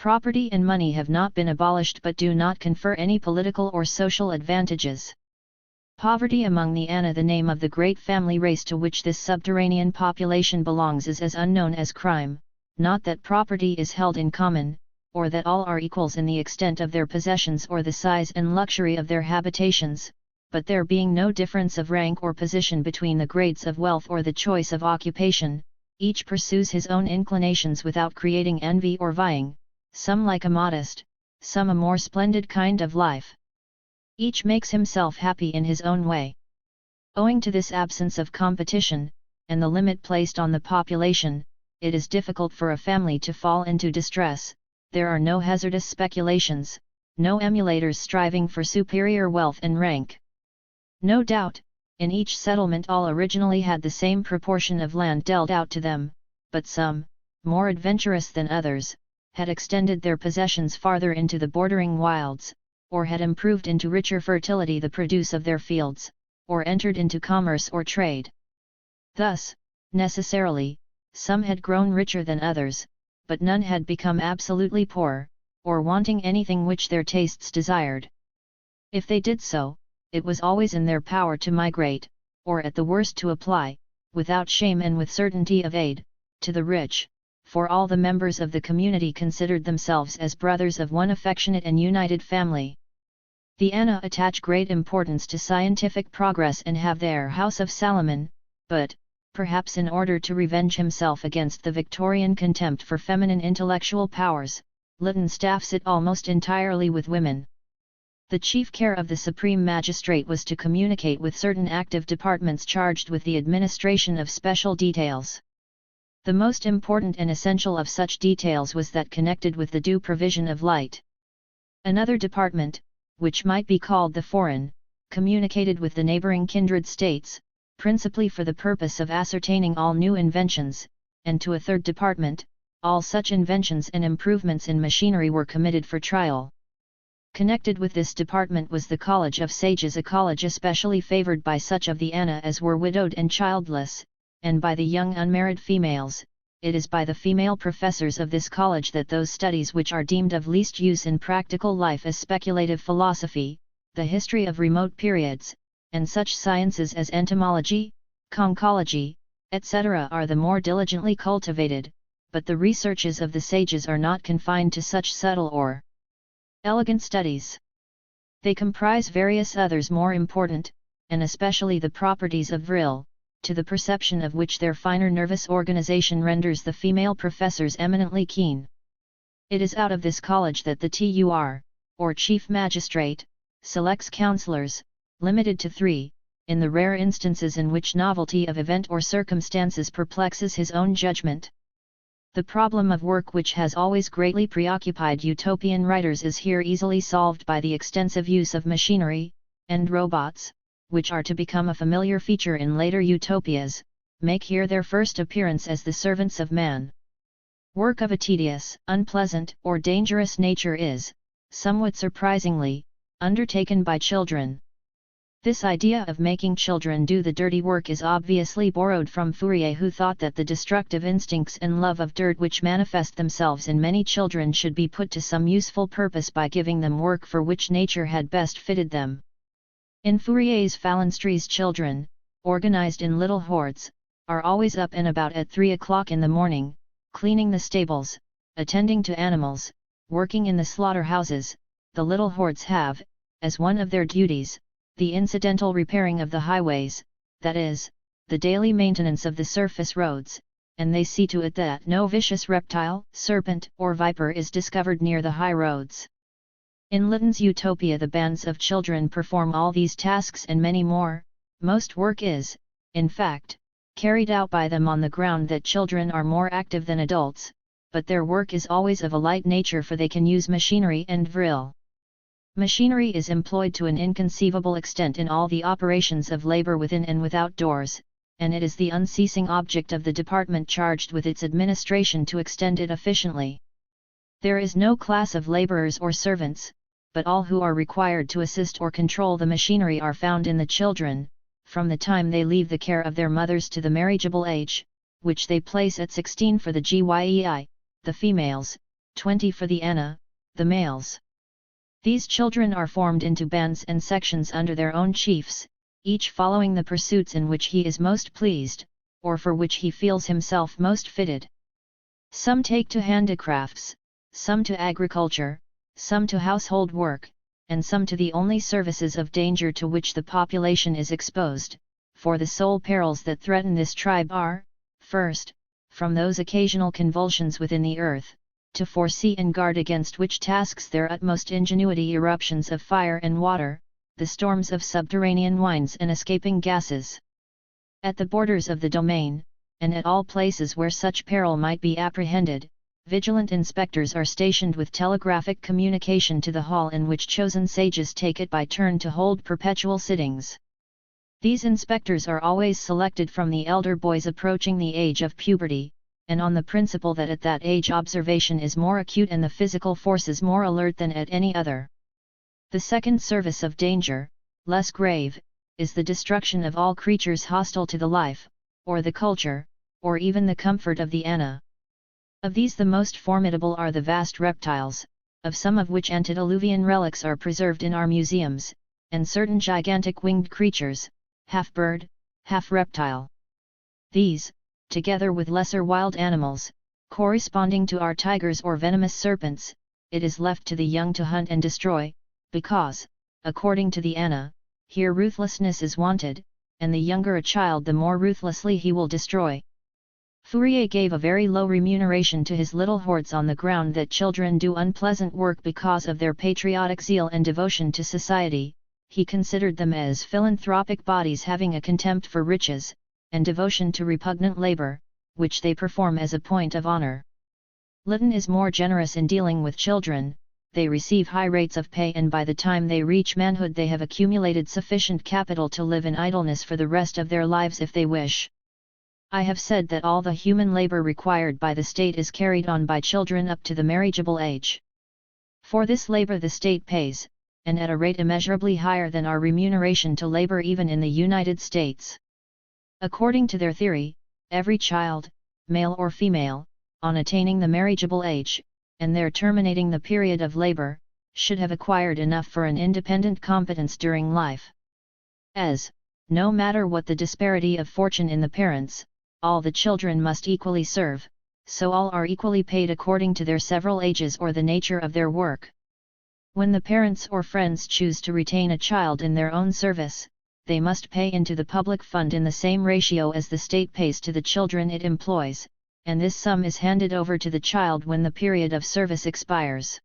Property and money have not been abolished but do not confer any political or social advantages. Poverty among the Ana, the name of the great family race to which this subterranean population belongs, is as unknown as crime, not that property is held in common, or that all are equals in the extent of their possessions or the size and luxury of their habitations, but there being no difference of rank or position between the grades of wealth or the choice of occupation, each pursues his own inclinations without creating envy or vying, some like a modest, some a more splendid kind of life. Each makes himself happy in his own way. Owing to this absence of competition, and the limit placed on the population, it is difficult for a family to fall into distress. There are no hazardous speculations, no emulators striving for superior wealth and rank. No doubt, in each settlement all originally had the same proportion of land dealt out to them, but some, more adventurous than others, had extended their possessions farther into the bordering wilds, or had improved into richer fertility the produce of their fields, or entered into commerce or trade. Thus, necessarily, some had grown richer than others, but none had become absolutely poor, or wanting anything which their tastes desired. If they did so, it was always in their power to migrate, or at the worst to apply, without shame and with certainty of aid, to the rich, for all the members of the community considered themselves as brothers of one affectionate and united family. The Ana attach great importance to scientific progress and have their House of Salomon, but, perhaps in order to revenge himself against the Victorian contempt for feminine intellectual powers, Lytton staffs it almost entirely with women. The chief care of the Supreme Magistrate was to communicate with certain active departments charged with the administration of special details. The most important and essential of such details was that connected with the due provision of light. Another department, which might be called the Foreign, communicated with the neighboring kindred states, principally for the purpose of ascertaining all new inventions, and to a third department, all such inventions and improvements in machinery were committed for trial. Connected with this department was the College of Sages, a college especially favored by such of the Ana as were widowed and childless, and by the young unmarried females. It is by the female professors of this college that those studies which are deemed of least use in practical life as speculative philosophy, the history of remote periods, and such sciences as entomology, conchology, etc. are the more diligently cultivated, but the researches of the sages are not confined to such subtle or elegant studies. They comprise various others more important, and especially the properties of vril, to the perception of which their finer nervous organization renders the female professors eminently keen. It is out of this college that the TUR, or Chief Magistrate, selects counselors, limited to 3, in the rare instances in which novelty of event or circumstances perplexes his own judgment. The problem of work which has always greatly preoccupied utopian writers is here easily solved by the extensive use of machinery, and robots, which are to become a familiar feature in later utopias, make here their first appearance as the servants of man. Work of a tedious, unpleasant, or dangerous nature is, somewhat surprisingly, undertaken by children. This idea of making children do the dirty work is obviously borrowed from Fourier, who thought that the destructive instincts and love of dirt which manifest themselves in many children should be put to some useful purpose by giving them work for which nature had best fitted them. In Fourier's Phalansteries, children, organized in little hordes, are always up and about at 3 o'clock in the morning, cleaning the stables, attending to animals, working in the slaughterhouses. The little hordes have, as one of their duties, the incidental repairing of the highways, that is, the daily maintenance of the surface roads, and they see to it that no vicious reptile, serpent, or viper is discovered near the high roads. In Lytton's Utopia the bands of children perform all these tasks and many more. Most work is, in fact, carried out by them on the ground that children are more active than adults, but their work is always of a light nature, for they can use machinery and vril. Machinery is employed to an inconceivable extent in all the operations of labor within and without doors, and it is the unceasing object of the department charged with its administration to extend it efficiently. There is no class of laborers or servants, but all who are required to assist or control the machinery are found in the children, from the time they leave the care of their mothers to the marriageable age, which they place at 16 for the GYEI, the females, 20 for the Ana, the males. These children are formed into bands and sections under their own chiefs, each following the pursuits in which he is most pleased, or for which he feels himself most fitted. Some take to handicrafts, some to agriculture, some to household work, and some to the only services of danger to which the population is exposed, for the sole perils that threaten this tribe are, first, from those occasional convulsions within the earth, to foresee and guard against which tasks their utmost ingenuity eruptions of fire and water, the storms of subterranean winds and escaping gases. At the borders of the domain, and at all places where such peril might be apprehended, vigilant inspectors are stationed with telegraphic communication to the hall in which chosen sages take it by turn to hold perpetual sittings. These inspectors are always selected from the elder boys approaching the age of puberty, and on the principle that at that age observation is more acute and the physical forces more alert than at any other. The second service of danger, less grave, is the destruction of all creatures hostile to the life, or the culture, or even the comfort of the Ana. Of these the most formidable are the vast reptiles, of some of which antediluvian relics are preserved in our museums, and certain gigantic winged creatures, half bird, half reptile. These, together with lesser wild animals, corresponding to our tigers or venomous serpents, it is left to the young to hunt and destroy, because, according to the Ana, here ruthlessness is wanted, and the younger a child the more ruthlessly he will destroy. Fourier gave a very low remuneration to his little hordes on the ground that children do unpleasant work because of their patriotic zeal and devotion to society. He considered them as philanthropic bodies having a contempt for riches, and devotion to repugnant labor, which they perform as a point of honor. Lytton is more generous in dealing with children. They receive high rates of pay, and by the time they reach manhood they have accumulated sufficient capital to live in idleness for the rest of their lives if they wish. I have said that all the human labor required by the state is carried on by children up to the marriageable age. For this labor the state pays, and at a rate immeasurably higher than our remuneration to labor even in the United States. According to their theory, every child, male or female, on attaining the marriageable age, and there terminating the period of labor, should have acquired enough for an independent competence during life. As, no matter what the disparity of fortune in the parents, all the children must equally serve, so all are equally paid according to their several ages or the nature of their work. When the parents or friends choose to retain a child in their own service, they must pay into the public fund in the same ratio as the state pays to the children it employs, and this sum is handed over to the child when the period of service expires.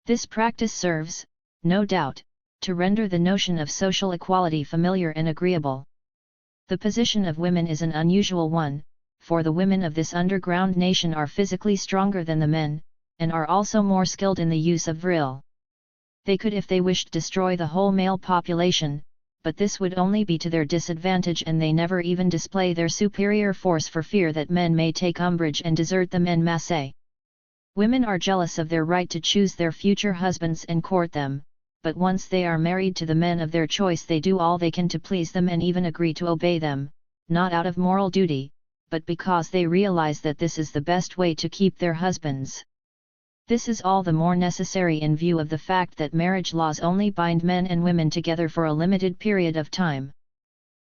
This practice serves, no doubt, to render the notion of social equality familiar and agreeable. The position of women is an unusual one, for the women of this underground nation are physically stronger than the men, and are also more skilled in the use of vril. They could if they wished destroy the whole male population, but this would only be to their disadvantage, and they never even display their superior force for fear that men may take umbrage and desert them en masse. Women are jealous of their right to choose their future husbands and court them, but once they are married to the men of their choice they do all they can to please them and even agree to obey them, not out of moral duty, but because they realize that this is the best way to keep their husbands. This is all the more necessary in view of the fact that marriage laws only bind men and women together for a limited period of time.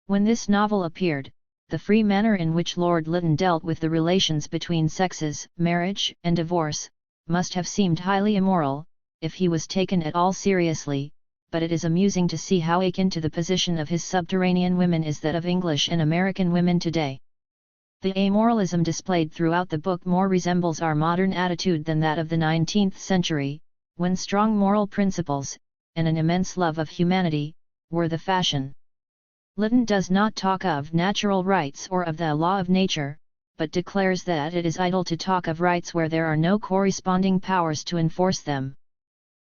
When this novel appeared, the free manner in which Lord Lytton dealt with the relations between sexes, marriage and divorce, must have seemed highly immoral, if he was taken at all seriously, but it is amusing to see how akin to the position of his subterranean women is that of English and American women today. The amoralism displayed throughout the book more resembles our modern attitude than that of the 19th century, when strong moral principles, and an immense love of humanity, were the fashion. Lytton does not talk of natural rights or of the law of nature, but declares that it is idle to talk of rights where there are no corresponding powers to enforce them.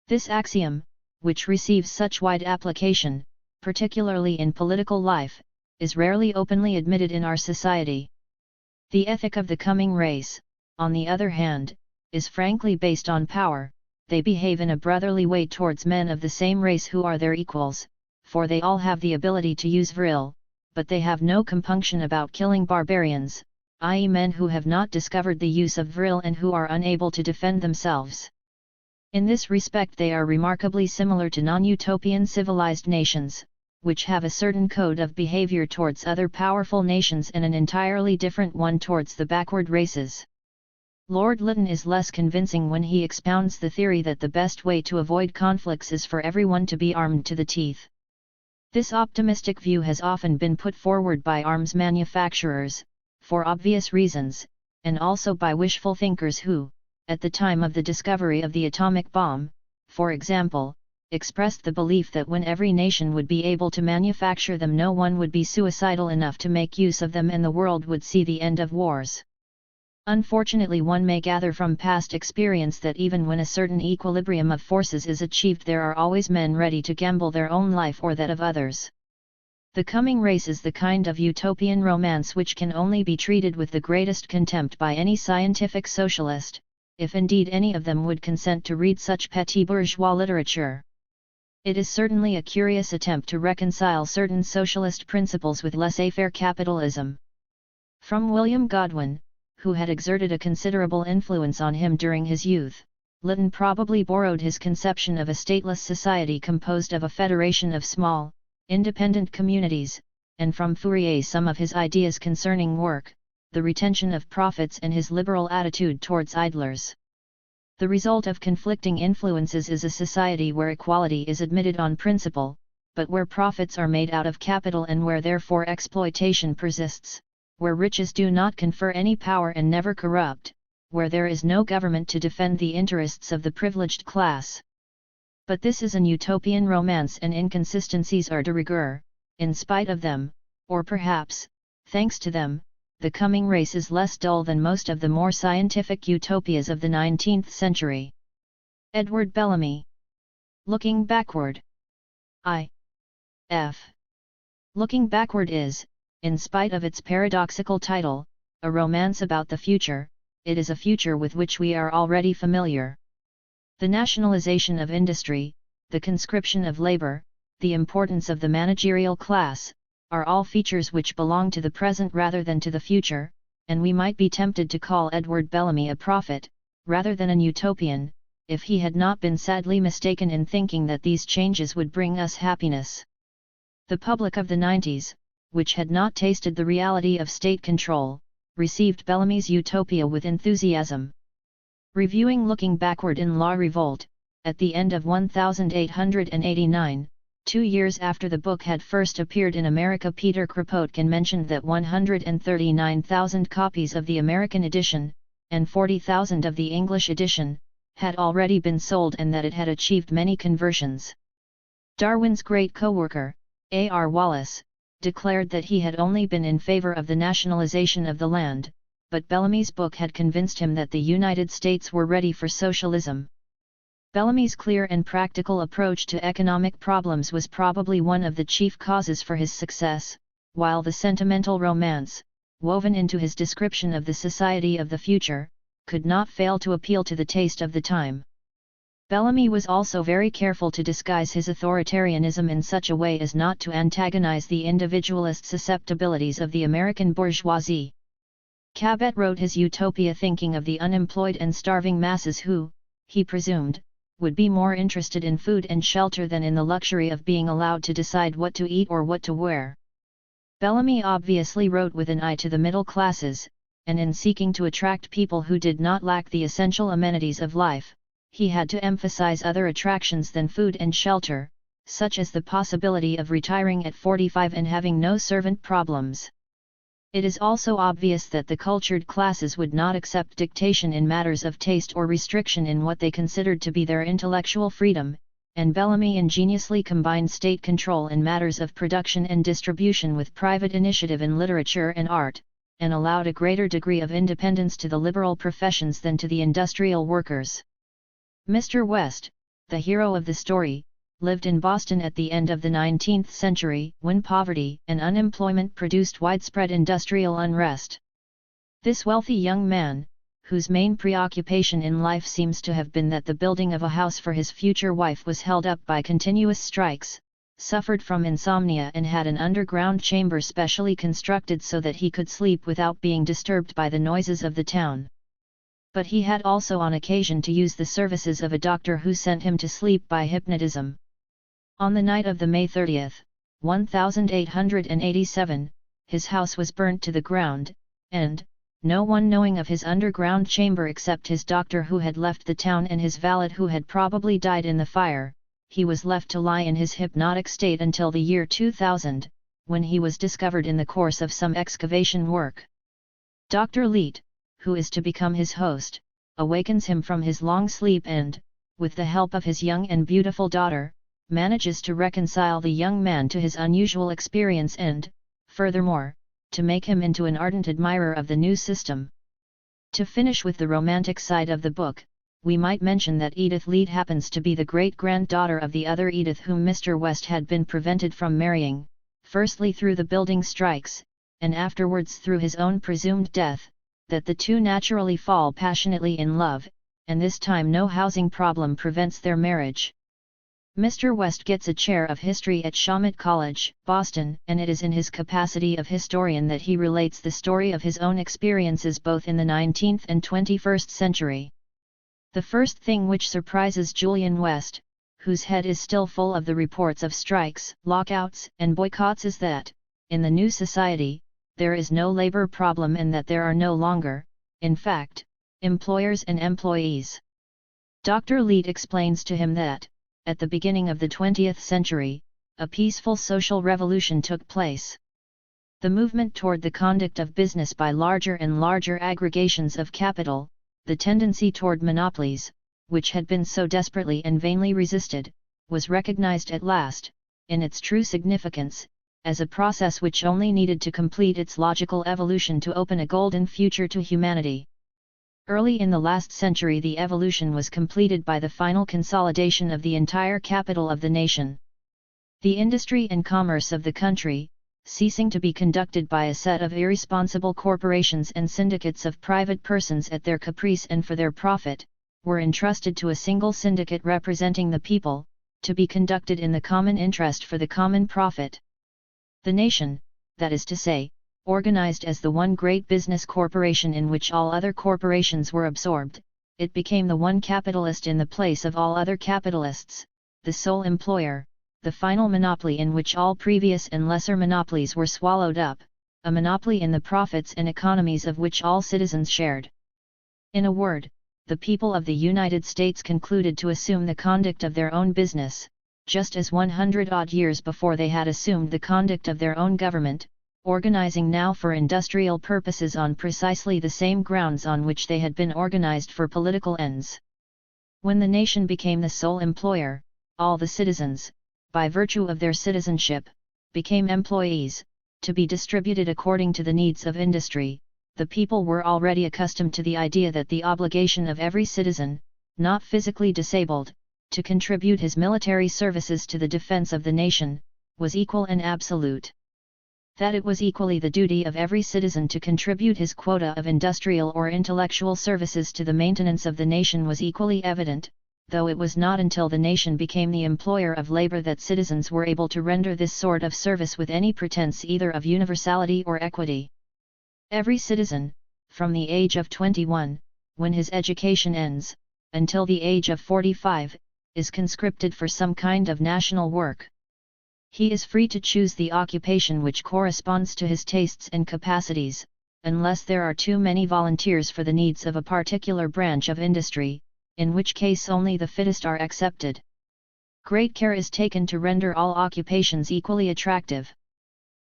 This axiom, which receives such wide application, particularly in political life, is rarely openly admitted in our society. The ethic of the coming race, on the other hand, is frankly based on power. They behave in a brotherly way towards men of the same race who are their equals, for they all have the ability to use vril, but they have no compunction about killing barbarians, i.e. men who have not discovered the use of vril and who are unable to defend themselves. In this respect they are remarkably similar to non-utopian civilized nations, which have a certain code of behavior towards other powerful nations and an entirely different one towards the backward races. Lord Lytton is less convincing when he expounds the theory that the best way to avoid conflicts is for everyone to be armed to the teeth. This optimistic view has often been put forward by arms manufacturers, for obvious reasons, and also by wishful thinkers who, at the time of the discovery of the atomic bomb, for example, expressed the belief that when every nation would be able to manufacture them, no one would be suicidal enough to make use of them and the world would see the end of wars. Unfortunately, one may gather from past experience that even when a certain equilibrium of forces is achieved, there are always men ready to gamble their own life or that of others. The coming race is the kind of utopian romance which can only be treated with the greatest contempt by any scientific socialist, if indeed any of them would consent to read such petit bourgeois literature. It is certainly a curious attempt to reconcile certain socialist principles with laissez-faire capitalism. From William Godwin, who had exerted a considerable influence on him during his youth, Lytton probably borrowed his conception of a stateless society composed of a federation of small, independent communities, and from Fourier some of his ideas concerning work, the retention of profits and his liberal attitude towards idlers. The result of conflicting influences is a society where equality is admitted on principle, but where profits are made out of capital and where therefore exploitation persists, where riches do not confer any power and never corrupt, where there is no government to defend the interests of the privileged class. But this is an utopian romance and inconsistencies are de rigueur. In spite of them, or perhaps, thanks to them, the coming race is less dull than most of the more scientific utopias of the 19th century. Edward Bellamy. Looking Backward. I.F. Looking Backward is, in spite of its paradoxical title, a romance about the future. It is a future with which we are already familiar. The nationalization of industry, the conscription of labor, the importance of the managerial class, are all features which belong to the present rather than to the future, and we might be tempted to call Edward Bellamy a prophet, rather than an utopian, if he had not been sadly mistaken in thinking that these changes would bring us happiness. The public of the 90s, which had not tasted the reality of state control, received Bellamy's utopia with enthusiasm. Reviewing Looking Backward in La Revolte, at the end of 1889, 2 years after the book had first appeared in America, Peter Kropotkin mentioned that 139,000 copies of the American edition, and 40,000 of the English edition, had already been sold and that it had achieved many conversions. Darwin's great co-worker, A.R. Wallace, declared that he had only been in favor of the nationalization of the land, but Bellamy's book had convinced him that the United States were ready for socialism. Bellamy's clear and practical approach to economic problems was probably one of the chief causes for his success, while the sentimental romance, woven into his description of the society of the future, could not fail to appeal to the taste of the time. Bellamy was also very careful to disguise his authoritarianism in such a way as not to antagonize the individualist susceptibilities of the American bourgeoisie. Cabot wrote his utopia thinking of the unemployed and starving masses who, he presumed, would be more interested in food and shelter than in the luxury of being allowed to decide what to eat or what to wear. Bellamy obviously wrote with an eye to the middle classes, and in seeking to attract people who did not lack the essential amenities of life, he had to emphasize other attractions than food and shelter, such as the possibility of retiring at 45 and having no servant problems. It is also obvious that the cultured classes would not accept dictation in matters of taste or restriction in what they considered to be their intellectual freedom, and Bellamy ingeniously combined state control in matters of production and distribution with private initiative in literature and art, and allowed a greater degree of independence to the liberal professions than to the industrial workers. Mr. West, the hero of the story, lived in Boston at the end of the 19th century, when poverty and unemployment produced widespread industrial unrest. This wealthy young man, whose main preoccupation in life seems to have been that the building of a house for his future wife was held up by continuous strikes, suffered from insomnia and had an underground chamber specially constructed so that he could sleep without being disturbed by the noises of the town. But he had also on occasion to use the services of a doctor who sent him to sleep by hypnotism. On the night of the May 30th, 1887, his house was burnt to the ground, and, no one knowing of his underground chamber except his doctor who had left the town and his valet who had probably died in the fire, he was left to lie in his hypnotic state until the year 2000, when he was discovered in the course of some excavation work. Dr. Leet, who is to become his host, awakens him from his long sleep and, with the help of his young and beautiful daughter, manages to reconcile the young man to his unusual experience and, furthermore, to make him into an ardent admirer of the new system. To finish with the romantic side of the book, we might mention that Edith Leet happens to be the great-granddaughter of the other Edith whom Mr. West had been prevented from marrying, firstly through the building strikes, and afterwards through his own presumed death, that the two naturally fall passionately in love, and this time no housing problem prevents their marriage. Mr. West gets a chair of history at Shawmut College, Boston, and it is in his capacity of historian that he relates the story of his own experiences both in the 19th and 21st century. The first thing which surprises Julian West, whose head is still full of the reports of strikes, lockouts, and boycotts, is that, in the new society, there is no labor problem and that there are no longer, in fact, employers and employees. Dr. Leet explains to him that, at the beginning of the 20th century, a peaceful social revolution took place. The movement toward the conduct of business by larger and larger aggregations of capital, the tendency toward monopolies, which had been so desperately and vainly resisted, was recognized at last, in its true significance, as a process which only needed to complete its logical evolution to open a golden future to humanity. Early in the last century the evolution was completed by the final consolidation of the entire capital of the nation. The industry and commerce of the country, ceasing to be conducted by a set of irresponsible corporations and syndicates of private persons at their caprice and for their profit, were entrusted to a single syndicate representing the people, to be conducted in the common interest for the common profit. The nation, that is to say, organized as the one great business corporation in which all other corporations were absorbed, it became the one capitalist in the place of all other capitalists, the sole employer, the final monopoly in which all previous and lesser monopolies were swallowed up, a monopoly in the profits and economies of which all citizens shared. In a word, the people of the United States concluded to assume the conduct of their own business, just as 100-odd years before they had assumed the conduct of their own government, organizing now for industrial purposes on precisely the same grounds on which they had been organized for political ends. When the nation became the sole employer, all the citizens, by virtue of their citizenship, became employees, to be distributed according to the needs of industry. The people were already accustomed to the idea that the obligation of every citizen, not physically disabled, to contribute his military services to the defense of the nation, was equal and absolute. That it was equally the duty of every citizen to contribute his quota of industrial or intellectual services to the maintenance of the nation was equally evident, though it was not until the nation became the employer of labor that citizens were able to render this sort of service with any pretense either of universality or equity. Every citizen, from the age of 21, when his education ends, until the age of 45, is conscripted for some kind of national work. He is free to choose the occupation which corresponds to his tastes and capacities, unless there are too many volunteers for the needs of a particular branch of industry, in which case only the fittest are accepted. Great care is taken to render all occupations equally attractive.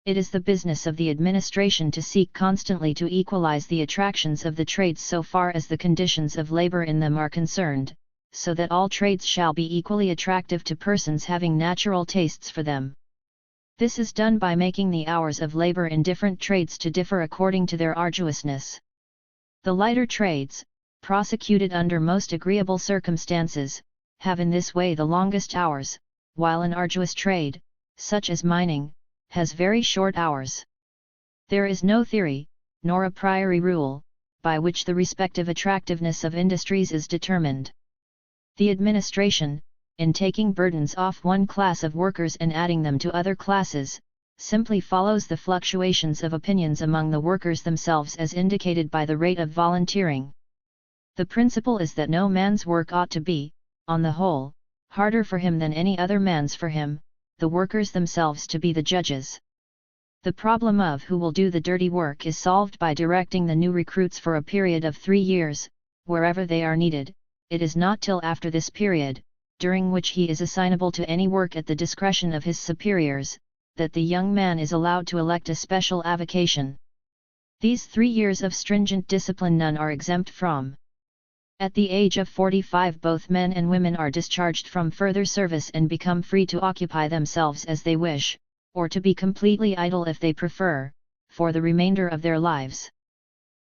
It is the business of the administration to seek constantly to equalize the attractions of the trades so far as the conditions of labor in them are concerned, so that all trades shall be equally attractive to persons having natural tastes for them. This is done by making the hours of labor in different trades to differ according to their arduousness. The lighter trades, prosecuted under most agreeable circumstances, have in this way the longest hours, while an arduous trade, such as mining, has very short hours. There is no theory, nor a priori rule, by which the respective attractiveness of industries is determined. The administration, in taking burdens off one class of workers and adding them to other classes, simply follows the fluctuations of opinions among the workers themselves as indicated by the rate of volunteering. The principle is that no man's work ought to be, on the whole, harder for him than any other man's for him, the workers themselves to be the judges. The problem of who will do the dirty work is solved by directing the new recruits for a period of 3 years, wherever they are needed. It is not till after this period, during which he is assignable to any work at the discretion of his superiors, that the young man is allowed to elect a special avocation. These 3 years of stringent discipline none are exempt from. At the age of 45 both men and women are discharged from further service and become free to occupy themselves as they wish, or to be completely idle if they prefer, for the remainder of their lives.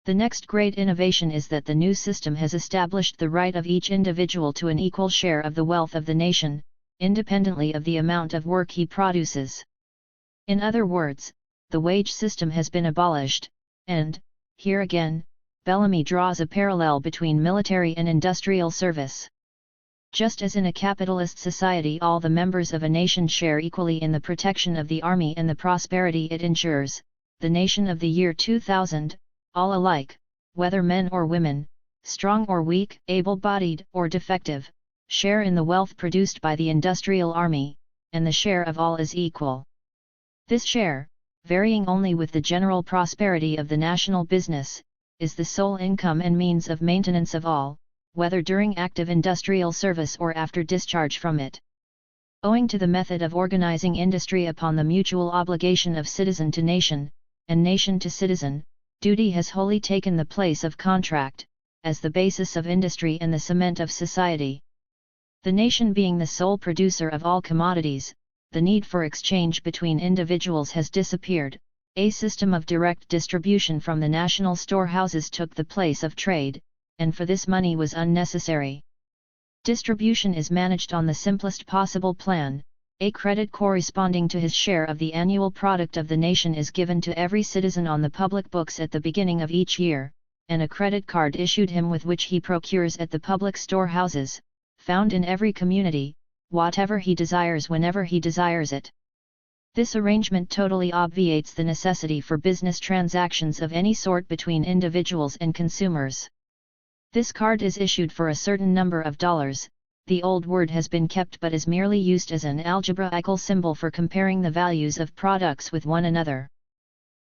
The next great innovation is that the new system has established the right of each individual to an equal share of the wealth of the nation, independently of the amount of work he produces. In other words, the wage system has been abolished, and, here again, Bellamy draws a parallel between military and industrial service. Just as in a capitalist society all the members of a nation share equally in the protection of the army and the prosperity it ensures, the nation of the year 2000, all alike, whether men or women, strong or weak, able-bodied or defective, share in the wealth produced by the industrial army, and the share of all is equal. This share, varying only with the general prosperity of the national business, is the sole income and means of maintenance of all, whether during active industrial service or after discharge from it. Owing to the method of organizing industry upon the mutual obligation of citizen to nation, and nation to citizen, duty has wholly taken the place of contract, as the basis of industry and the cement of society. The nation being the sole producer of all commodities, the need for exchange between individuals has disappeared. A system of direct distribution from the national storehouses took the place of trade, and for this money was unnecessary. Distribution is managed on the simplest possible plan. A credit corresponding to his share of the annual product of the nation is given to every citizen on the public books at the beginning of each year, and a credit card issued him with which he procures at the public storehouses, found in every community, whatever he desires whenever he desires it. This arrangement totally obviates the necessity for business transactions of any sort between individuals and consumers. This card is issued for a certain number of dollars. The old word has been kept but is merely used as an algebraical symbol for comparing the values of products with one another.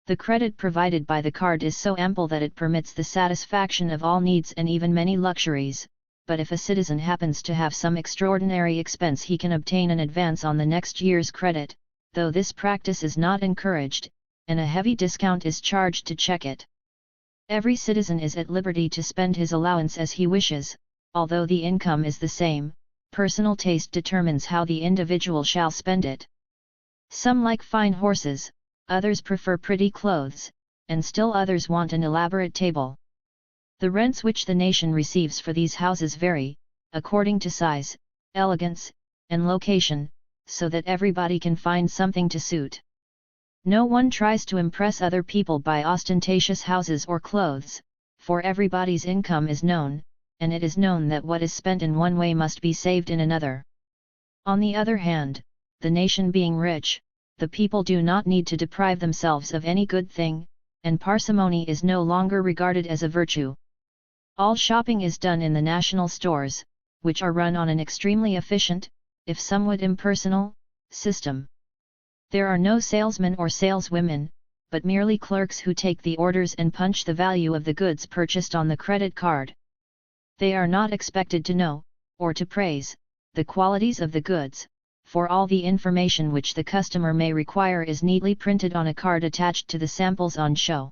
The credit provided by the card is so ample that it permits the satisfaction of all needs and even many luxuries, but if a citizen happens to have some extraordinary expense he can obtain an advance on the next year's credit, though this practice is not encouraged, and a heavy discount is charged to check it. Every citizen is at liberty to spend his allowance as he wishes. Although the income is the same, personal taste determines how the individual shall spend it. Some like fine horses, others prefer pretty clothes, and still others want an elaborate table. The rents which the nation receives for these houses vary, according to size, elegance, and location, so that everybody can find something to suit. No one tries to impress other people by ostentatious houses or clothes, for everybody's income is known, and it is known that what is spent in one way must be saved in another. On the other hand, the nation being rich, the people do not need to deprive themselves of any good thing, and parsimony is no longer regarded as a virtue. All shopping is done in the national stores, which are run on an extremely efficient, if somewhat impersonal, system. There are no salesmen or saleswomen, but merely clerks who take the orders and punch the value of the goods purchased on the credit card. They are not expected to know, or to praise, the qualities of the goods, for all the information which the customer may require is neatly printed on a card attached to the samples on show.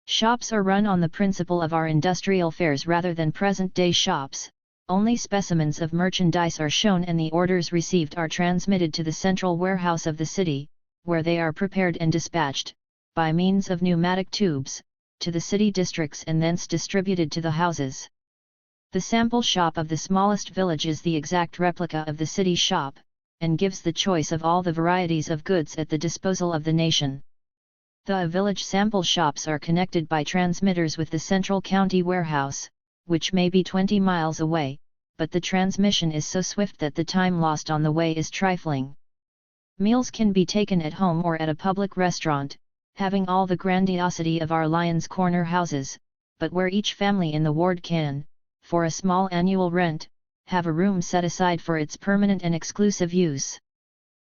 Shops are run on the principle of our industrial fairs rather than present-day shops. Only specimens of merchandise are shown and the orders received are transmitted to the central warehouse of the city, where they are prepared and dispatched, by means of pneumatic tubes, to the city districts and thence distributed to the houses. The sample shop of the smallest village is the exact replica of the city shop, and gives the choice of all the varieties of goods at the disposal of the nation. The village sample shops are connected by transmitters with the central county warehouse, which may be 20 miles away, but the transmission is so swift that the time lost on the way is trifling. Meals can be taken at home or at a public restaurant, having all the grandiosity of our Lions Corner houses, but where each family in the ward can, for a small annual rent, have a room set aside for its permanent and exclusive use.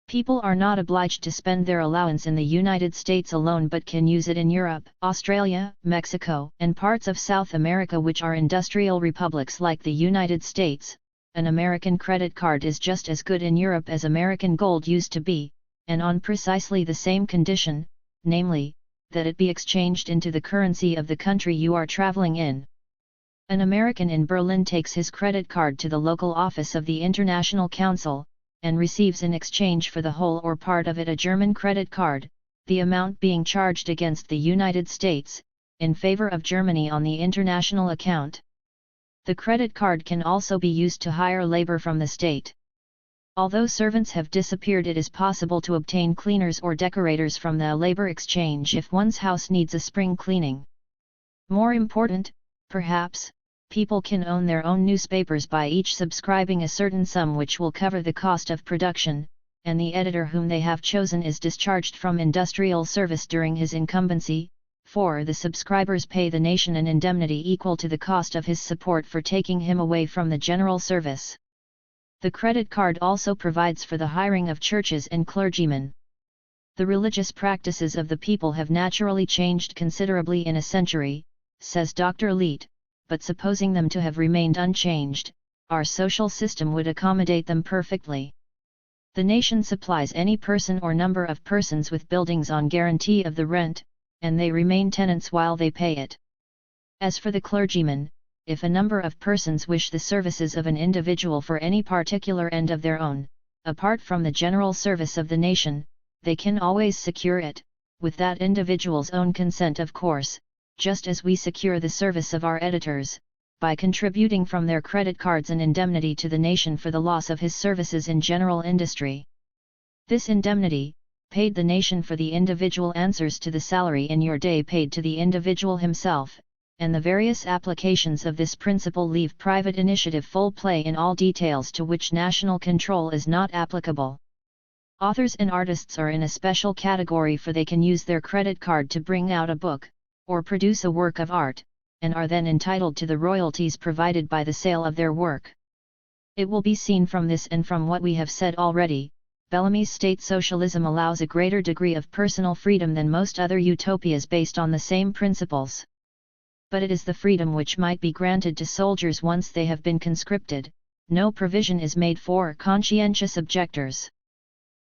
People are not obliged to spend their allowance in the United States alone but can use it in Europe, Australia, Mexico, and parts of South America which are industrial republics like the United States. An American credit card is just as good in Europe as American gold used to be, and on precisely the same condition, namely, that it be exchanged into the currency of the country you are traveling in. An American in Berlin takes his credit card to the local office of the International Council, and receives in exchange for the whole or part of it a German credit card, the amount being charged against the United States, in favor of Germany on the international account. The credit card can also be used to hire labor from the state. Although servants have disappeared, it is possible to obtain cleaners or decorators from the labor exchange if one's house needs a spring cleaning. More important, perhaps, people can own their own newspapers by each subscribing a certain sum which will cover the cost of production, and the editor whom they have chosen is discharged from industrial service during his incumbency, for the subscribers pay the nation an indemnity equal to the cost of his support for taking him away from the general service. The credit card also provides for the hiring of churches and clergymen. The religious practices of the people have naturally changed considerably in a century, says Dr. Leet, but supposing them to have remained unchanged, our social system would accommodate them perfectly. The nation supplies any person or number of persons with buildings on guarantee of the rent, and they remain tenants while they pay it. As for the clergyman, if a number of persons wish the services of an individual for any particular end of their own, apart from the general service of the nation, they can always secure it, with that individual's own consent of course, just as we secure the service of our editors, by contributing from their credit cards an indemnity to the nation for the loss of his services in general industry. This indemnity, paid the nation for the individual, answers to the salary in your day paid to the individual himself, and the various applications of this principle leave private initiative full play in all details to which national control is not applicable. Authors and artists are in a special category, for they can use their credit card to bring out a book, or produce a work of art, and are then entitled to the royalties provided by the sale of their work. It will be seen from this and from what we have said already, Bellamy's state socialism allows a greater degree of personal freedom than most other utopias based on the same principles. But it is the freedom which might be granted to soldiers once they have been conscripted. No provision is made for conscientious objectors.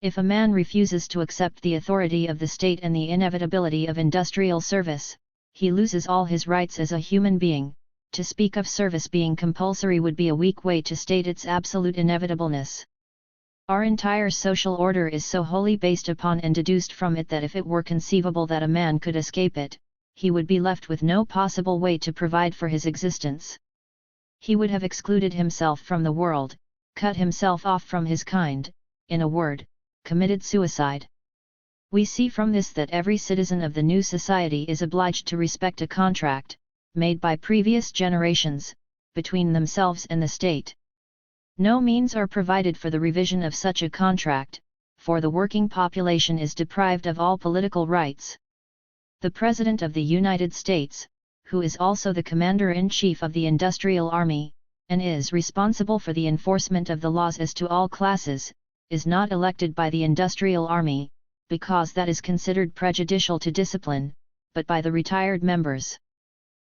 If a man refuses to accept the authority of the state and the inevitability of industrial service, he loses all his rights as a human being. To speak of service being compulsory would be a weak way to state its absolute inevitableness. Our entire social order is so wholly based upon and deduced from it that if it were conceivable that a man could escape it, he would be left with no possible way to provide for his existence. He would have excluded himself from the world, cut himself off from his kind, in a word, committed suicide. We see from this that every citizen of the new society is obliged to respect a contract, made by previous generations, between themselves and the state. No means are provided for the revision of such a contract, for the working population is deprived of all political rights. The President of the United States, who is also the Commander-in-Chief of the Industrial Army, and is responsible for the enforcement of the laws as to all classes, is not elected by the Industrial Army, because that is considered prejudicial to discipline, but by the retired members.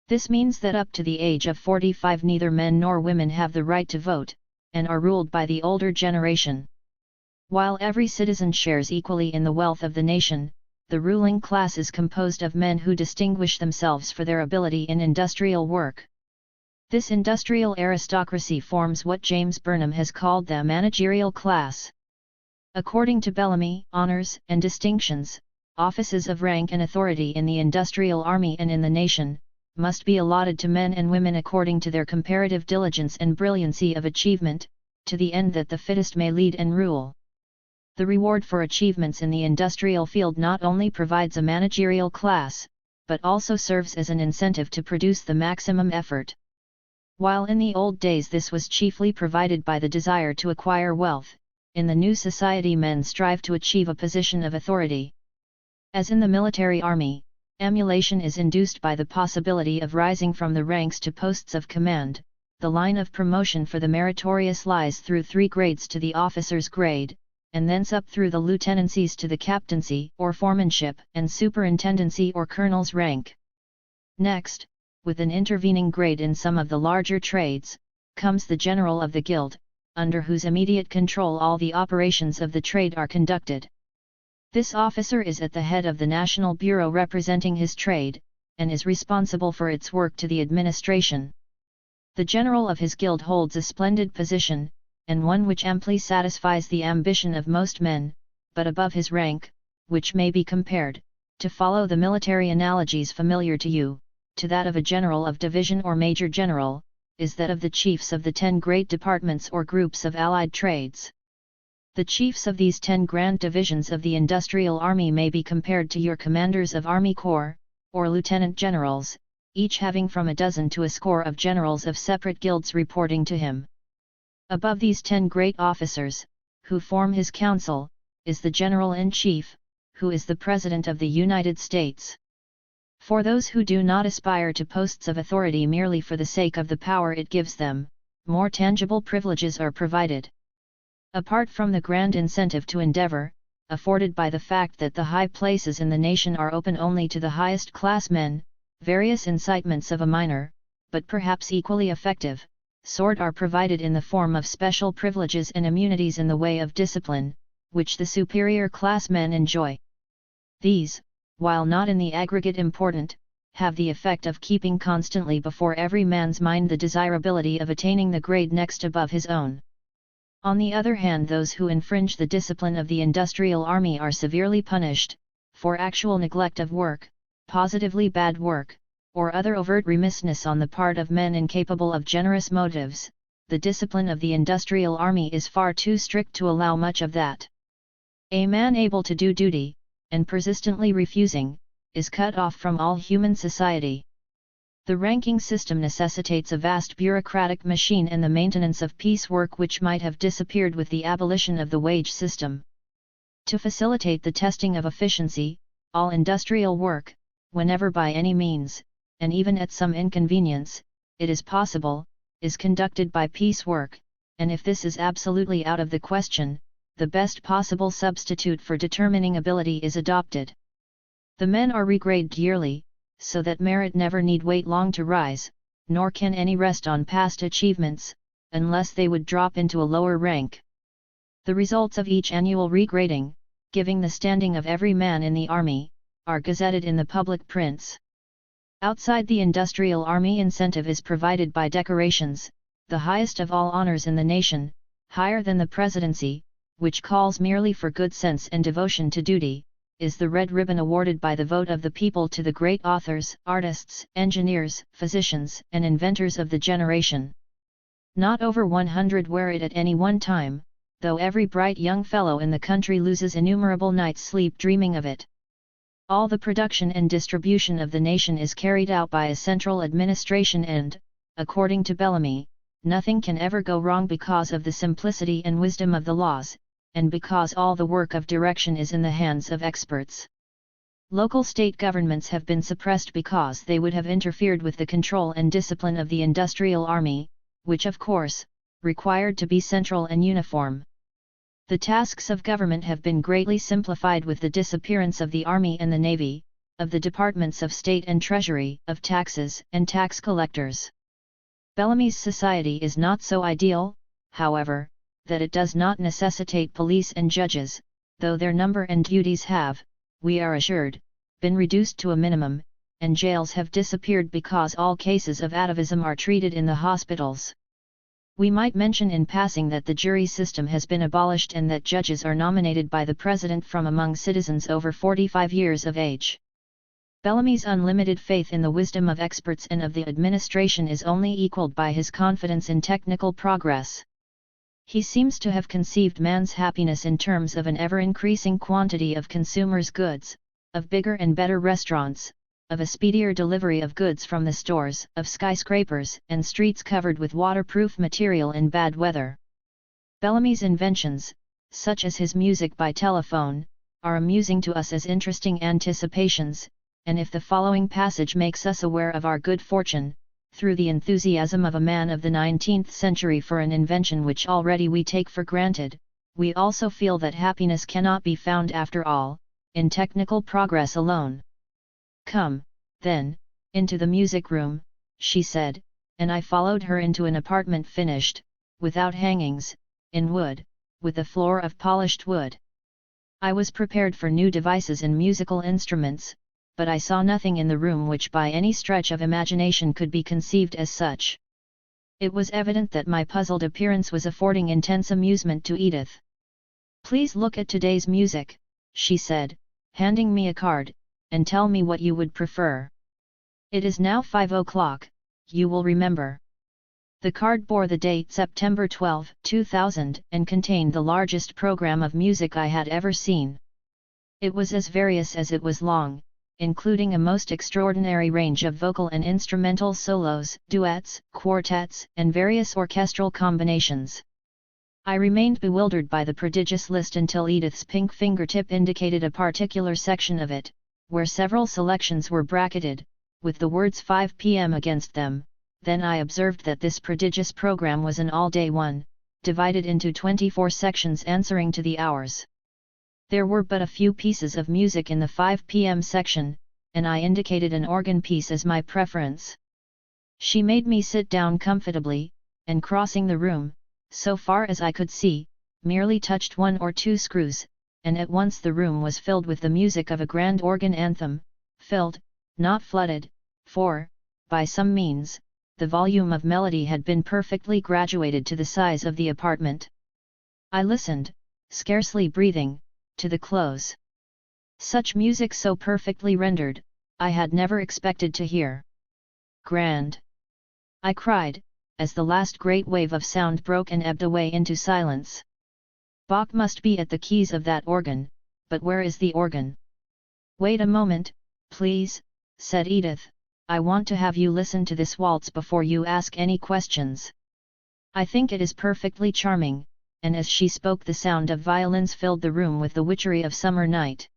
This means that up to the age of 45 neither men nor women have the right to vote, and are ruled by the older generation. While every citizen shares equally in the wealth of the nation, the ruling class is composed of men who distinguish themselves for their ability in industrial work. This industrial aristocracy forms what James Burnham has called the managerial class. According to Bellamy, honors and distinctions, offices of rank and authority in the industrial army and in the nation, must be allotted to men and women according to their comparative diligence and brilliancy of achievement, to the end that the fittest may lead and rule. The reward for achievements in the industrial field not only provides a managerial class, but also serves as an incentive to produce the maximum effort. While in the old days this was chiefly provided by the desire to acquire wealth, in the new society men strive to achieve a position of authority. As in the military army, emulation is induced by the possibility of rising from the ranks to posts of command. The line of promotion for the meritorious lies through 3 grades to the officer's grade, and thence up through the lieutenancies to the captaincy or foremanship and superintendency or colonel's rank. Next, with an intervening grade in some of the larger trades, comes the general of the guild, under whose immediate control all the operations of the trade are conducted. This officer is at the head of the national bureau representing his trade, and is responsible for its work to the administration. The general of his guild holds a splendid position, and one which amply satisfies the ambition of most men, but above his rank, which may be compared, to follow the military analogies familiar to you, to that of a general of division or major general, is that of the chiefs of the 10 great departments or groups of allied trades. The chiefs of these 10 grand divisions of the industrial army may be compared to your commanders of army corps, or lieutenant generals, each having from a dozen to a score of generals of separate guilds reporting to him. Above these 10 great officers, who form his council, is the General-in-Chief, who is the President of the United States. For those who do not aspire to posts of authority merely for the sake of the power it gives them, more tangible privileges are provided. Apart from the grand incentive to endeavor, afforded by the fact that the high places in the nation are open only to the highest class men, various incitements of a minor, but perhaps equally effective, sort are provided in the form of special privileges and immunities in the way of discipline, which the superior class men enjoy. These, while not in the aggregate important, have the effect of keeping constantly before every man's mind the desirability of attaining the grade next above his own. On the other hand, those who infringe the discipline of the industrial army are severely punished, for actual neglect of work, positively bad work, or other overt remissness on the part of men incapable of generous motives. The discipline of the industrial army is far too strict to allow much of that. A man able to do duty, and persistently refusing, is cut off from all human society. The ranking system necessitates a vast bureaucratic machine and the maintenance of piecework which might have disappeared with the abolition of the wage system. To facilitate the testing of efficiency, all industrial work, whenever by any means, and even at some inconvenience, it is possible, is conducted by piecework, and if this is absolutely out of the question, the best possible substitute for determining ability is adopted. The men are regraded yearly, so that merit never need wait long to rise, nor can any rest on past achievements, unless they would drop into a lower rank. The results of each annual regrading, giving the standing of every man in the army, are gazetted in the public prints. Outside the industrial army, incentive is provided by decorations, the highest of all honors in the nation, higher than the presidency, which calls merely for good sense and devotion to duty, is the red ribbon awarded by the vote of the people to the great authors, artists, engineers, physicians, and inventors of the generation. Not over 100 wear it at any one time, though every bright young fellow in the country loses innumerable nights' sleep dreaming of it. All the production and distribution of the nation is carried out by a central administration and, according to Bellamy, nothing can ever go wrong because of the simplicity and wisdom of the laws, and because all the work of direction is in the hands of experts. Local state governments have been suppressed because they would have interfered with the control and discipline of the industrial army, which of course, required to be central and uniform. The tasks of government have been greatly simplified with the disappearance of the Army and the Navy, of the departments of State and Treasury, of taxes and tax collectors. Bellamy's society is not so ideal, however, that it does not necessitate police and judges, though their number and duties have, we are assured, been reduced to a minimum, and jails have disappeared because all cases of atavism are treated in the hospitals. We might mention in passing that the jury system has been abolished and that judges are nominated by the President from among citizens over 45 years of age. Bellamy's unlimited faith in the wisdom of experts and of the administration is only equaled by his confidence in technical progress. He seems to have conceived man's happiness in terms of an ever-increasing quantity of consumers' goods, of bigger and better restaurants, of a speedier delivery of goods from the stores, of skyscrapers and streets covered with waterproof material in bad weather. Bellamy's inventions, such as his music by telephone, are amusing to us as interesting anticipations, and if the following passage makes us aware of our good fortune, through the enthusiasm of a man of the 19th century for an invention which already we take for granted, we also feel that happiness cannot be found after all, in technical progress alone. "Come, then, into the music room," she said, and I followed her into an apartment finished, without hangings, in wood, with a floor of polished wood. I was prepared for new devices in musical instruments, but I saw nothing in the room which by any stretch of imagination could be conceived as such. It was evident that my puzzled appearance was affording intense amusement to Edith. "Please look at today's music," she said, handing me a card, "and tell me what you would prefer. It is now 5 o'clock, you will remember." The card bore the date September 12, 2000, and contained the largest program of music I had ever seen. It was as various as it was long, including a most extraordinary range of vocal and instrumental solos, duets, quartets, and various orchestral combinations. I remained bewildered by the prodigious list until Edith's pink fingertip indicated a particular section of it, where several selections were bracketed, with the words 5 p.m. against them. Then I observed that this prodigious program was an all-day one, divided into 24 sections answering to the hours. There were but a few pieces of music in the 5 p.m. section, and I indicated an organ piece as my preference. She made me sit down comfortably, and crossing the room, so far as I could see, merely touched 1 or 2 screws, and at once the room was filled with the music of a grand organ anthem, filled, not flooded, for, by some means, the volume of melody had been perfectly graduated to the size of the apartment. I listened, scarcely breathing, to the close. Such music so perfectly rendered, I had never expected to hear. "Grand!" I cried, as the last great wave of sound broke and ebbed away into silence. "Bach must be at the keys of that organ, but where is the organ?" "Wait a moment, please," said Edith. "I want to have you listen to this waltz before you ask any questions. I think it is perfectly charming," and as she spoke the sound of violins filled the room with the witchery of summer night.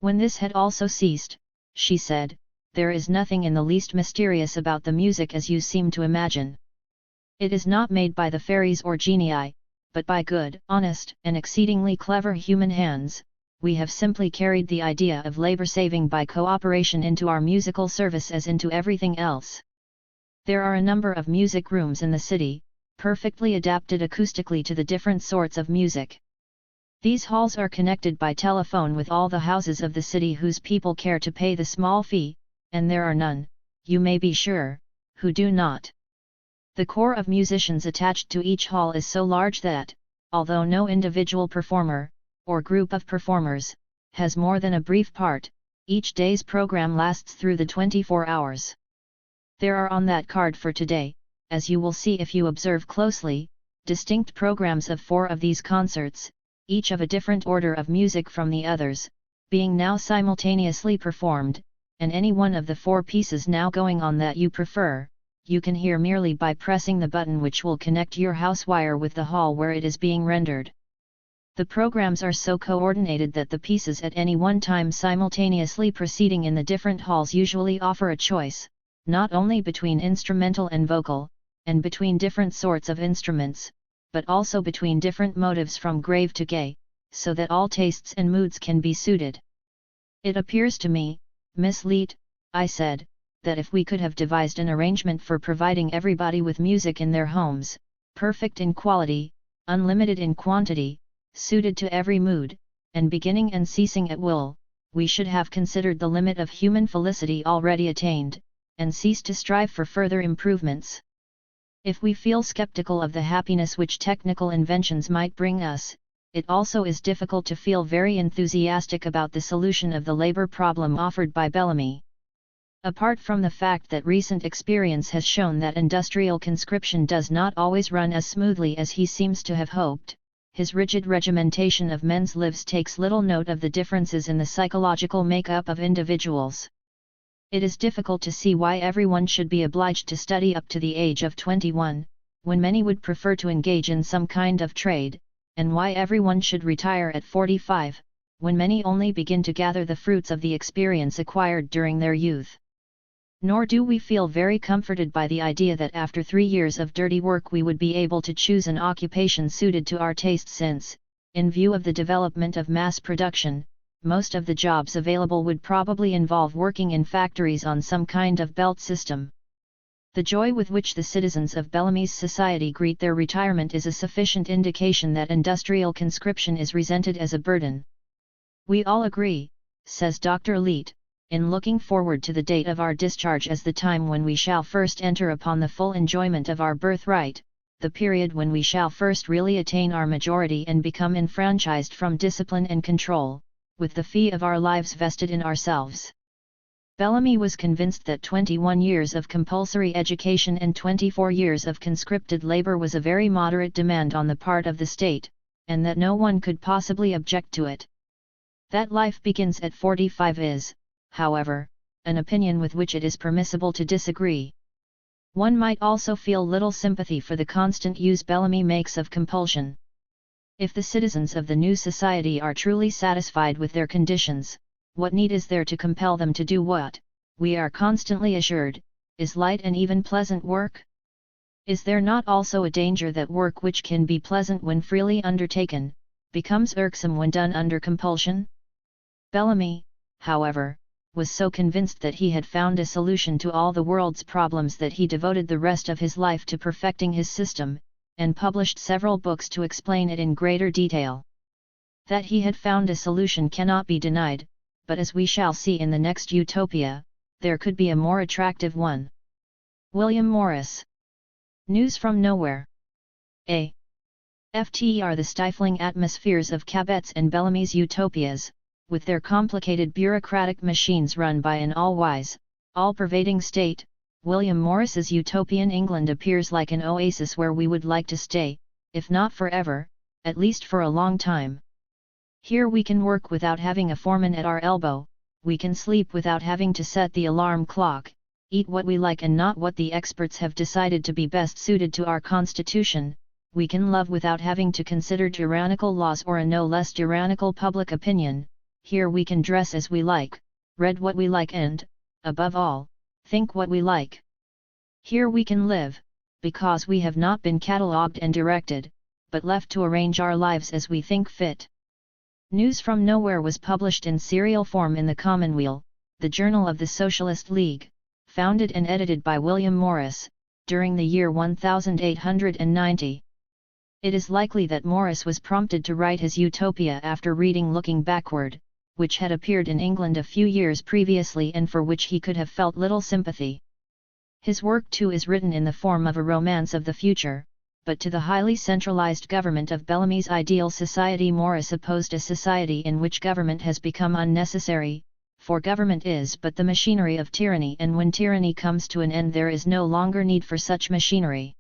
When this had also ceased, she said, "There is nothing in the least mysterious about the music as you seem to imagine. It is not made by the fairies or genii, but by good, honest, and exceedingly clever human hands. We have simply carried the idea of labor saving by cooperation into our musical service as into everything else. There are a number of music rooms in the city, perfectly adapted acoustically to the different sorts of music. These halls are connected by telephone with all the houses of the city whose people care to pay the small fee, and there are none, you may be sure, who do not. The corps of musicians attached to each hall is so large that, although no individual performer, or group of performers, has more than a brief part, each day's program lasts through the 24 hours. There are on that card for today, as you will see if you observe closely, distinct programs of 4 of these concerts, each of a different order of music from the others, being now simultaneously performed, and any one of the 4 pieces now going on that you prefer, you can hear merely by pressing the button which will connect your house wire with the hall where it is being rendered. The programs are so coordinated that the pieces at any one time simultaneously proceeding in the different halls usually offer a choice, not only between instrumental and vocal, and between different sorts of instruments, but also between different motives from grave to gay, so that all tastes and moods can be suited. "It appears to me, Miss Leet," I said, "that if we could have devised an arrangement for providing everybody with music in their homes, perfect in quality, unlimited in quantity, suited to every mood, and beginning and ceasing at will, we should have considered the limit of human felicity already attained, and ceased to strive for further improvements. If we feel skeptical of the happiness which technical inventions might bring us, it also is difficult to feel very enthusiastic about the solution of the labor problem offered by Bellamy. Apart from the fact that recent experience has shown that industrial conscription does not always run as smoothly as he seems to have hoped, his rigid regimentation of men's lives takes little note of the differences in the psychological make-up of individuals. It is difficult to see why everyone should be obliged to study up to the age of 21, when many would prefer to engage in some kind of trade, and why everyone should retire at 45, when many only begin to gather the fruits of the experience acquired during their youth. Nor do we feel very comforted by the idea that after 3 years of dirty work we would be able to choose an occupation suited to our taste, since, in view of the development of mass production, most of the jobs available would probably involve working in factories on some kind of belt system. The joy with which the citizens of Bellamy's society greet their retirement is a sufficient indication that industrial conscription is resented as a burden. We all agree, says Dr. Leet, in looking forward to the date of our discharge as the time when we shall first enter upon the full enjoyment of our birthright, the period when we shall first really attain our majority and become enfranchised from discipline and control, with the fee of our lives vested in ourselves. Bellamy was convinced that 21 years of compulsory education and 24 years of conscripted labor was a very moderate demand on the part of the state, and that no one could possibly object to it. That life begins at 45 is, however, an opinion with which it is permissible to disagree. One might also feel little sympathy for the constant use Bellamy makes of compulsion. If the citizens of the new society are truly satisfied with their conditions, what need is there to compel them to do what, we are constantly assured, is light and even pleasant work? Is there not also a danger that work which can be pleasant when freely undertaken, becomes irksome when done under compulsion? Bellamy, however, was so convinced that he had found a solution to all the world's problems that he devoted the rest of his life to perfecting his system, and published several books to explain it in greater detail. That he had found a solution cannot be denied, but as we shall see in the next utopia, there could be a more attractive one. William Morris. News from Nowhere. FTER The stifling atmospheres of Cabet's and Bellamy's utopias, with their complicated bureaucratic machines run by an all-wise, all-pervading state, William Morris's utopian England appears like an oasis where we would like to stay, if not forever, at least for a long time. Here we can work without having a foreman at our elbow, we can sleep without having to set the alarm clock, eat what we like and not what the experts have decided to be best suited to our constitution, we can love without having to consider tyrannical laws or a no less tyrannical public opinion. Here we can dress as we like, read what we like and, above all, think what we like. Here we can live, because we have not been catalogued and directed, but left to arrange our lives as we think fit. News from Nowhere was published in serial form in the Commonweal, the journal of the Socialist League, founded and edited by William Morris, during the year 1890. It is likely that Morris was prompted to write his Utopia after reading Looking Backward, which had appeared in England a few years previously and for which he could have felt little sympathy. His work too is written in the form of a romance of the future, but to the highly centralized government of Bellamy's ideal society Morris opposed a society in which government has become unnecessary, for government is but the machinery of tyranny, and when tyranny comes to an end there is no longer need for such machinery.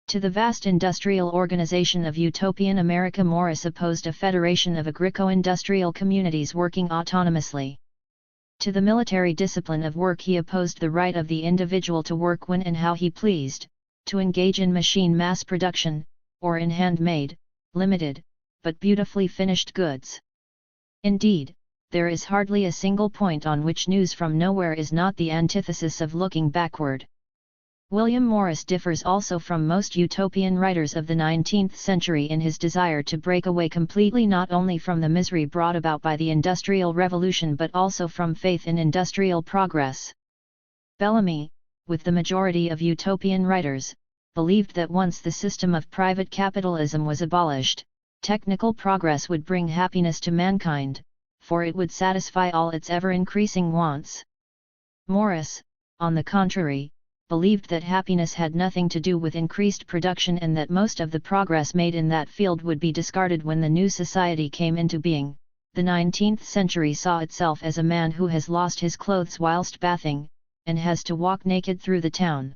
To the vast industrial organization of utopian America Morris opposed a federation of agrico-industrial communities working autonomously. To the military discipline of work he opposed the right of the individual to work when and how he pleased, to engage in machine mass production, or in handmade, limited, but beautifully finished goods. Indeed, there is hardly a single point on which News from Nowhere is not the antithesis of Looking Backward. William Morris differs also from most utopian writers of the 19th century in his desire to break away completely not only from the misery brought about by the Industrial Revolution but also from faith in industrial progress. Bellamy, with the majority of utopian writers, believed that once the system of private capitalism was abolished, technical progress would bring happiness to mankind, for it would satisfy all its ever-increasing wants. Morris, on the contrary, believed that happiness had nothing to do with increased production and that most of the progress made in that field would be discarded when the new society came into being. The 19th century saw itself as a man who has lost his clothes whilst bathing, and has to walk naked through the town.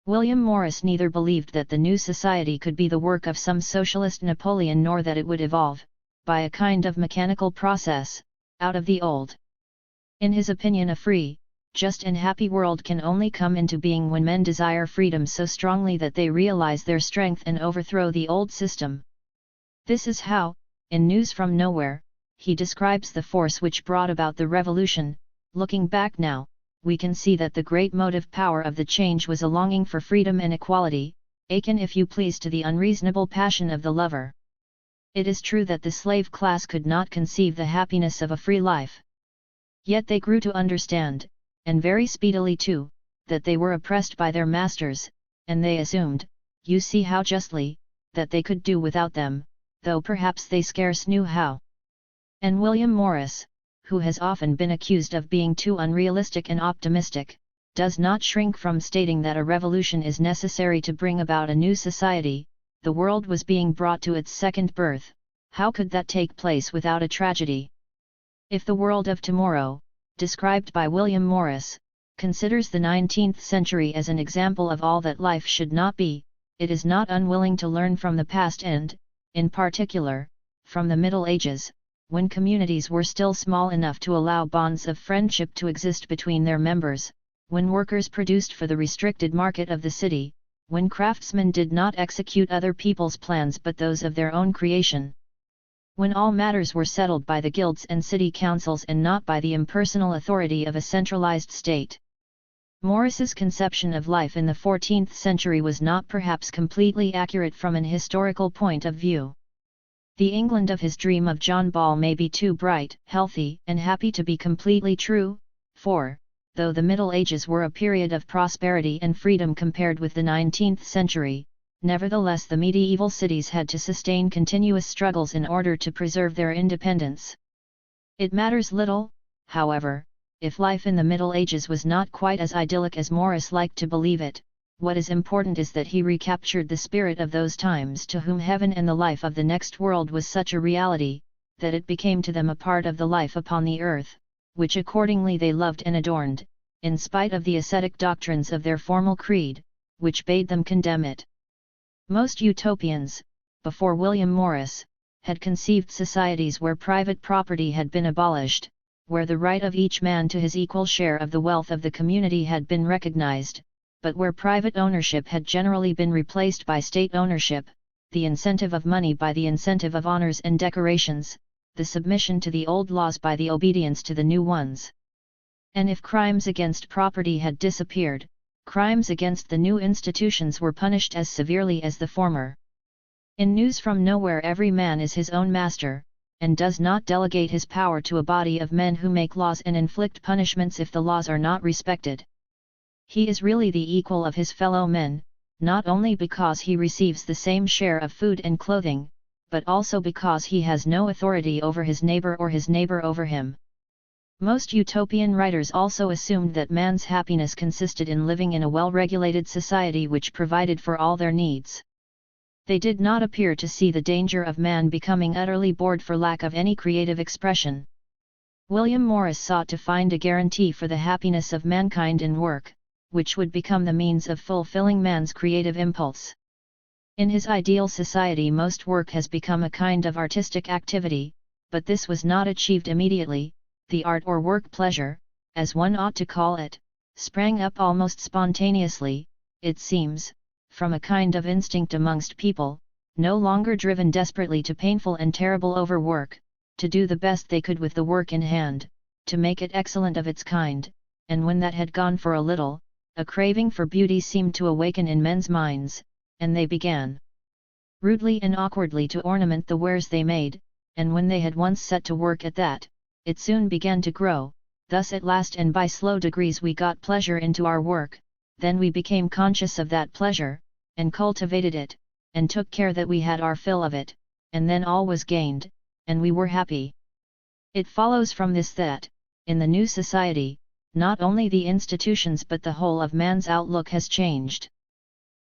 William Morris neither believed that the new society could be the work of some socialist Napoleon nor that it would evolve, by a kind of mechanical process, out of the old. In his opinion a free, just and happy world can only come into being when men desire freedom so strongly that they realize their strength and overthrow the old system. This is how, in News from Nowhere, he describes the force which brought about the revolution. Looking back now, we can see that the great motive power of the change was a longing for freedom and equality, akin if you please to the unreasonable passion of the lover. It is true that the slave class could not conceive the happiness of a free life. Yet they grew to understand, and very speedily too, that they were oppressed by their masters, and they assumed, you see how justly, that they could do without them, though perhaps they scarce knew how. And William Morris, who has often been accused of being too unrealistic and optimistic, does not shrink from stating that a revolution is necessary to bring about a new society. The world was being brought to its second birth. How could that take place without a tragedy? If the world of tomorrow, described by William Morris, considers the 19th century as an example of all that life should not be, it is not unwilling to learn from the past and, in particular, from the Middle Ages, when communities were still small enough to allow bonds of friendship to exist between their members, when workers produced for the restricted market of the city, when craftsmen did not execute other people's plans but those of their own creation. When all matters were settled by the guilds and city councils and not by the impersonal authority of a centralized state. Morris's conception of life in the 14th century was not perhaps completely accurate from an historical point of view. The England of his dream of John Ball may be too bright, healthy, and happy to be completely true, for, though the Middle Ages were a period of prosperity and freedom compared with the 19th century, nevertheless the medieval cities had to sustain continuous struggles in order to preserve their independence. It matters little, however, if life in the Middle Ages was not quite as idyllic as Morris liked to believe it. What is important is that he recaptured the spirit of those times to whom heaven and the life of the next world was such a reality, that it became to them a part of the life upon the earth, which accordingly they loved and adorned, in spite of the ascetic doctrines of their formal creed, which bade them condemn it. Most utopians, before William Morris, had conceived societies where private property had been abolished, where the right of each man to his equal share of the wealth of the community had been recognized, but where private ownership had generally been replaced by state ownership, the incentive of money by the incentive of honors and decorations, the submission to the old laws by the obedience to the new ones. And if crimes against property had disappeared, crimes against the new institutions were punished as severely as the former. In News from Nowhere, every man is his own master, and does not delegate his power to a body of men who make laws and inflict punishments if the laws are not respected. He is really the equal of his fellow men, not only because he receives the same share of food and clothing, but also because he has no authority over his neighbor or his neighbor over him. Most utopian writers also assumed that man's happiness consisted in living in a well-regulated society which provided for all their needs. They did not appear to see the danger of man becoming utterly bored for lack of any creative expression. William Morris sought to find a guarantee for the happiness of mankind in work, which would become the means of fulfilling man's creative impulse. In his ideal society, most work has become a kind of artistic activity, but this was not achieved immediately. The art or work pleasure, as one ought to call it, sprang up almost spontaneously, it seems, from a kind of instinct amongst people, no longer driven desperately to painful and terrible overwork, to do the best they could with the work in hand, to make it excellent of its kind, and when that had gone for a little, a craving for beauty seemed to awaken in men's minds, and they began rudely and awkwardly to ornament the wares they made, and when they had once set to work at that, it soon began to grow. Thus at last and by slow degrees we got pleasure into our work, then we became conscious of that pleasure, and cultivated it, and took care that we had our fill of it, and then all was gained, and we were happy. It follows from this that, in the new society, not only the institutions but the whole of man's outlook has changed.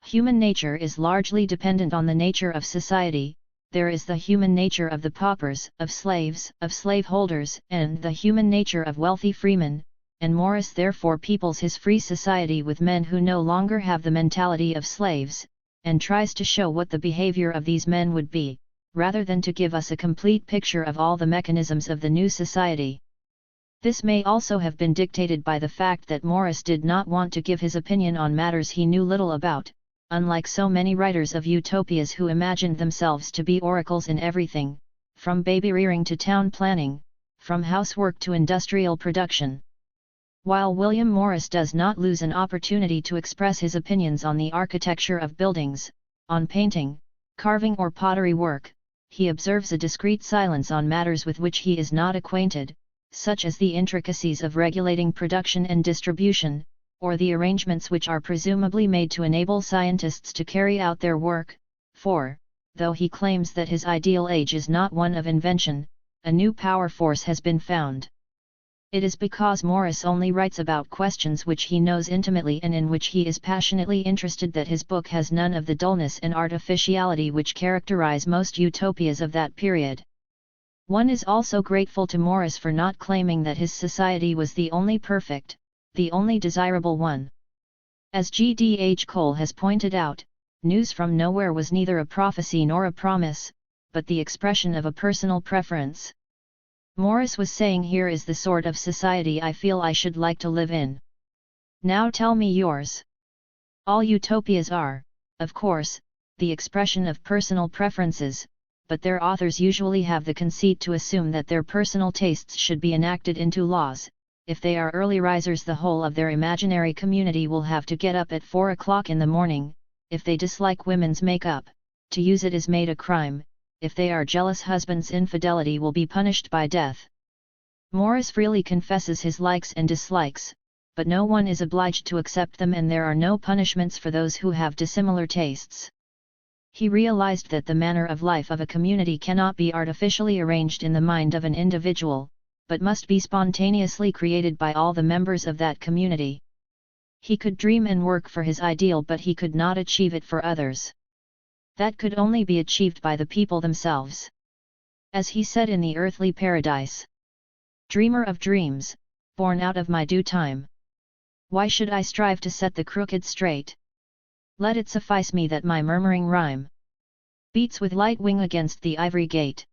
Human nature is largely dependent on the nature of society. There is the human nature of the paupers, of slaves, of slaveholders, and the human nature of wealthy freemen, and Morris therefore peoples his free society with men who no longer have the mentality of slaves, and tries to show what the behavior of these men would be, rather than to give us a complete picture of all the mechanisms of the new society. This may also have been dictated by the fact that Morris did not want to give his opinion on matters he knew little about, unlike so many writers of utopias who imagined themselves to be oracles in everything, from baby-rearing to town planning, from housework to industrial production. While William Morris does not lose an opportunity to express his opinions on the architecture of buildings, on painting, carving or pottery work, he observes a discreet silence on matters with which he is not acquainted, such as the intricacies of regulating production and distribution, or the arrangements which are presumably made to enable scientists to carry out their work, for, though he claims that his ideal age is not one of invention, a new power force has been found. It is because Morris only writes about questions which he knows intimately and in which he is passionately interested that his book has none of the dullness and artificiality which characterize most utopias of that period. One is also grateful to Morris for not claiming that his society was the only perfect, the only desirable one. As G.D.H. Cole has pointed out, News from Nowhere was neither a prophecy nor a promise, but the expression of a personal preference. Morris was saying, here is the sort of society I feel I should like to live in. Now tell me yours. All utopias are, of course, the expression of personal preferences, but their authors usually have the conceit to assume that their personal tastes should be enacted into laws. If they are early risers, the whole of their imaginary community will have to get up at 4 o'clock in the morning. If they dislike women's makeup, to use it is made a crime. If they are jealous, husband's infidelity will be punished by death. Morris freely confesses his likes and dislikes, but no one is obliged to accept them, and there are no punishments for those who have dissimilar tastes. He realized that the manner of life of a community cannot be artificially arranged in the mind of an individual, but must be spontaneously created by all the members of that community. He could dream and work for his ideal, but he could not achieve it for others. That could only be achieved by the people themselves. As he said in The Earthly Paradise, "Dreamer of dreams, born out of my due time. Why should I strive to set the crooked straight? Let it suffice me that my murmuring rhyme beats with light wing against the ivory gate,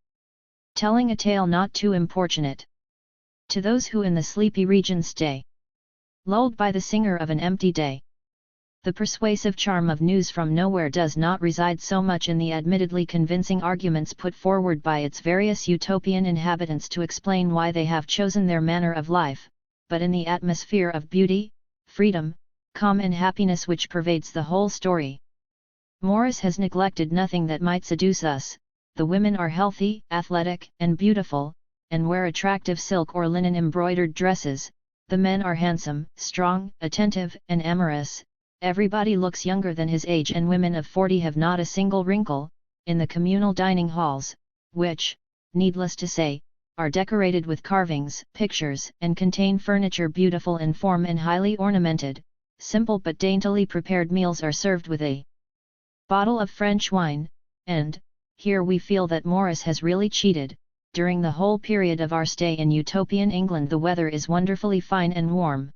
telling a tale not too importunate to those who in the sleepy region stay, lulled by the singer of an empty day." The persuasive charm of News from Nowhere does not reside so much in the admittedly convincing arguments put forward by its various utopian inhabitants to explain why they have chosen their manner of life, but in the atmosphere of beauty, freedom, calm and happiness which pervades the whole story. Morris has neglected nothing that might seduce us. The women are healthy, athletic, and beautiful, and wear attractive silk or linen embroidered dresses. The men are handsome, strong, attentive, and amorous. Everybody looks younger than his age, and women of 40 have not a single wrinkle. In the communal dining halls, which, needless to say, are decorated with carvings, pictures, and contain furniture beautiful in form and highly ornamented, simple but daintily prepared meals are served with a bottle of French wine, and, here we feel that Morris has really cheated. During the whole period of our stay in utopian England the weather is wonderfully fine and warm.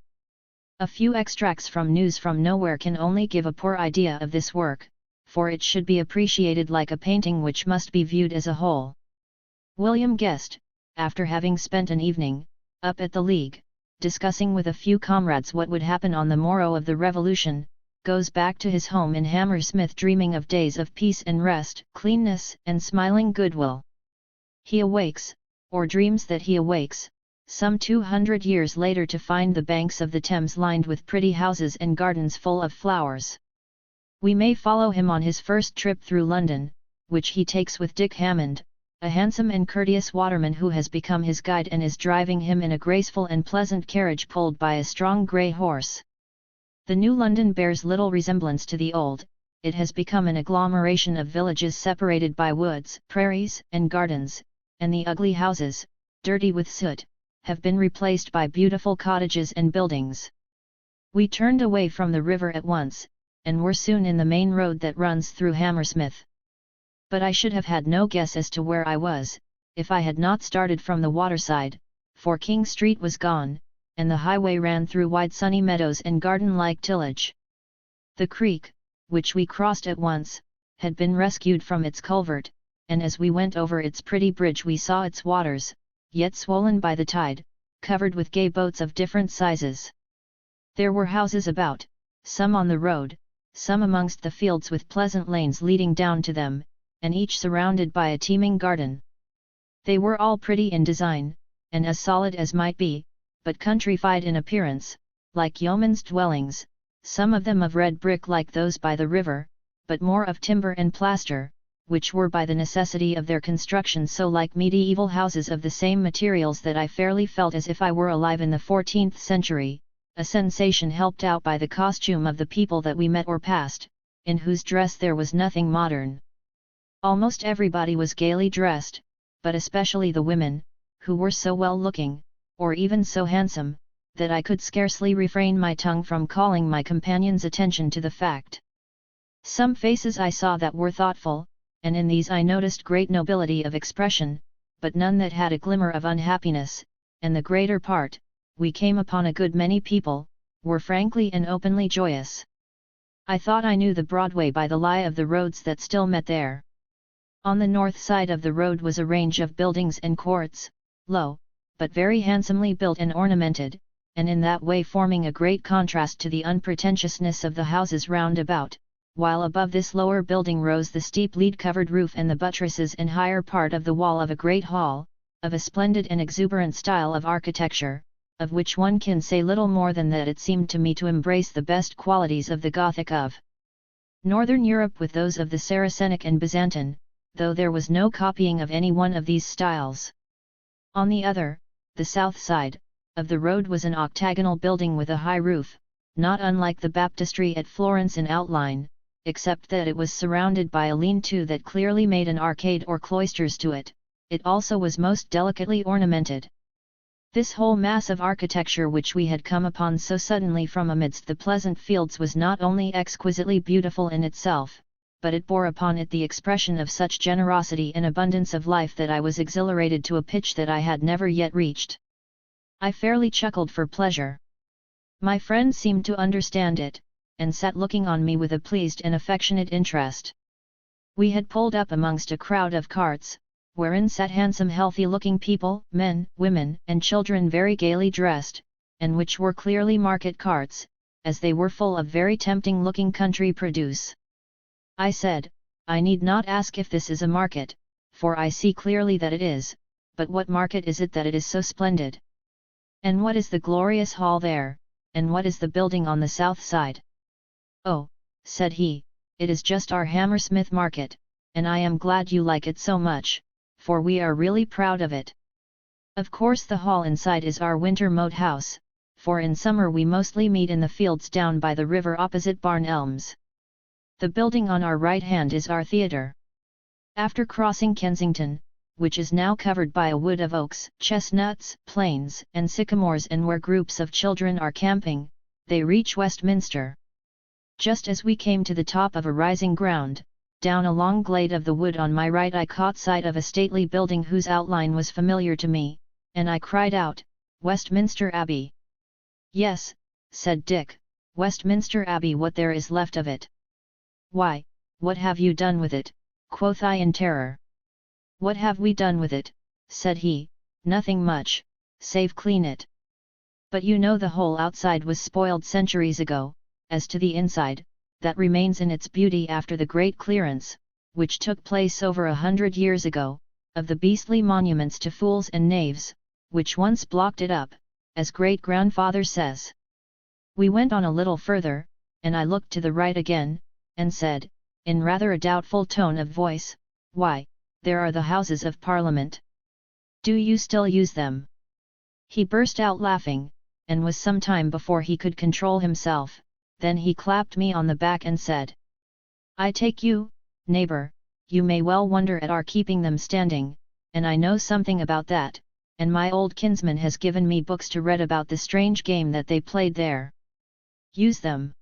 A few extracts from News from Nowhere can only give a poor idea of this work, for it should be appreciated like a painting which must be viewed as a whole. William Guest, after having spent an evening, up at the League, discussing with a few comrades what would happen on the morrow of the Revolution, goes back to his home in Hammersmith dreaming of days of peace and rest, cleanness and smiling goodwill. He awakes, or dreams that he awakes, some 200 years later to find the banks of the Thames lined with pretty houses and gardens full of flowers. We may follow him on his first trip through London, which he takes with Dick Hammond, a handsome and courteous waterman who has become his guide and is driving him in a graceful and pleasant carriage pulled by a strong grey horse. The new London bears little resemblance to the old. It has become an agglomeration of villages separated by woods, prairies, and gardens, and the ugly houses, dirty with soot, have been replaced by beautiful cottages and buildings. We turned away from the river at once, and were soon in the main road that runs through Hammersmith. But I should have had no guess as to where I was, if I had not started from the waterside, for King Street was gone, and the highway ran through wide sunny meadows and garden-like tillage. The creek, which we crossed at once, had been rescued from its culvert, and as we went over its pretty bridge we saw its waters, yet swollen by the tide, covered with gay boats of different sizes. There were houses about, some on the road, some amongst the fields with pleasant lanes leading down to them, and each surrounded by a teeming garden. They were all pretty in design, and as solid as might be, but countrified in appearance, like yeomen's dwellings, some of them of red brick like those by the river, but more of timber and plaster, which were by the necessity of their construction so like medieval houses of the same materials that I fairly felt as if I were alive in the 14th century, a sensation helped out by the costume of the people that we met or passed, in whose dress there was nothing modern. Almost everybody was gaily dressed, but especially the women, who were so well-looking, or even so handsome, that I could scarcely refrain my tongue from calling my companion's attention to the fact. Some faces I saw that were thoughtful, and in these I noticed great nobility of expression, but none that had a glimmer of unhappiness, and the greater part, we came upon a good many people, were frankly and openly joyous. I thought I knew the Broadway by the lie of the roads that still met there. On the north side of the road was a range of buildings and courts, low, but very handsomely built and ornamented, and in that way forming a great contrast to the unpretentiousness of the houses round about, while above this lower building rose the steep lead-covered roof and the buttresses and higher part of the wall of a great hall, of a splendid and exuberant style of architecture, of which one can say little more than that it seemed to me to embrace the best qualities of the Gothic of Northern Europe with those of the Saracenic and Byzantine, though there was no copying of any one of these styles. On the other, the south side, of the road was an octagonal building with a high roof, not unlike the baptistry at Florence in outline, except that it was surrounded by a lean-to that clearly made an arcade or cloisters to it. It also was most delicately ornamented. This whole mass of architecture which we had come upon so suddenly from amidst the pleasant fields was not only exquisitely beautiful in itself, but it bore upon it the expression of such generosity and abundance of life that I was exhilarated to a pitch that I had never yet reached. I fairly chuckled for pleasure. My friend seemed to understand it, and sat looking on me with a pleased and affectionate interest. We had pulled up amongst a crowd of carts, wherein sat handsome healthy-looking people, men, women, and children very gaily dressed, and which were clearly market carts, as they were full of very tempting-looking country produce. I said, I need not ask if this is a market, for I see clearly that it is, but what market is it that it is so splendid? And what is the glorious hall there, and what is the building on the south side? Oh, said he, it is just our Hammersmith market, and I am glad you like it so much, for we are really proud of it. Of course the hall inside is our winter moat house, for in summer we mostly meet in the fields down by the river opposite Barn Elms. The building on our right hand is our theatre. After crossing Kensington, which is now covered by a wood of oaks, chestnuts, planes, and sycamores and where groups of children are camping, they reach Westminster. Just as we came to the top of a rising ground, down a long glade of the wood on my right I caught sight of a stately building whose outline was familiar to me, and I cried out, Westminster Abbey. Yes, said Dick, Westminster Abbey, what there is left of it. Why, what have you done with it? Quoth I in terror. What have we done with it? Said he, nothing much, save clean it. But you know the whole outside was spoiled centuries ago. As to the inside, that remains in its beauty after the great clearance, which took place over 100 years ago, of the beastly monuments to fools and knaves, which once blocked it up, as great-grandfather says. We went on a little further, and I looked to the right again, and said, in rather a doubtful tone of voice, why, there are the Houses of Parliament. Do you still use them? He burst out laughing, and was some time before he could control himself. Then he clapped me on the back and said, I take you, neighbour, you may well wonder at our keeping them standing, and I know something about that, and my old kinsman has given me books to read about the strange game that they played there. Use them?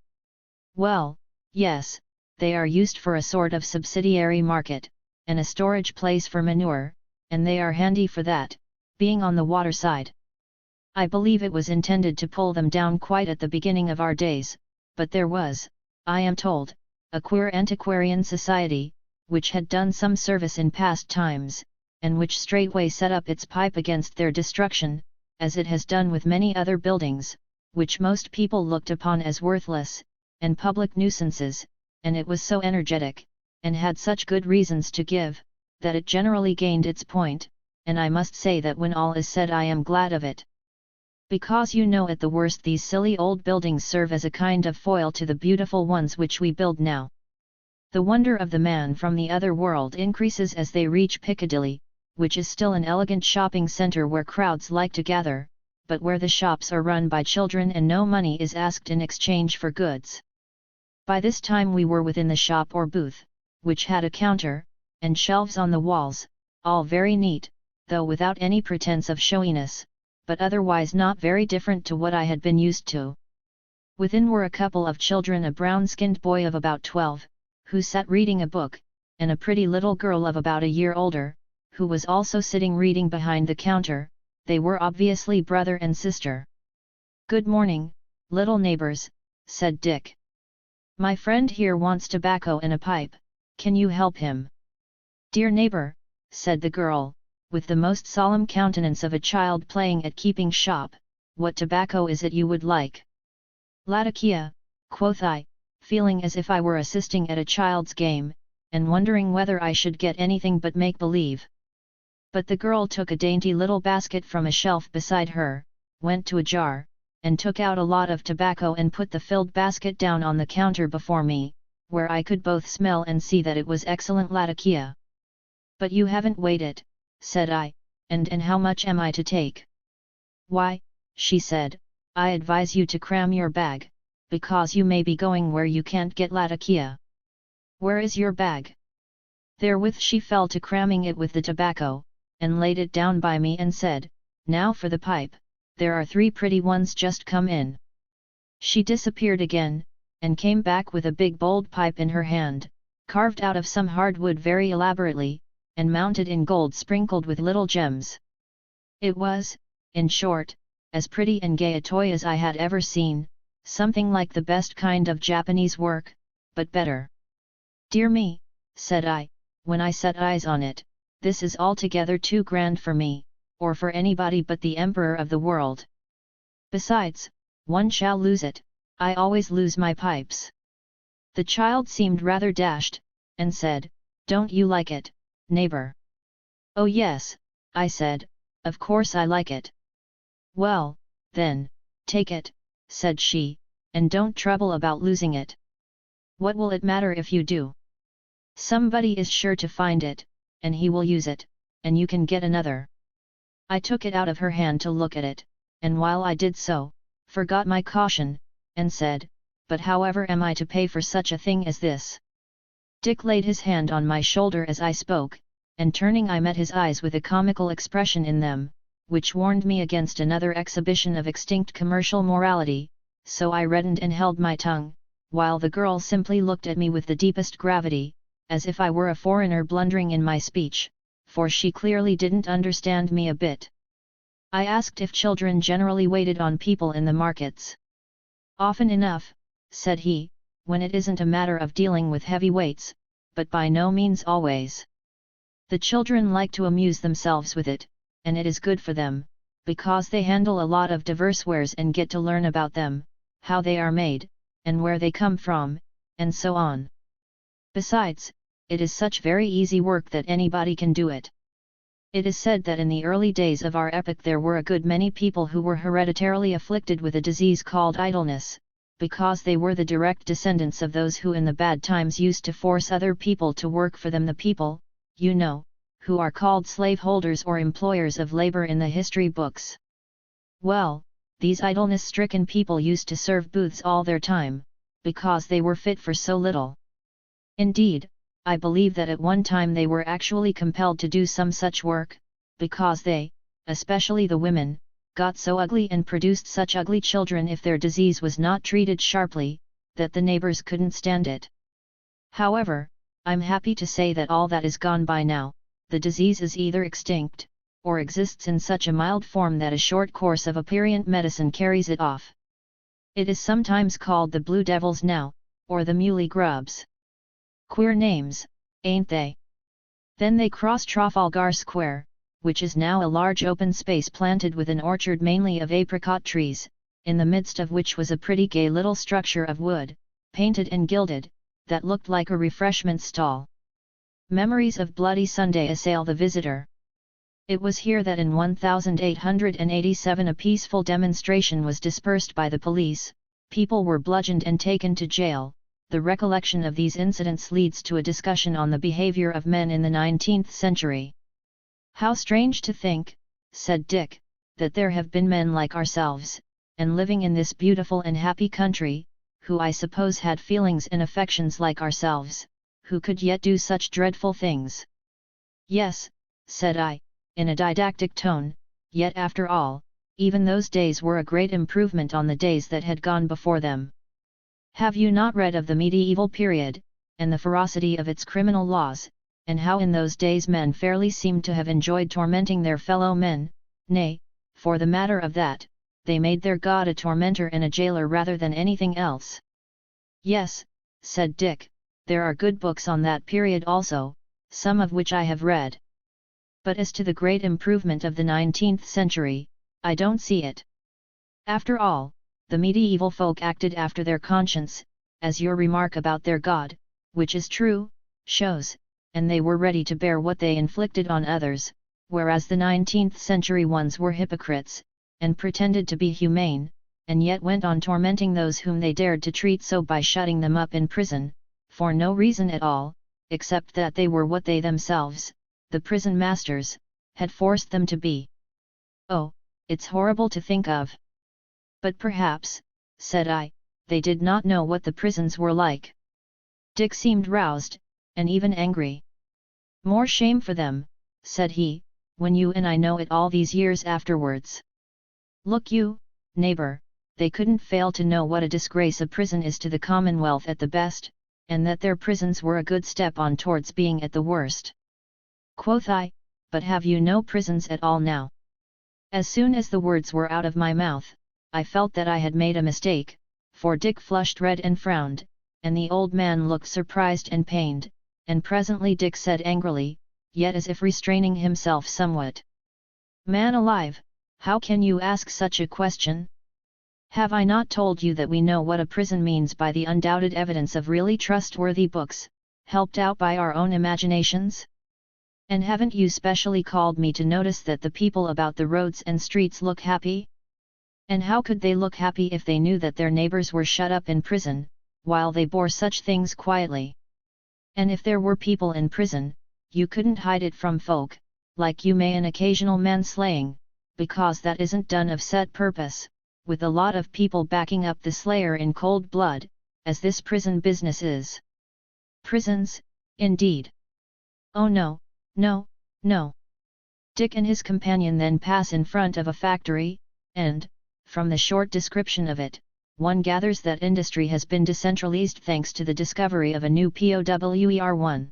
Well, yes, they are used for a sort of subsidiary market, and a storage place for manure, and they are handy for that, being on the water side. I believe it was intended to pull them down quite at the beginning of our days, but there was, I am told, a queer antiquarian society, which had done some service in past times, and which straightway set up its pipe against their destruction, as it has done with many other buildings, which most people looked upon as worthless, and public nuisances, and it was so energetic, and had such good reasons to give, that it generally gained its point, and I must say that when all is said I am glad of it. Because you know at the worst these silly old buildings serve as a kind of foil to the beautiful ones which we build now. The wonder of the man from the other world increases as they reach Piccadilly, which is still an elegant shopping centre where crowds like to gather, but where the shops are run by children and no money is asked in exchange for goods. By this time we were within the shop or booth, which had a counter, and shelves on the walls, all very neat, though without any pretense of showiness, but otherwise not very different to what I had been used to. Within were a couple of children, a brown-skinned boy of about 12, who sat reading a book, and a pretty little girl of about a year older, who was also sitting reading behind the counter. They were obviously brother and sister. "Good morning, little neighbors," said Dick. "My friend here wants tobacco and a pipe, can you help him?" "Dear neighbor," said the girl, with the most solemn countenance of a child playing at keeping shop, "what tobacco is it you would like?" "Latakia," quoth I, feeling as if I were assisting at a child's game, and wondering whether I should get anything but make-believe. But the girl took a dainty little basket from a shelf beside her, went to a jar, and took out a lot of tobacco and put the filled basket down on the counter before me, where I could both smell and see that it was excellent Latakia. "But you haven't weighed it," said I, and how much am I to take?" "Why," she said, "I advise you to cram your bag, because you may be going where you can't get Latakia. Where is your bag?" Therewith she fell to cramming it with the tobacco, and laid it down by me and said, "Now for the pipe, there are 3 pretty ones just come in." She disappeared again, and came back with a big bold pipe in her hand, carved out of some hardwood very elaborately, and mounted in gold sprinkled with little gems. It was, in short, as pretty and gay a toy as I had ever seen, something like the best kind of Japanese work, but better. "Dear me," said I, when I set eyes on it, "this is altogether too grand for me, or for anybody but the Emperor of the world. Besides, one shall lose it, I always lose my pipes." The child seemed rather dashed, and said, "Don't you like it, neighbor?" "Oh yes," I said, "of course I like it." "Well, then, take it," said she, "and don't trouble about losing it. What will it matter if you do? Somebody is sure to find it, and he will use it, and you can get another." I took it out of her hand to look at it, and while I did so, forgot my caution, and said, "But however am I to pay for such a thing as this?" Dick laid his hand on my shoulder as I spoke, and turning I met his eyes with a comical expression in them, which warned me against another exhibition of extinct commercial morality, so I reddened and held my tongue, while the girl simply looked at me with the deepest gravity, as if I were a foreigner blundering in my speech, for she clearly didn't understand me a bit. I asked if children generally waited on people in the markets. "Often enough," said he, "when it isn't a matter of dealing with heavy weights, but by no means always. The children like to amuse themselves with it, and it is good for them, because they handle a lot of diverse wares and get to learn about them, how they are made, and where they come from, and so on. Besides, it is such very easy work that anybody can do it. It is said that in the early days of our epoch there were a good many people who were hereditarily afflicted with a disease called idleness, because they were the direct descendants of those who in the bad times used to force other people to work for them, the people, you know, who are called slaveholders or employers of labor in the history books. Well, these idleness-stricken people used to serve booths all their time, because they were fit for so little. Indeed, I believe that at one time they were actually compelled to do some such work, because they, especially the women, got so ugly and produced such ugly children if their disease was not treated sharply, that the neighbors couldn't stand it. However, I'm happy to say that all that is gone by now. The disease is either extinct, or exists in such a mild form that a short course of aperient medicine carries it off. It is sometimes called the Blue Devils now, or the Muley Grubs. Queer names, ain't they? Then they cross Trafalgar Square, which is now a large open space planted with an orchard mainly of apricot trees, in the midst of which was a pretty gay little structure of wood, painted and gilded, that looked like a refreshment stall. Memories of Bloody Sunday assail the visitor. It was here that in 1887 a peaceful demonstration was dispersed by the police, people were bludgeoned and taken to jail. The recollection of these incidents leads to a discussion on the behavior of men in the 19th century. "How strange to think," said Dick, "that there have been men like ourselves, and living in this beautiful and happy country, who I suppose had feelings and affections like ourselves, who could yet do such dreadful things." "Yes," said I, in a didactic tone, "yet after all, even those days were a great improvement on the days that had gone before them. Have you not read of the medieval period, and the ferocity of its criminal laws, and how in those days men fairly seemed to have enjoyed tormenting their fellow men, nay, for the matter of that, they made their God a tormentor and a jailer rather than anything else?" "Yes," said Dick, "there are good books on that period also, some of which I have read. But as to the great improvement of the 19th century, I don't see it. After all, the medieval folk acted after their conscience, as your remark about their God, which is true, shows, and they were ready to bear what they inflicted on others, whereas the 19th century ones were hypocrites, and pretended to be humane, and yet went on tormenting those whom they dared to treat so by shutting them up in prison, for no reason at all, except that they were what they themselves, the prison masters, had forced them to be. Oh, it's horrible to think of. But perhaps," said I, "they did not know what the prisons were like." Dick seemed roused, and even angry. "More shame for them," said he, "when you and I know it all these years afterwards. Look you, neighbour, they couldn't fail to know what a disgrace a prison is to the Commonwealth at the best, and that their prisons were a good step on towards being at the worst." Quoth I, "But have you no prisons at all now?" As soon as the words were out of my mouth, I felt that I had made a mistake, for Dick flushed red and frowned, and the old man looked surprised and pained, and presently Dick said angrily, yet as if restraining himself somewhat, "Man alive, how can you ask such a question? Have I not told you that we know what a prison means by the undoubted evidence of really trustworthy books, helped out by our own imaginations? And haven't you specially called me to notice that the people about the roads and streets look happy? And how could they look happy if they knew that their neighbours were shut up in prison, while they bore such things quietly? And if there were people in prison, you couldn't hide it from folk, like you may an occasional manslaying, because that isn't done of set purpose, with a lot of people backing up the slayer in cold blood, as this prison business is." "Prisons, indeed! Oh no, no, no." Dick and his companion then pass in front of a factory, and, from the short description of it, one gathers that industry has been decentralized thanks to the discovery of a new POWER1.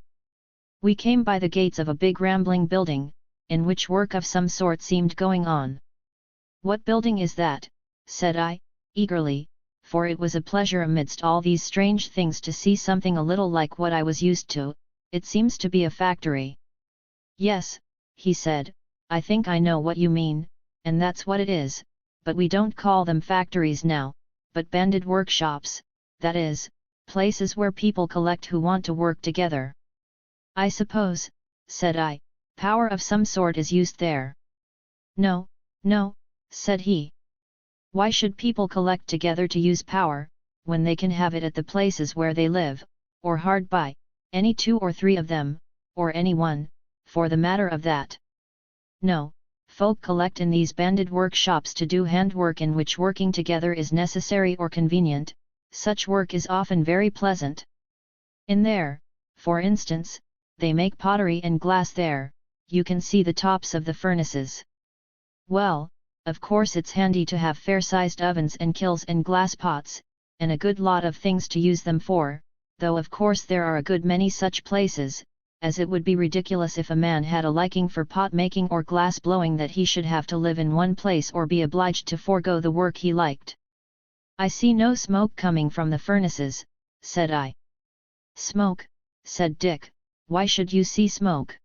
We came by the gates of a big rambling building, in which work of some sort seemed going on. "What building is that?" said I, eagerly, for it was a pleasure amidst all these strange things to see something a little like what I was used to. "It seems to be a factory." "Yes," he said, "I think I know what you mean, and that's what it is, but we don't call them factories now, but banded workshops, that is, places where people collect who want to work together." "I suppose," said I, "power of some sort is used there." "No, no," said he. "Why should people collect together to use power, when they can have it at the places where they live, or hard by, any 2 or 3 of them, or any one, for the matter of that? No, folk collect in these banded workshops to do handwork in which working together is necessary or convenient. Such work is often very pleasant. In there, for instance, they make pottery and glass there, you can see the tops of the furnaces. Well, of course it's handy to have fair-sized ovens and kilns and glass pots, and a good lot of things to use them for, though of course there are a good many such places, as it would be ridiculous if a man had a liking for pot-making or glass-blowing that he should have to live in one place or be obliged to forego the work he liked." "I see no smoke coming from the furnaces," said I. "Smoke," said Dick, "why should you see smoke?"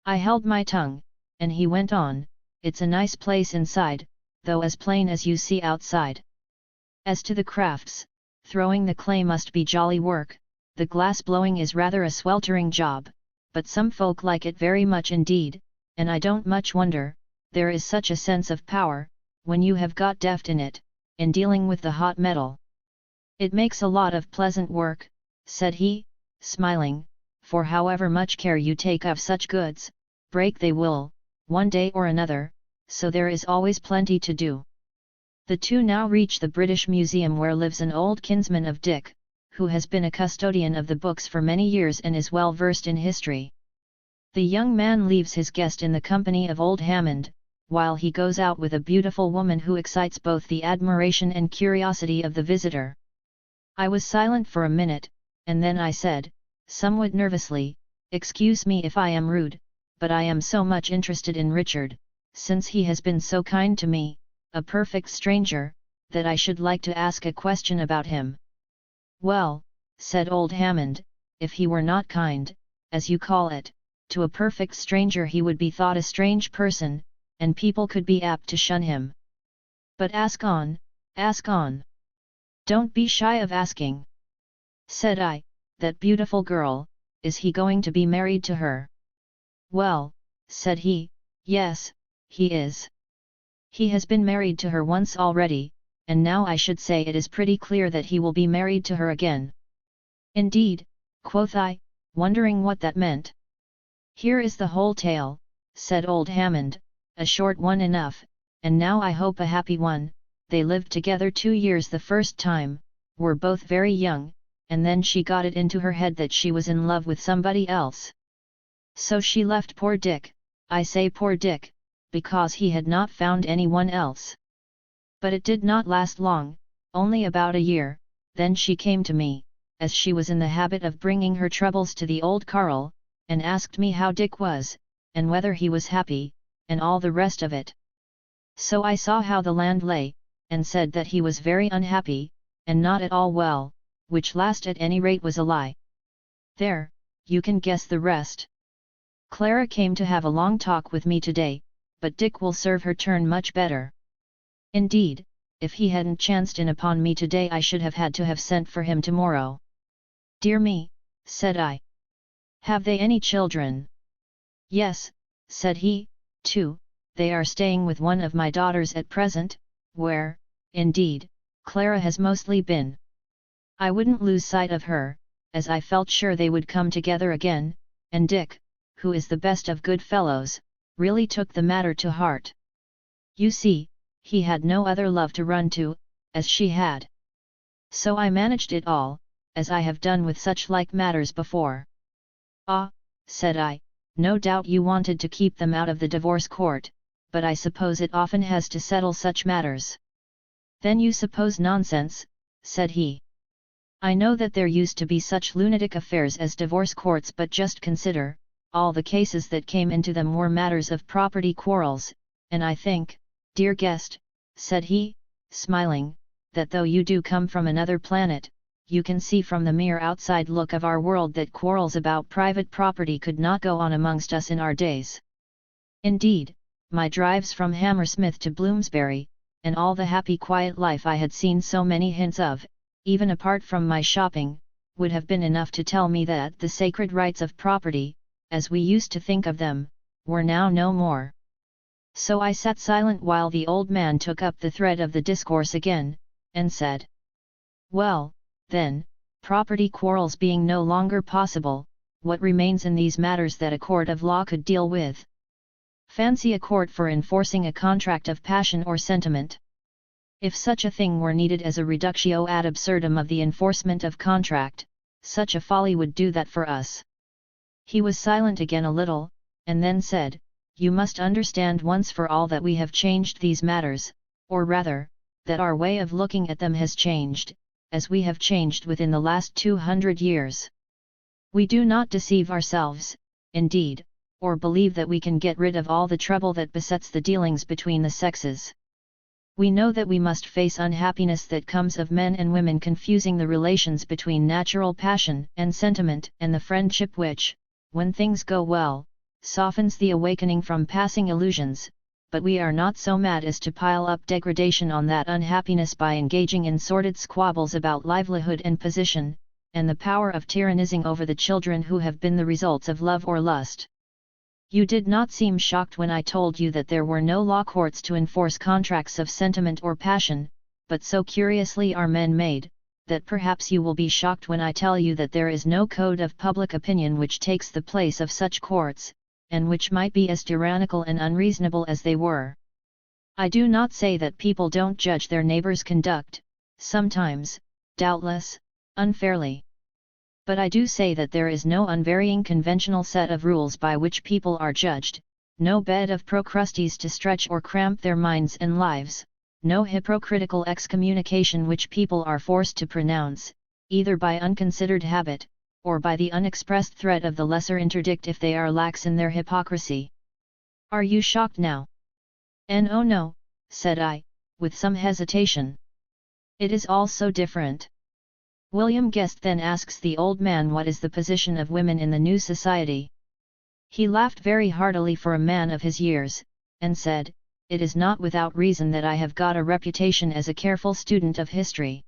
I held my tongue, and he went on, "It's a nice place inside, though as plain as you see outside. As to the crafts, throwing the clay must be jolly work, the glass blowing is rather a sweltering job, but some folk like it very much indeed, and I don't much wonder, there is such a sense of power, when you have got deft in it, in dealing with the hot metal. It makes a lot of pleasant work," said he, smiling, "for however much care you take of such goods, break they will, one day or another, so there is always plenty to do." The two now reach the British Museum, where lives an old kinsman of Dick, who has been a custodian of the books for many years and is well versed in history. The young man leaves his guest in the company of old Hammond, while he goes out with a beautiful woman who excites both the admiration and curiosity of the visitor. I was silent for a minute, and then I said, somewhat nervously, "Excuse me if I am rude, but I am so much interested in Richard, since he has been so kind to me, a perfect stranger, that I should like to ask a question about him." "Well," said old Hammond, "if he were not kind, as you call it, to a perfect stranger he would be thought a strange person, and people could be apt to shun him. But ask on, ask on. Don't be shy of asking." Said I, "That beautiful girl, is he going to be married to her?" "Well," said he, "yes, he is. He has been married to her once already, and now I should say it is pretty clear that he will be married to her again." "Indeed," quoth I, wondering what that meant. "Here is the whole tale," said old Hammond, "a short one enough, and now I hope a happy one. They lived together 2 years the first time, were both very young, and then she got it into her head that she was in love with somebody else. So she left poor Dick, I say poor Dick, because he had not found anyone else. But it did not last long, only about a year, then she came to me, as she was in the habit of bringing her troubles to the old carle, and asked me how Dick was, and whether he was happy, and all the rest of it. So I saw how the land lay, and said that he was very unhappy, and not at all well, which last at any rate was a lie. There, you can guess the rest. Clara came to have a long talk with me today, but Dick will serve her turn much better. Indeed, if he hadn't chanced in upon me today I should have had to have sent for him tomorrow." "Dear me," said I. "Have they any children?" "Yes," said he, "two, they are staying with one of my daughters at present, where, indeed, Clara has mostly been. I wouldn't lose sight of her, as I felt sure they would come together again, and Dick, who is the best of good fellows, really took the matter to heart. You see, he had no other love to run to, as she had. So I managed it all, as I have done with such like matters before." "Ah," said I, "no doubt you wanted to keep them out of the divorce court, but I suppose it often has to settle such matters." "Then you suppose nonsense," said he. "I know that there used to be such lunatic affairs as divorce courts, but just consider, all the cases that came into them were matters of property quarrels, and I think, dear guest," said he, smiling, "that though you do come from another planet, you can see from the mere outside look of our world that quarrels about private property could not go on amongst us in our days. Indeed, my drives from Hammersmith to Bloomsbury, and all the happy quiet life I had seen so many hints of, even apart from my shopping, would have been enough to tell me that the sacred rights of property, as we used to think of them, were now no more." So I sat silent while the old man took up the thread of the discourse again, and said, "Well, then, property quarrels being no longer possible, what remains in these matters that a court of law could deal with? Fancy a court for enforcing a contract of passion or sentiment! If such a thing were needed as a reductio ad absurdum of the enforcement of contract, such a folly would do that for us." He was silent again a little, and then said, "You must understand once for all that we have changed these matters, or rather, that our way of looking at them has changed, as we have changed within the last 200 years. We do not deceive ourselves, indeed, or believe that we can get rid of all the trouble that besets the dealings between the sexes. We know that we must face unhappiness that comes of men and women confusing the relations between natural passion and sentiment and the friendship which, when things go well, softens the awakening from passing illusions, but we are not so mad as to pile up degradation on that unhappiness by engaging in sordid squabbles about livelihood and position, and the power of tyrannizing over the children who have been the results of love or lust. You did not seem shocked when I told you that there were no law courts to enforce contracts of sentiment or passion, but so curiously are men made, that perhaps you will be shocked when I tell you that there is no code of public opinion which takes the place of such courts, and which might be as tyrannical and unreasonable as they were. I do not say that people don't judge their neighbors' conduct, sometimes, doubtless, unfairly. But I do say that there is no unvarying conventional set of rules by which people are judged, no bed of Procrustes to stretch or cramp their minds and lives, no hypocritical excommunication which people are forced to pronounce, either by unconsidered habit, or by the unexpressed threat of the lesser interdict if they are lax in their hypocrisy. Are you shocked now? Oh no, said I, with some hesitation. It is all so different. William Guest then asks the old man what is the position of women in the new society. He laughed very heartily for a man of his years, and said, "It is not without reason that I have got a reputation as a careful student of history.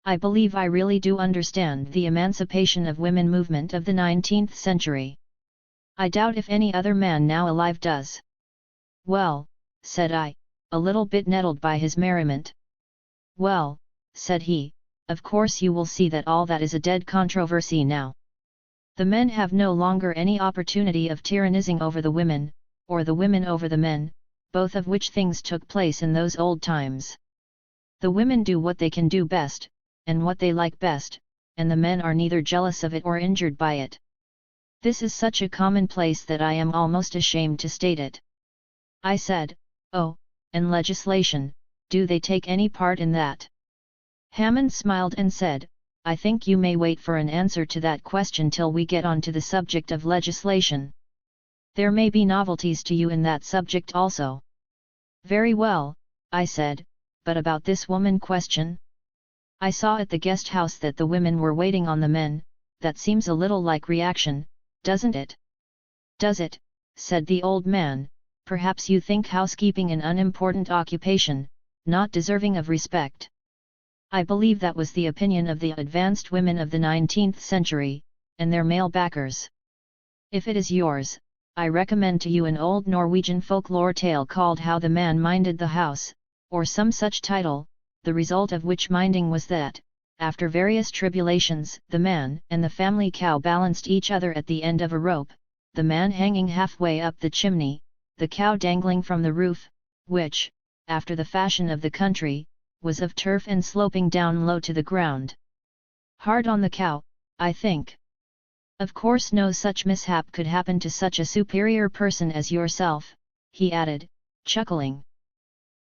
I believe I really do understand the emancipation of women movement of the 19th century. I doubt if any other man now alive does." "Well," said I, a little bit nettled by his merriment. "Well," said he, "of course you will see that all that is a dead controversy now. The men have no longer any opportunity of tyrannizing over the women, or the women over the men, both of which things took place in those old times. The women do what they can do best, and what they like best, and the men are neither jealous of it or injured by it. This is such a commonplace that I am almost ashamed to state it." I said, "Oh, and legislation, do they take any part in that?" Hammond smiled and said, "I think you may wait for an answer to that question till we get on to the subject of legislation. There may be novelties to you in that subject also." "Very well," I said, "but about this woman question? I saw at the guest house that the women were waiting on the men. That seems a little like reaction, doesn't it?" "Does it?" said the old man. "Perhaps you think housekeeping an unimportant occupation, not deserving of respect. I believe that was the opinion of the advanced women of the 19th century, and their male backers. If it is yours, I recommend to you an old Norwegian folklore tale called How the Man Minded the House, or some such title, the result of which minding was that, after various tribulations, the man and the family cow balanced each other at the end of a rope, the man hanging halfway up the chimney, the cow dangling from the roof, which, after the fashion of the country, was of turf and sloping down low to the ground. Hard on the cow, I think. Of course no such mishap could happen to such a superior person as yourself," he added, chuckling.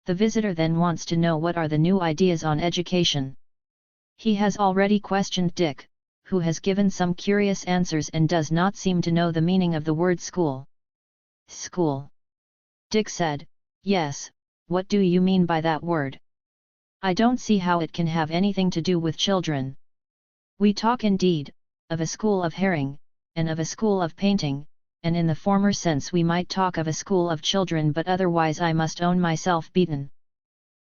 "The visitor then wants to know what are the new ideas on education. He has already questioned Dick, who has given some curious answers and does not seem to know the meaning of the word school." "School?" Dick said, "Yes, what do you mean by that word? I don't see how it can have anything to do with children. We talk indeed, of a school of herring, and of a school of painting, and in the former sense we might talk of a school of children, but otherwise I must own myself beaten."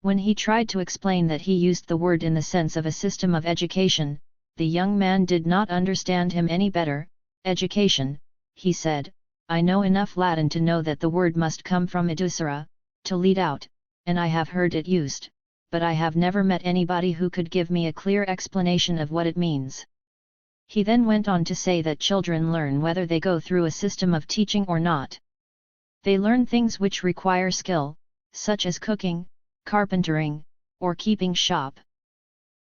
When he tried to explain that he used the word in the sense of a system of education, the young man did not understand him any better. "Education," he said, "I know enough Latin to know that the word must come from educere, to lead out, and I have heard it used, but I have never met anybody who could give me a clear explanation of what it means." He then went on to say that children learn whether they go through a system of teaching or not. They learn things which require skill, such as cooking, carpentering, or keeping shop.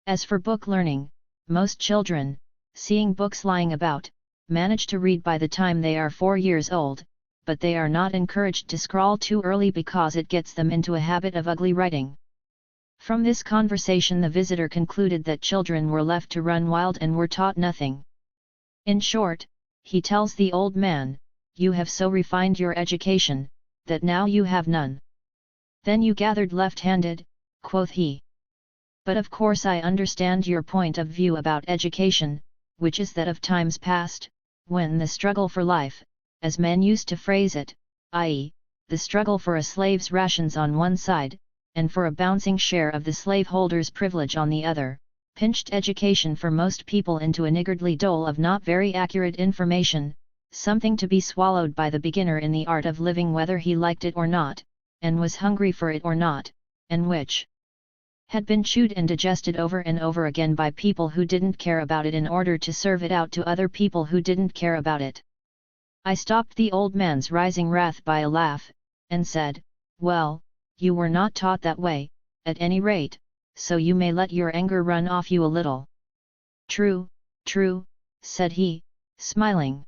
As for book learning, most children, seeing books lying about, manage to read by the time they are 4 years old, but they are not encouraged to scrawl too early because it gets them into a habit of ugly writing. From this conversation the visitor concluded that children were left to run wild and were taught nothing. In short, he tells the old man, "You have so refined your education, that now you have none." "Then you gathered left-handed," quoth he. "But of course I understand your point of view about education, which is that of times past, when the struggle for life, as men used to phrase it, i.e., the struggle for a slave's rations on one side, and for a bouncing share of the slaveholder's privilege on the other, pinched education for most people into a niggardly dole of not very accurate information, something to be swallowed by the beginner in the art of living whether he liked it or not, and was hungry for it or not, and which had been chewed and digested over and over again by people who didn't care about it in order to serve it out to other people who didn't care about it. I stopped the old man's rising wrath by a laugh, and said, "Well, you were not taught that way, at any rate, so you may let your anger run off you a little." "True, true," said he, smiling.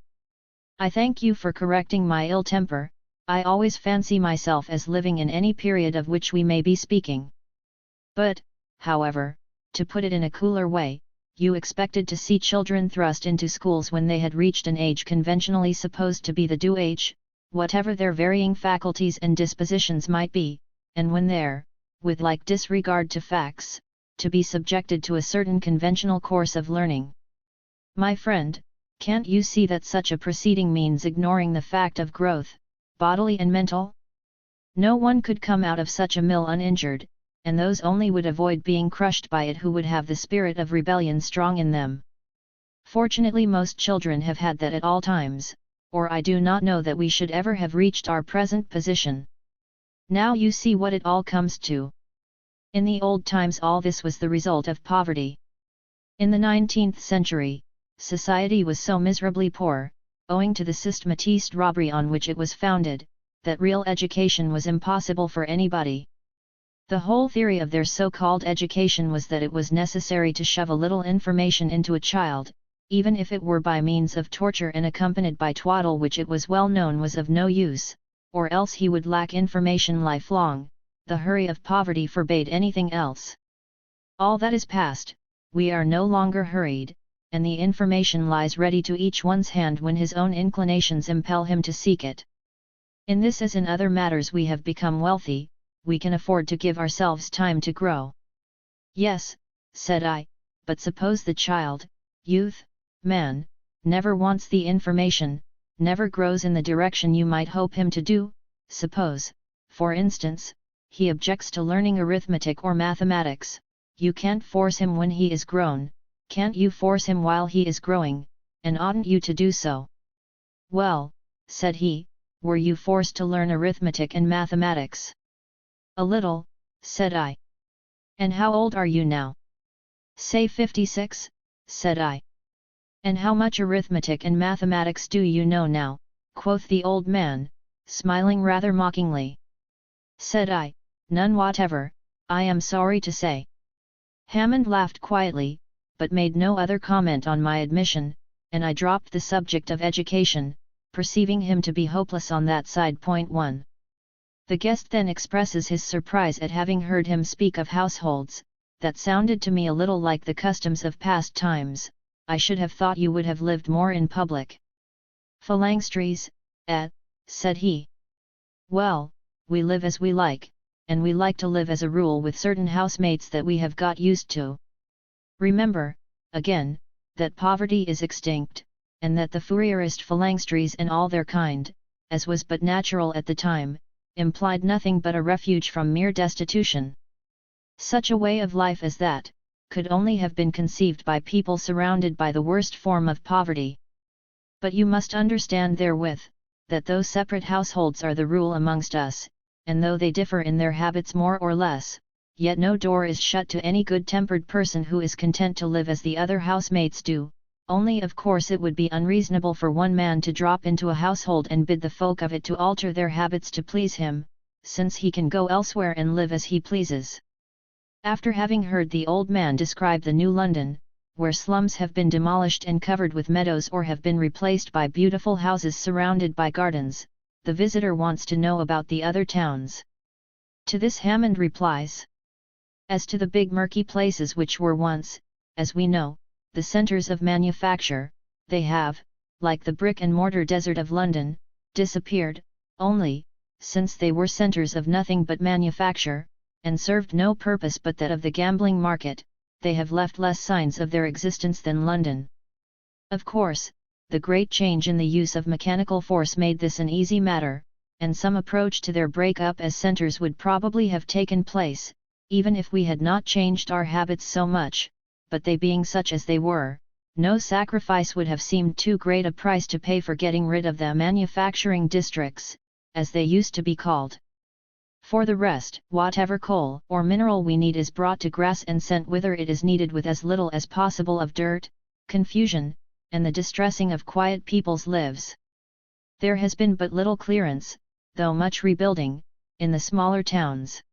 "I thank you for correcting my ill temper. I always fancy myself as living in any period of which we may be speaking. But, however, to put it in a cooler way, you expected to see children thrust into schools when they had reached an age conventionally supposed to be the due age, whatever their varying faculties and dispositions might be, and when they're, with like disregard to facts, to be subjected to a certain conventional course of learning. My friend, can't you see that such a proceeding means ignoring the fact of growth, bodily and mental? No one could come out of such a mill uninjured, and those only would avoid being crushed by it who would have the spirit of rebellion strong in them. Fortunately most children have had that at all times, or I do not know that we should ever have reached our present position. Now you see what it all comes to. In the old times all this was the result of poverty. In the 19th century, society was so miserably poor, owing to the systematized robbery on which it was founded, that real education was impossible for anybody. The whole theory of their so-called education was that it was necessary to shove a little information into a child, even if it were by means of torture and accompanied by twaddle, which it was well known was of no use, or else he would lack information lifelong. The hurry of poverty forbade anything else. All that is past, we are no longer hurried, and the information lies ready to each one's hand when his own inclinations impel him to seek it. In this as in other matters we have become wealthy, we can afford to give ourselves time to grow. Yes, said I, but suppose the child, youth, man, never wants the information, never grows in the direction you might hope him to do. Suppose, for instance, he objects to learning arithmetic or mathematics. You can't force him when he is grown, can't you force him while he is growing, and oughtn't you to do so? Well, said he, were you forced to learn arithmetic and mathematics? A little, said I. And how old are you now? Say 56, said I. And how much arithmetic and mathematics do you know now? Quoth the old man, smiling rather mockingly. Said I, none whatever, I am sorry to say. Hammond laughed quietly, but made no other comment on my admission, and I dropped the subject of education, perceiving him to be hopeless on that side. 1. The guest then expresses his surprise at having heard him speak of households. That sounded to me a little like the customs of past times. I should have thought you would have lived more in public. Phalanxtries, said he. Well, we live as we like, and we like to live as a rule with certain housemates that we have got used to. Remember, again, that poverty is extinct, and that the Fourierist phalanxtries and all their kind, as was but natural at the time, implied nothing but a refuge from mere destitution. Such a way of life as that, could only have been conceived by people surrounded by the worst form of poverty. But you must understand therewith, that though separate households are the rule amongst us, and though they differ in their habits more or less, yet no door is shut to any good-tempered person who is content to live as the other housemates do, only of course it would be unreasonable for one man to drop into a household and bid the folk of it to alter their habits to please him, since he can go elsewhere and live as he pleases. After having heard the old man describe the new London, where slums have been demolished and covered with meadows or have been replaced by beautiful houses surrounded by gardens, the visitor wants to know about the other towns. To this Hammond replies, as to the big murky places which were once, as we know, the centres of manufacture, they have, like the brick and mortar desert of London, disappeared, only, since they were centres of nothing but manufacture, and served no purpose but that of the gambling market, they have left less signs of their existence than London. Of course, the great change in the use of mechanical force made this an easy matter, and some approach to their break-up as centers would probably have taken place, even if we had not changed our habits so much, but they being such as they were, no sacrifice would have seemed too great a price to pay for getting rid of the manufacturing districts, as they used to be called. For the rest, whatever coal or mineral we need is brought to grass and sent whither it is needed with as little as possible of dirt, confusion, and the distressing of quiet people's lives. There has been but little clearance, though much rebuilding, in the smaller towns.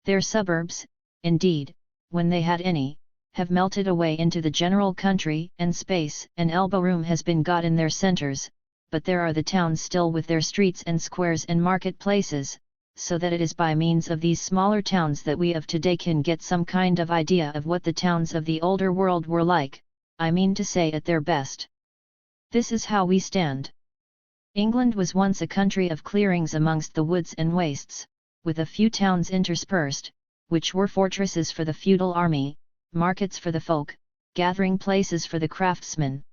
Their suburbs, indeed, when they had any, have melted away into the general country, and space and elbow room has been got in their centers, but there are the towns still with their streets and squares and marketplaces, so that it is by means of these smaller towns that we of today can get some kind of idea of what the towns of the older world were like, I mean to say at their best. This is how we stand. England was once a country of clearings amongst the woods and wastes, with a few towns interspersed, which were fortresses for the feudal army, markets for the folk, gathering places for the craftsmen.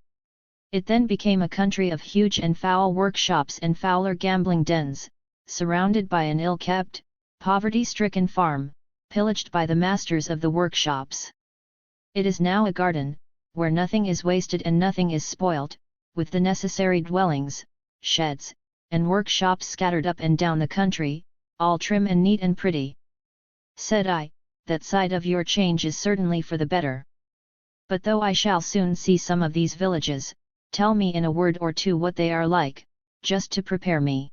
It then became a country of huge and foul workshops and fouler gambling dens, surrounded by an ill-kept, poverty-stricken farm, pillaged by the masters of the workshops. It is now a garden, where nothing is wasted and nothing is spoilt, with the necessary dwellings, sheds, and workshops scattered up and down the country, all trim and neat and pretty. Said I, that side of your change is certainly for the better. But though I shall soon see some of these villages, tell me in a word or two what they are like, just to prepare me.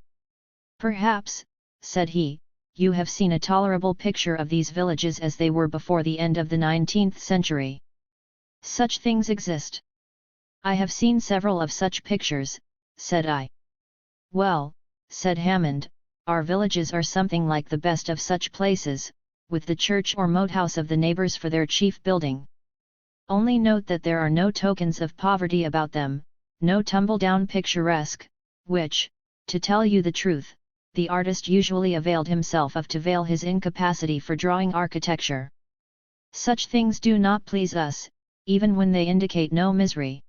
Perhaps, said he, you have seen a tolerable picture of these villages as they were before the end of the 19th century. Such things exist. I have seen several of such pictures, said I. Well, said Hammond, our villages are something like the best of such places, with the church or moat house of the neighbours for their chief building. Only note that there are no tokens of poverty about them, no tumble-down picturesque, which, to tell you the truth, the artist usually availed himself of to veil his incapacity for drawing architecture. Such things do not please us, even when they indicate no misery.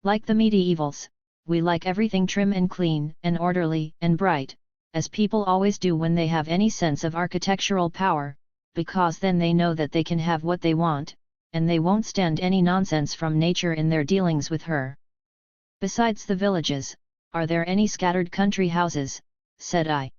Like the medievals, we like everything trim and clean and orderly and bright, as people always do when they have any sense of architectural power, because then they know that they can have what they want, and they won't stand any nonsense from nature in their dealings with her. Besides the villages, are there any scattered country houses? Said I.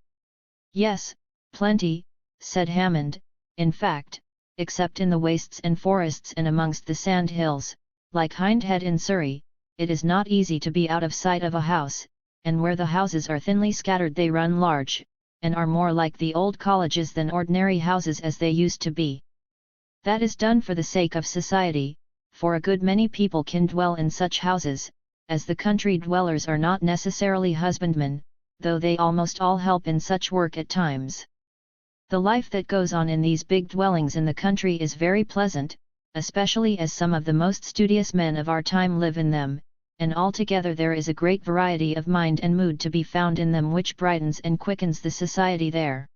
Yes, plenty, said Hammond, in fact, except in the wastes and forests and amongst the sand hills, like Hindhead in Surrey, it is not easy to be out of sight of a house, and where the houses are thinly scattered they run large, and are more like the old colleges than ordinary houses as they used to be. That is done for the sake of society, for a good many people can dwell in such houses, as the country dwellers are not necessarily husbandmen, though they almost all help in such work at times. The life that goes on in these big dwellings in the country is very pleasant, especially as some of the most studious men of our time live in them, and altogether there is a great variety of mind and mood to be found in them which brightens and quickens the society there.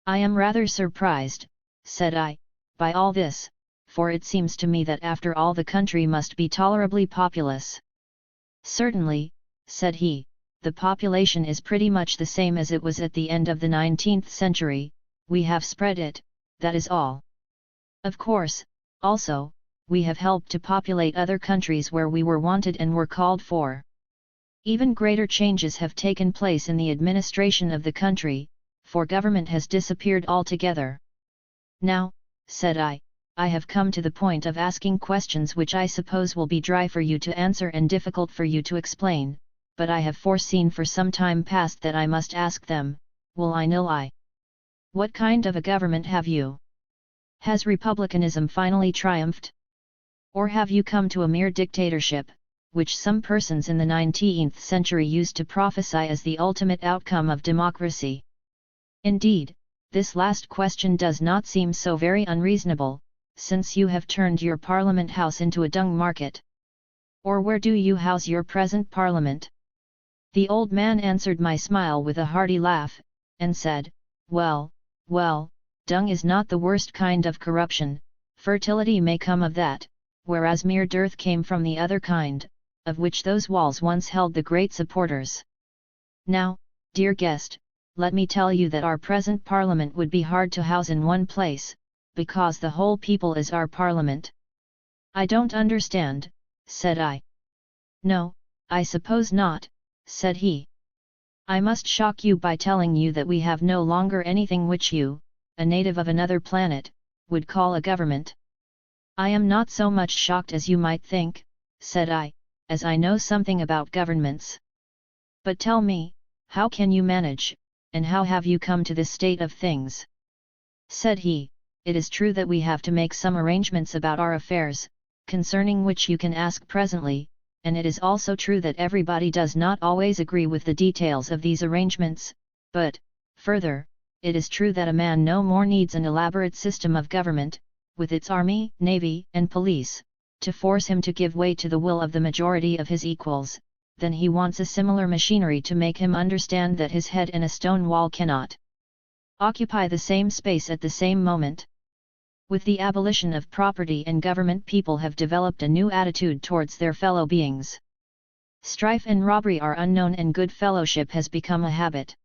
I am rather surprised, said I, by all this, for it seems to me that after all the country must be tolerably populous. Certainly, said he, the population is pretty much the same as it was at the end of the 19th century, we have spread it, that is all. Of course, also, we have helped to populate other countries where we were wanted and were called for. Even greater changes have taken place in the administration of the country, for government has disappeared altogether. Now, said I have come to the point of asking questions which I suppose will be dry for you to answer and difficult for you to explain, but I have foreseen for some time past that I must ask them, will I nil I? What kind of a government have you? Has republicanism finally triumphed? Or have you come to a mere dictatorship, which some persons in the 19th century used to prophesy as the ultimate outcome of democracy? Indeed, this last question does not seem so very unreasonable, since you have turned your Parliament House into a dung market. Or where do you house your present Parliament? The old man answered my smile with a hearty laugh, and said, well, dung is not the worst kind of corruption, fertility may come of that, whereas mere dearth came from the other kind, of which those walls once held the great supporters. Now, dear guest, let me tell you that our present parliament would be hard to house in one place, because the whole people is our parliament. I don't understand, said I. No, I suppose not, said he. I must shock you by telling you that we have no longer anything which you, a native of another planet, would call a government. I am not so much shocked as you might think, said I, as I know something about governments. But tell me, how can you manage, and how have you come to this state of things? Said he, it is true that we have to make some arrangements about our affairs, concerning which you can ask presently, and it is also true that everybody does not always agree with the details of these arrangements, but, further, it is true that a man no more needs an elaborate system of government, with its army, navy, and police, to force him to give way to the will of the majority of his equals, than he wants a similar machinery to make him understand that his head and a stone wall cannot occupy the same space at the same moment. With the abolition of property and government, people have developed a new attitude towards their fellow beings. Strife and robbery are unknown and good fellowship has become a habit.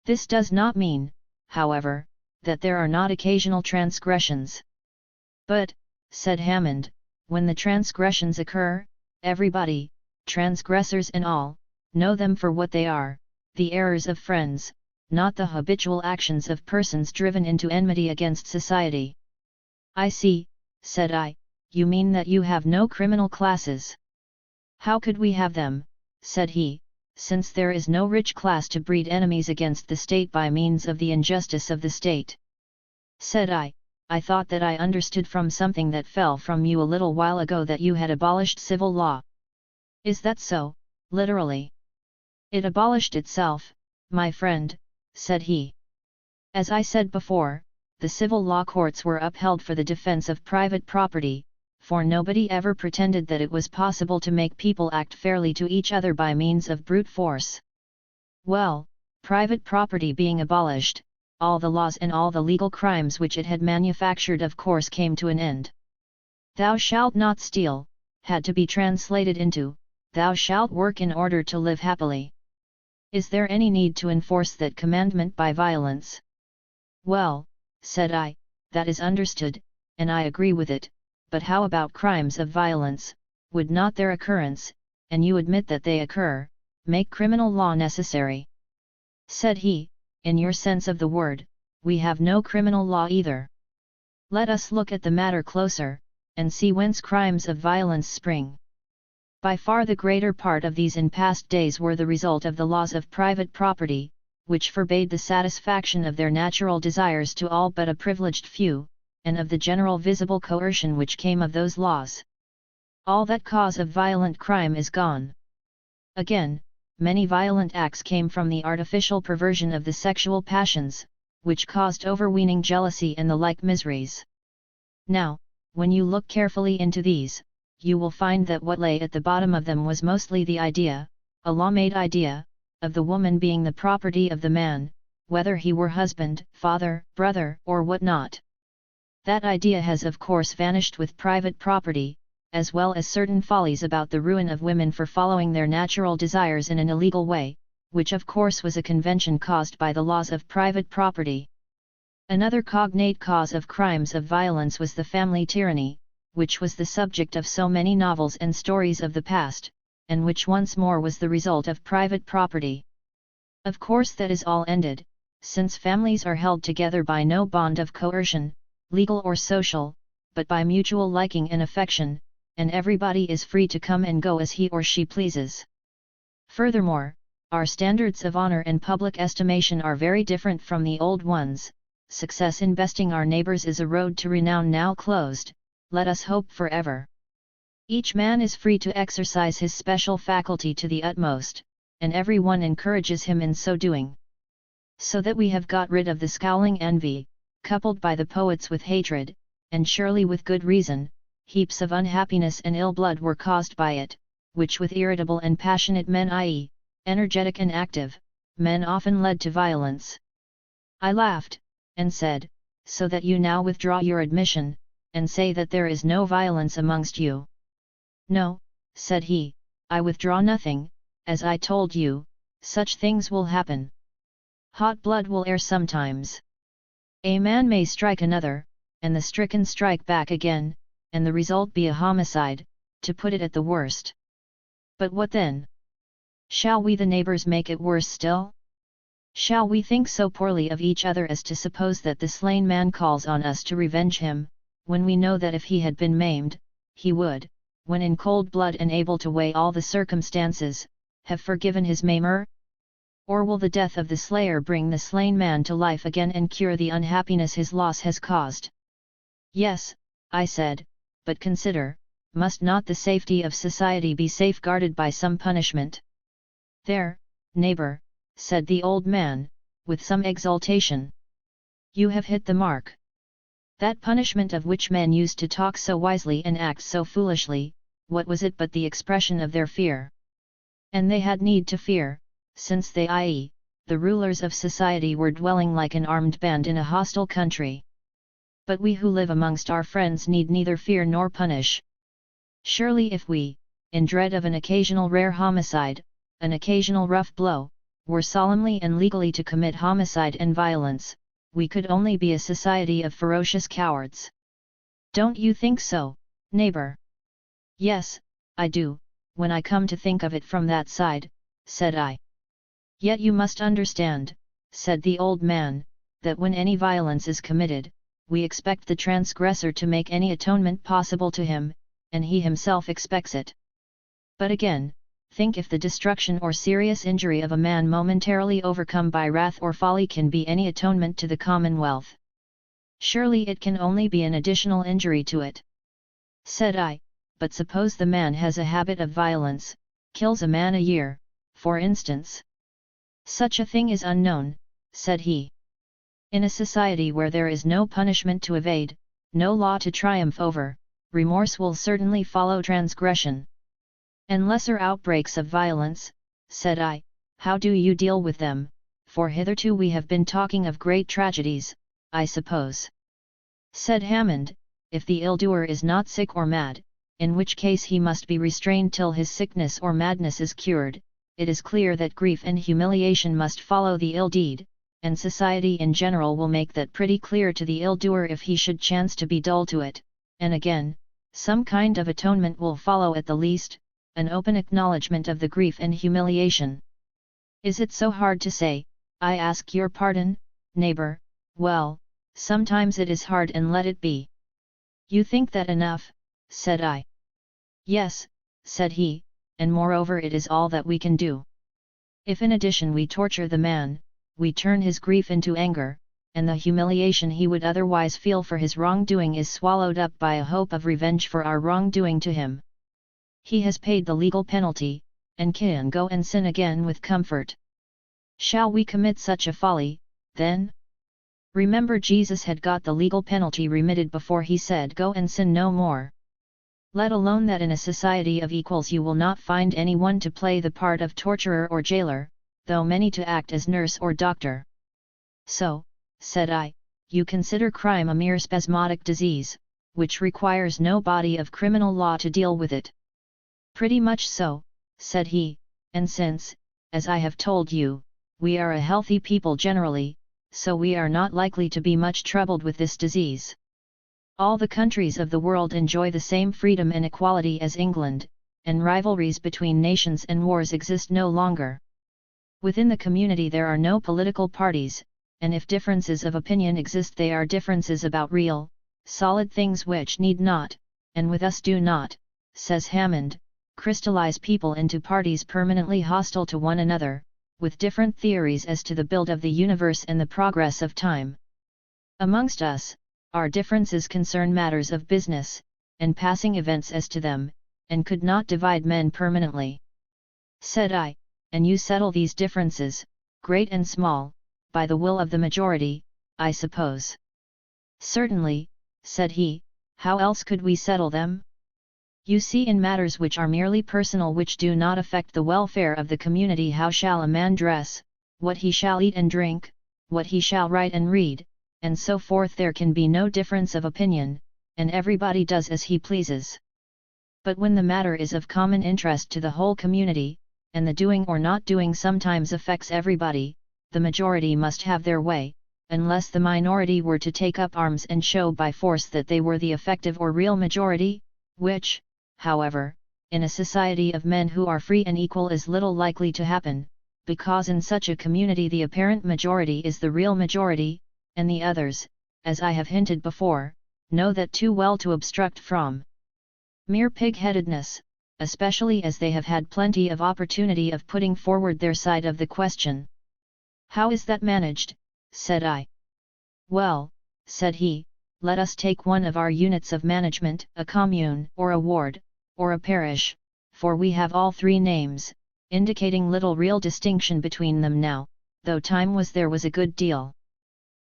This does not mean, however, that there are not occasional transgressions. But, said Hammond, when the transgressions occur, everybody, transgressors and all, know them for what they are, the errors of friends, not the habitual actions of persons driven into enmity against society. I see, said I, you mean that you have no criminal classes. How could we have them, said he, since there is no rich class to breed enemies against the state by means of the injustice of the state? Said I thought that I understood from something that fell from you a little while ago that you had abolished civil law. Is that so, literally? It abolished itself, my friend, said he. As I said before, the civil law courts were upheld for the defense of private property, for nobody ever pretended that it was possible to make people act fairly to each other by means of brute force. Well, private property being abolished, all the laws and all the legal crimes which it had manufactured of course came to an end. Thou shalt not steal, had to be translated into, thou shalt work in order to live happily. Is there any need to enforce that commandment by violence? Well, said I, that is understood, and I agree with it, but how about crimes of violence? Would not their occurrence, and you admit that they occur, make criminal law necessary? Said he, in your sense of the word, we have no criminal law either. Let us look at the matter closer, and see whence crimes of violence spring. By far the greater part of these in past days were the result of the laws of private property, which forbade the satisfaction of their natural desires to all but a privileged few, and of the general visible coercion which came of those laws. All that cause of violent crime is gone. Again, many violent acts came from the artificial perversion of the sexual passions, which caused overweening jealousy and the like miseries. Now, when you look carefully into these, you will find that what lay at the bottom of them was mostly the idea, a law-made idea, of the woman being the property of the man, whether he were husband, father, brother, or what not. That idea has of course vanished with private property, as well as certain follies about the ruin of women for following their natural desires in an illegal way, which of course was a convention caused by the laws of private property. Another cognate cause of crimes of violence was the family tyranny, which was the subject of so many novels and stories of the past, and which once more was the result of private property. Of course that is all ended, since families are held together by no bond of coercion, legal or social, but by mutual liking and affection, and everybody is free to come and go as he or she pleases. Furthermore, our standards of honor and public estimation are very different from the old ones. Success in besting our neighbors is a road to renown now closed, let us hope forever. Each man is free to exercise his special faculty to the utmost, and everyone encourages him in so doing. So that we have got rid of the scowling envy, coupled by the poets with hatred, and surely with good reason, heaps of unhappiness and ill blood were caused by it, which with irritable and passionate men, i.e., energetic and active, men often led to violence. I laughed, and said, so that you now withdraw your admission, and say that there is no violence amongst you. No, said he, I withdraw nothing, as I told you, such things will happen. Hot blood will err sometimes. A man may strike another, and the stricken strike back again, and the result be a homicide, to put it at the worst. But what then? Shall we the neighbors make it worse still? Shall we think so poorly of each other as to suppose that the slain man calls on us to revenge him, when we know that if he had been maimed, he would, when in cold blood and able to weigh all the circumstances, have forgiven his maimer? Or will the death of the slayer bring the slain man to life again and cure the unhappiness his loss has caused? Yes, I said, but consider, must not the safety of society be safeguarded by some punishment? There, neighbor, said the old man, with some exultation. You have hit the mark. That punishment of which men used to talk so wisely and act so foolishly, what was it but the expression of their fear? And they had need to fear, since they, i.e., the rulers of society, were dwelling like an armed band in a hostile country. But we who live amongst our friends need neither fear nor punish. Surely if we, in dread of an occasional rare homicide, an occasional rough blow, were solemnly and legally to commit homicide and violence, we could only be a society of ferocious cowards. Don't you think so, neighbor? Yes, I do, when I come to think of it from that side, said I. Yet you must understand, said the old man, that when any violence is committed, we expect the transgressor to make any atonement possible to him, and he himself expects it. But again, think if the destruction or serious injury of a man momentarily overcome by wrath or folly can be any atonement to the commonwealth. Surely it can only be an additional injury to it. Said I, but suppose the man has a habit of violence, kills a man a year, for instance. Such a thing is unknown, said he. In a society where there is no punishment to evade, no law to triumph over, remorse will certainly follow transgression. And lesser outbreaks of violence, said I, how do you deal with them, for hitherto we have been talking of great tragedies, I suppose. Said Hammond, if the ill-doer is not sick or mad, in which case he must be restrained till his sickness or madness is cured, it is clear that grief and humiliation must follow the ill deed, and society in general will make that pretty clear to the ill-doer if he should chance to be dull to it, and again, some kind of atonement will follow at the least, an open acknowledgement of the grief and humiliation. Is it so hard to say, I ask your pardon, neighbor? Well, sometimes it is hard, and let it be. You think that enough, said I. Yes, said he, and moreover it is all that we can do. If in addition we torture the man, we turn his grief into anger, and the humiliation he would otherwise feel for his wrongdoing is swallowed up by a hope of revenge for our wrongdoing to him. He has paid the legal penalty, and can go and sin again with comfort. Shall we commit such a folly, then? Remember, Jesus had got the legal penalty remitted before he said go and sin no more. Let alone that in a society of equals you will not find any one to play the part of torturer or jailer, though many to act as nurse or doctor. So, said I, you consider crime a mere spasmodic disease, which requires no body of criminal law to deal with it. Pretty much so, said he, and since, as I have told you, we are a healthy people generally, so we are not likely to be much troubled with this disease. All the countries of the world enjoy the same freedom and equality as England, and rivalries between nations and wars exist no longer. Within the community there are no political parties, and if differences of opinion exist they are differences about real, solid things which need not, and with us do not, says Hammond, crystallize people into parties permanently hostile to one another, with different theories as to the build of the universe and the progress of time. Amongst us, our differences concern matters of business, and passing events as to them, and could not divide men permanently. Said I, and you settle these differences, great and small, by the will of the majority, I suppose. Certainly, said he, how else could we settle them? You see, in matters which are merely personal, which do not affect the welfare of the community, how shall a man dress, what he shall eat and drink, what he shall write and read, and so forth, there can be no difference of opinion, and everybody does as he pleases. But when the matter is of common interest to the whole community, and the doing or not doing sometimes affects everybody, the majority must have their way, unless the minority were to take up arms and show by force that they were the effective or real majority, which, however, in a society of men who are free and equal is little likely to happen, because in such a community the apparent majority is the real majority, and the others, as I have hinted before, know that too well to obstruct from mere pig-headedness, especially as they have had plenty of opportunity of putting forward their side of the question. "How is that managed?" said I. "Well," said he, "let us take one of our units of management, a commune, or a ward, or a parish, for we have all three names, indicating little real distinction between them now, though time there was a good deal.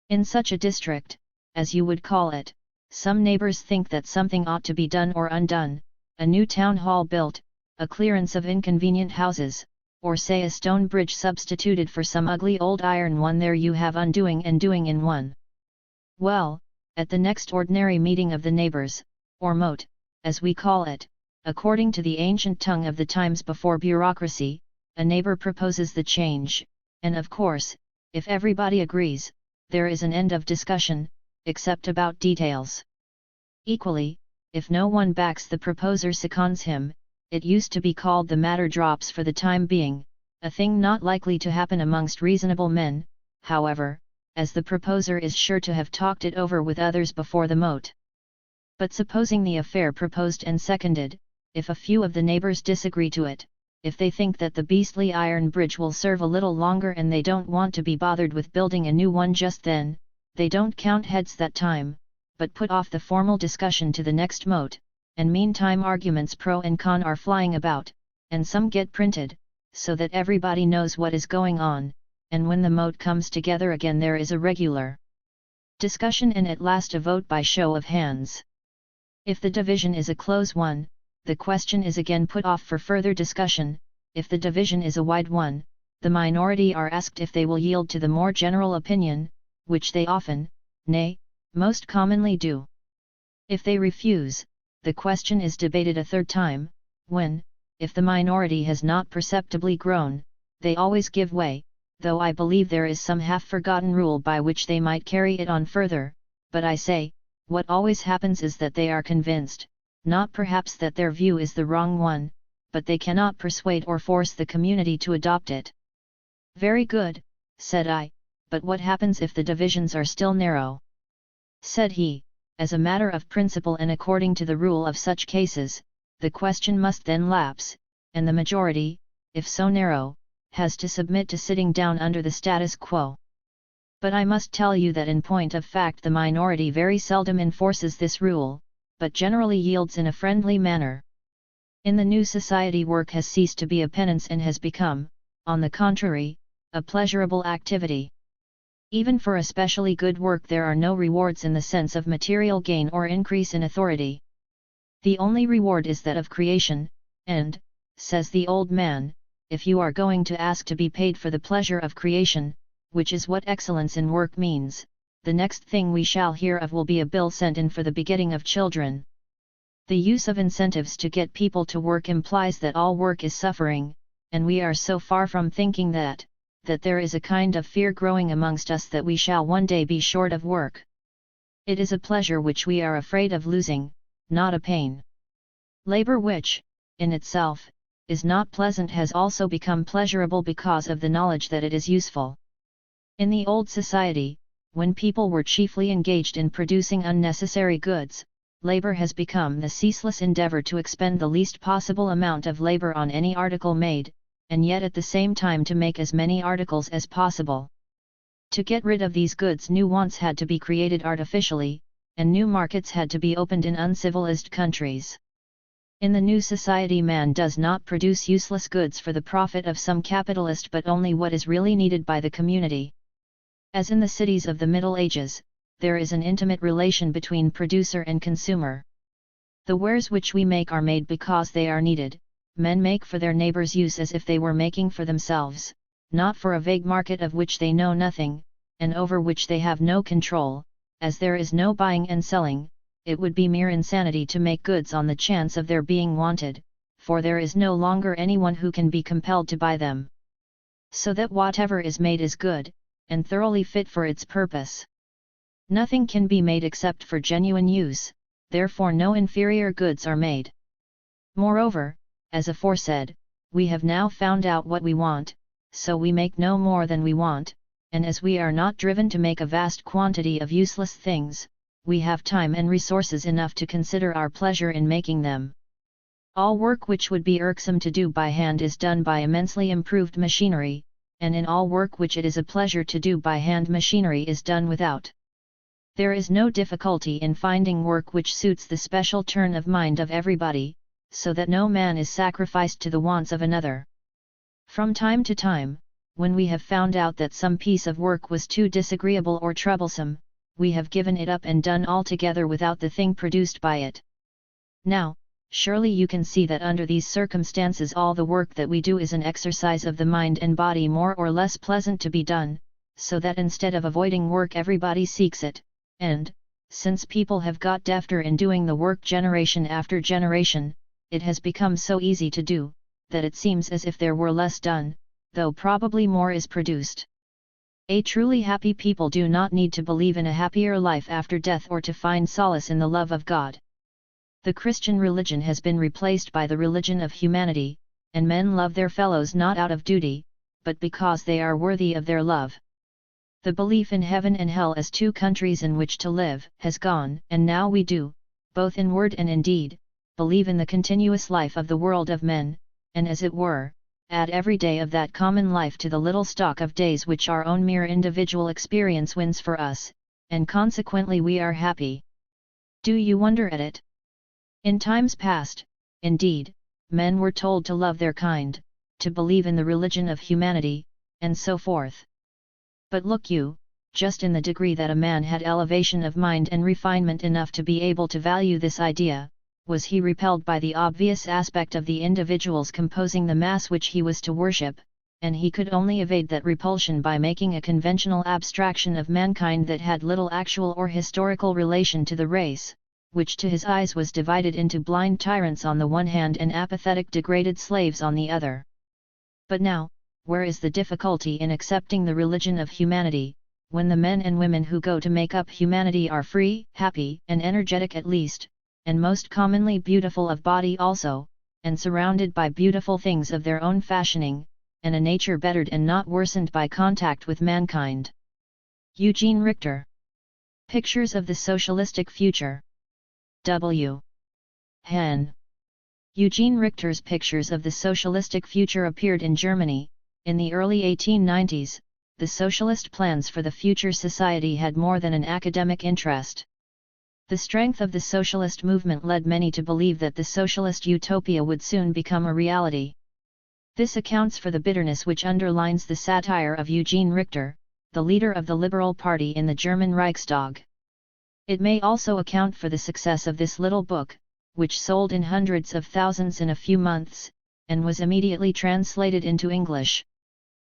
In such a district, as you would call it, some neighbors think that something ought to be done or undone, a new town hall built, a clearance of inconvenient houses, or say a stone bridge substituted for some ugly old iron one. There you have undoing and doing in one. Well, at the next ordinary meeting of the neighbors, or mote, as we call it, according to the ancient tongue of the times before bureaucracy, a neighbor proposes the change, and of course, if everybody agrees, there is an end of discussion, except about details. Equally, if no one backs the proposer seconds him, it used to be called the matter drops for the time being, a thing not likely to happen amongst reasonable men, however, as the proposer is sure to have talked it over with others before the mote. But supposing the affair proposed and seconded, if a few of the neighbors disagree to it, if they think that the beastly iron bridge will serve a little longer and they don't want to be bothered with building a new one just then, they don't count heads that time, but put off the formal discussion to the next mote, and meantime arguments pro and con are flying about, and some get printed, so that everybody knows what is going on, and when the mote comes together again there is a regular discussion and at last a vote by show of hands. If the division is a close one, the question is again put off for further discussion. If the division is a wide one, the minority are asked if they will yield to the more general opinion, which they often, nay, most commonly do. If they refuse, the question is debated a third time, when, if the minority has not perceptibly grown, they always give way, though I believe there is some half-forgotten rule by which they might carry it on further, but I say, what always happens is that they are convinced, not perhaps that their view is the wrong one, but they cannot persuade or force the community to adopt it. "Very good," said I, "but what happens if the divisions are still narrow?" Said he, "As a matter of principle and according to the rule of such cases, the question must then lapse, and the majority, if so narrow, has to submit to sitting down under the status quo. But I must tell you that in point of fact the minority very seldom enforces this rule, but generally yields in a friendly manner. In the new society work has ceased to be a penance and has become, on the contrary, a pleasurable activity. Even for especially good work there are no rewards in the sense of material gain or increase in authority. The only reward is that of creation, and, says the old man, if you are going to ask to be paid for the pleasure of creation, which is what excellence in work means, the next thing we shall hear of will be a bill sent in for the begetting of children. The use of incentives to get people to work implies that all work is suffering, and we are so far from thinking that there is a kind of fear growing amongst us that we shall one day be short of work. It is a pleasure which we are afraid of losing, not a pain. Labor which, in itself, is not pleasant has also become pleasurable because of the knowledge that it is useful. In the old society, when people were chiefly engaged in producing unnecessary goods, labor has become the ceaseless endeavor to expend the least possible amount of labor on any article made, and yet at the same time to make as many articles as possible. To get rid of these goods new wants had to be created artificially, and new markets had to be opened in uncivilized countries. In the new society man does not produce useless goods for the profit of some capitalist but only what is really needed by the community. As in the cities of the Middle Ages, there is an intimate relation between producer and consumer. The wares which we make are made because they are needed. Men make for their neighbors' use as if they were making for themselves, not for a vague market of which they know nothing, and over which they have no control, as there is no buying and selling, it would be mere insanity to make goods on the chance of their being wanted, for there is no longer anyone who can be compelled to buy them. So that whatever is made is good, and thoroughly fit for its purpose. Nothing can be made except for genuine use, therefore no inferior goods are made. Moreover, as aforesaid, we have now found out what we want, so we make no more than we want, and as we are not driven to make a vast quantity of useless things, we have time and resources enough to consider our pleasure in making them. All work which would be irksome to do by hand is done by immensely improved machinery, and in all work which it is a pleasure to do by hand machinery is done without. There is no difficulty in finding work which suits the special turn of mind of everybody, so that no man is sacrificed to the wants of another. From time to time, when we have found out that some piece of work was too disagreeable or troublesome, we have given it up and done altogether without the thing produced by it. Now, surely you can see that under these circumstances all the work that we do is an exercise of the mind and body more or less pleasant to be done, so that instead of avoiding work everybody seeks it, and, since people have got defter in doing the work generation after generation, it has become so easy to do, that it seems as if there were less done, though probably more is produced. A truly happy people do not need to believe in a happier life after death or to find solace in the love of God. The Christian religion has been replaced by the religion of humanity, and men love their fellows not out of duty, but because they are worthy of their love. The belief in heaven and hell as two countries in which to live has gone, and now we do, both in word and in deed, believe in the continuous life of the world of men, and as it were, add every day of that common life to the little stock of days which our own mere individual experience wins for us, and consequently we are happy. Do you wonder at it? In times past, indeed, men were told to love their kind, to believe in the religion of humanity, and so forth. But look you, just in the degree that a man had elevation of mind and refinement enough to be able to value this idea, was he repelled by the obvious aspect of the individuals composing the mass which he was to worship, and he could only evade that repulsion by making a conventional abstraction of mankind that had little actual or historical relation to the race, which to his eyes was divided into blind tyrants on the one hand and apathetic degraded slaves on the other. But now, where is the difficulty in accepting the religion of humanity, when the men and women who go to make up humanity are free, happy, and energetic at least, and most commonly beautiful of body also, and surrounded by beautiful things of their own fashioning, and a nature bettered and not worsened by contact with mankind? Eugene Richter. Pictures of the Socialistic Future. W. Hen. Eugene Richter's Pictures of the Socialistic Future appeared in Germany. In the early 1890s, the socialist plans for the future society had more than an academic interest. The strength of the socialist movement led many to believe that the socialist utopia would soon become a reality. This accounts for the bitterness which underlines the satire of Eugene Richter, the leader of the Liberal Party in the German Reichstag. It may also account for the success of this little book, which sold in hundreds of thousands in a few months, and was immediately translated into English.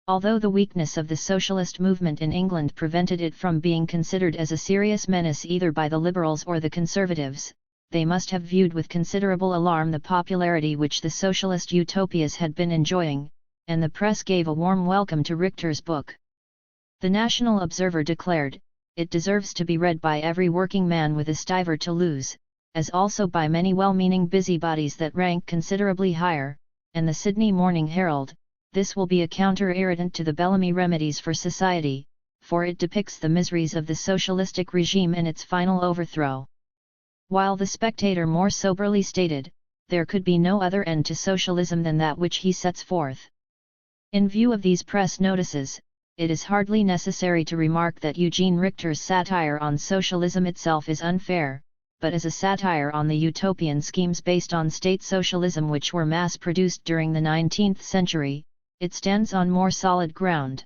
Although the weakness of the socialist movement in England prevented it from being considered as a serious menace either by the Liberals or the Conservatives, they must have viewed with considerable alarm the popularity which the socialist utopias had been enjoying, and the press gave a warm welcome to Richter's book. The National Observer declared, "It deserves to be read by every working man with a stiver to lose, as also by many well-meaning busybodies that rank considerably higher," and the Sydney Morning Herald, "This will be a counter-irritant to the Bellamy Remedies for Society, for it depicts the miseries of the socialistic regime and its final overthrow." While the Spectator more soberly stated, "There could be no other end to socialism than that which he sets forth." In view of these press notices, it is hardly necessary to remark that Eugene Richter's satire on socialism itself is unfair, but as a satire on the utopian schemes based on state socialism which were mass-produced during the 19th century, it stands on more solid ground.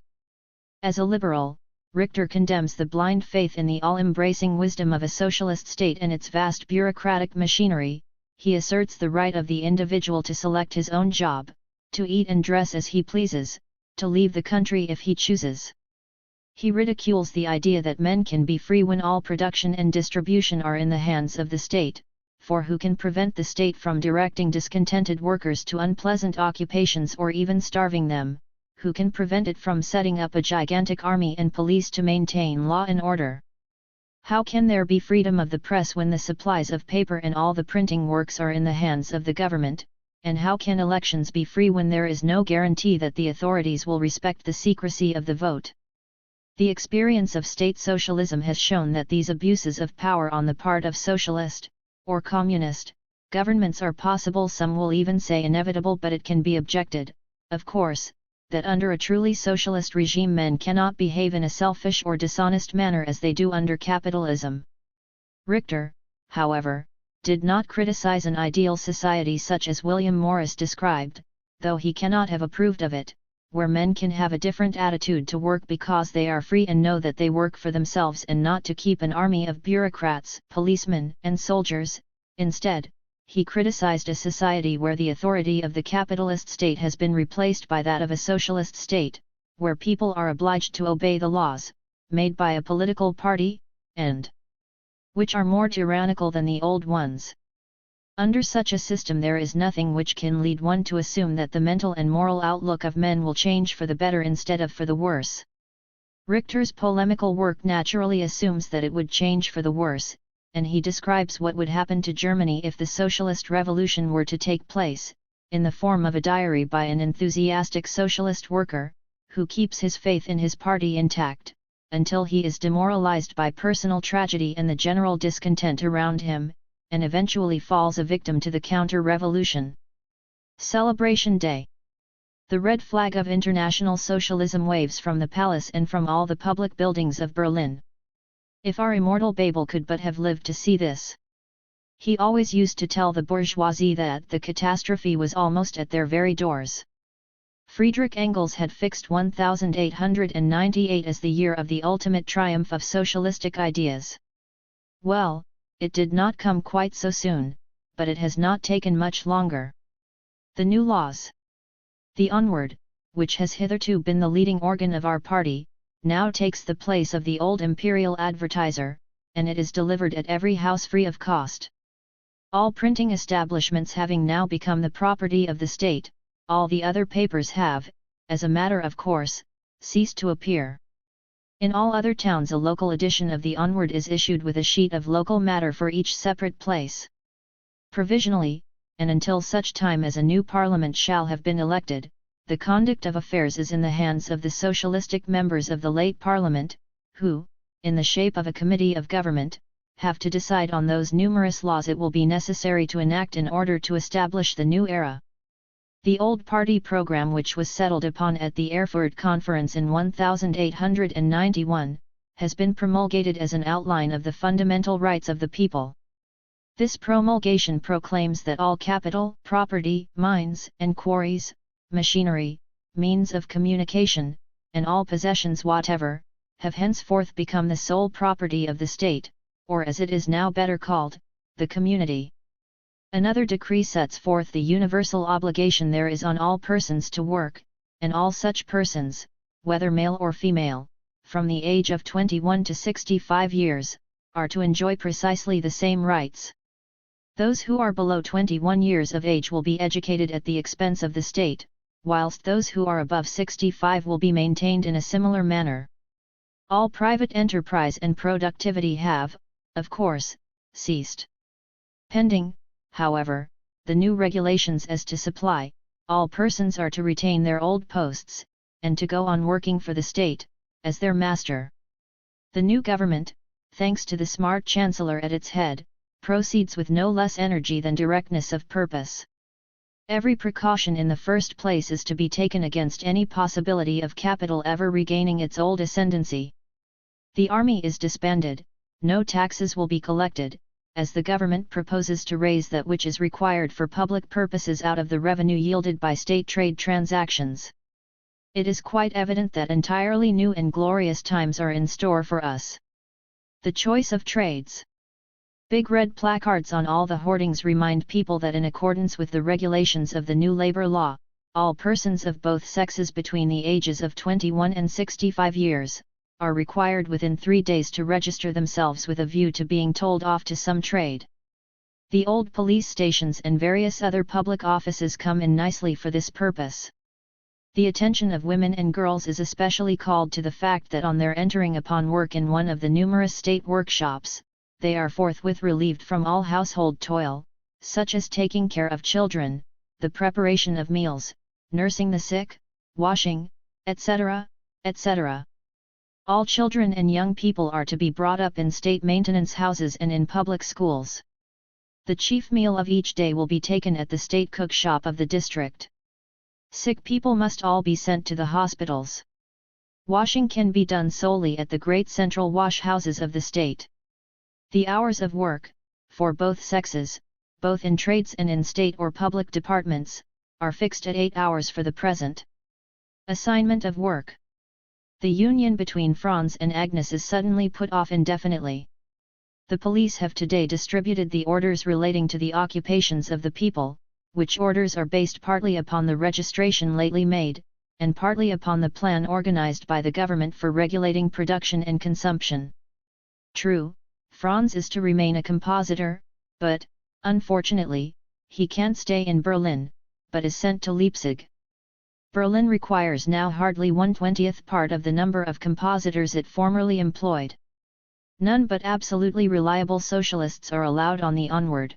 As a liberal, Richter condemns the blind faith in the all-embracing wisdom of a socialist state and its vast bureaucratic machinery. He asserts the right of the individual to select his own job, to eat and dress as he pleases, to leave the country if he chooses. He ridicules the idea that men can be free when all production and distribution are in the hands of the state, for who can prevent the state from directing discontented workers to unpleasant occupations or even starving them? Who can prevent it from setting up a gigantic army and police to maintain law and order? How can there be freedom of the press when the supplies of paper and all the printing works are in the hands of the government? And how can elections be free when there is no guarantee that the authorities will respect the secrecy of the vote? The experience of state socialism has shown that these abuses of power on the part of socialist, or communist, governments are possible. Some will even say inevitable, but it can be objected, of course, that under a truly socialist regime men cannot behave in a selfish or dishonest manner as they do under capitalism. Richter, however, did not criticize an ideal society such as William Morris described, though he cannot have approved of it, where men can have a different attitude to work because they are free and know that they work for themselves and not to keep an army of bureaucrats, policemen, and soldiers. Instead, he criticized a society where the authority of the capitalist state has been replaced by that of a socialist state, where people are obliged to obey the laws, made by a political party, and which are more tyrannical than the old ones. Under such a system there is nothing which can lead one to assume that the mental and moral outlook of men will change for the better instead of for the worse. Richter's polemical work naturally assumes that it would change for the worse, and he describes what would happen to Germany if the socialist revolution were to take place, in the form of a diary by an enthusiastic socialist worker, who keeps his faith in his party intact, until he is demoralized by personal tragedy and the general discontent around him, and eventually falls a victim to the counter-revolution. Celebration Day. The red flag of international socialism waves from the palace and from all the public buildings of Berlin. If our immortal Babel could but have lived to see this! He always used to tell the bourgeoisie that the catastrophe was almost at their very doors. Friedrich Engels had fixed 1898 as the year of the ultimate triumph of socialistic ideas. Well, it did not come quite so soon, but it has not taken much longer. The new laws. The Onward, which has hitherto been the leading organ of our party, now takes the place of the old imperial advertiser, and it is delivered at every house free of cost. All printing establishments having now become the property of the state, all the other papers have, as a matter of course, ceased to appear. In all other towns a local edition of the Onward is issued with a sheet of local matter for each separate place. Provisionally, and until such time as a new parliament shall have been elected, the conduct of affairs is in the hands of the socialistic members of the late parliament, who, in the shape of a committee of government, have to decide on those numerous laws it will be necessary to enact in order to establish the new era. The old party program, which was settled upon at the Erfurt Conference in 1891, has been promulgated as an outline of the fundamental rights of the people. This promulgation proclaims that all capital, property, mines and quarries, machinery, means of communication, and all possessions whatever, have henceforth become the sole property of the state, or as it is now better called, the community. Another decree sets forth the universal obligation there is on all persons to work, and all such persons, whether male or female, from the age of 21 to 65 years, are to enjoy precisely the same rights. Those who are below 21 years of age will be educated at the expense of the state, whilst those who are above 65 will be maintained in a similar manner. All private enterprise and productivity have, of course, ceased. Pending, however, the new regulations as to supply, all persons are to retain their old posts, and to go on working for the state, as their master. The new government, thanks to the smart chancellor at its head, proceeds with no less energy than directness of purpose. Every precaution in the first place is to be taken against any possibility of capital ever regaining its old ascendancy. The army is disbanded, no taxes will be collected, as the government proposes to raise that which is required for public purposes out of the revenue yielded by state trade transactions. It is quite evident that entirely new and glorious times are in store for us. The choice of trades. Big red placards on all the hoardings remind people that in accordance with the regulations of the new labor law, all persons of both sexes between the ages of 21 and 65 years, are required within 3 days to register themselves with a view to being told off to some trade. The old police stations and various other public offices come in nicely for this purpose. The attention of women and girls is especially called to the fact that on their entering upon work in one of the numerous state workshops, they are forthwith relieved from all household toil, such as taking care of children, the preparation of meals, nursing the sick, washing, etc., etc. All children and young people are to be brought up in state maintenance houses and in public schools. The chief meal of each day will be taken at the state cook shop of the district. Sick people must all be sent to the hospitals. Washing can be done solely at the great central wash houses of the state. The hours of work, for both sexes, both in trades and in state or public departments, are fixed at 8 hours for the present. Assignment of work. The union between Franz and Agnes is suddenly put off indefinitely. The police have today distributed the orders relating to the occupations of the people, which orders are based partly upon the registration lately made, and partly upon the plan organized by the government for regulating production and consumption. True, Franz is to remain a compositor, but, unfortunately, he can't stay in Berlin, but is sent to Leipzig. Berlin requires now hardly 1/20th part of the number of compositors it formerly employed. None but absolutely reliable socialists are allowed on the onward.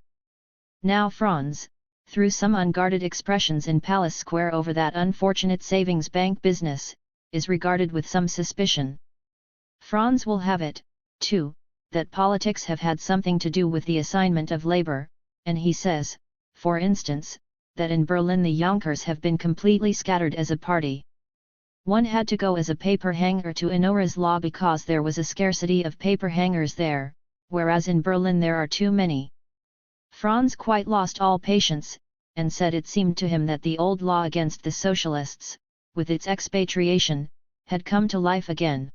Now Franz, through some unguarded expressions in Palace Square over that unfortunate savings bank business, is regarded with some suspicion. Franz will have it, too, that politics have had something to do with the assignment of labor, and he says, for instance, that in Berlin the Junkers have been completely scattered as a party. One had to go as a paper hanger to Enora's law because there was a scarcity of paper hangers there, whereas in Berlin there are too many. Franz quite lost all patience, and said it seemed to him that the old law against the socialists, with its expatriation, had come to life again.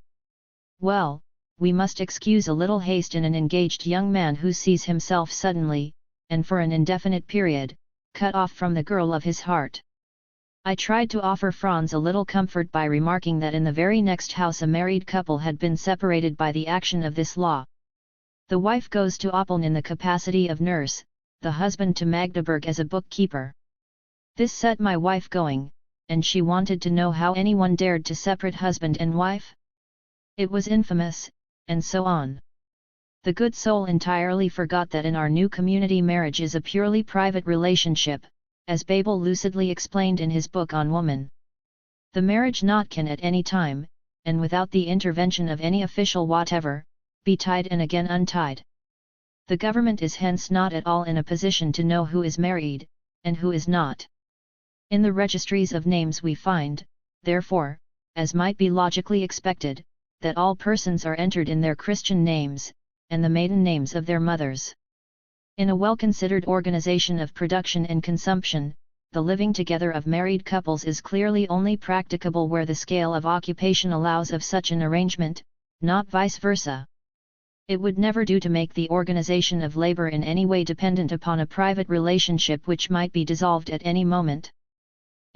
Well, we must excuse a little haste in an engaged young man who sees himself suddenly, and for an indefinite period, cut off from the girl of his heart. I tried to offer Franz a little comfort by remarking that in the very next house a married couple had been separated by the action of this law. The wife goes to Oppeln in the capacity of nurse, the husband to Magdeburg as a bookkeeper. This set my wife going, and she wanted to know how anyone dared to separate husband and wife. It was infamous, and so on. The good soul entirely forgot that in our new community marriage is a purely private relationship, as Babel lucidly explained in his book on woman. The marriage knot can at any time, and without the intervention of any official whatever, be tied and again untied. The government is hence not at all in a position to know who is married, and who is not. In the registries of names we find, therefore, as might be logically expected, that all persons are entered in their Christian names, and the maiden names of their mothers. In a well-considered organization of production and consumption, the living together of married couples is clearly only practicable where the scale of occupation allows of such an arrangement, not vice versa. It would never do to make the organization of labor in any way dependent upon a private relationship which might be dissolved at any moment.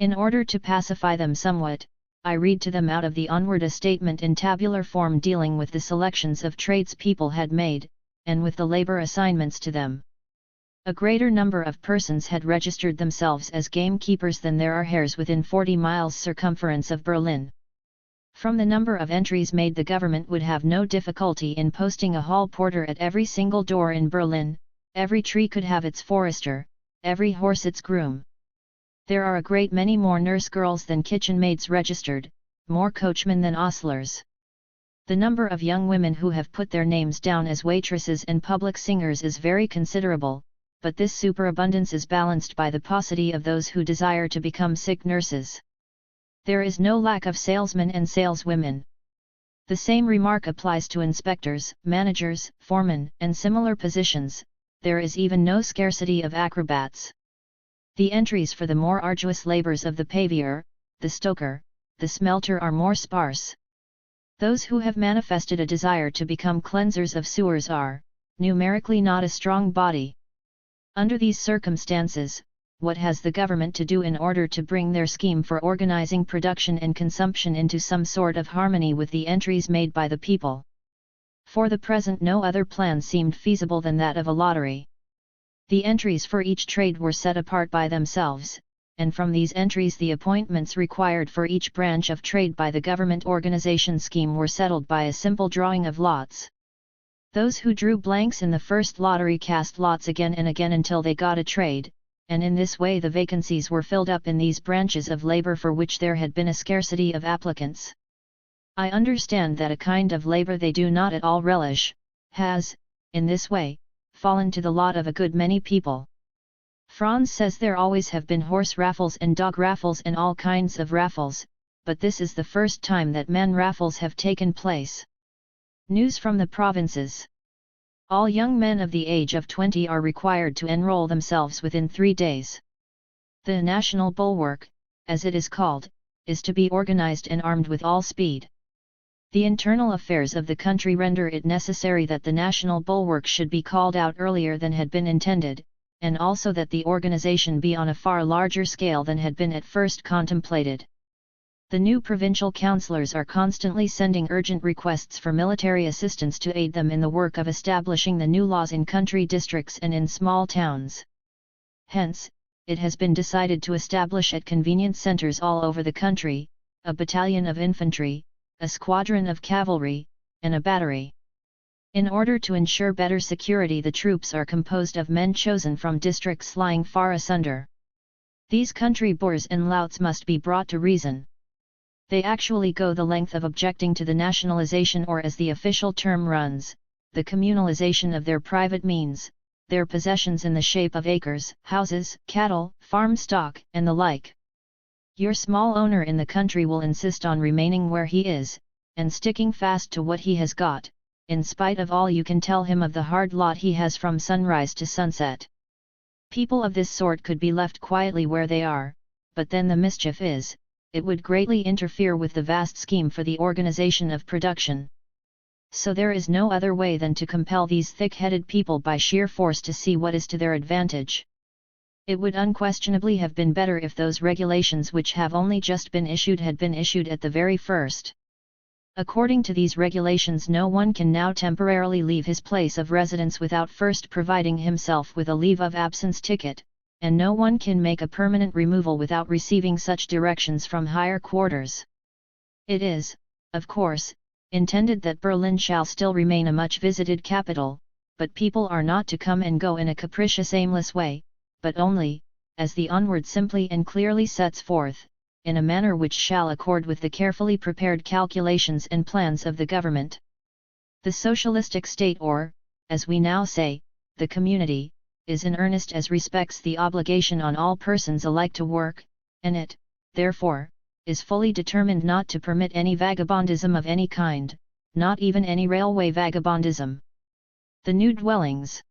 In order to pacify them somewhat, I read to them out of the onward a statement in tabular form dealing with the selections of tradespeople had made, and with the labor assignments to them. A greater number of persons had registered themselves as gamekeepers than there are hares within 40 miles circumference of Berlin. From the number of entries made the government would have no difficulty in posting a hall porter at every single door in Berlin, every tree could have its forester, every horse its groom. There are a great many more nurse girls than kitchen maids registered, more coachmen than ostlers. The number of young women who have put their names down as waitresses and public singers is very considerable, but this superabundance is balanced by the paucity of those who desire to become sick nurses. There is no lack of salesmen and saleswomen. The same remark applies to inspectors, managers, foremen, and similar positions. There is even no scarcity of acrobats. The entries for the more arduous labors of the pavior, the stoker, the smelter are more sparse. Those who have manifested a desire to become cleansers of sewers are, numerically not a strong body. Under these circumstances, what has the government to do in order to bring their scheme for organizing production and consumption into some sort of harmony with the entries made by the people? For the present no other plan seemed feasible than that of a lottery. The entries for each trade were set apart by themselves, and from these entries the appointments required for each branch of trade by the government organization scheme were settled by a simple drawing of lots. Those who drew blanks in the first lottery cast lots again and again until they got a trade, and in this way the vacancies were filled up in these branches of labor for which there had been a scarcity of applicants. I understand that a kind of labor they do not at all relish, has, in this way, fallen to the lot of a good many people. Franz says there always have been horse raffles and dog raffles and all kinds of raffles, but this is the first time that man raffles have taken place. News from the provinces. All young men of the age of 20 are required to enroll themselves within 3 days. The National Bulwark, as it is called, is to be organized and armed with all speed. The internal affairs of the country render it necessary that the National Bulwark should be called out earlier than had been intended, and also that the organization be on a far larger scale than had been at first contemplated. The new provincial councillors are constantly sending urgent requests for military assistance to aid them in the work of establishing the new laws in country districts and in small towns. Hence, it has been decided to establish at convenient centres all over the country, a battalion of infantry, a squadron of cavalry, and a battery. In order to ensure better security, the troops are composed of men chosen from districts lying far asunder. These country boors and louts must be brought to reason. They actually go the length of objecting to the nationalization, or as the official term runs, the communalization of their private means, their possessions in the shape of acres, houses, cattle, farm stock, and the like. Your small owner in the country will insist on remaining where he is, and sticking fast to what he has got, in spite of all you can tell him of the hard lot he has from sunrise to sunset. People of this sort could be left quietly where they are, but then the mischief is, it would greatly interfere with the vast scheme for the organization of production. So there is no other way than to compel these thick-headed people by sheer force to see what is to their advantage. It would unquestionably have been better if those regulations which have only just been issued had been issued at the very first. According to these regulations, no one can now temporarily leave his place of residence without first providing himself with a leave of absence ticket, and no one can make a permanent removal without receiving such directions from higher quarters. It is, of course, intended that Berlin shall still remain a much visited capital, but people are not to come and go in a capricious, aimless way, but only, as the Onward simply and clearly sets forth, in a manner which shall accord with the carefully prepared calculations and plans of the government. The socialistic state, or, as we now say, the community, is in earnest as respects the obligation on all persons alike to work, and it, therefore, is fully determined not to permit any vagabondism of any kind, not even any railway vagabondism. The new dwellings.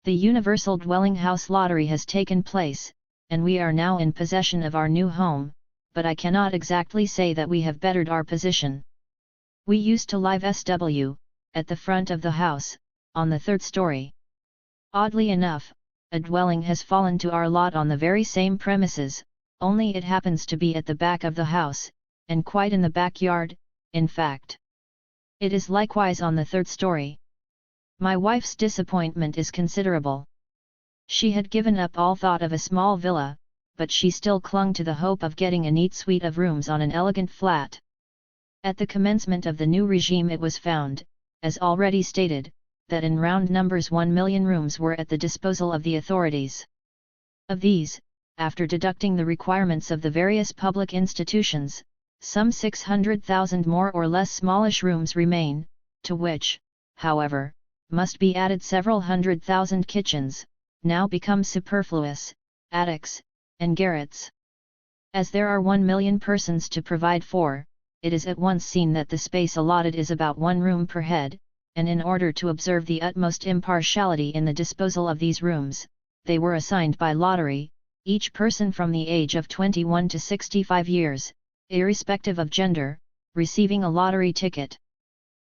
The universal dwelling house lottery has taken place, and we are now in possession of our new home, but I cannot exactly say that we have bettered our position. We used to live SW, at the front of the house, on the 3rd story. Oddly enough, a dwelling has fallen to our lot on the very same premises, only it happens to be at the back of the house, and quite in the backyard, in fact. It is likewise on the 3rd story. My wife's disappointment is considerable. She had given up all thought of a small villa, but she still clung to the hope of getting a neat suite of rooms on an elegant flat. At the commencement of the new regime it was found, as already stated, that in round numbers 1 million rooms were at the disposal of the authorities. Of these, after deducting the requirements of the various public institutions, some 600,000 more or less smallish rooms remain, to which, however, must be added several 100,000 kitchens, now become superfluous, attics, and garrets. As there are 1 million persons to provide for, it is at once seen that the space allotted is about 1 room per head, and in order to observe the utmost impartiality in the disposal of these rooms, they were assigned by lottery, each person from the age of 21 to 65 years, irrespective of gender, receiving a lottery ticket.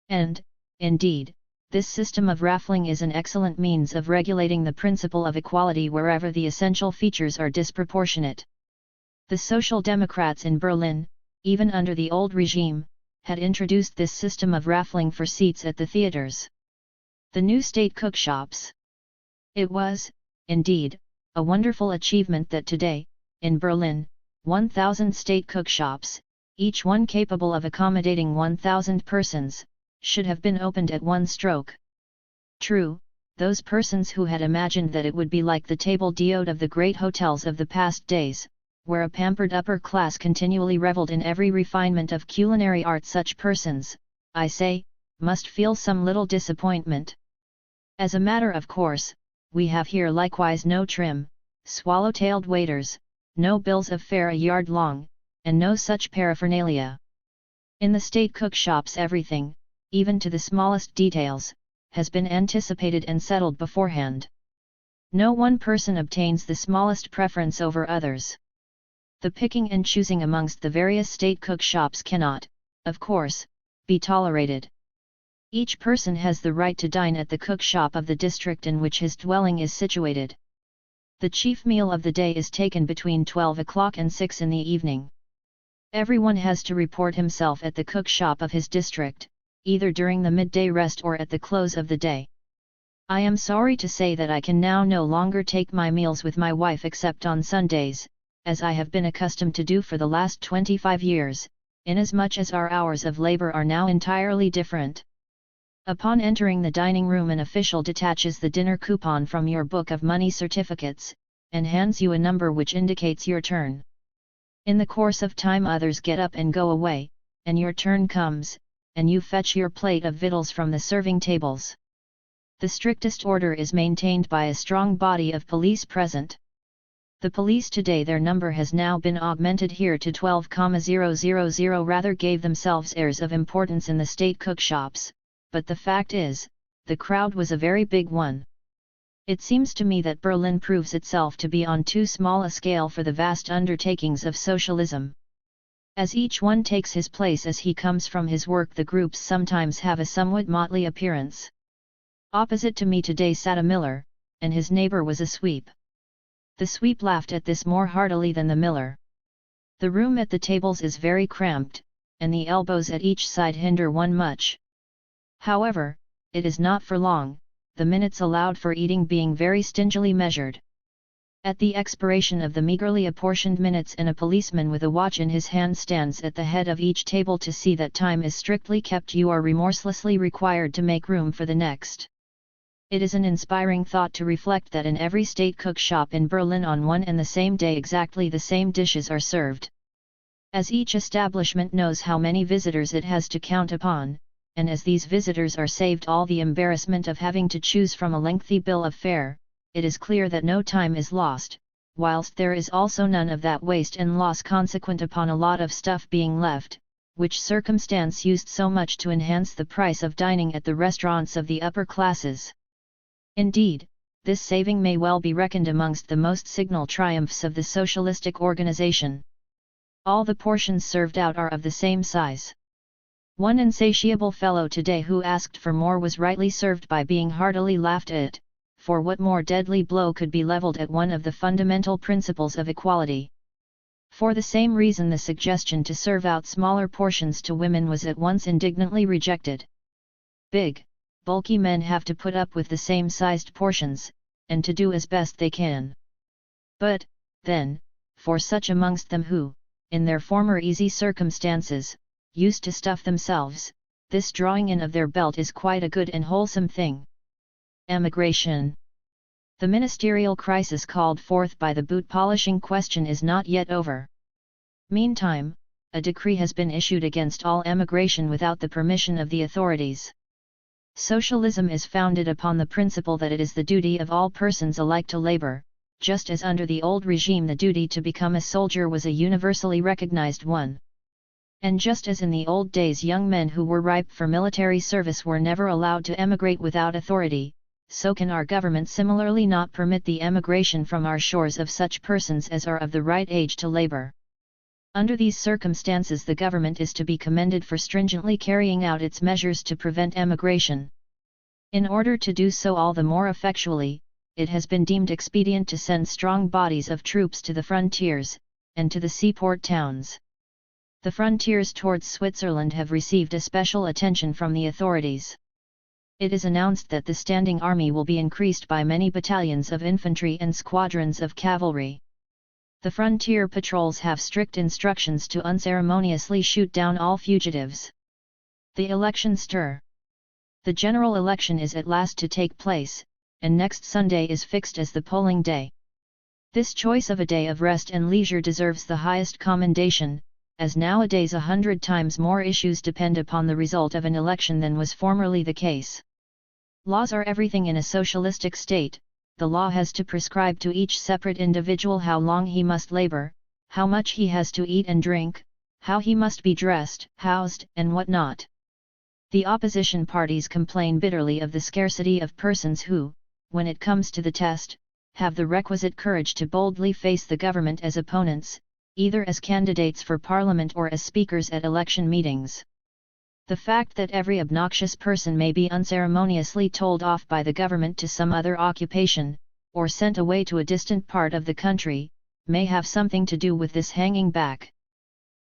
And, indeed, This system of raffling is an excellent means of regulating the principle of equality wherever the essential features are disproportionate. The Social Democrats in Berlin, even under the old regime, had introduced this system of raffling for seats at the theaters. The new state cookshops. It was, indeed, a wonderful achievement that today, in Berlin, 1,000 state cookshops, each one capable of accommodating 1,000 persons, should have been opened at one stroke. True, those persons who had imagined that it would be like the table d'hôte of the great hotels of the past days, where a pampered upper class continually revelled in every refinement of culinary art, such persons, I say, must feel some little disappointment. As a matter of course, we have here likewise no trim, swallow-tailed waiters, no bills of fare a yard long, and no such paraphernalia. In the state cookshops everything, even to the smallest details, has been anticipated and settled beforehand. No one person obtains the smallest preference over others. The picking and choosing amongst the various state cookshops cannot, of course, be tolerated. Each person has the right to dine at the cookshop of the district in which his dwelling is situated. The chief meal of the day is taken between 12 o'clock and 6 in the evening. Everyone has to report himself at the cookshop of his district, either during the midday rest or at the close of the day. I am sorry to say that I can now no longer take my meals with my wife except on Sundays, as I have been accustomed to do for the last 25 years, inasmuch as our hours of labor are now entirely different. Upon entering the dining room an official detaches the dinner coupon from your book of money certificates, and hands you a number which indicates your turn. In the course of time others get up and go away, and your turn comes, and you fetch your plate of victuals from the serving tables. The strictest order is maintained by a strong body of police present. The police today, their number has now been augmented here to 12,000, rather gave themselves airs of importance in the state cookshops, but the fact is, the crowd was a very big one. It seems to me that Berlin proves itself to be on too small a scale for the vast undertakings of socialism. As each one takes his place as he comes from his work, the groups sometimes have a somewhat motley appearance. Opposite to me today sat a miller, and his neighbor was a sweep. The sweep laughed at this more heartily than the miller. The room at the tables is very cramped, and the elbows at each side hinder one much. However, it is not for long, the minutes allowed for eating being very stingily measured. At the expiration of the meagerly apportioned minutes, and a policeman with a watch in his hand stands at the head of each table to see that time is strictly kept, you are remorselessly required to make room for the next. It is an inspiring thought to reflect that in every state cookshop in Berlin on one and the same day exactly the same dishes are served. As each establishment knows how many visitors it has to count upon, and as these visitors are saved all the embarrassment of having to choose from a lengthy bill of fare, it is clear that no time is lost, whilst there is also none of that waste and loss consequent upon a lot of stuff being left, which circumstance used so much to enhance the price of dining at the restaurants of the upper classes. Indeed, this saving may well be reckoned amongst the most signal triumphs of the socialistic organization. All the portions served out are of the same size. One insatiable fellow today who asked for more was rightly served by being heartily laughed at, for what more deadly blow could be levelled at one of the fundamental principles of equality? For the same reason the suggestion to serve out smaller portions to women was at once indignantly rejected. Big, bulky men have to put up with the same sized portions, and to do as best they can. But, then, for such amongst them who, in their former easy circumstances, used to stuff themselves, this drawing in of their belt is quite a good and wholesome thing. Emigration. The ministerial crisis called forth by the boot-polishing question is not yet over. Meantime, a decree has been issued against all emigration without the permission of the authorities. Socialism is founded upon the principle that it is the duty of all persons alike to labor, just as under the old regime the duty to become a soldier was a universally recognized one. And just as in the old days young men who were ripe for military service were never allowed to emigrate without authority, so can our government similarly not permit the emigration from our shores of such persons as are of the right age to labor. Under these circumstances the government is to be commended for stringently carrying out its measures to prevent emigration. In order to do so all the more effectually, it has been deemed expedient to send strong bodies of troops to the frontiers, and to the seaport towns. The frontiers towards Switzerland have received especial attention from the authorities. It is announced that the standing army will be increased by many battalions of infantry and squadrons of cavalry. The frontier patrols have strict instructions to unceremoniously shoot down all fugitives. The election stir. The general election is at last to take place, and next Sunday is fixed as the polling day. This choice of a day of rest and leisure deserves the highest commendation, as nowadays 100 times more issues depend upon the result of an election than was formerly the case. Laws are everything in a socialistic state. The law has to prescribe to each separate individual how long he must labor, how much he has to eat and drink, how he must be dressed, housed, and what not. The opposition parties complain bitterly of the scarcity of persons who, when it comes to the test, have the requisite courage to boldly face the government as opponents, either as candidates for parliament or as speakers at election meetings. The fact that every obnoxious person may be unceremoniously told off by the government to some other occupation, or sent away to a distant part of the country, may have something to do with this hanging back.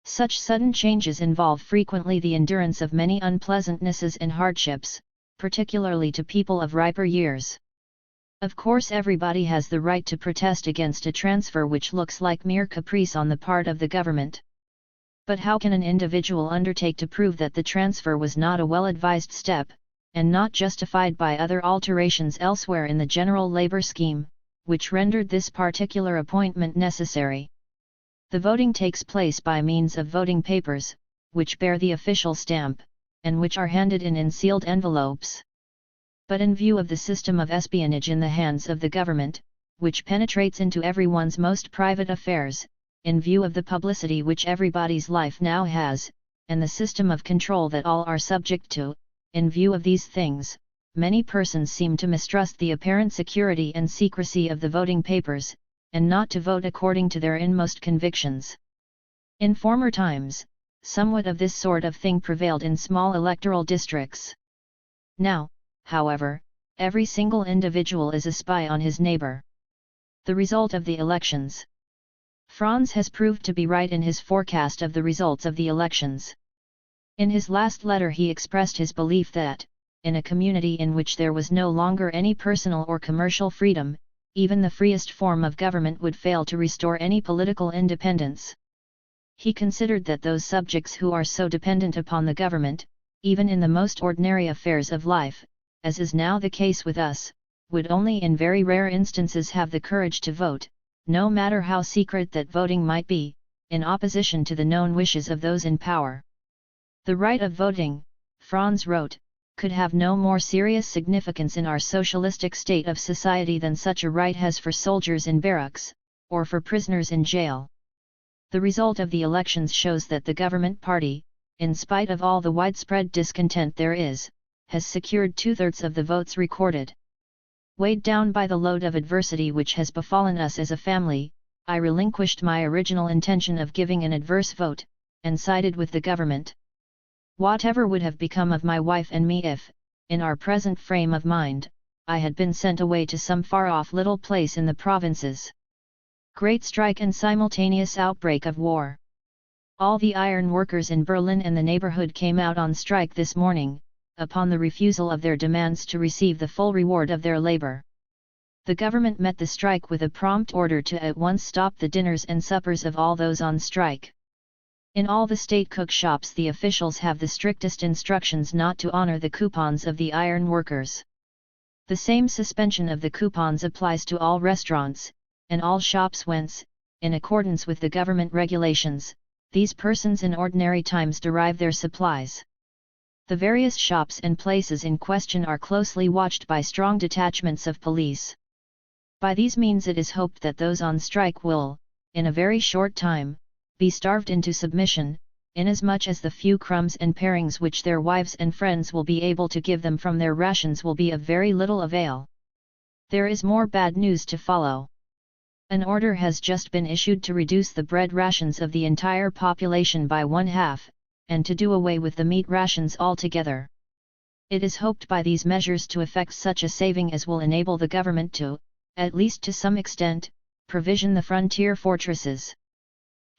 Such sudden changes involve frequently the endurance of many unpleasantnesses and hardships, particularly to people of riper years. Of course, everybody has the right to protest against a transfer which looks like mere caprice on the part of the government. But how can an individual undertake to prove that the transfer was not a well-advised step, and not justified by other alterations elsewhere in the general labor scheme, which rendered this particular appointment necessary? The voting takes place by means of voting papers, which bear the official stamp, and which are handed in sealed envelopes. But in view of the system of espionage in the hands of the government, which penetrates into everyone's most private affairs, in view of the publicity which everybody's life now has, and the system of control that all are subject to, in view of these things, many persons seem to mistrust the apparent security and secrecy of the voting papers, and not to vote according to their inmost convictions. In former times, somewhat of this sort of thing prevailed in small electoral districts. Now, however, every single individual is a spy on his neighbor. The result of the elections. Franz has proved to be right in his forecast of the results of the elections. In his last letter he expressed his belief that, in a community in which there was no longer any personal or commercial freedom, even the freest form of government would fail to restore any political independence. He considered that those subjects who are so dependent upon the government, even in the most ordinary affairs of life, as is now the case with us, would only in very rare instances have the courage to vote, no matter how secret that voting might be, in opposition to the known wishes of those in power. The right of voting, Franz wrote, could have no more serious significance in our socialistic state of society than such a right has for soldiers in barracks, or for prisoners in jail. The result of the elections shows that the government party, in spite of all the widespread discontent there is, has secured 2/3 of the votes recorded. Weighed down by the load of adversity which has befallen us as a family, I relinquished my original intention of giving an adverse vote, and sided with the government. Whatever would have become of my wife and me if, in our present frame of mind, I had been sent away to some far-off little place in the provinces? Great strike and simultaneous outbreak of war. All the iron workers in Berlin and the neighborhood came out on strike this morning, upon the refusal of their demands to receive the full reward of their labor. The government met the strike with a prompt order to at once stop the dinners and suppers of all those on strike. In all the state cook shops the officials have the strictest instructions not to honor the coupons of the iron workers. The same suspension of the coupons applies to all restaurants, and all shops whence, in accordance with the government regulations, these persons in ordinary times derive their supplies. The various shops and places in question are closely watched by strong detachments of police. By these means it is hoped that those on strike will, in a very short time, be starved into submission, inasmuch as the few crumbs and parings which their wives and friends will be able to give them from their rations will be of very little avail. There is more bad news to follow. An order has just been issued to reduce the bread rations of the entire population by 1/2, and to do away with the meat rations altogether. It is hoped by these measures to effect such a saving as will enable the government to, at least to some extent, provision the frontier fortresses.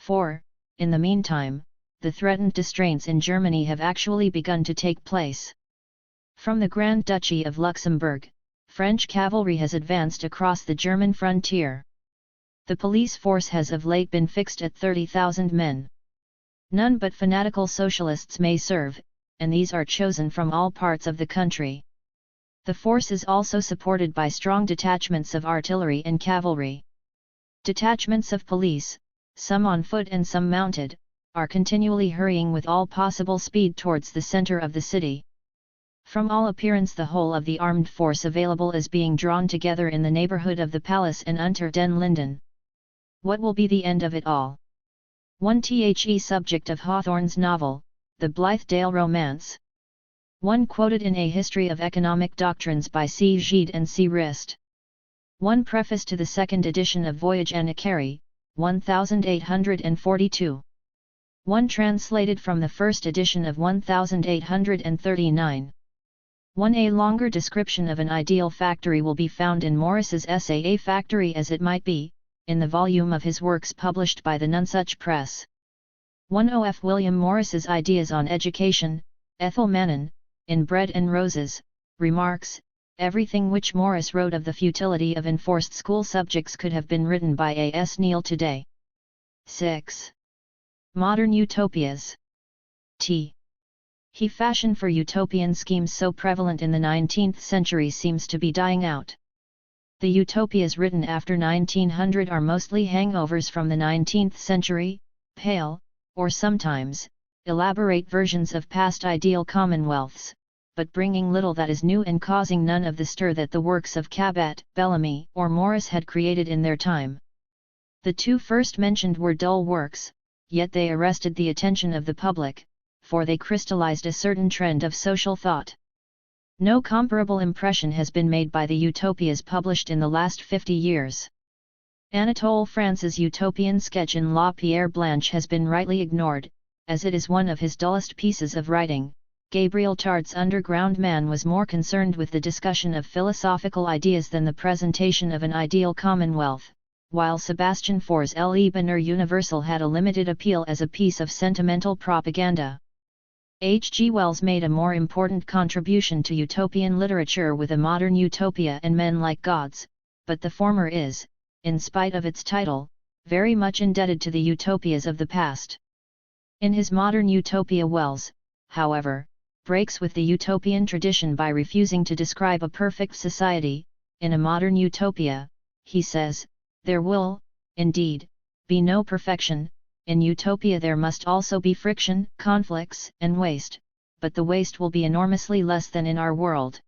4. In the meantime, the threatened distraints in Germany have actually begun to take place. From the Grand Duchy of Luxembourg, French cavalry has advanced across the German frontier. The police force has of late been fixed at 30,000 men. None but fanatical socialists may serve, and these are chosen from all parts of the country. The force is also supported by strong detachments of artillery and cavalry. Detachments of police, some on foot and some mounted, are continually hurrying with all possible speed towards the center of the city. From all appearance the whole of the armed force available is being drawn together in the neighborhood of the palace and Unter den Linden. What will be the end of it all? 1. The subject of Hawthorne's novel, The Blithedale Romance. 1. Quoted in A History of Economic Doctrines by C. Gide and C. Rist. 1. Preface to the second edition of Voyage Anacary, 1842. 1. Translated from the first edition of 1839. 1. A longer description of an ideal factory will be found in Morris's essay A Factory as It Might Be, in the volume of his works published by the Nonsuch Press. 1. O. F. William Morris's Ideas on Education, Ethel Manon, in Bread and Roses, remarks, everything which Morris wrote of the futility of enforced school subjects could have been written by A. S. Neal today. 6. Modern Utopias. T. He fashion for utopian schemes so prevalent in the 19th century seems to be dying out. The utopias written after 1900 are mostly hangovers from the 19th century, pale, or sometimes, elaborate versions of past ideal commonwealths, but bringing little that is new and causing none of the stir that the works of Cabot, Bellamy, or Morris had created in their time. The two first mentioned were dull works, yet they arrested the attention of the public, for they crystallized a certain trend of social thought. No comparable impression has been made by the utopias published in the last 50 years. Anatole France's utopian sketch in La Pierre Blanche has been rightly ignored, as it is one of his dullest pieces of writing. Gabriel Tard's Underground Man was more concerned with the discussion of philosophical ideas than the presentation of an ideal commonwealth, while Sebastian Faur's L'Ébéniste Universal had a limited appeal as a piece of sentimental propaganda. H. G. Wells made a more important contribution to utopian literature with A Modern Utopia and Men Like Gods, but the former is, in spite of its title, very much indebted to the utopias of the past. In his Modern Utopia Wells, however, breaks with the utopian tradition by refusing to describe a perfect society. In A Modern Utopia, he says, there will, indeed, be no perfection. In utopia there must also be friction, conflicts, and waste, but the waste will be enormously less than in our world.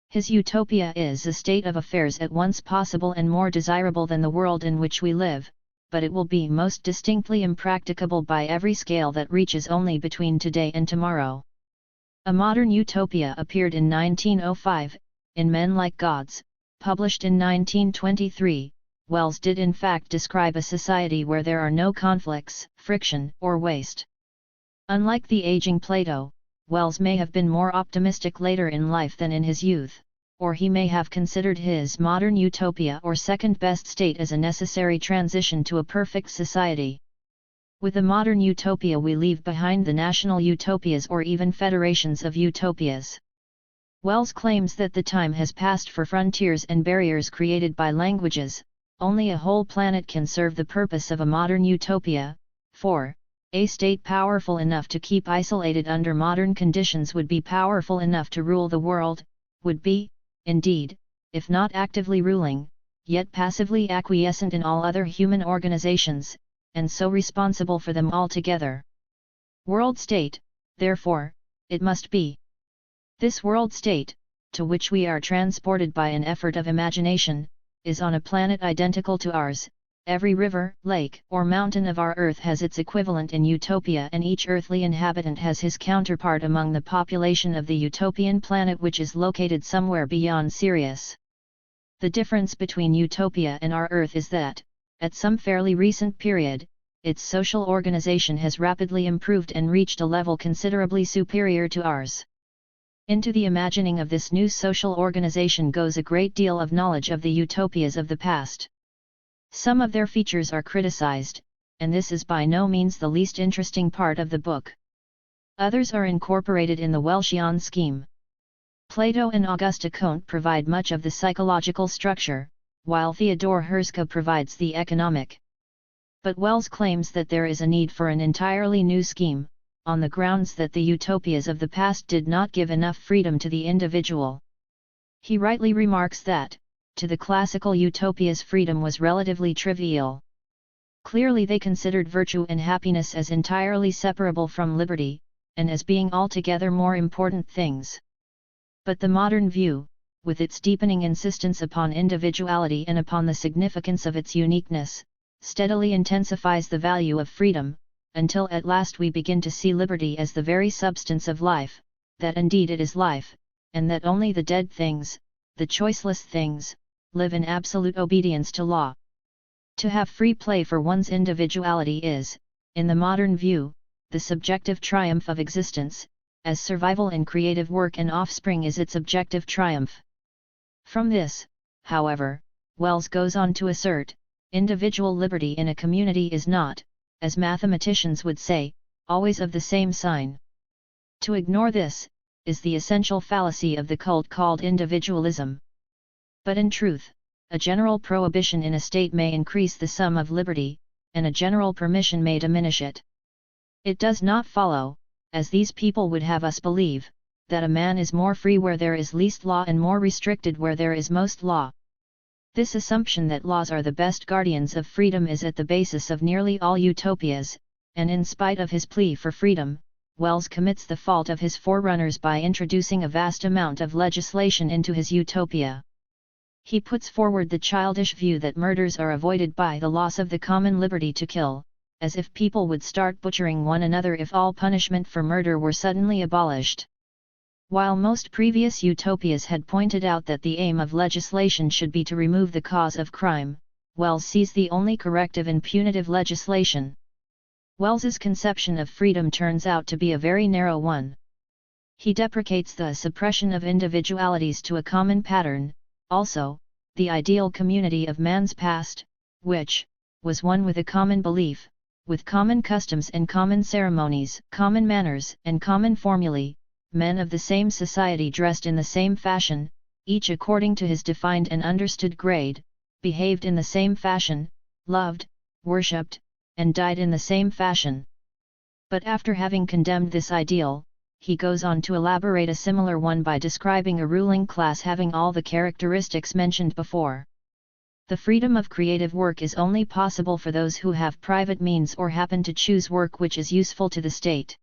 His utopia is a state of affairs at once possible and more desirable than the world in which we live, but it will be most distinctly impracticable by every scale that reaches only between today and tomorrow. A Modern Utopia appeared in 1905, in Men Like Gods, published in 1923. Wells did in fact describe a society where there are no conflicts, friction, or waste. Unlike the aging Plato, Wells may have been more optimistic later in life than in his youth, or he may have considered his modern utopia or second-best state as a necessary transition to a perfect society. With a modern utopia we leave behind the national utopias or even federations of utopias. Wells claims that the time has passed for frontiers and barriers created by languages. Only a whole planet can serve the purpose of a modern utopia. 4. A state powerful enough to keep isolated under modern conditions would be powerful enough to rule the world, would be, indeed, if not actively ruling, yet passively acquiescent in all other human organizations, and so responsible for them altogether. World state, therefore, it must be. This world state, to which we are transported by an effort of imagination, is on a planet identical to ours. Every river, lake, or mountain of our Earth has its equivalent in utopia, and each earthly inhabitant has his counterpart among the population of the utopian planet which is located somewhere beyond Sirius. The difference between utopia and our Earth is that, at some fairly recent period, its social organization has rapidly improved and reached a level considerably superior to ours. Into the imagining of this new social organization goes a great deal of knowledge of the utopias of the past. Some of their features are criticized, and this is by no means the least interesting part of the book. Others are incorporated in the Welschian scheme. Plato and Auguste Comte provide much of the psychological structure, while Theodore Herzog provides the economic. But Wells claims that there is a need for an entirely new scheme, on the grounds that the utopias of the past did not give enough freedom to the individual. He rightly remarks that, to the classical utopias, freedom was relatively trivial. Clearly they considered virtue and happiness as entirely separable from liberty, and as being altogether more important things. But the modern view, with its deepening insistence upon individuality and upon the significance of its uniqueness, steadily intensifies the value of freedom, until at last we begin to see liberty as the very substance of life, that indeed it is life, and that only the dead things, the choiceless things, live in absolute obedience to law. To have free play for one's individuality is, in the modern view, the subjective triumph of existence, as survival in creative work and offspring is its objective triumph. From this, however, Wells goes on to assert, individual liberty in a community is not, as mathematicians would say, always of the same sign. To ignore this, is the essential fallacy of the cult called individualism. But in truth, a general prohibition in a state may increase the sum of liberty, and a general permission may diminish it. It does not follow, as these people would have us believe, that a man is more free where there is least law and more restricted where there is most law. This assumption that laws are the best guardians of freedom is at the basis of nearly all utopias, and in spite of his plea for freedom, Wells commits the fault of his forerunners by introducing a vast amount of legislation into his utopia. He puts forward the childish view that murders are avoided by the loss of the common liberty to kill, as if people would start butchering one another if all punishment for murder were suddenly abolished. While most previous utopias had pointed out that the aim of legislation should be to remove the cause of crime, Wells sees the only corrective in punitive legislation. Wells's conception of freedom turns out to be a very narrow one. He deprecates the suppression of individualities to a common pattern, also, the ideal community of man's past, which was one with a common belief, with common customs and common ceremonies, common manners and common formulae, men of the same society dressed in the same fashion, each according to his defined and understood grade, behaved in the same fashion, loved, worshipped, and died in the same fashion. But after having condemned this ideal, he goes on to elaborate a similar one by describing a ruling class having all the characteristics mentioned before. The freedom of creative work is only possible for those who have private means or happen to choose work which is useful to the state.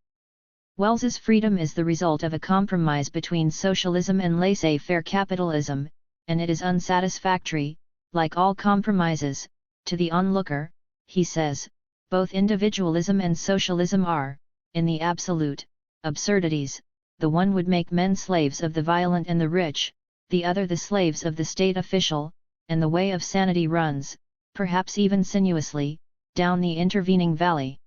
Wells's freedom is the result of a compromise between socialism and laissez-faire capitalism, and it is unsatisfactory, like all compromises, to the onlooker. He says, both individualism and socialism are, in the absolute, absurdities. The one would make men slaves of the violent and the rich, the other the slaves of the state official, and the way of sanity runs, perhaps even sinuously, down the intervening valley.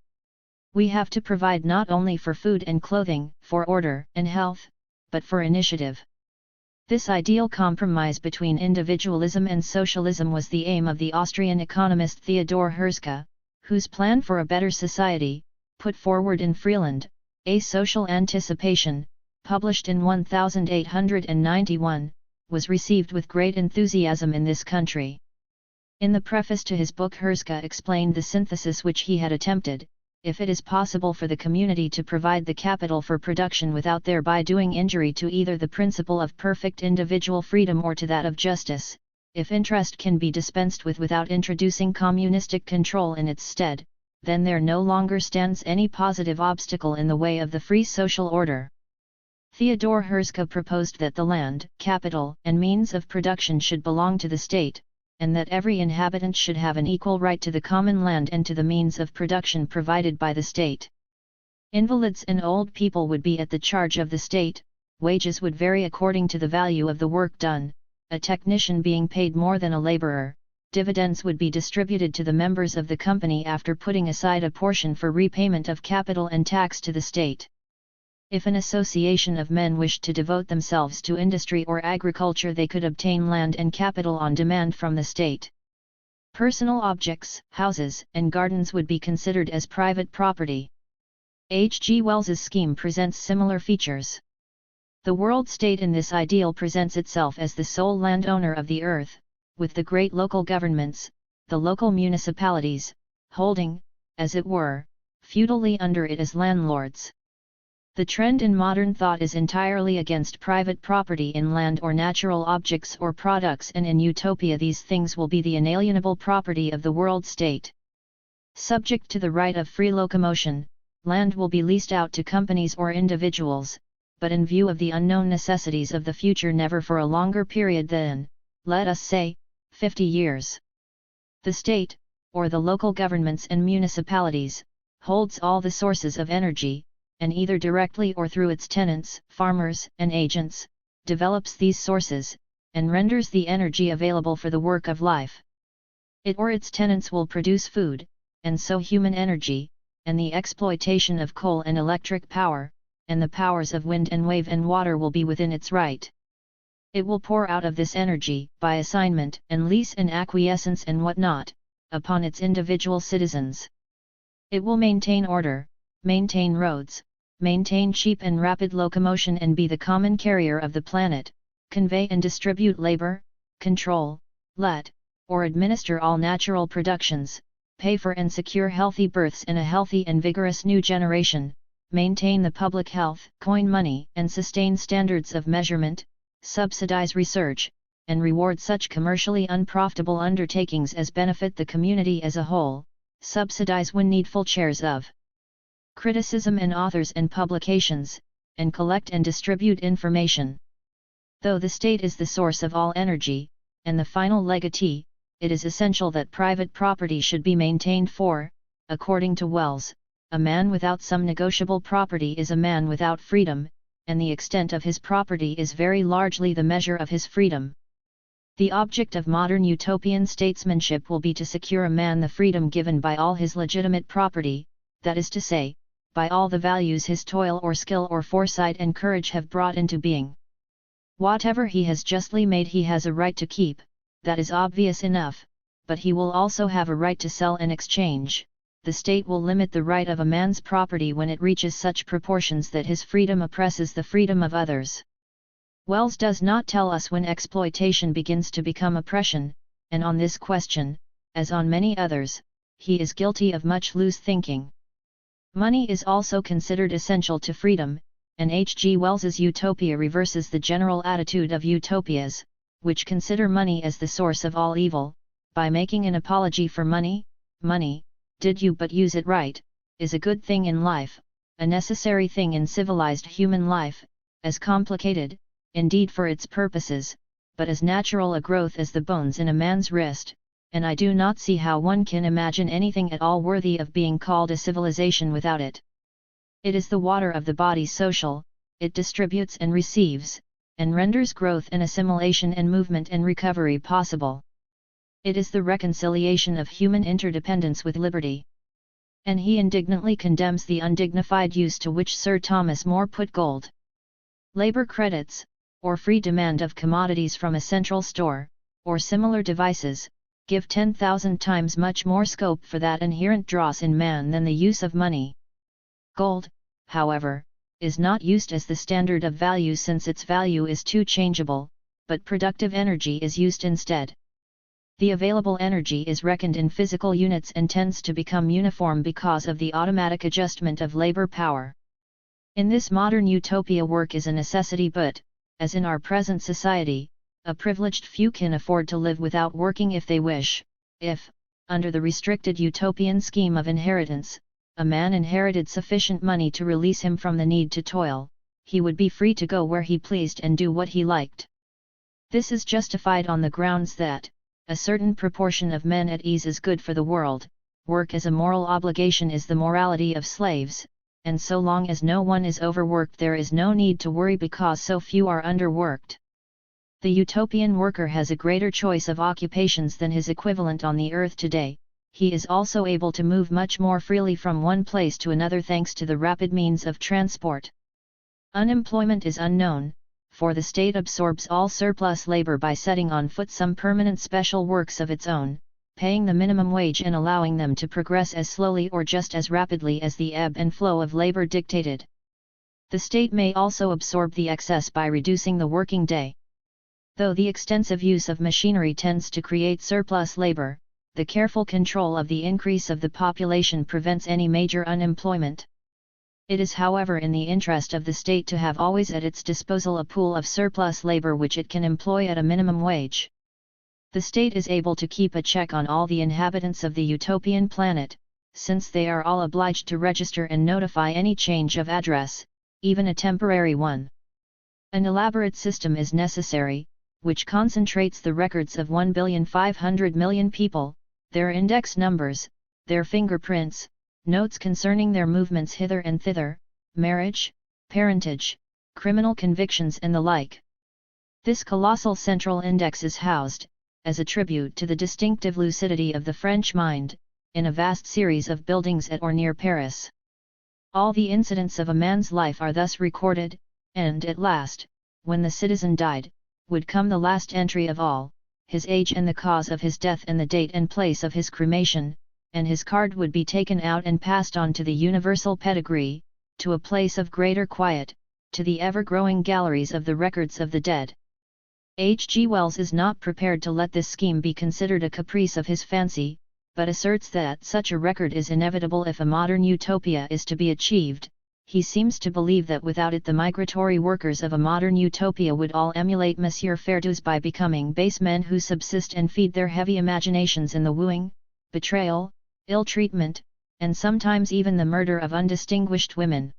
We have to provide not only for food and clothing, for order and health, but for initiative. This ideal compromise between individualism and socialism was the aim of the Austrian economist Theodor Herzog, whose plan for a better society, put forward in Freeland, A Social Anticipation, published in 1891, was received with great enthusiasm in this country. In the preface to his book, Herzog explained the synthesis which he had attempted: if it is possible for the community to provide the capital for production without thereby doing injury to either the principle of perfect individual freedom or to that of justice, if interest can be dispensed with without introducing communistic control in its stead, then there no longer stands any positive obstacle in the way of the free social order. Theodor Herzog proposed that the land, capital, and means of production should belong to the state, and that every inhabitant should have an equal right to the common land and to the means of production provided by the state. Invalids and old people would be at the charge of the state, wages would vary according to the value of the work done, a technician being paid more than a laborer, dividends would be distributed to the members of the company after putting aside a portion for repayment of capital and tax to the state. If an association of men wished to devote themselves to industry or agriculture, they could obtain land and capital on demand from the state. Personal objects, houses, and gardens would be considered as private property. H. G. Wells's scheme presents similar features. The world state in this ideal presents itself as the sole landowner of the earth, with the great local governments, the local municipalities, holding, as it were, feudally under it as landlords. The trend in modern thought is entirely against private property in land or natural objects or products, and in utopia these things will be the inalienable property of the world state. Subject to the right of free locomotion, land will be leased out to companies or individuals, but in view of the unknown necessities of the future never for a longer period than, let us say, 50 years. The state, or the local governments and municipalities, holds all the sources of energy, and either directly or through its tenants, farmers, and agents, develops these sources, and renders the energy available for the work of life. It or its tenants will produce food, and so human energy, and the exploitation of coal and electric power, and the powers of wind and wave and water will be within its right. It will pour out of this energy, by assignment and lease and acquiescence and what not, upon its individual citizens. It will maintain order, maintain roads, maintain cheap and rapid locomotion and be the common carrier of the planet, convey and distribute labor, control, let, or administer all natural productions, pay for and secure healthy births and a healthy and vigorous new generation, maintain the public health, coin money and sustain standards of measurement, subsidize research, and reward such commercially unprofitable undertakings as benefit the community as a whole, subsidize when needful chairs of criticism and authors and publications, and collect and distribute information. Though the state is the source of all energy, and the final legatee, it is essential that private property should be maintained for, according to Wells, a man without some negotiable property is a man without freedom, and the extent of his property is very largely the measure of his freedom. The object of modern utopian statesmanship will be to secure a man the freedom given by all his legitimate property, that is to say, by all the values his toil or skill or foresight and courage have brought into being. Whatever he has justly made he has a right to keep, that is obvious enough, but he will also have a right to sell and exchange. The state will limit the right of a man's property when it reaches such proportions that his freedom oppresses the freedom of others. Wells does not tell us when exploitation begins to become oppression, and on this question, as on many others, he is guilty of much loose thinking. Money is also considered essential to freedom, and H. G. Wells's utopia reverses the general attitude of utopias, which consider money as the source of all evil, by making an apology for money. Money, did you but use it right, is a good thing in life, a necessary thing in civilized human life, as complicated, indeed for its purposes, but as natural a growth as the bones in a man's wrist, and I do not see how one can imagine anything at all worthy of being called a civilization without it. It is the water of the body social, it distributes and receives, and renders growth and assimilation and movement and recovery possible. It is the reconciliation of human interdependence with liberty. And he indignantly condemns the undignified use to which Sir Thomas More put gold. Labor credits, or free demand of commodities from a central store, or similar devices, give 10,000 times much more scope for that inherent dross in man than the use of money. Gold, however, is not used as the standard of value since its value is too changeable, but productive energy is used instead. The available energy is reckoned in physical units and tends to become uniform because of the automatic adjustment of labor power. In this modern utopia work is a necessity but, as in our present society, a privileged few can afford to live without working if they wish. If, under the restricted utopian scheme of inheritance, a man inherited sufficient money to release him from the need to toil, he would be free to go where he pleased and do what he liked. This is justified on the grounds that, a certain proportion of men at ease is good for the world, work as a moral obligation is the morality of slaves, and so long as no one is overworked there is no need to worry because so few are underworked. The utopian worker has a greater choice of occupations than his equivalent on the earth today. He is also able to move much more freely from one place to another thanks to the rapid means of transport. Unemployment is unknown, for the state absorbs all surplus labor by setting on foot some permanent special works of its own, paying the minimum wage and allowing them to progress as slowly or just as rapidly as the ebb and flow of labor dictated. The state may also absorb the excess by reducing the working day. Though the extensive use of machinery tends to create surplus labor, the careful control of the increase of the population prevents any major unemployment. It is, however, in the interest of the state to have always at its disposal a pool of surplus labor which it can employ at a minimum wage. The state is able to keep a check on all the inhabitants of the utopian planet, since they are all obliged to register and notify any change of address, even a temporary one. An elaborate system is necessary, which concentrates the records of 1,500,000,000 people, their index numbers, their fingerprints, notes concerning their movements hither and thither, marriage, parentage, criminal convictions and the like. This colossal central index is housed, as a tribute to the distinctive lucidity of the French mind, in a vast series of buildings at or near Paris. All the incidents of a man's life are thus recorded, and at last, when the citizen died, would come the last entry of all, his age and the cause of his death and the date and place of his cremation, and his card would be taken out and passed on to the universal pedigree, to a place of greater quiet, to the ever-growing galleries of the records of the dead. H. G. Wells is not prepared to let this scheme be considered a caprice of his fancy, but asserts that such a record is inevitable if a modern utopia is to be achieved. He seems to believe that without it the migratory workers of a modern utopia would all emulate Monsieur Ferdous by becoming base men who subsist and feed their heavy imaginations in the wooing, betrayal, ill-treatment, and sometimes even the murder of undistinguished women.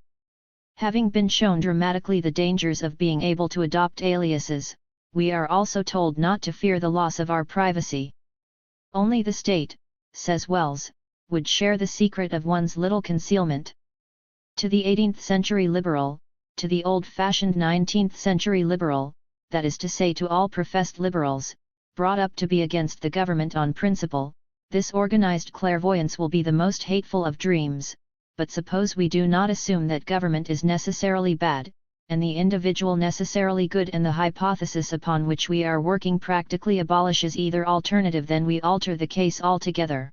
Having been shown dramatically the dangers of being able to adopt aliases, we are also told not to fear the loss of our privacy. Only the state, says Wells, would share the secret of one's little concealment. To the 18th century liberal, to the old-fashioned 19th century liberal, that is to say to all professed liberals, brought up to be against the government on principle, this organized clairvoyance will be the most hateful of dreams. But suppose we do not assume that government is necessarily bad, and the individual necessarily good, and the hypothesis upon which we are working practically abolishes either alternative, then we alter the case altogether.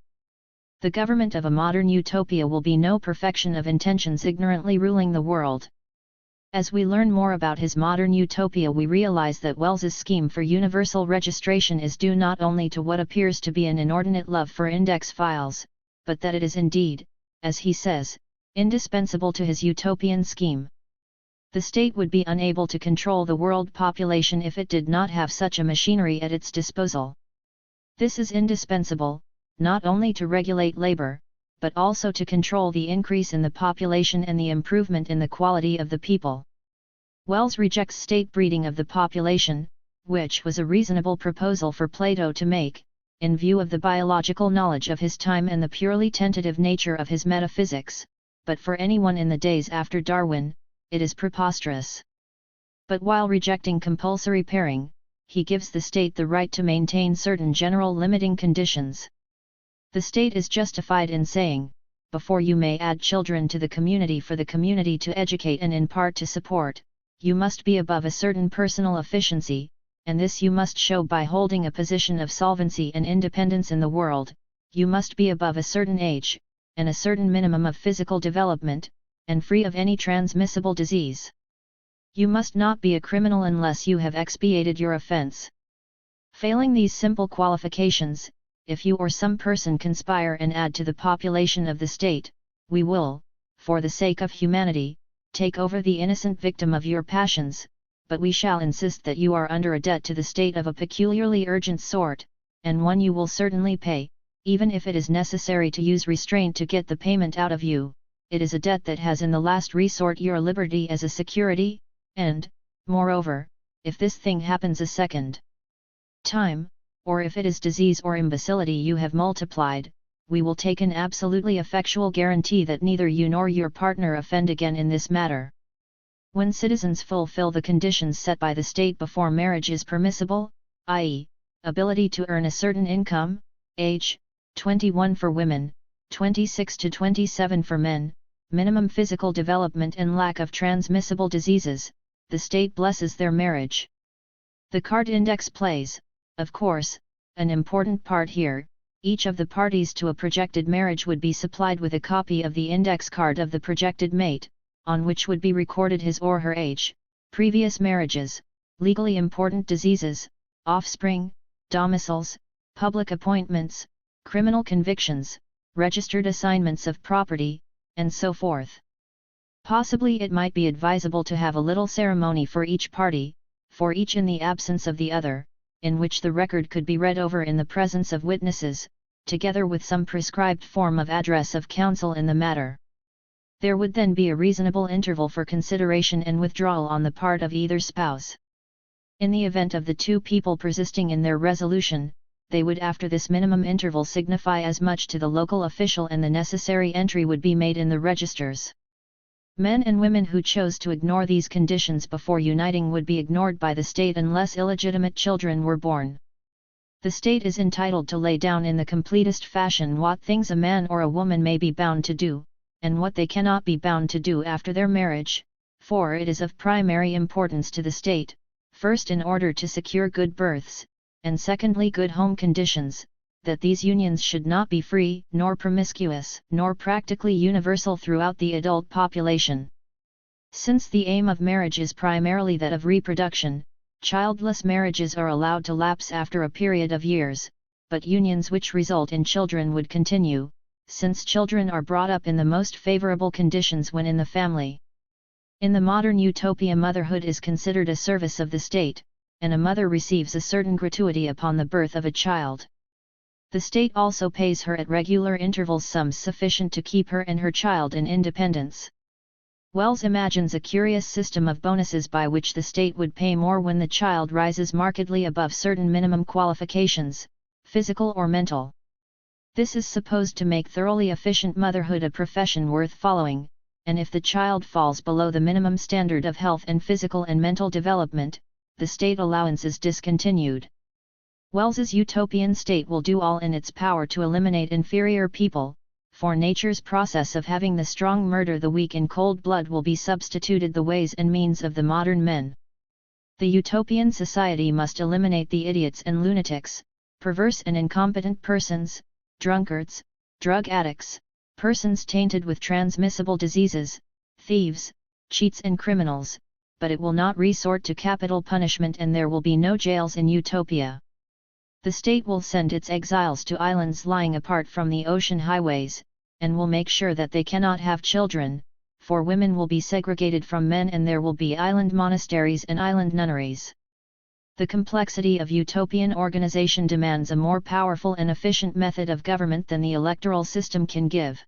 The government of a modern utopia will be no perfection of intentions ignorantly ruling the world. As we learn more about his modern utopia, we realize that Wells's scheme for universal registration is due not only to what appears to be an inordinate love for index files, but that it is indeed, as he says, indispensable to his utopian scheme. The state would be unable to control the world population if it did not have such a machinery at its disposal. This is indispensable, not only to regulate labor, but also to control the increase in the population and the improvement in the quality of the people. Wells rejects state breeding of the population, which was a reasonable proposal for Plato to make, in view of the biological knowledge of his time and the purely tentative nature of his metaphysics, but for anyone in the days after Darwin, it is preposterous. But while rejecting compulsory pairing, he gives the state the right to maintain certain general limiting conditions. The state is justified in saying, before you may add children to the community for the community to educate and in part to support, you must be above a certain personal efficiency, and this you must show by holding a position of solvency and independence in the world. You must be above a certain age, and a certain minimum of physical development, and free of any transmissible disease. You must not be a criminal unless you have expiated your offense. Failing these simple qualifications, if you or some person conspire and add to the population of the state, we will, for the sake of humanity, take over the innocent victim of your passions, but we shall insist that you are under a debt to the state of a peculiarly urgent sort, and one you will certainly pay, even if it is necessary to use restraint to get the payment out of you. It is a debt that has in the last resort your liberty as a security, and, moreover, if this thing happens a second time, or if it is disease or imbecility you have multiplied, we will take an absolutely effectual guarantee that neither you nor your partner offend again in this matter. When citizens fulfill the conditions set by the state before marriage is permissible, i.e., ability to earn a certain income, age, 21 for women, 26 to 27 for men, minimum physical development and lack of transmissible diseases, the state blesses their marriage. The card index plays, of course, an important part here. Each of the parties to a projected marriage would be supplied with a copy of the index card of the projected mate, on which would be recorded his or her age, previous marriages, legally important diseases, offspring, domiciles, public appointments, criminal convictions, registered assignments of property, and so forth. Possibly it might be advisable to have a little ceremony for each party, for each in the absence of the other, in which the record could be read over in the presence of witnesses, together with some prescribed form of address of counsel in the matter. There would then be a reasonable interval for consideration and withdrawal on the part of either spouse. In the event of the two people persisting in their resolution, they would after this minimum interval signify as much to the local official and the necessary entry would be made in the registers. Men and women who chose to ignore these conditions before uniting would be ignored by the state unless illegitimate children were born. The state is entitled to lay down in the completest fashion what things a man or a woman may be bound to do, and what they cannot be bound to do after their marriage, for it is of primary importance to the state, first in order to secure good births, and secondly good home conditions, that these unions should not be free, nor promiscuous, nor practically universal throughout the adult population. Since the aim of marriage is primarily that of reproduction, childless marriages are allowed to lapse after a period of years, but unions which result in children would continue, since children are brought up in the most favorable conditions when in the family. In the modern utopia, motherhood is considered a service of the state, and a mother receives a certain gratuity upon the birth of a child. The state also pays her at regular intervals sums sufficient to keep her and her child in independence. Wells imagines a curious system of bonuses by which the state would pay more when the child rises markedly above certain minimum qualifications, physical or mental. This is supposed to make thoroughly efficient motherhood a profession worth following, and if the child falls below the minimum standard of health and physical and mental development, the state allowance is discontinued. Wells's utopian state will do all in its power to eliminate inferior people, for nature's process of having the strong murder the weak in cold blood will be substituted the ways and means of the modern men. The utopian society must eliminate the idiots and lunatics, perverse and incompetent persons, drunkards, drug addicts, persons tainted with transmissible diseases, thieves, cheats and criminals, but it will not resort to capital punishment and there will be no jails in utopia. The state will send its exiles to islands lying apart from the ocean highways, and will make sure that they cannot have children, for women will be segregated from men and there will be island monasteries and island nunneries. The complexity of utopian organization demands a more powerful and efficient method of government than the electoral system can give.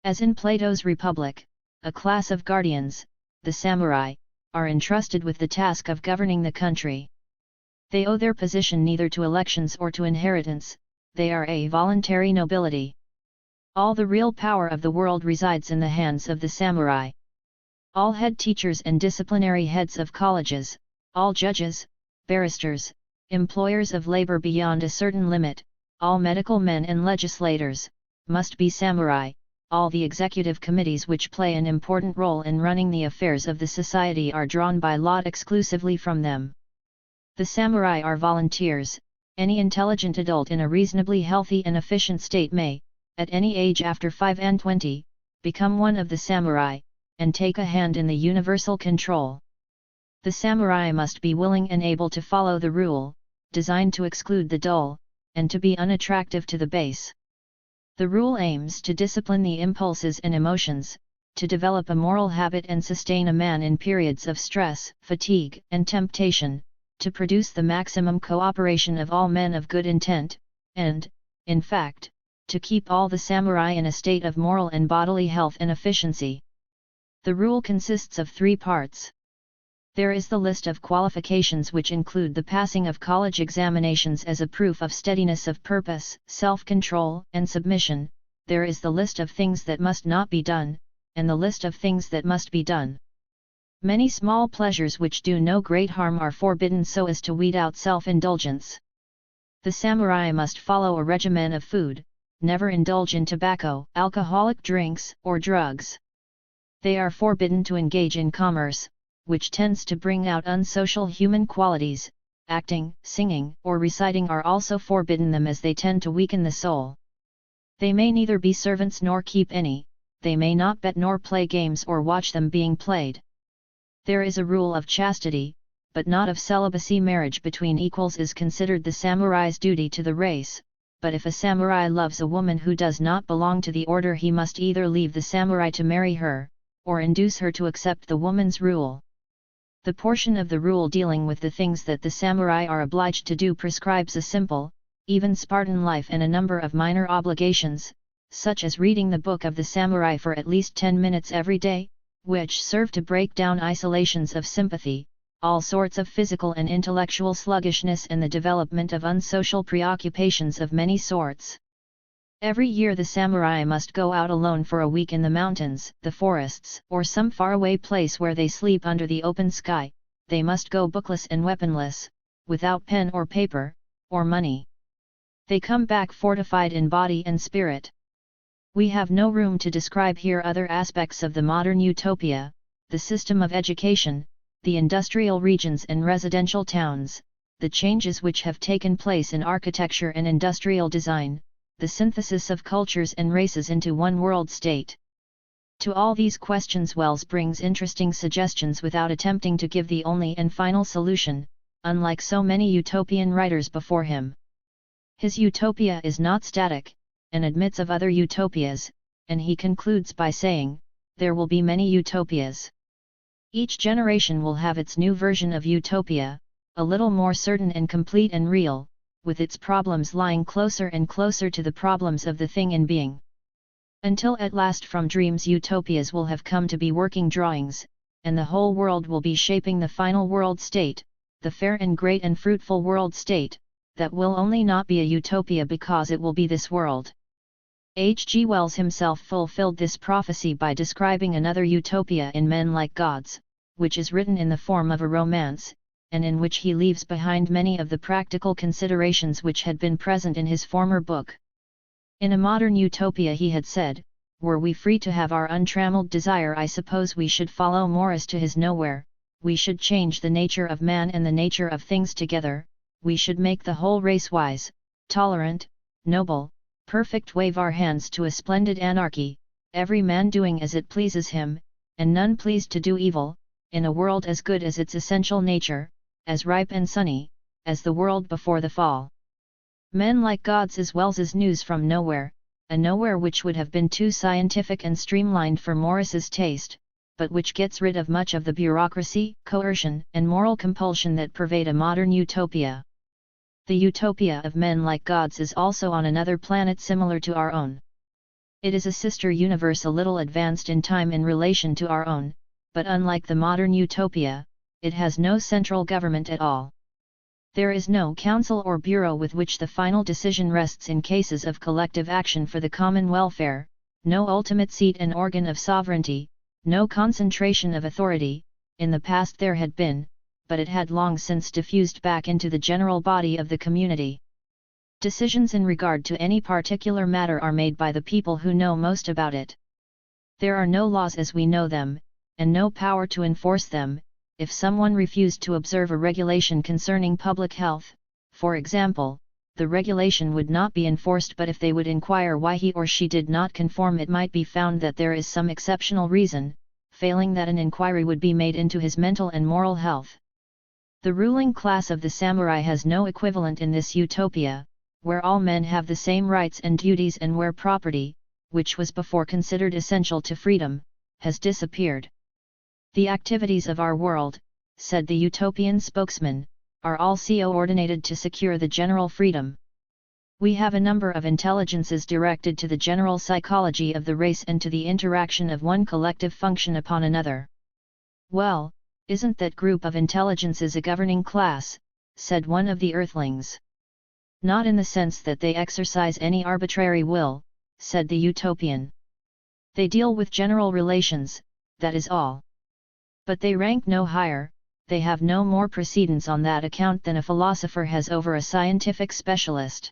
As in Plato's Republic, a class of guardians, the samurai, are entrusted with the task of governing the country. They owe their position neither to elections or to inheritance, they are a voluntary nobility. All the real power of the world resides in the hands of the samurai. All head teachers and disciplinary heads of colleges, all judges, barristers, employers of labor beyond a certain limit, all medical men and legislators, must be samurai. All the executive committees which play an important role in running the affairs of the society are drawn by lot exclusively from them. The samurai are volunteers. Any intelligent adult in a reasonably healthy and efficient state may, at any age after 25, become one of the samurai, and take a hand in the universal control. The samurai must be willing and able to follow the rule, designed to exclude the dull, and to be unattractive to the base. The rule aims to discipline the impulses and emotions, to develop a moral habit and sustain a man in periods of stress, fatigue, and temptation, to produce the maximum cooperation of all men of good intent, and, in fact, to keep all the samurai in a state of moral and bodily health and efficiency. The rule consists of 3 parts. There is the list of qualifications which include the passing of college examinations as a proof of steadiness of purpose, self-control, and submission. There is the list of things that must not be done, and the list of things that must be done. Many small pleasures which do no great harm are forbidden so as to weed out self-indulgence. The samurai must follow a regimen of food, never indulge in tobacco, alcoholic drinks, or drugs. They are forbidden to engage in commerce, which tends to bring out unsocial human qualities. Acting, singing, or reciting are also forbidden them, as they tend to weaken the soul. They may neither be servants nor keep any, they may not bet nor play games or watch them being played. There is a rule of chastity, but not of celibacy. Marriage between equals is considered the samurai's duty to the race, but if a samurai loves a woman who does not belong to the order, he must either leave the samurai to marry her, or induce her to accept the woman's rule. The portion of the rule dealing with the things that the samurai are obliged to do prescribes a simple, even Spartan life and a number of minor obligations, such as reading the Book of the Samurai for at least 10 minutes every day, which serve to break down isolations of sympathy, all sorts of physical and intellectual sluggishness, and the development of unsocial preoccupations of many sorts. Every year the samurai must go out alone for a week in the mountains, the forests, or some faraway place where they sleep under the open sky. They must go bookless and weaponless, without pen or paper, or money. They come back fortified in body and spirit. We have no room to describe here other aspects of the modern utopia, the system of education, the industrial regions and residential towns, the changes which have taken place in architecture and industrial design, the synthesis of cultures and races into one world state. To all these questions Wells brings interesting suggestions without attempting to give the only and final solution, unlike so many utopian writers before him. His utopia is not static, and admits of other utopias, and he concludes by saying, there will be many utopias. Each generation will have its new version of utopia, a little more certain and complete and real, with its problems lying closer and closer to the problems of the thing in being. Until at last from dreams utopias will have come to be working drawings, and the whole world will be shaping the final world state, the fair and great and fruitful world state, that will only not be a utopia because it will be this world. H. G. Wells himself fulfilled this prophecy by describing another utopia in Men Like Gods, which is written in the form of a romance, and in which he leaves behind many of the practical considerations which had been present in his former book. In a modern utopia, he had said, were we free to have our untrammeled desire, I suppose we should follow Morris to his nowhere, we should change the nature of man and the nature of things together, we should make the whole race wise, tolerant, noble, perfect, wave our hands to a splendid anarchy, every man doing as it pleases him, and none pleased to do evil, in a world as good as its essential nature, as ripe and sunny, as the world before the fall. Men Like Gods is Wells's news from nowhere, a nowhere which would have been too scientific and streamlined for Morris's taste, but which gets rid of much of the bureaucracy, coercion, and moral compulsion that pervade a modern utopia. The utopia of Men Like Gods is also on another planet similar to our own. It is a sister universe a little advanced in time in relation to our own, but unlike the modern utopia, it has no central government at all. There is no council or bureau with which the final decision rests in cases of collective action for the common welfare, no ultimate seat and organ of sovereignty, no concentration of authority. In the past there had been, but it had long since diffused back into the general body of the community. Decisions in regard to any particular matter are made by the people who know most about it. There are no laws as we know them, and no power to enforce them. If someone refused to observe a regulation concerning public health, for example, the regulation would not be enforced, but if they would inquire why he or she did not conform, it might be found that there is some exceptional reason. Failing that, an inquiry would be made into his mental and moral health. The ruling class of the samurai has no equivalent in this utopia, where all men have the same rights and duties, and where property, which was before considered essential to freedom, has disappeared. The activities of our world, said the utopian spokesman, are all coordinated to secure the general freedom. We have a number of intelligences directed to the general psychology of the race and to the interaction of one collective function upon another. Well, isn't that group of intelligences a governing class? Said one of the earthlings. Not in the sense that they exercise any arbitrary will, said the utopian. They deal with general relations, that is all. But they rank no higher, they have no more precedence on that account than a philosopher has over a scientific specialist.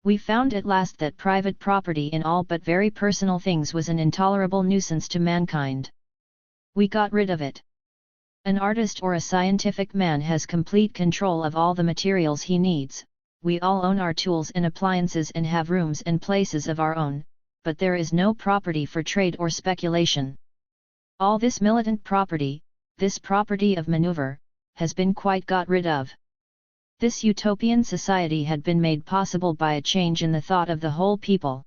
We found at last that private property in all but very personal things was an intolerable nuisance to mankind. We got rid of it. An artist or a scientific man has complete control of all the materials he needs. We all own our tools and appliances and have rooms and places of our own, but there is no property for trade or speculation. All this militant property, this property of maneuver, has been quite got rid of. This utopian society had been made possible by a change in the thought of the whole people.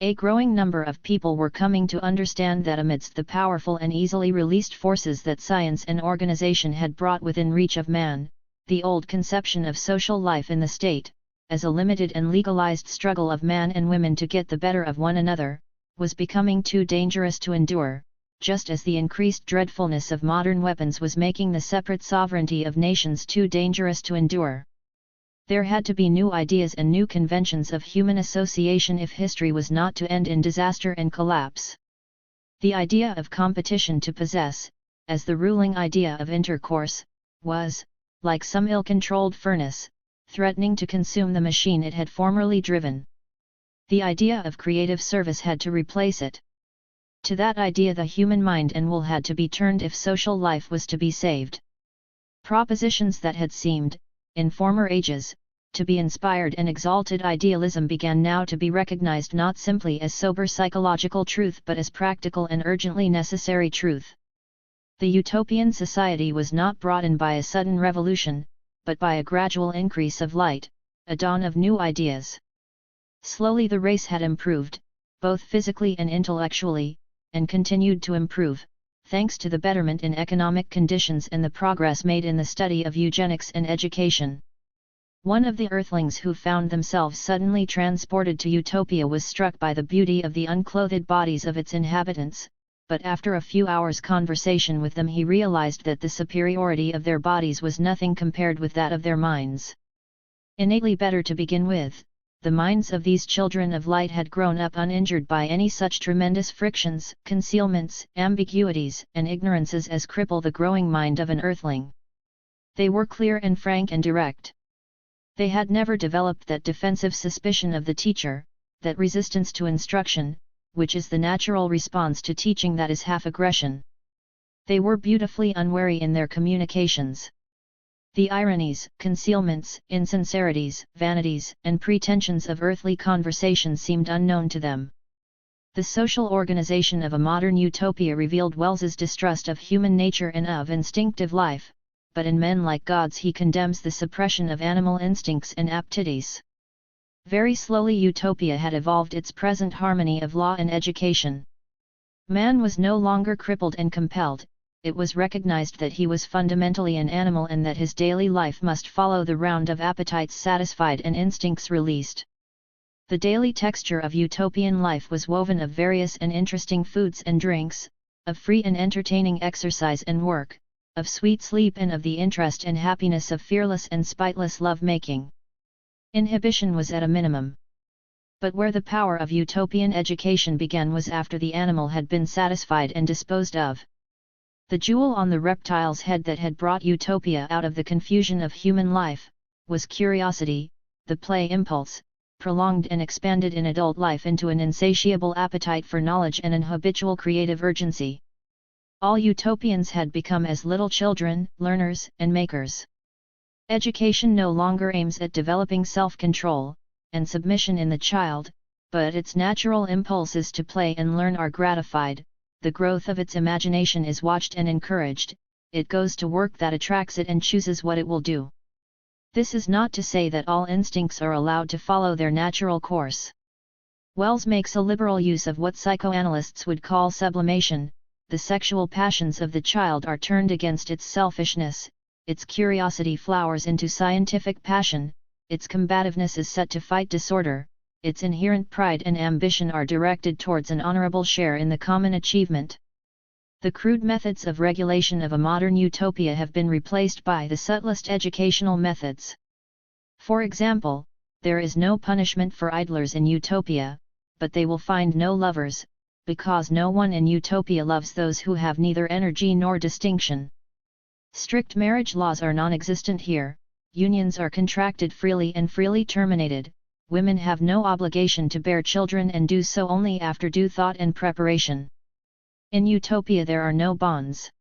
A growing number of people were coming to understand that amidst the powerful and easily released forces that science and organization had brought within reach of man, the old conception of social life in the state, as a limited and legalized struggle of man and women to get the better of one another, was becoming too dangerous to endure, just as the increased dreadfulness of modern weapons was making the separate sovereignty of nations too dangerous to endure. There had to be new ideas and new conventions of human association if history was not to end in disaster and collapse. The idea of competition to possess, as the ruling idea of intercourse, was, like some ill-controlled furnace, threatening to consume the machine it had formerly driven. The idea of creative service had to replace it. To that idea the human mind and will had to be turned if social life was to be saved. Propositions that had seemed, in former ages, to be inspired and exalted idealism began now to be recognized not simply as sober psychological truth but as practical and urgently necessary truth. The utopian society was not brought in by a sudden revolution, but by a gradual increase of light, a dawn of new ideas. Slowly the race had improved, both physically and intellectually, and continued to improve, thanks to the betterment in economic conditions and the progress made in the study of eugenics and education. One of the earthlings who found themselves suddenly transported to utopia was struck by the beauty of the unclothed bodies of its inhabitants, but after a few hours' conversation with them he realized that the superiority of their bodies was nothing compared with that of their minds. Innately better to begin with, the minds of these children of light had grown up uninjured by any such tremendous frictions, concealments, ambiguities, and ignorances as cripple the growing mind of an earthling. They were clear and frank and direct. They had never developed that defensive suspicion of the teacher, that resistance to instruction, which is the natural response to teaching that is half aggression. They were beautifully unwary in their communications. The ironies, concealments, insincerities, vanities, and pretensions of earthly conversation seemed unknown to them. The social organization of a modern utopia revealed Wells's distrust of human nature and of instinctive life, but in men like gods he condemns the suppression of animal instincts and aptitudes. Very slowly utopia had evolved its present harmony of law and education. Man was no longer crippled and compelled. It was recognized that he was fundamentally an animal and that his daily life must follow the round of appetites satisfied and instincts released. The daily texture of utopian life was woven of various and interesting foods and drinks, of free and entertaining exercise and work, of sweet sleep and of the interest and happiness of fearless and spiteless love-making. Inhibition was at a minimum. But where the power of utopian education began was after the animal had been satisfied and disposed of. The jewel on the reptile's head that had brought utopia out of the confusion of human life, was curiosity, the play impulse, prolonged and expanded in adult life into an insatiable appetite for knowledge and an habitual creative urgency. All utopians had become as little children, learners and makers. Education no longer aims at developing self-control and submission in the child, but its natural impulses to play and learn are gratified. The growth of its imagination is watched and encouraged, it goes to work that attracts it and chooses what it will do. This is not to say that all instincts are allowed to follow their natural course. Wells makes a liberal use of what psychoanalysts would call sublimation. The sexual passions of the child are turned against its selfishness, its curiosity flowers into scientific passion, its combativeness is set to fight disorder. Its inherent pride and ambition are directed towards an honorable share in the common achievement. The crude methods of regulation of a modern utopia have been replaced by the subtlest educational methods. For example, there is no punishment for idlers in utopia, but they will find no lovers, because no one in utopia loves those who have neither energy nor distinction. Strict marriage laws are non-existent here, unions are contracted freely and freely terminated. Women have no obligation to bear children and do so only after due thought and preparation. In utopia there are no bonds.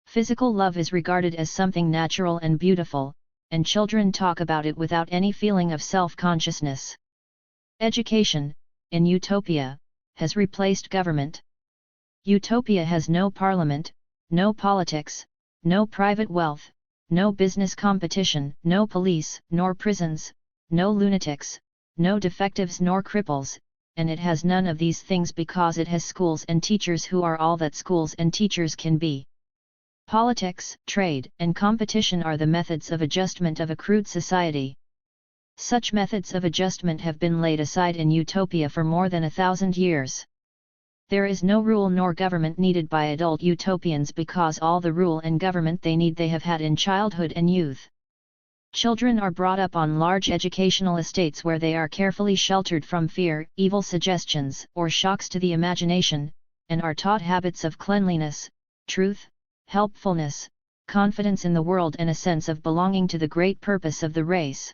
Physical love is regarded as something natural and beautiful, and children talk about it without any feeling of self-consciousness. Education, in utopia, has replaced government. Utopia has no parliament, no politics, no private wealth, no business competition, no police, nor prisons, no lunatics, no defectives nor cripples, and it has none of these things because it has schools and teachers who are all that schools and teachers can be. Politics, trade, and competition are the methods of adjustment of a crude society. Such methods of adjustment have been laid aside in utopia for more than 1,000 years. There is no rule nor government needed by adult utopians because all the rule and government they need they have had in childhood and youth. Children are brought up on large educational estates where they are carefully sheltered from fear, evil suggestions, or shocks to the imagination, and are taught habits of cleanliness, truth, helpfulness, confidence in the world and a sense of belonging to the great purpose of the race.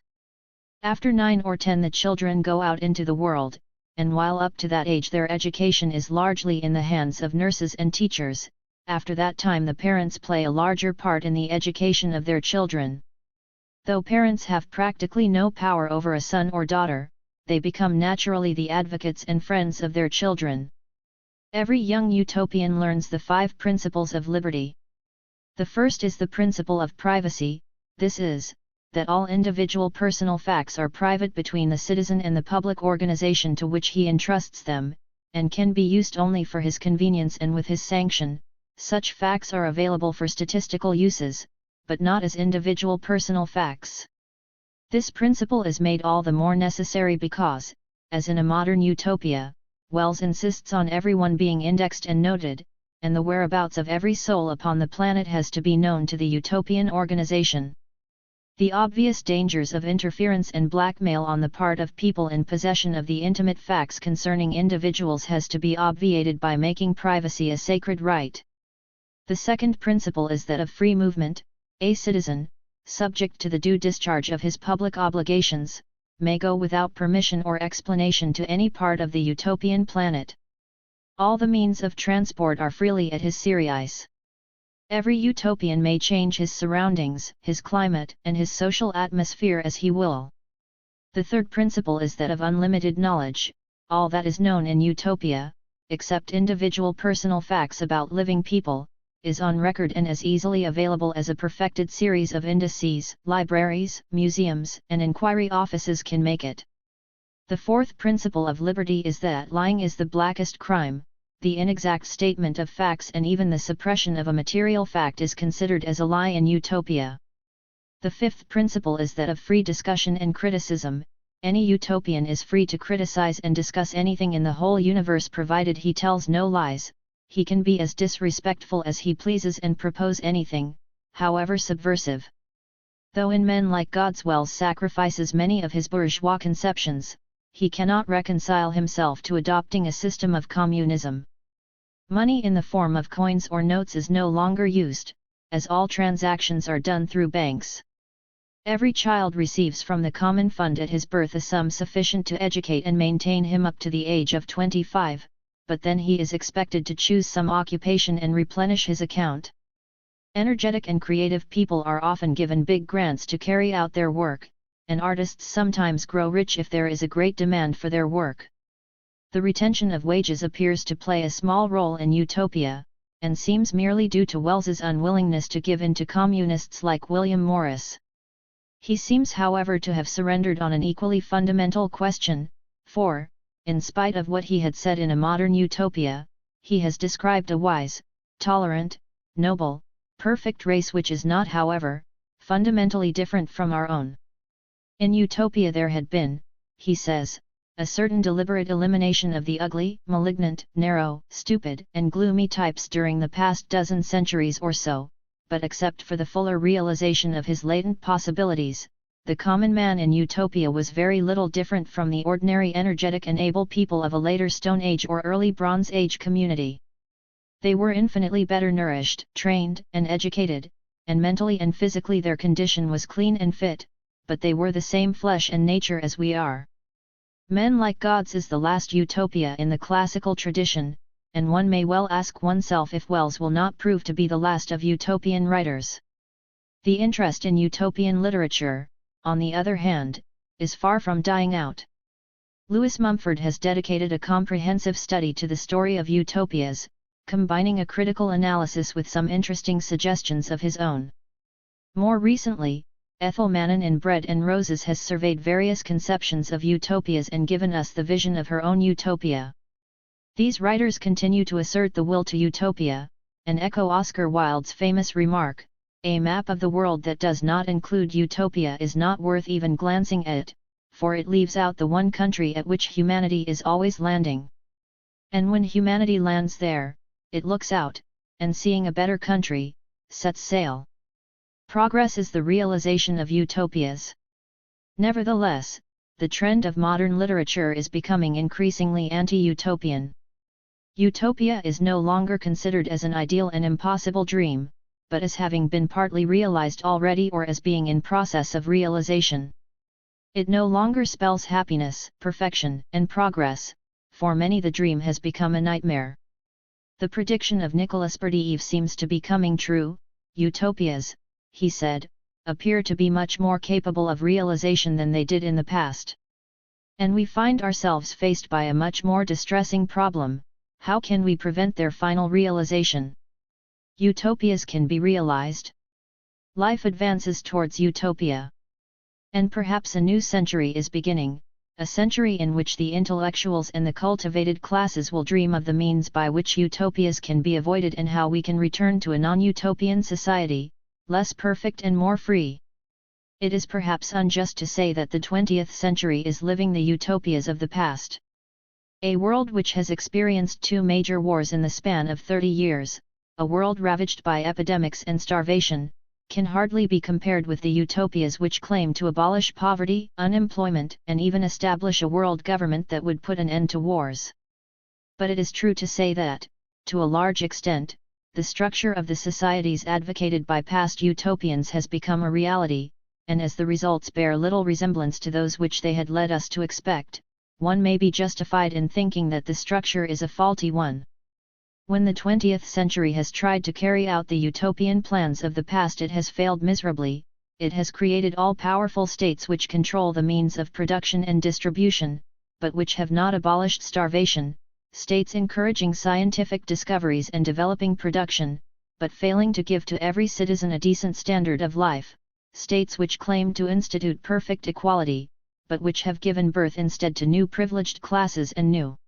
After 9 or 10 the children go out into the world, and while up to that age their education is largely in the hands of nurses and teachers, after that time the parents play a larger part in the education of their children. Though parents have practically no power over a son or daughter, they become naturally the advocates and friends of their children. Every young utopian learns the 5 principles of liberty. The first is the principle of privacy, this is, that all individual personal facts are private between the citizen and the public organization to which he entrusts them, and can be used only for his convenience and with his sanction. Such facts are available for statistical uses, but not as individual personal facts. This principle is made all the more necessary because, as in a modern utopia, Wells insists on everyone being indexed and noted, and the whereabouts of every soul upon the planet has to be known to the utopian organization. The obvious dangers of interference and blackmail on the part of people in possession of the intimate facts concerning individuals has to be obviated by making privacy a sacred right. The second principle is that of free movement. A citizen, subject to the due discharge of his public obligations, may go without permission or explanation to any part of the utopian planet. All the means of transport are freely at his service. Every utopian may change his surroundings, his climate, and his social atmosphere as he will. The third principle is that of unlimited knowledge. All that is known in utopia, except individual personal facts about living people, is on record and as easily available as a perfected series of indices, libraries, museums, and inquiry offices can make it. The fourth principle of liberty is that lying is the blackest crime. The inexact statement of facts and even the suppression of a material fact is considered as a lie in utopia. The fifth principle is that of free discussion and criticism. Any utopian is free to criticize and discuss anything in the whole universe provided he tells no lies. He can be as disrespectful as he pleases and propose anything, however subversive. Though in men like God's Wells sacrifices many of his bourgeois conceptions, he cannot reconcile himself to adopting a system of communism. Money in the form of coins or notes is no longer used, as all transactions are done through banks. Every child receives from the common fund at his birth a sum sufficient to educate and maintain him up to the age of 25. But then he is expected to choose some occupation and replenish his account. Energetic and creative people are often given big grants to carry out their work, and artists sometimes grow rich if there is a great demand for their work. The retention of wages appears to play a small role in utopia, and seems merely due to Wells's unwillingness to give in to communists like William Morris. He seems however to have surrendered on an equally fundamental question, for, in spite of what he had said in a modern utopia, he has described a wise, tolerant, noble, perfect race which is not however, fundamentally different from our own. In utopia there had been, he says, a certain deliberate elimination of the ugly, malignant, narrow, stupid, and gloomy types during the past dozen centuries or so, but except for the fuller realization of his latent possibilities, the common man in utopia was very little different from the ordinary energetic and able people of a later Stone Age or early Bronze Age community. They were infinitely better nourished, trained, and educated, and mentally and physically their condition was clean and fit, but they were the same flesh and nature as we are. Men like God's is the last utopia in the classical tradition, and one may well ask oneself if Wells will not prove to be the last of utopian writers. The interest in utopian literature, on the other hand, is far from dying out. Lewis Mumford has dedicated a comprehensive study to the story of utopias, combining a critical analysis with some interesting suggestions of his own. More recently, Ethel Mannon in Bread and Roses has surveyed various conceptions of utopias and given us the vision of her own utopia. These writers continue to assert the will to utopia, and echo Oscar Wilde's famous remark, "A map of the world that does not include utopia is not worth even glancing at, for it leaves out the one country at which humanity is always landing. And when humanity lands there, it looks out, and seeing a better country, sets sail." Progress is the realization of utopias. Nevertheless, the trend of modern literature is becoming increasingly anti-utopian. Utopia is no longer considered as an ideal and impossible dream, but as having been partly realized already or as being in process of realization. It no longer spells happiness, perfection, and progress. For many the dream has become a nightmare. The prediction of Nicolas Berdyaev seems to be coming true. Utopias, he said, appear to be much more capable of realization than they did in the past. And we find ourselves faced by a much more distressing problem: how can we prevent their final realization? Utopias can be realized. Life advances towards utopia. And perhaps a new century is beginning, a century in which the intellectuals and the cultivated classes will dream of the means by which utopias can be avoided and how we can return to a non-utopian society, less perfect and more free. It is perhaps unjust to say that the 20th century is living the utopias of the past. A world which has experienced 2 major wars in the span of 30 years, a world ravaged by epidemics and starvation, can hardly be compared with the utopias which claim to abolish poverty, unemployment, and even establish a world government that would put an end to wars. But it is true to say that, to a large extent, the structure of the societies advocated by past utopians has become a reality, and as the results bear little resemblance to those which they had led us to expect, one may be justified in thinking that the structure is a faulty one. When the 20th century has tried to carry out the utopian plans of the past, it has failed miserably. It has created all-powerful states which control the means of production and distribution, but which have not abolished starvation, states encouraging scientific discoveries and developing production, but failing to give to every citizen a decent standard of life, states which claim to institute perfect equality, but which have given birth instead to new privileged classes and new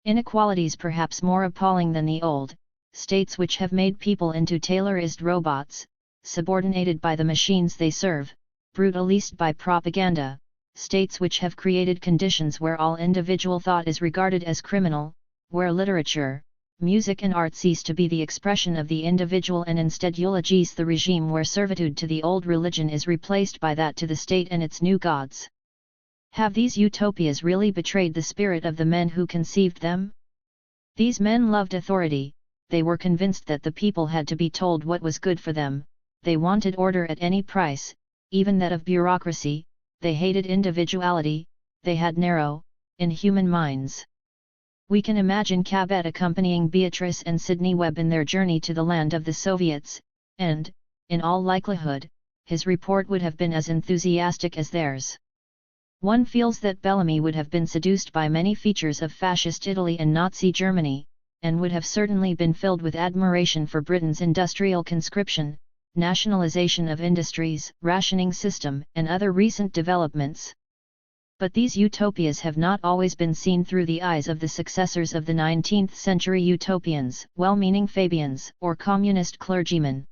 inequalities perhaps more appalling than the old, states which have made people into tailorized robots, subordinated by the machines they serve, brutalized by propaganda, states which have created conditions where all individual thought is regarded as criminal, where literature, music and art cease to be the expression of the individual and instead eulogies the regime, where servitude to the old religion is replaced by that to the state and its new gods. Have these utopias really betrayed the spirit of the men who conceived them? These men loved authority, they were convinced that the people had to be told what was good for them, they wanted order at any price, even that of bureaucracy, they hated individuality, they had narrow, inhuman minds. We can imagine Cabot accompanying Beatrice and Sidney Webb in their journey to the land of the Soviets, and, in all likelihood, his report would have been as enthusiastic as theirs. One feels that Bellamy would have been seduced by many features of fascist Italy and Nazi Germany, and would have certainly been filled with admiration for Britain's industrial conscription, nationalization of industries, rationing system, and other recent developments. But these utopias have not always been seen through the eyes of the successors of the 19th century utopians, well-meaning Fabians, or communist clergymen.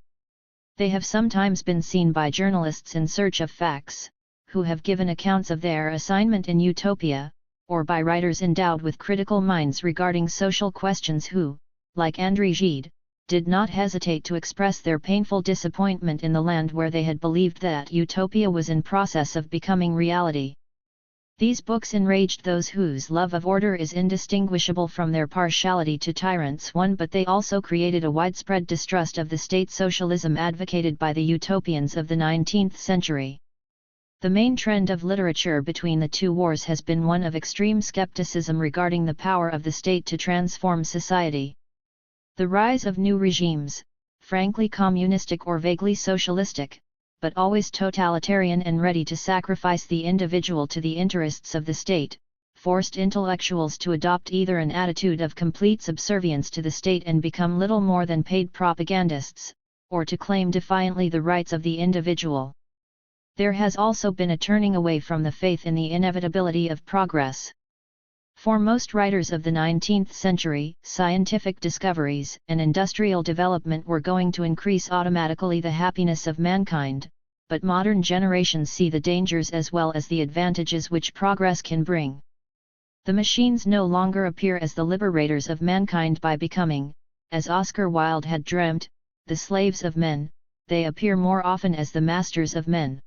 They have sometimes been seen by journalists in search of facts, who have given accounts of their assignment in utopia, or by writers endowed with critical minds regarding social questions who, like André Gide, did not hesitate to express their painful disappointment in the land where they had believed that utopia was in process of becoming reality. These books enraged those whose love of order is indistinguishable from their partiality to tyrants, but they also created a widespread distrust of the state socialism advocated by the utopians of the 19th century. The main trend of literature between the two wars has been one of extreme skepticism regarding the power of the state to transform society. The rise of new regimes, frankly communistic or vaguely socialistic, but always totalitarian and ready to sacrifice the individual to the interests of the state, forced intellectuals to adopt either an attitude of complete subservience to the state and become little more than paid propagandists, or to claim defiantly the rights of the individual. There has also been a turning away from the faith in the inevitability of progress. For most writers of the 19th century, scientific discoveries and industrial development were going to increase automatically the happiness of mankind, but modern generations see the dangers as well as the advantages which progress can bring. The machines no longer appear as the liberators of mankind by becoming, as Oscar Wilde had dreamt, the slaves of men; they appear more often as the masters of men.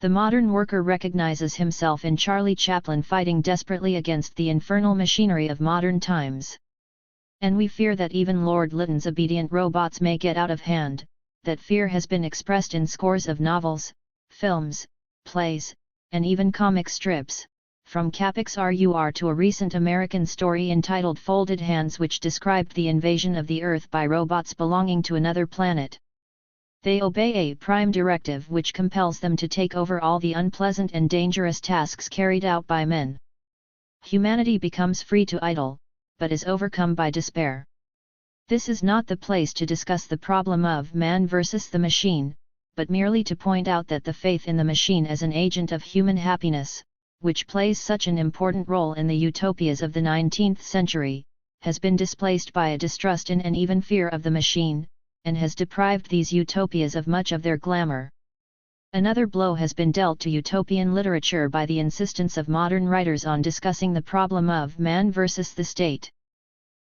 The modern worker recognizes himself in Charlie Chaplin fighting desperately against the infernal machinery of modern times. And we fear that even Lord Lytton's obedient robots may get out of hand. That fear has been expressed in scores of novels, films, plays, and even comic strips, from Capix RUR to a recent American story entitled Folded Hands, which described the invasion of the Earth by robots belonging to another planet. They obey a prime directive which compels them to take over all the unpleasant and dangerous tasks carried out by men. Humanity becomes free to idle, but is overcome by despair. This is not the place to discuss the problem of man versus the machine, but merely to point out that the faith in the machine as an agent of human happiness, which plays such an important role in the utopias of the 19th century, has been displaced by a distrust in and even fear of the machine, and has deprived these utopias of much of their glamour. Another blow has been dealt to utopian literature by the insistence of modern writers on discussing the problem of man versus the state.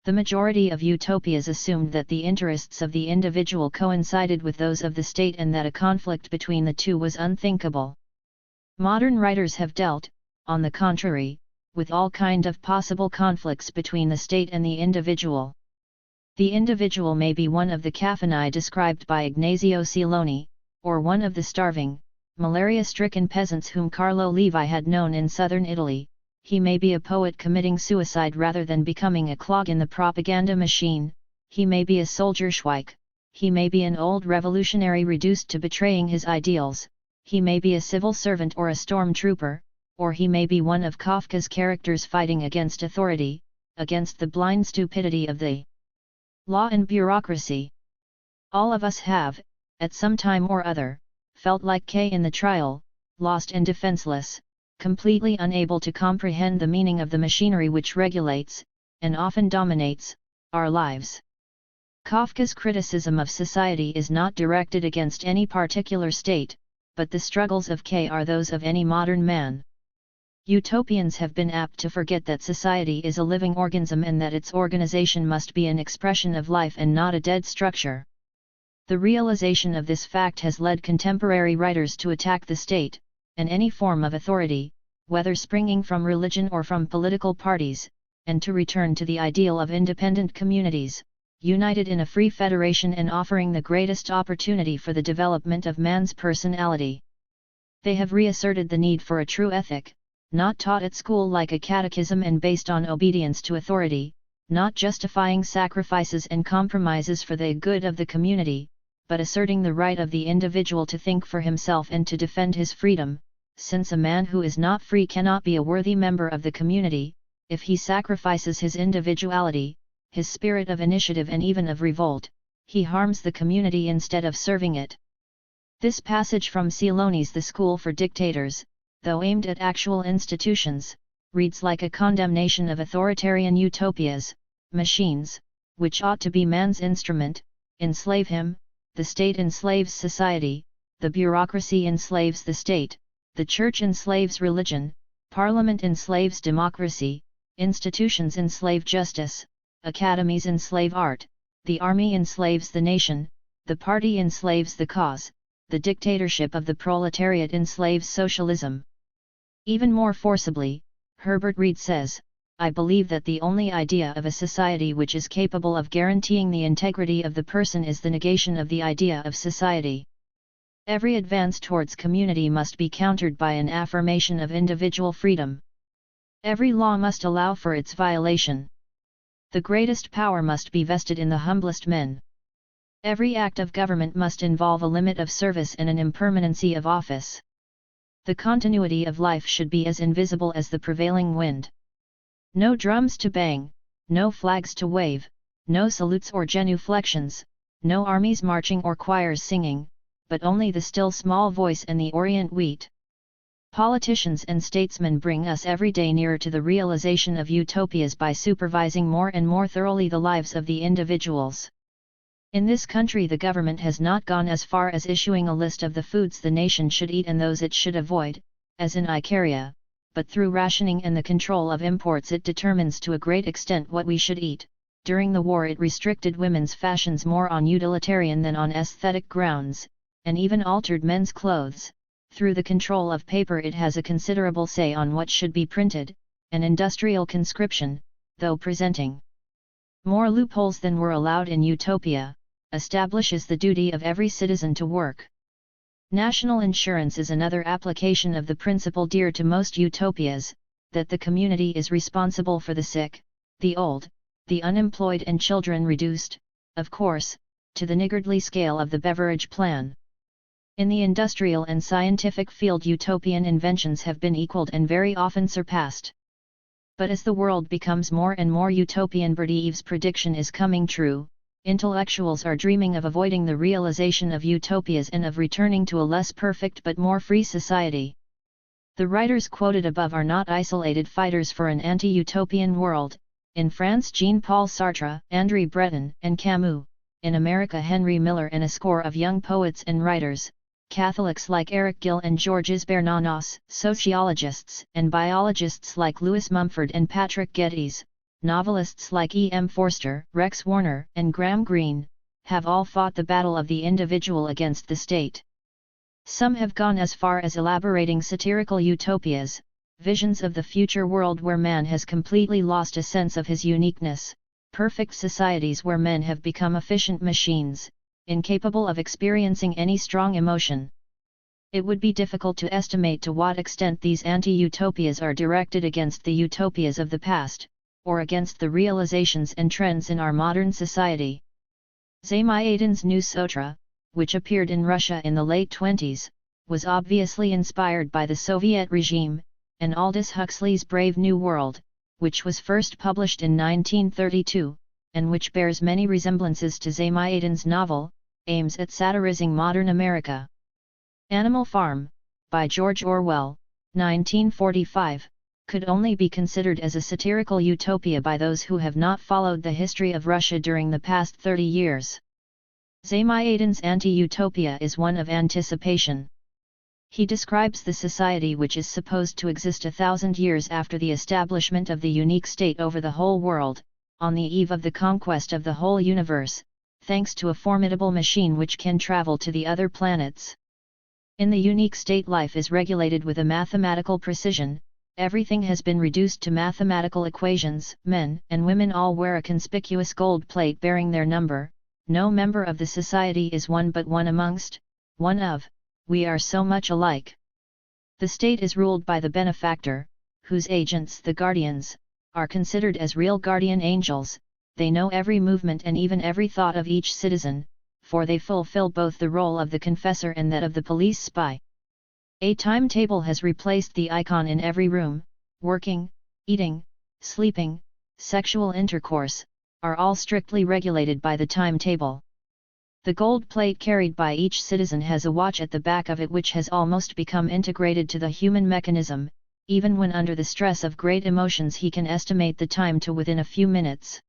The majority of utopias assumed that the interests of the individual coincided with those of the state and that a conflict between the two was unthinkable. Modern writers have dealt, on the contrary, with all kind of possible conflicts between the state and the individual. The individual may be one of the Caffani described by Ignazio Siloni, or one of the starving, malaria-stricken peasants whom Carlo Levi had known in southern Italy. He may be a poet committing suicide rather than becoming a clog in the propaganda machine. He may be a soldier Schweik. He may be an old revolutionary reduced to betraying his ideals. He may be a civil servant or a stormtrooper, or he may be one of Kafka's characters fighting against authority, against the blind stupidity of the law and bureaucracy. All of us have, at some time or other, felt like K in the trial, lost and defenseless, completely unable to comprehend the meaning of the machinery which regulates, and often dominates, our lives. Kafka's criticism of society is not directed against any particular state, but the struggles of K are those of any modern man. Utopians have been apt to forget that society is a living organism and that its organization must be an expression of life and not a dead structure. The realization of this fact has led contemporary writers to attack the state, and any form of authority, whether springing from religion or from political parties, and to return to the ideal of independent communities, united in a free federation and offering the greatest opportunity for the development of man's personality. They have reasserted the need for a true ethic, not taught at school like a catechism and based on obedience to authority, not justifying sacrifices and compromises for the good of the community, but asserting the right of the individual to think for himself and to defend his freedom, since a man who is not free cannot be a worthy member of the community. If he sacrifices his individuality, his spirit of initiative and even of revolt, he harms the community instead of serving it. This passage from Siloni's The School for Dictators, though aimed at actual institutions, reads like a condemnation of authoritarian utopias. Machines, which ought to be man's instrument, enslave him, the state enslaves society, the bureaucracy enslaves the state, the church enslaves religion, parliament enslaves democracy, institutions enslave justice, academies enslave art, the army enslaves the nation, the party enslaves the cause, the dictatorship of the proletariat enslaves socialism. Even more forcibly, Herbert Reed says, I believe that the only idea of a society which is capable of guaranteeing the integrity of the person is the negation of the idea of society. Every advance towards community must be countered by an affirmation of individual freedom. Every law must allow for its violation. The greatest power must be vested in the humblest men. Every act of government must involve a limit of service and an impermanency of office. The continuity of life should be as invisible as the prevailing wind. No drums to bang, no flags to wave, no salutes or genuflections, no armies marching or choirs singing, but only the still small voice and the orient wheat. Politicians and statesmen bring us every day nearer to the realization of utopias by supervising more and more thoroughly the lives of the individuals. In this country the government has not gone as far as issuing a list of the foods the nation should eat and those it should avoid, as in Icaria, but through rationing and the control of imports it determines to a great extent what we should eat. During the war it restricted women's fashions more on utilitarian than on aesthetic grounds, and even altered men's clothes. Through the control of paper it has a considerable say on what should be printed, and industrial conscription, though presenting more loopholes than were allowed in Utopia, establishes the duty of every citizen to work. National insurance is another application of the principle dear to most utopias, that the community is responsible for the sick, the old, the unemployed and children reduced, of course, to the niggardly scale of the Beveridge Plan. In the industrial and scientific field utopian inventions have been equaled and very often surpassed. But as the world becomes more and more utopian, Berdyaev's prediction is coming true. Intellectuals are dreaming of avoiding the realization of utopias and of returning to a less perfect but more free society. The writers quoted above are not isolated fighters for an anti-utopian world. In France Jean-Paul Sartre, André Breton, and Camus. In America Henry Miller and a score of young poets and writers. Catholics like Eric Gill and Georges Bernanos, sociologists and biologists like Louis Mumford and Patrick Geddes, novelists like E. M. Forster, Rex Warner, and Graham Greene, have all fought the battle of the individual against the state. Some have gone as far as elaborating satirical utopias, visions of the future world where man has completely lost a sense of his uniqueness, perfect societies where men have become efficient machines, incapable of experiencing any strong emotion. It would be difficult to estimate to what extent these anti-utopias are directed against the utopias of the past, or against the realizations and trends in our modern society. Zamayatin's New Sutra, which appeared in Russia in the late 20s, was obviously inspired by the Soviet regime, and Aldous Huxley's Brave New World, which was first published in 1932, and which bears many resemblances to Zamayatin's novel, aims at satirizing modern America. Animal Farm, by George Orwell, 1945, could only be considered as a satirical utopia by those who have not followed the history of Russia during the past 30 years. Zamayatin's anti-utopia is one of anticipation. He describes the society which is supposed to exist 1,000 years after the establishment of the unique state over the whole world, on the eve of the conquest of the whole universe, thanks to a formidable machine which can travel to the other planets. In the unique state life is regulated with a mathematical precision, everything has been reduced to mathematical equations, men and women all wear a conspicuous gold plate bearing their number, no member of the society is one but one amongst, one of, we are so much alike. The state is ruled by the benefactor, whose agents, the guardians, are considered as real guardian angels. They know every movement and even every thought of each citizen, for they fulfill both the role of the confessor and that of the police spy. A timetable has replaced the icon in every room. Working, eating, sleeping, sexual intercourse, are all strictly regulated by the timetable. The gold plate carried by each citizen has a watch at the back of it which has almost become integrated to the human mechanism. Even when under the stress of great emotions he can estimate the time to within a few minutes.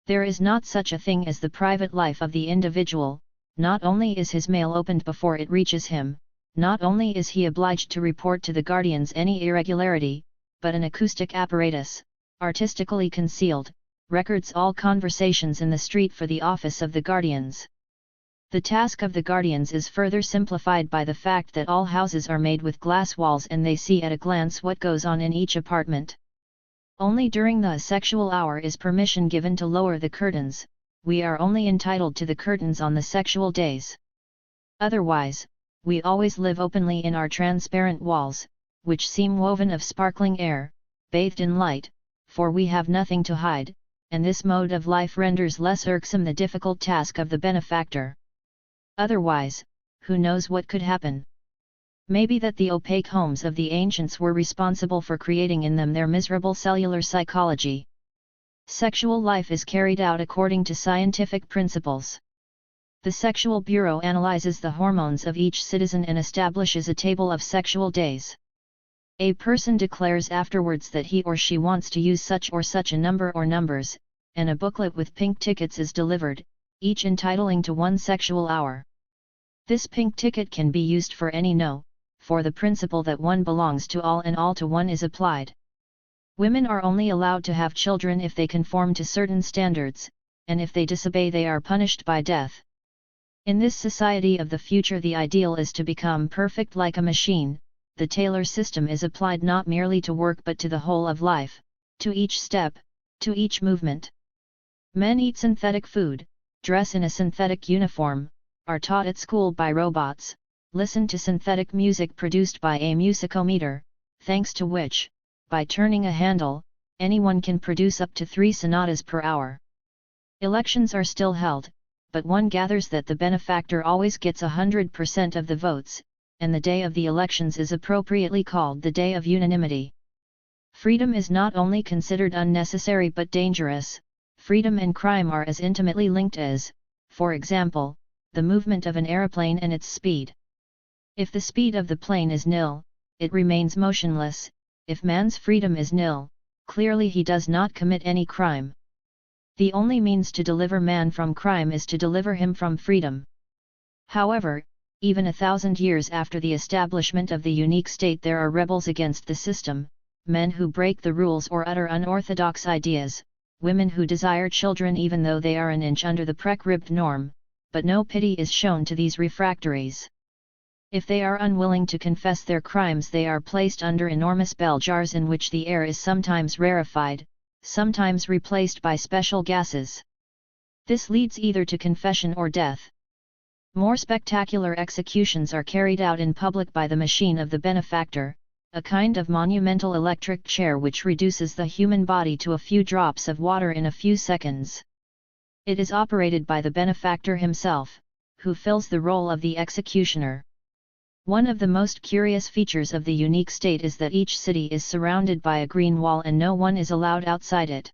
There is not such a thing as the private life of the individual. Not only is his mail opened before it reaches him, not only is he obliged to report to the guardians any irregularity, but an acoustic apparatus, artistically concealed, records all conversations in the street for the office of the guardians. The task of the guardians is further simplified by the fact that all houses are made with glass walls and they see at a glance what goes on in each apartment. Only during the sexual hour is permission given to lower the curtains. We are only entitled to the curtains on the sexual days. Otherwise, we always live openly in our transparent walls, which seem woven of sparkling air, bathed in light, for we have nothing to hide, and this mode of life renders less irksome the difficult task of the benefactor. Otherwise, who knows what could happen? Maybe that the opaque homes of the ancients were responsible for creating in them their miserable cellular psychology. Sexual life is carried out according to scientific principles. The Sexual Bureau analyzes the hormones of each citizen and establishes a table of sexual days. A person declares afterwards that he or she wants to use such or such a number or numbers, and a booklet with pink tickets is delivered, each entitling to one sexual hour. This pink ticket can be used for any no, for the principle that one belongs to all and all to one is applied. Women are only allowed to have children if they conform to certain standards, and if they disobey they are punished by death. In this society of the future the ideal is to become perfect like a machine. The Taylor system is applied not merely to work but to the whole of life, to each step, to each movement. Men eat synthetic food, dress in a synthetic uniform, are taught at school by robots, listen to synthetic music produced by a musicometer, thanks to which, by turning a handle, anyone can produce up to 3 sonatas per hour. Elections are still held, but one gathers that the benefactor always gets 100% of the votes, and the day of the elections is appropriately called the day of unanimity. Freedom is not only considered unnecessary but dangerous. Freedom and crime are as intimately linked as, for example, the movement of an aeroplane and its speed. If the speed of the plane is nil, it remains motionless. If man's freedom is nil, clearly he does not commit any crime. The only means to deliver man from crime is to deliver him from freedom. However, even 1,000 years after the establishment of the unique state there are rebels against the system, men who break the rules or utter unorthodox ideas, women who desire children even though they are an inch under the prec-ribbed norm, but no pity is shown to these refractories. If they are unwilling to confess their crimes they are placed under enormous bell jars in which the air is sometimes rarefied, sometimes replaced by special gases. This leads either to confession or death. More spectacular executions are carried out in public by the machine of the benefactor, a kind of monumental electric chair which reduces the human body to a few drops of water in a few seconds. It is operated by the benefactor himself, who fills the role of the executioner. One of the most curious features of the unique state is that each city is surrounded by a green wall and no one is allowed outside it.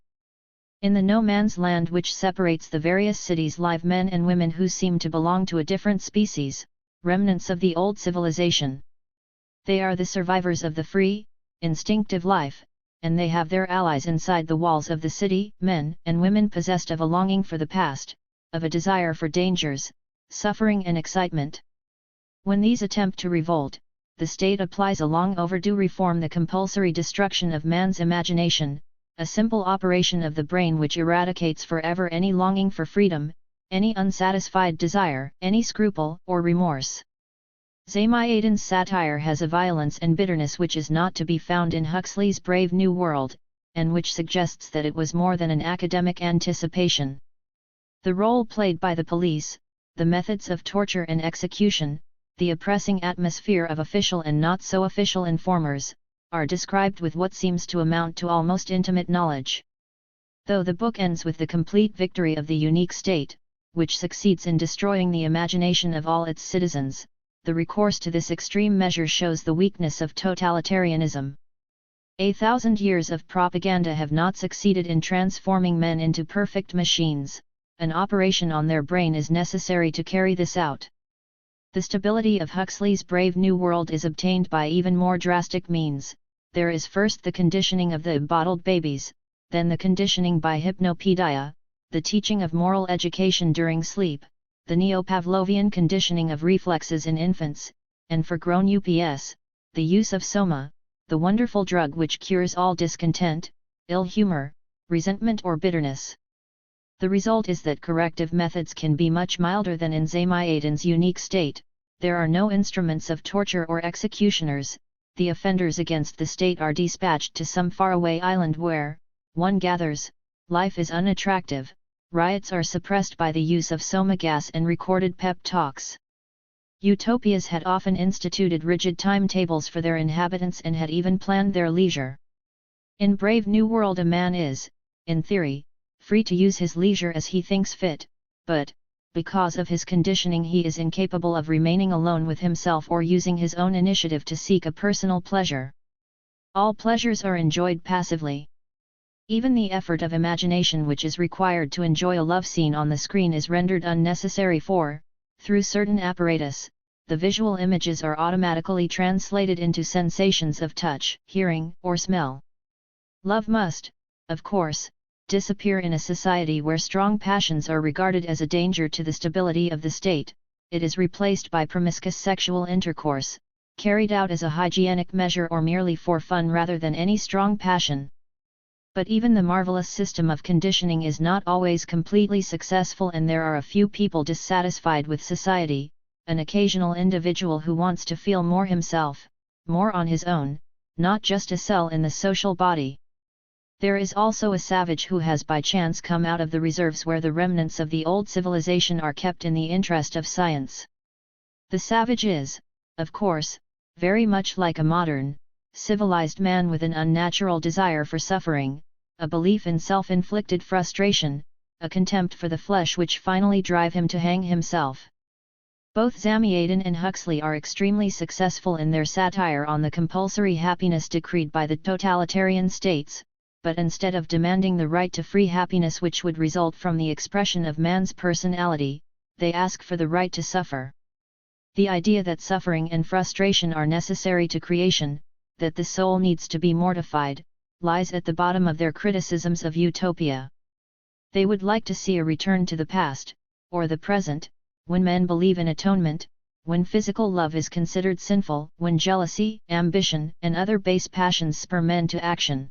In the no man's land which separates the various cities live men and women who seem to belong to a different species, remnants of the old civilization. They are the survivors of the free, instinctive life, and they have their allies inside the walls of the city, men and women possessed of a longing for the past, of a desire for dangers, suffering and excitement. When these attempt to revolt, the state applies a long overdue reform, the compulsory destruction of man's imagination, a simple operation of the brain which eradicates forever any longing for freedom, any unsatisfied desire, any scruple or remorse. Zamayadan's satire has a violence and bitterness which is not to be found in Huxley's Brave New World, and which suggests that it was more than an academic anticipation. The role played by the police, the methods of torture and execution, the oppressing atmosphere of official and not so official informers, are described with what seems to amount to almost intimate knowledge. Though the book ends with the complete victory of the unique state, which succeeds in destroying the imagination of all its citizens, the recourse to this extreme measure shows the weakness of totalitarianism. 1,000 years of propaganda have not succeeded in transforming men into perfect machines. An operation on their brain is necessary to carry this out. The stability of Huxley's Brave New World is obtained by even more drastic means. There is first the conditioning of the bottled babies, then the conditioning by hypnopedia, the teaching of moral education during sleep, the neo-Pavlovian conditioning of reflexes in infants, and for grown ups, the use of soma, the wonderful drug which cures all discontent, ill humor, resentment or bitterness. The result is that corrective methods can be much milder than in Zamayadan's unique state. There are no instruments of torture or executioners. The offenders against the state are dispatched to some faraway island where, one gathers, life is unattractive. Riots are suppressed by the use of soma gas and recorded pep talks. Utopias had often instituted rigid timetables for their inhabitants and had even planned their leisure. In Brave New World a man is, in theory, free to use his leisure as he thinks fit, but, because of his conditioning he is incapable of remaining alone with himself or using his own initiative to seek a personal pleasure. All pleasures are enjoyed passively. Even the effort of imagination which is required to enjoy a love scene on the screen is rendered unnecessary for, through certain apparatus, the visual images are automatically translated into sensations of touch, hearing, or smell. Love must, of course, disappear in a society where strong passions are regarded as a danger to the stability of the state. It is replaced by promiscuous sexual intercourse, carried out as a hygienic measure or merely for fun rather than any strong passion. But even the marvelous system of conditioning is not always completely successful, and there are a few people dissatisfied with society, an occasional individual who wants to feel more himself, more on his own, not just a cell in the social body. There is also a savage who has by chance come out of the reserves where the remnants of the old civilization are kept in the interest of science. The savage is, of course, very much like a modern, civilized man with an unnatural desire for suffering, a belief in self-inflicted frustration, a contempt for the flesh which finally drive him to hang himself. Both Zamiatin and Huxley are extremely successful in their satire on the compulsory happiness decreed by the totalitarian states, but instead of demanding the right to free happiness which would result from the expression of man's personality, they ask for the right to suffer. The idea that suffering and frustration are necessary to creation, that the soul needs to be mortified, lies at the bottom of their criticisms of utopia. They would like to see a return to the past, or the present, when men believe in atonement, when physical love is considered sinful, when jealousy, ambition, and other base passions spur men to action.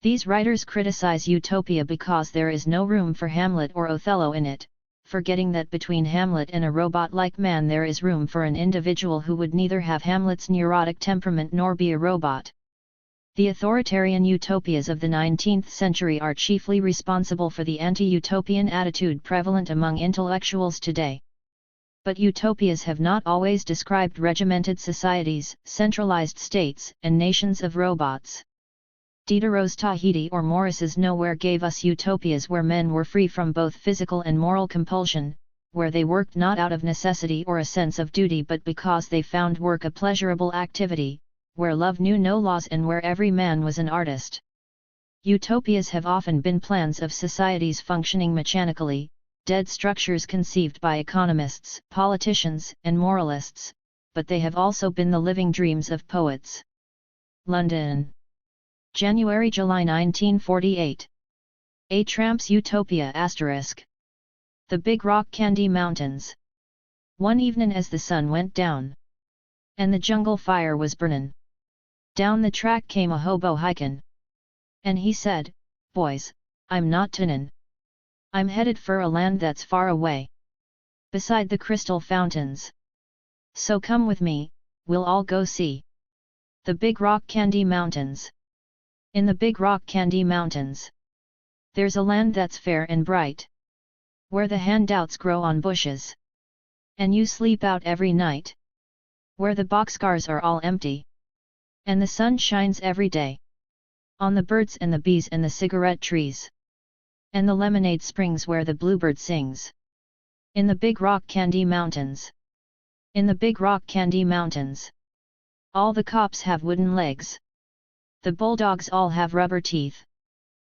These writers criticize utopia because there is no room for Hamlet or Othello in it, forgetting that between Hamlet and a robot-like man there is room for an individual who would neither have Hamlet's neurotic temperament nor be a robot. The authoritarian utopias of the 19th century are chiefly responsible for the anti-utopian attitude prevalent among intellectuals today. But utopias have not always described regimented societies, centralized states, and nations of robots. Diderot's Tahiti or Morris's Nowhere gave us utopias where men were free from both physical and moral compulsion, where they worked not out of necessity or a sense of duty but because they found work a pleasurable activity, where love knew no laws and where every man was an artist. Utopias have often been plans of societies functioning mechanically, dead structures conceived by economists, politicians, and moralists, but they have also been the living dreams of poets. London. January-July 1948. A Tramp's Utopia *. The Big Rock Candy Mountains. One evening as the sun went down, and the jungle fire was burnin', down the track came a hobo hikin'. And he said, "Boys, I'm not tinnin'. I'm headed for a land that's far away, beside the crystal fountains. So come with me, we'll all go see the Big Rock Candy Mountains. In the Big Rock Candy Mountains, there's a land that's fair and bright, where the handouts grow on bushes, and you sleep out every night, where the boxcars are all empty, and the sun shines every day on the birds and the bees and the cigarette trees, and the lemonade springs where the bluebird sings. In the Big Rock Candy Mountains. In the Big Rock Candy Mountains, all the cops have wooden legs. The bulldogs all have rubber teeth.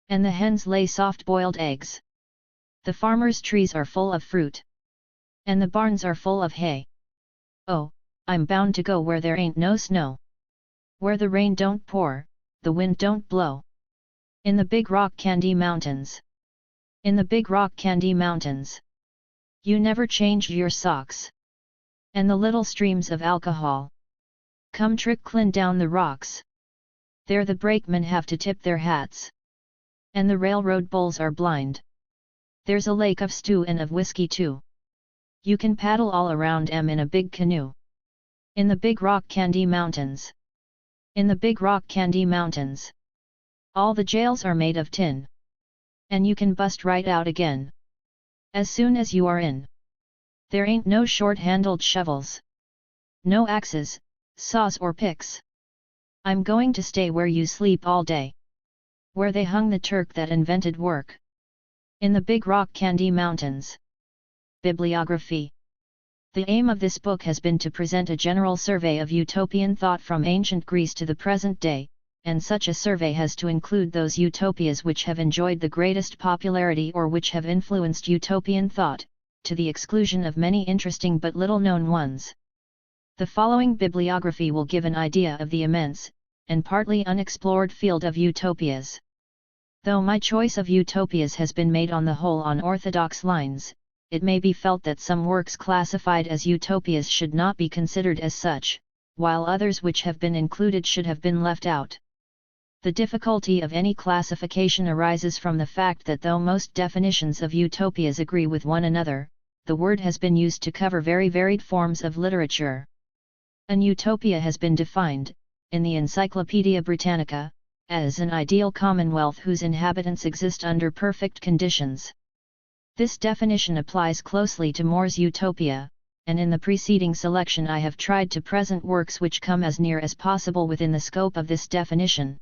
And the hens lay soft-boiled eggs. The farmers' trees are full of fruit. And the barns are full of hay. Oh, I'm bound to go where there ain't no snow, where the rain don't pour, the wind don't blow. In the Big Rock Candy Mountains. In the Big Rock Candy Mountains, you never change your socks. And the little streams of alcohol come trickling down the rocks. There the brakemen have to tip their hats. And the railroad bulls are blind. There's a lake of stew and of whiskey too. You can paddle all around 'em in a big canoe. In the Big Rock Candy Mountains. In the Big Rock Candy Mountains, all the jails are made of tin. And you can bust right out again as soon as you are in. There ain't no short-handled shovels. No axes, saws or picks. I'm going to stay where you sleep all day. Where they hung the Turk that invented work. In the Big Rock Candy Mountains. Bibliography. The aim of this book has been to present a general survey of utopian thought from ancient Greece to the present day, and such a survey has to include those utopias which have enjoyed the greatest popularity or which have influenced utopian thought, to the exclusion of many interesting but little-known ones. The following bibliography will give an idea of the immense, and partly unexplored field of utopias. Though my choice of utopias has been made on the whole on orthodox lines, it may be felt that some works classified as utopias should not be considered as such, while others which have been included should have been left out. The difficulty of any classification arises from the fact that though most definitions of utopias agree with one another, the word has been used to cover very varied forms of literature. An utopia has been defined, in the Encyclopaedia Britannica, as an ideal commonwealth whose inhabitants exist under perfect conditions. This definition applies closely to More's Utopia, and in the preceding selection I have tried to present works which come as near as possible within the scope of this definition.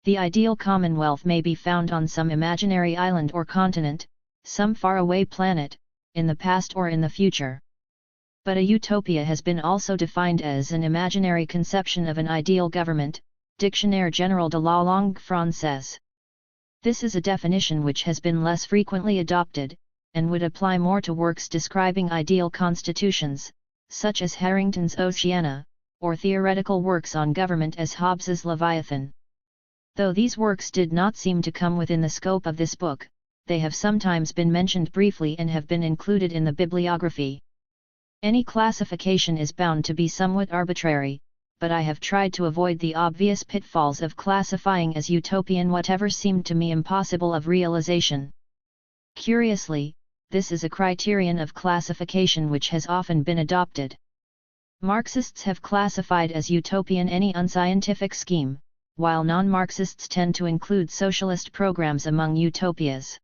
The ideal commonwealth may be found on some imaginary island or continent, some faraway planet, in the past or in the future. But a utopia has been also defined as an imaginary conception of an ideal government, Dictionnaire général de la langue française. This is a definition which has been less frequently adopted, and would apply more to works describing ideal constitutions, such as Harrington's Oceana, or theoretical works on government as Hobbes's Leviathan. Though these works did not seem to come within the scope of this book, they have sometimes been mentioned briefly and have been included in the bibliography. Any classification is bound to be somewhat arbitrary, but I have tried to avoid the obvious pitfalls of classifying as utopian whatever seemed to me impossible of realization. Curiously, this is a criterion of classification which has often been adopted. Marxists have classified as utopian any unscientific scheme, while non-Marxists tend to include socialist programs among utopias.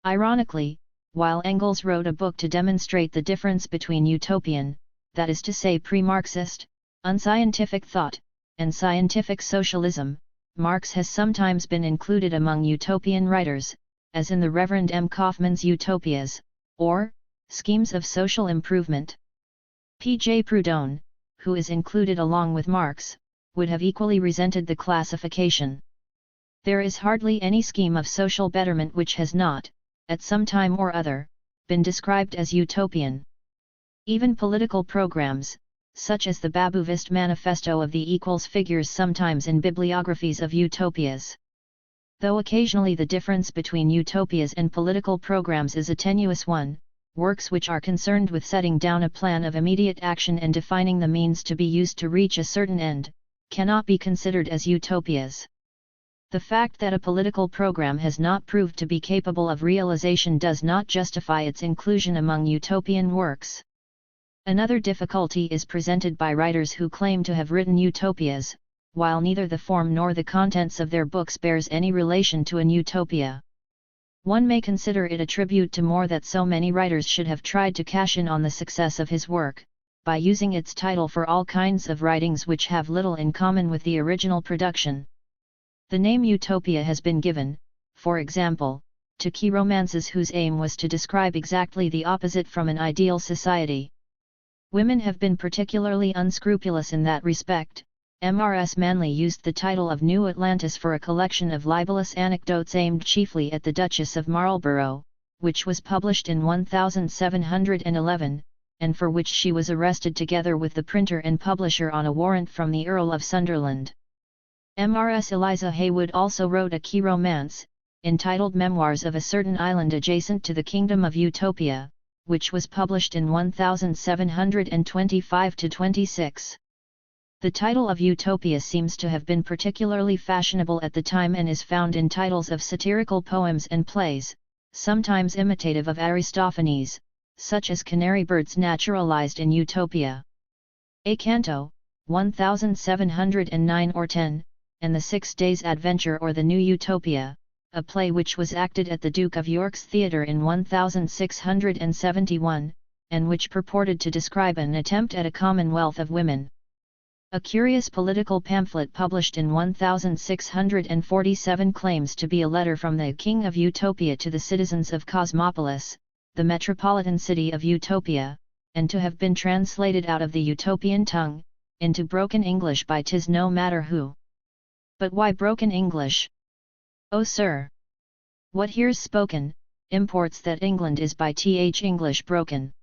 Ironically, while Engels wrote a book to demonstrate the difference between utopian, that is to say pre-Marxist, unscientific thought, and scientific socialism, Marx has sometimes been included among utopian writers, as in the Reverend M. Kaufman's Utopias, or Schemes of Social Improvement. P. J. Proudhon, who is included along with Marx, would have equally resented the classification. There is hardly any scheme of social betterment which has not, at some time or other, been described as utopian. Even political programs, such as the Babouvist Manifesto of the Equals figures sometimes in bibliographies of utopias. Though occasionally the difference between utopias and political programs is a tenuous one, works which are concerned with setting down a plan of immediate action and defining the means to be used to reach a certain end, cannot be considered as utopias. The fact that a political program has not proved to be capable of realization does not justify its inclusion among utopian works. Another difficulty is presented by writers who claim to have written utopias, while neither the form nor the contents of their books bears any relation to an utopia. One may consider it a tribute to More that so many writers should have tried to cash in on the success of his work, by using its title for all kinds of writings which have little in common with the original production. The name utopia has been given, for example, to key romances whose aim was to describe exactly the opposite from an ideal society. Women have been particularly unscrupulous in that respect. M.R.S. Manley used the title of New Atlantis for a collection of libelous anecdotes aimed chiefly at the Duchess of Marlborough, which was published in 1711, and for which she was arrested together with the printer and publisher on a warrant from the Earl of Sunderland. M.R.S. Eliza Haywood also wrote a key romance, entitled Memoirs of a Certain Island Adjacent to the Kingdom of Utopia, which was published in 1725-26. The title of Utopia seems to have been particularly fashionable at the time and is found in titles of satirical poems and plays, sometimes imitative of Aristophanes, such as Canary Birds Naturalized in Utopia. A Canto, 1709 or 10, and The 6 Days' Adventure or The New Utopia, a play which was acted at the Duke of York's Theatre in 1671, and which purported to describe an attempt at a commonwealth of women. A curious political pamphlet published in 1647 claims to be a letter from the King of Utopia to the citizens of Cosmopolis, the metropolitan city of Utopia, and to have been translated out of the Utopian tongue, into broken English by 'tis no matter who. But why broken English? Oh sir! What here's spoken, imports that England is by English broken.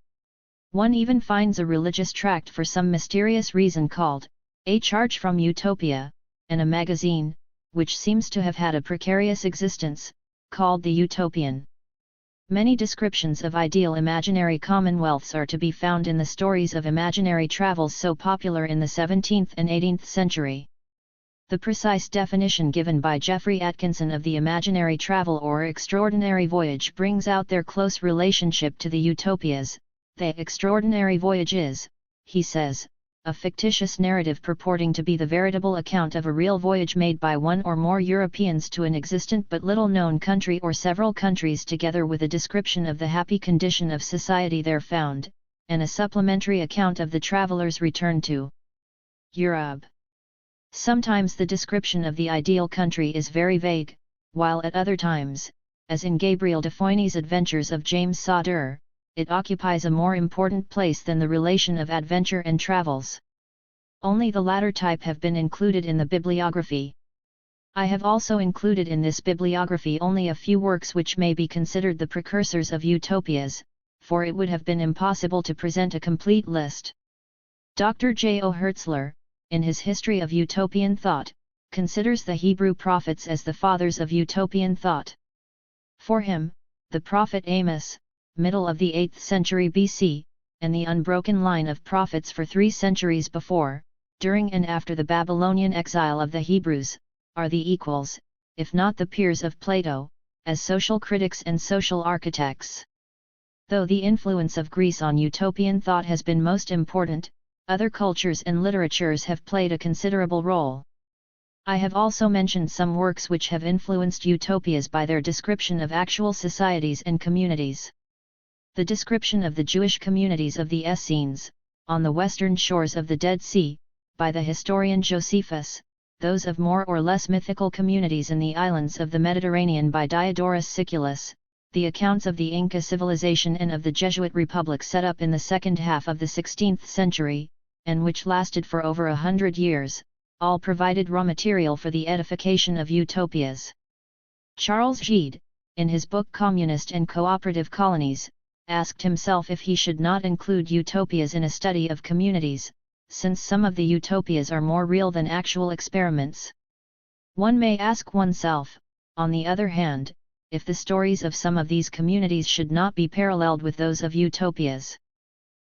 One even finds a religious tract for some mysterious reason called, A Charge from Utopia, and a magazine, which seems to have had a precarious existence, called the Utopian. Many descriptions of ideal imaginary commonwealths are to be found in the stories of imaginary travels so popular in the 17th and 18th century. The precise definition given by Geoffrey Atkinson of the imaginary travel or extraordinary voyage brings out their close relationship to the utopias. The extraordinary voyage is, he says, a fictitious narrative purporting to be the veritable account of a real voyage made by one or more Europeans to an existent but little-known country or several countries, together with a description of the happy condition of society there found, and a supplementary account of the traveller's return to Europe. Sometimes the description of the ideal country is very vague, while at other times, as in Gabriel de Foigny's Adventures of James Sauder, it occupies a more important place than the relation of adventure and travels. Only the latter type have been included in the bibliography. I have also included in this bibliography only a few works which may be considered the precursors of utopias, for it would have been impossible to present a complete list. Dr. J. O. Hertzler, in his History of Utopian Thought, considers the Hebrew prophets as the fathers of utopian thought. For him, the prophet Amos, middle of the 8th century BC, and the unbroken line of prophets for 3 centuries before, during and after the Babylonian exile of the Hebrews, are the equals, if not the peers of Plato, as social critics and social architects. Though the influence of Greece on utopian thought has been most important, other cultures and literatures have played a considerable role. I have also mentioned some works which have influenced utopias by their description of actual societies and communities. The description of the Jewish communities of the Essenes, on the western shores of the Dead Sea, by the historian Josephus, those of more or less mythical communities in the islands of the Mediterranean by Diodorus Siculus, the accounts of the Inca civilization and of the Jesuit republic set up in the second half of the 16th century, and which lasted for over 100 years, all provided raw material for the edification of utopias. Charles Gide, in his book Communist and Cooperative Colonies, asked himself if he should not include utopias in a study of communities, since some of the utopias are more real than actual experiments. One may ask oneself, on the other hand, if the stories of some of these communities should not be paralleled with those of utopias.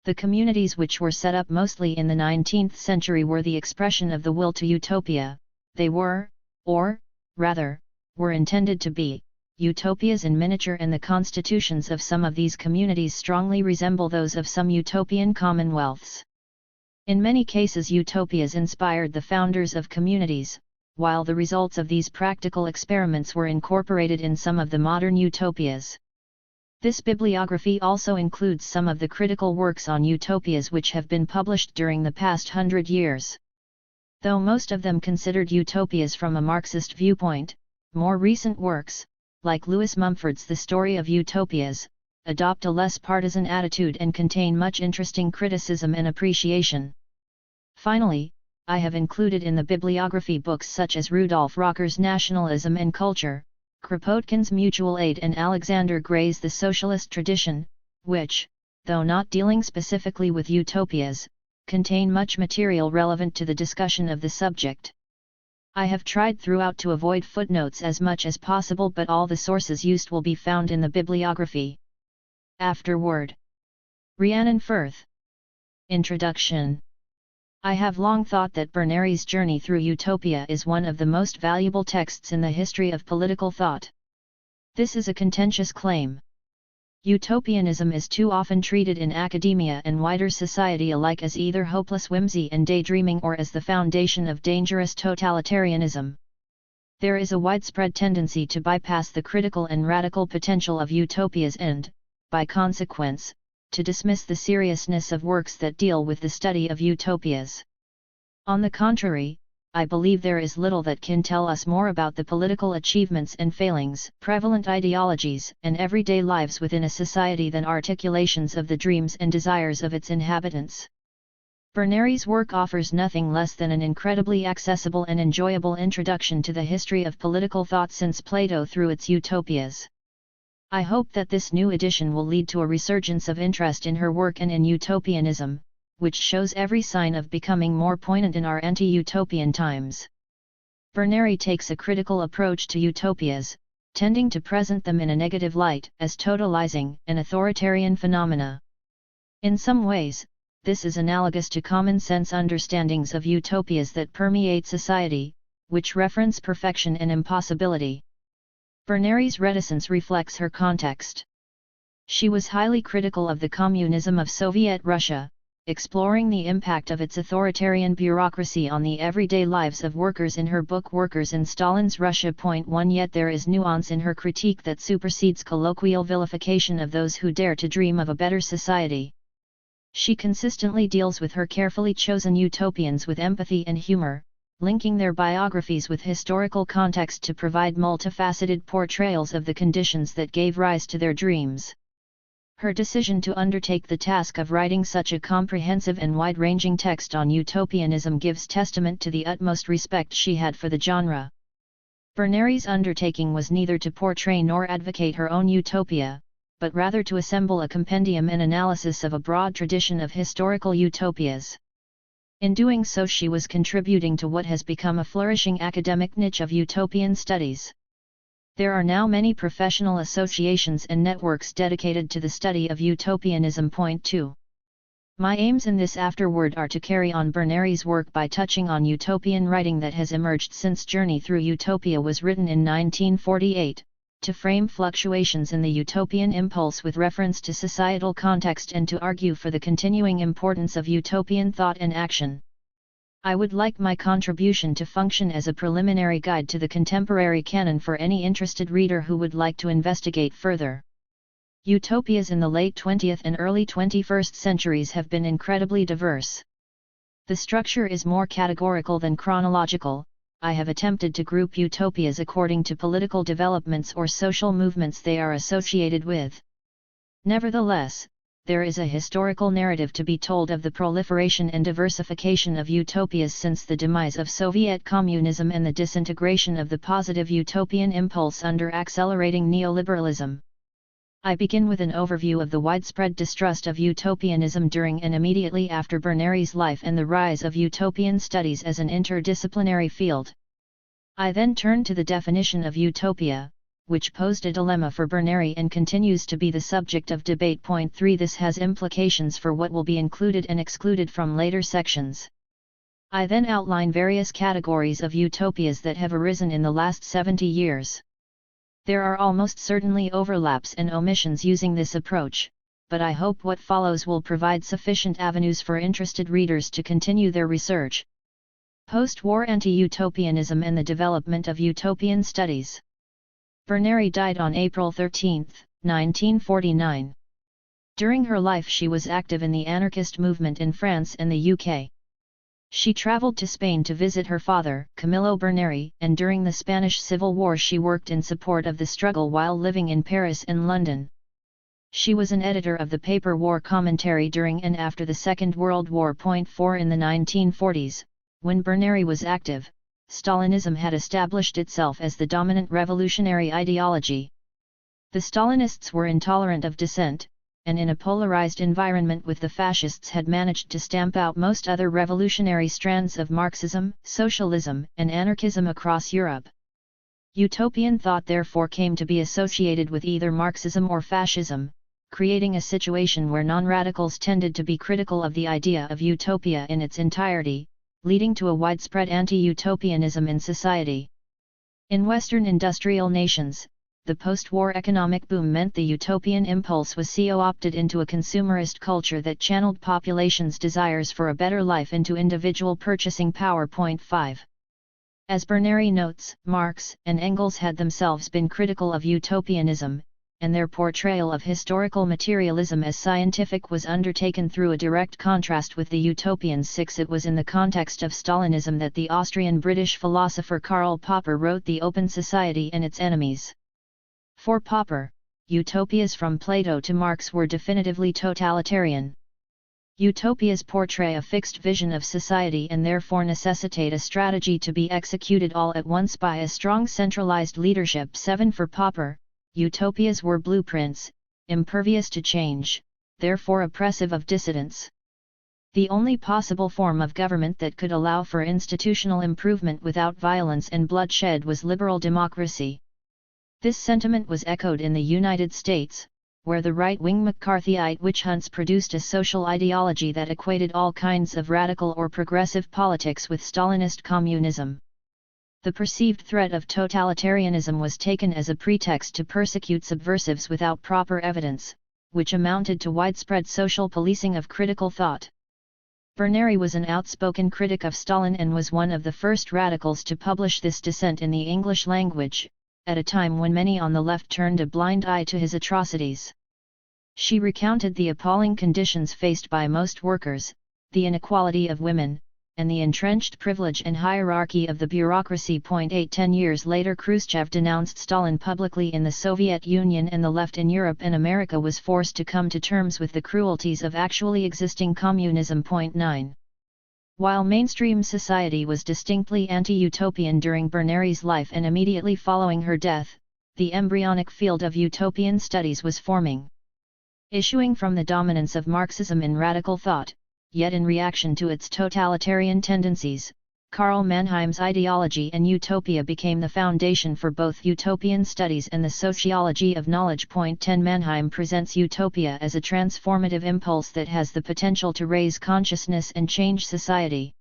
The communities which were set up mostly in the 19th century were the expression of the will to utopia. They were, or, rather, were intended to be, utopias in miniature, and the constitutions of some of these communities strongly resemble those of some utopian commonwealths. In many cases utopias inspired the founders of communities, while the results of these practical experiments were incorporated in some of the modern utopias. This bibliography also includes some of the critical works on utopias which have been published during the past 100 years. Though most of them considered utopias from a Marxist viewpoint, more recent works, like Lewis Mumford's The Story of Utopias, adopt a less partisan attitude and contain much interesting criticism and appreciation. Finally, I have included in the bibliography books such as Rudolf Rocker's Nationalism and Culture, Kropotkin's Mutual Aid, and Alexander Gray's The Socialist Tradition, which, though not dealing specifically with utopias, contain much material relevant to the discussion of the subject. I have tried throughout to avoid footnotes as much as possible, but all the sources used will be found in the bibliography. Afterword. Rhiannon Firth. Introduction. I have long thought that Berneri's Journey Through Utopia is one of the most valuable texts in the history of political thought. This is a contentious claim. Utopianism is too often treated in academia and wider society alike as either hopeless whimsy and daydreaming or as the foundation of dangerous totalitarianism. There is a widespread tendency to bypass the critical and radical potential of utopias and, by consequence, to dismiss the seriousness of works that deal with the study of utopias. On the contrary, I believe there is little that can tell us more about the political achievements and failings, prevalent ideologies, and everyday lives within a society than articulations of the dreams and desires of its inhabitants. Berneri's work offers nothing less than an incredibly accessible and enjoyable introduction to the history of political thought since Plato through its utopias. I hope that this new edition will lead to a resurgence of interest in her work and in utopianism, which shows every sign of becoming more poignant in our anti-utopian times. Berneri takes a critical approach to utopias, tending to present them in a negative light, as totalizing and authoritarian phenomena. In some ways, this is analogous to common-sense understandings of utopias that permeate society, which reference perfection and impossibility. Berneri's reticence reflects her context. She was highly critical of the communism of Soviet Russia, exploring the impact of its authoritarian bureaucracy on the everyday lives of workers in her book Workers in Stalin's Russia. 1 Yet there is nuance in her critique that supersedes colloquial vilification of those who dare to dream of a better society. She consistently deals with her carefully chosen utopians with empathy and humor, linking their biographies with historical context to provide multifaceted portrayals of the conditions that gave rise to their dreams. Her decision to undertake the task of writing such a comprehensive and wide-ranging text on utopianism gives testament to the utmost respect she had for the genre. Berneri's undertaking was neither to portray nor advocate her own utopia, but rather to assemble a compendium and analysis of a broad tradition of historical utopias. In doing so, she was contributing to what has become a flourishing academic niche of utopian studies. There are now many professional associations and networks dedicated to the study of utopianism. 2. My aims in this afterword are to carry on Berneri's work by touching on utopian writing that has emerged since Journey Through Utopia was written in 1948, to frame fluctuations in the utopian impulse with reference to societal context and to argue for the continuing importance of utopian thought and action. I would like my contribution to function as a preliminary guide to the contemporary canon for any interested reader who would like to investigate further. Utopias in the late 20th and early 21st centuries have been incredibly diverse. The structure is more categorical than chronological. I have attempted to group utopias according to political developments or social movements they are associated with. Nevertheless, there is a historical narrative to be told of the proliferation and diversification of utopias since the demise of Soviet communism and the disintegration of the positive utopian impulse under accelerating neoliberalism. I begin with an overview of the widespread distrust of utopianism during and immediately after Berneri's life and the rise of utopian studies as an interdisciplinary field. I then turn to the definition of utopia, which posed a dilemma for Berneri and continues to be the subject of debate. 3 This has implications for what will be included and excluded from later sections. I then outline various categories of utopias that have arisen in the last 70 years. There are almost certainly overlaps and omissions using this approach, but I hope what follows will provide sufficient avenues for interested readers to continue their research. Post-war anti-utopianism and the development of utopian studies. Berneri died on April 13, 1949. During her life she was active in the anarchist movement in France and the UK. She travelled to Spain to visit her father, Camillo Berneri, and during the Spanish Civil War she worked in support of the struggle while living in Paris and London. She was an editor of the paper War Commentary during and after the Second World War. 4 In the 1940s, when Berneri was active, Stalinism had established itself as the dominant revolutionary ideology. The Stalinists were intolerant of dissent, and in a polarized environment with the fascists had managed to stamp out most other revolutionary strands of Marxism, socialism, and anarchism across Europe. Utopian thought therefore came to be associated with either Marxism or fascism, creating a situation where non-radicals tended to be critical of the idea of utopia in its entirety, leading to a widespread anti-utopianism in society. In Western industrial nations, the post-war economic boom meant the utopian impulse was co-opted into a consumerist culture that channeled populations' desires for a better life into individual purchasing power. 5. As Berneri notes, Marx and Engels had themselves been critical of utopianism, and their portrayal of historical materialism as scientific was undertaken through a direct contrast with the utopians. 6. It was in the context of Stalinism that the Austrian-British philosopher Karl Popper wrote The Open Society and Its Enemies. For Popper, utopias from Plato to Marx were definitively totalitarian. Utopias portray a fixed vision of society and therefore necessitate a strategy to be executed all at once by a strong centralized leadership. 7. For Popper, utopias were blueprints, impervious to change, therefore oppressive of dissidents. The only possible form of government that could allow for institutional improvement without violence and bloodshed was liberal democracy. This sentiment was echoed in the United States, where the right-wing McCarthyite witch hunts produced a social ideology that equated all kinds of radical or progressive politics with Stalinist communism. The perceived threat of totalitarianism was taken as a pretext to persecute subversives without proper evidence, which amounted to widespread social policing of critical thought. Berneri was an outspoken critic of Stalin and was one of the first radicals to publish this dissent in the English language, at a time when many on the left turned a blind eye to his atrocities. She recounted the appalling conditions faced by most workers, the inequality of women, and the entrenched privilege and hierarchy of the bureaucracy. 8 10 years later Khrushchev denounced Stalin publicly in the Soviet Union, and the left in Europe and America was forced to come to terms with the cruelties of actually existing communism. 9. While mainstream society was distinctly anti-utopian during Berneri's life and immediately following her death, the embryonic field of utopian studies was forming. Issuing from the dominance of Marxism in radical thought, yet in reaction to its totalitarian tendencies, Karl Mannheim's ideology and utopia became the foundation for both utopian studies and the sociology of knowledge. 10 Mannheim presents utopia as a transformative impulse that has the potential to raise consciousness and change society.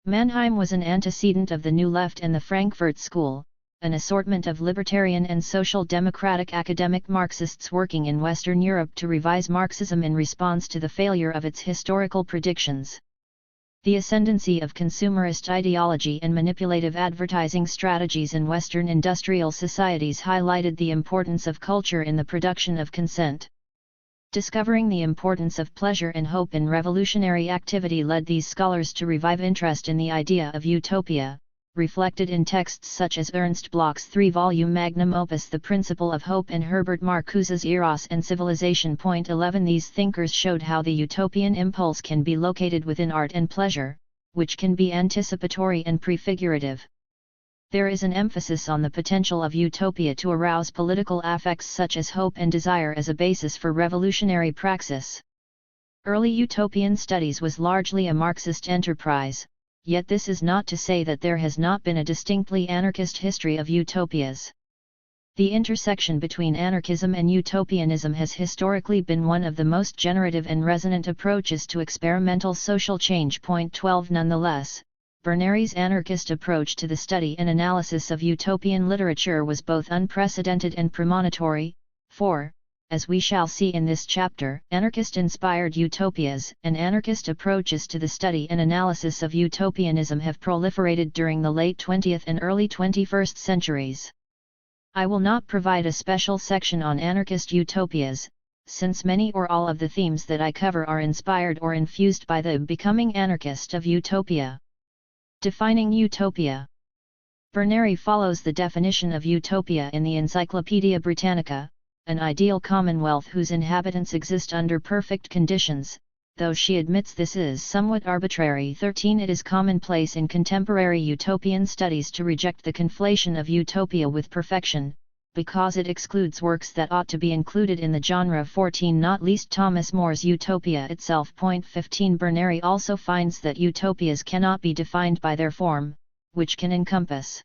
Mannheim was an antecedent of the New Left and the Frankfurt School, an assortment of libertarian and social democratic academic Marxists working in Western Europe to revise Marxism in response to the failure of its historical predictions. The ascendancy of consumerist ideology and manipulative advertising strategies in Western industrial societies highlighted the importance of culture in the production of consent. Discovering the importance of pleasure and hope in revolutionary activity led these scholars to revive interest in the idea of utopia, reflected in texts such as Ernst Bloch's 3-volume magnum opus The Principle of Hope and Herbert Marcuse's Eros and Civilization. 11 These thinkers showed how the utopian impulse can be located within art and pleasure, which can be anticipatory and prefigurative. There is an emphasis on the potential of utopia to arouse political affects such as hope and desire as a basis for revolutionary praxis. Early utopian studies was largely a Marxist enterprise, yet this is not to say that there has not been a distinctly anarchist history of utopias. The intersection between anarchism and utopianism has historically been one of the most generative and resonant approaches to experimental social change. 12 Nonetheless, Berneri's anarchist approach to the study and analysis of utopian literature was both unprecedented and premonitory, for, as we shall see in this chapter, anarchist-inspired utopias and anarchist approaches to the study and analysis of utopianism have proliferated during the late 20th and early 21st centuries. I will not provide a special section on anarchist utopias, since many or all of the themes that I cover are inspired or infused by the becoming anarchist of utopia. Defining utopia. Berneri follows the definition of utopia in the Encyclopaedia Britannica, an ideal commonwealth whose inhabitants exist under perfect conditions, though she admits this is somewhat arbitrary. 13 It is commonplace in contemporary utopian studies to reject the conflation of utopia with perfection, because it excludes works that ought to be included in the genre. 14 Not least Thomas More's Utopia itself. 15 Berneri also finds that utopias cannot be defined by their form, which can encompass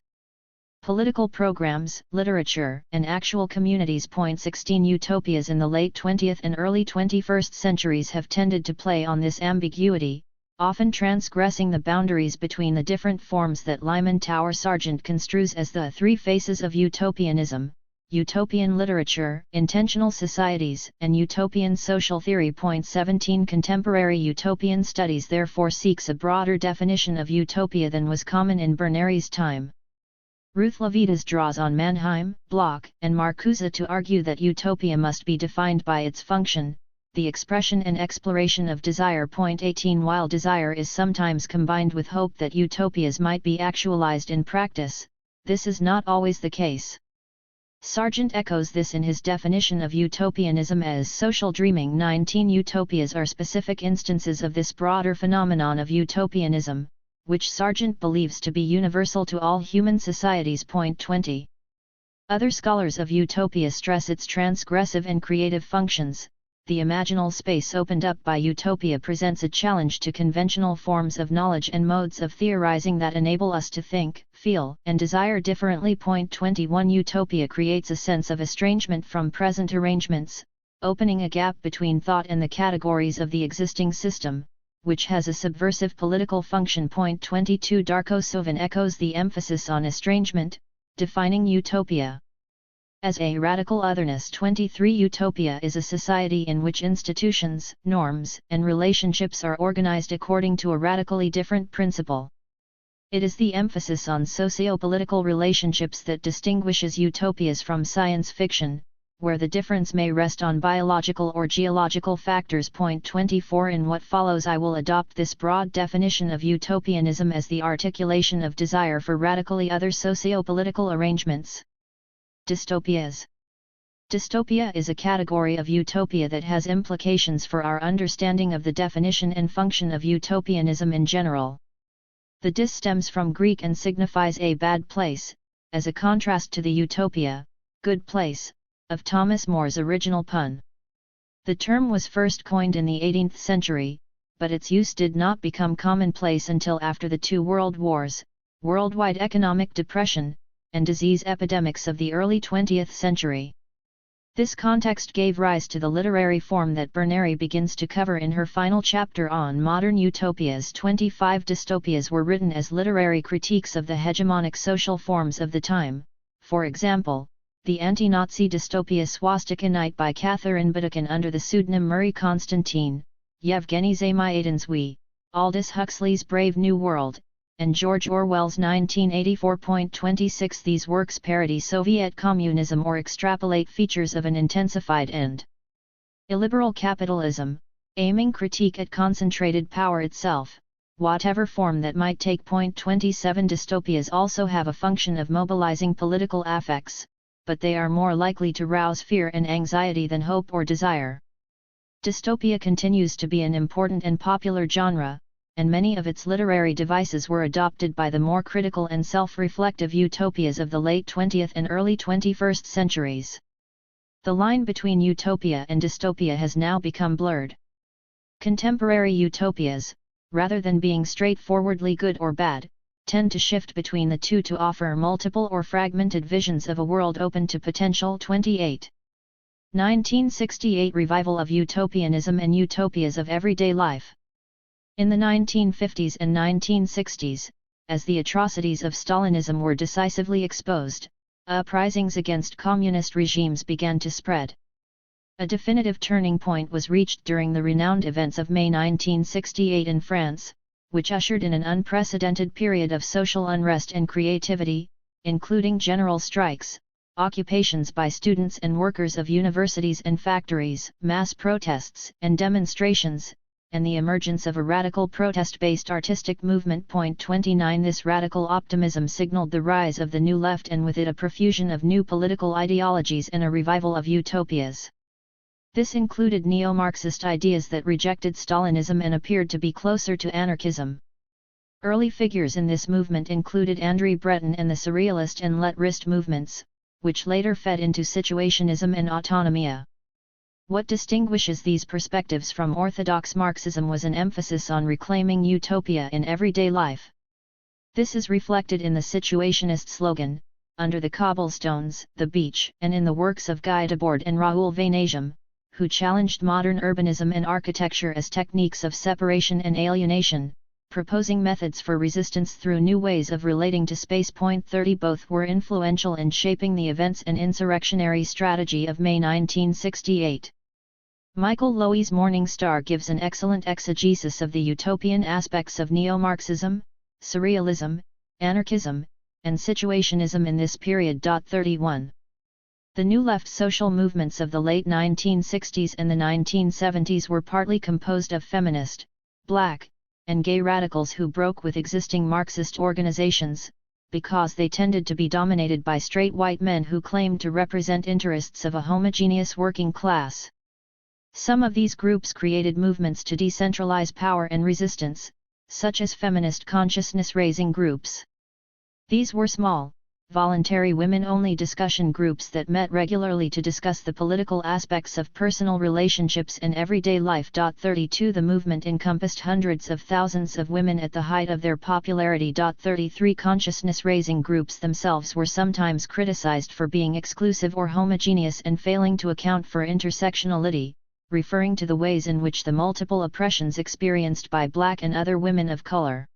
political programs, literature, and actual communities. 16 Utopias in the late 20th and early 21st centuries have tended to play on this ambiguity, often transgressing the boundaries between the different forms that Lyman Tower Sargent construes as the three faces of utopianism: utopian literature, intentional societies, and utopian social theory. 17 Contemporary utopian studies therefore seeks a broader definition of utopia than was common in Berneri's time. Ruth Levitas draws on Mannheim, Bloch, and Marcuse to argue that utopia must be defined by its function, the expression and exploration of desire. 18 While desire is sometimes combined with hope that utopias might be actualized in practice, this is not always the case. Sargent echoes this in his definition of utopianism as social dreaming. 19 Utopias are specific instances of this broader phenomenon of utopianism, which Sargent believes to be universal to all human societies. 20 Other scholars of utopia stress its transgressive and creative functions. The imaginal space opened up by utopia presents a challenge to conventional forms of knowledge and modes of theorizing that enable us to think, feel, and desire differently. 21 Utopia creates a sense of estrangement from present arrangements, opening a gap between thought and the categories of the existing system, which has a subversive political function. 22 Darko Sovin echoes the emphasis on estrangement, defining utopia as a radical otherness. 23 Utopia is a society in which institutions, norms, and relationships are organized according to a radically different principle. It is the emphasis on socio-political relationships that distinguishes utopias from science fiction, where the difference may rest on biological or geological factors. 24 In what follows I will adopt this broad definition of utopianism as the articulation of desire for radically other socio-political arrangements. Dystopias. Dystopia is a category of utopia that has implications for our understanding of the definition and function of utopianism in general. The dys stems from Greek and signifies a bad place, as a contrast to the utopia, good place, of Thomas More's original pun. The term was first coined in the 18th century, but its use did not become commonplace until after the two world wars, worldwide economic depression, and disease epidemics of the early 20th century. This context gave rise to the literary form that Berneri begins to cover in her final chapter on modern utopias. 25 Dystopias were written as literary critiques of the hegemonic social forms of the time, for example, the anti-Nazi dystopia Swastika Night by Catherine Buttigieg under the pseudonym Marie Constantine, Yevgeny Zamyatin's We, Aldous Huxley's Brave New World, and George Orwell's 1984. 26 These works parody Soviet communism or extrapolate features of an intensified and illiberal capitalism, aiming critique at concentrated power itself, whatever form that might take. 27 Dystopias also have a function of mobilizing political affects, but they are more likely to rouse fear and anxiety than hope or desire. Dystopia continues to be an important and popular genre, and many of its literary devices were adopted by the more critical and self-reflective utopias of the late 20th and early 21st centuries. The line between utopia and dystopia has now become blurred. Contemporary utopias, rather than being straightforwardly good or bad, tend to shift between the two to offer multiple or fragmented visions of a world open to potential. 28. 1968 Revival of Utopianism and Utopias of Everyday Life. In the 1950s and 1960s, as the atrocities of Stalinism were decisively exposed, uprisings against communist regimes began to spread. A definitive turning point was reached during the renowned events of May 1968 in France, which ushered in an unprecedented period of social unrest and creativity, including general strikes, occupations by students and workers of universities and factories, mass protests and demonstrations, and the emergence of a radical protest-based artistic movement. 29 This radical optimism signaled the rise of the New Left and with it a profusion of new political ideologies and a revival of utopias. This included neo-Marxist ideas that rejected Stalinism and appeared to be closer to anarchism. Early figures in this movement included André Breton and the Surrealist and Lettrist movements, which later fed into situationism and autonomia. What distinguishes these perspectives from orthodox Marxism was an emphasis on reclaiming utopia in everyday life. This is reflected in the situationist slogan, "Under the cobblestones, the beach," and in the works of Guy Debord and Raoul Vaneigem, who challenged modern urbanism and architecture as techniques of separation and alienation, proposing methods for resistance through new ways of relating to space. 30 Both were influential in shaping the events and insurrectionary strategy of May 1968. Michael Lowy's Morning Star gives an excellent exegesis of the utopian aspects of neo-Marxism, surrealism, anarchism, and situationism in this period. 31. The New Left social movements of the late 1960s and the 1970s were partly composed of feminist, black, and gay radicals who broke with existing Marxist organizations, because they tended to be dominated by straight white men who claimed to represent interests of a homogeneous working class. Some of these groups created movements to decentralize power and resistance, such as feminist consciousness-raising groups. These were small, voluntary women-only discussion groups that met regularly to discuss the political aspects of personal relationships and everyday life. 32 The movement encompassed hundreds of thousands of women at the height of their popularity. 33 Consciousness-raising groups themselves were sometimes criticized for being exclusive or homogeneous and failing to account for intersectionality, referring to the ways in which the multiple oppressions experienced by black and other women of color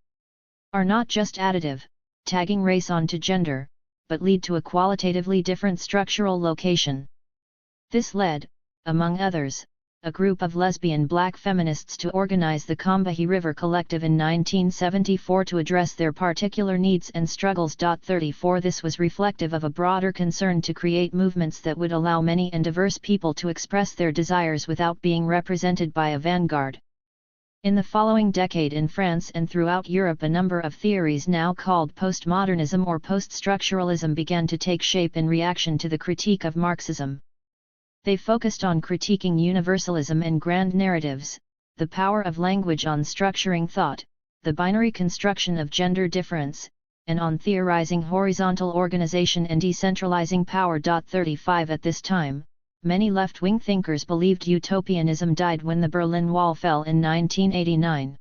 are not just additive, tagging race onto gender, but lead to a qualitatively different structural location. This led, among others, a group of lesbian black feminists to organize the Combahee River Collective in 1974 to address their particular needs and struggles. 34 This was reflective of a broader concern to create movements that would allow many and diverse people to express their desires without being represented by a vanguard. In the following decade in France and throughout Europe, a number of theories now called postmodernism or post-structuralism began to take shape in reaction to the critique of Marxism. They focused on critiquing universalism and grand narratives, the power of language on structuring thought, the binary construction of gender difference, and on theorizing horizontal organization and decentralizing power. 35 At this time, many left-wing thinkers believed utopianism died when the Berlin Wall fell in 1989.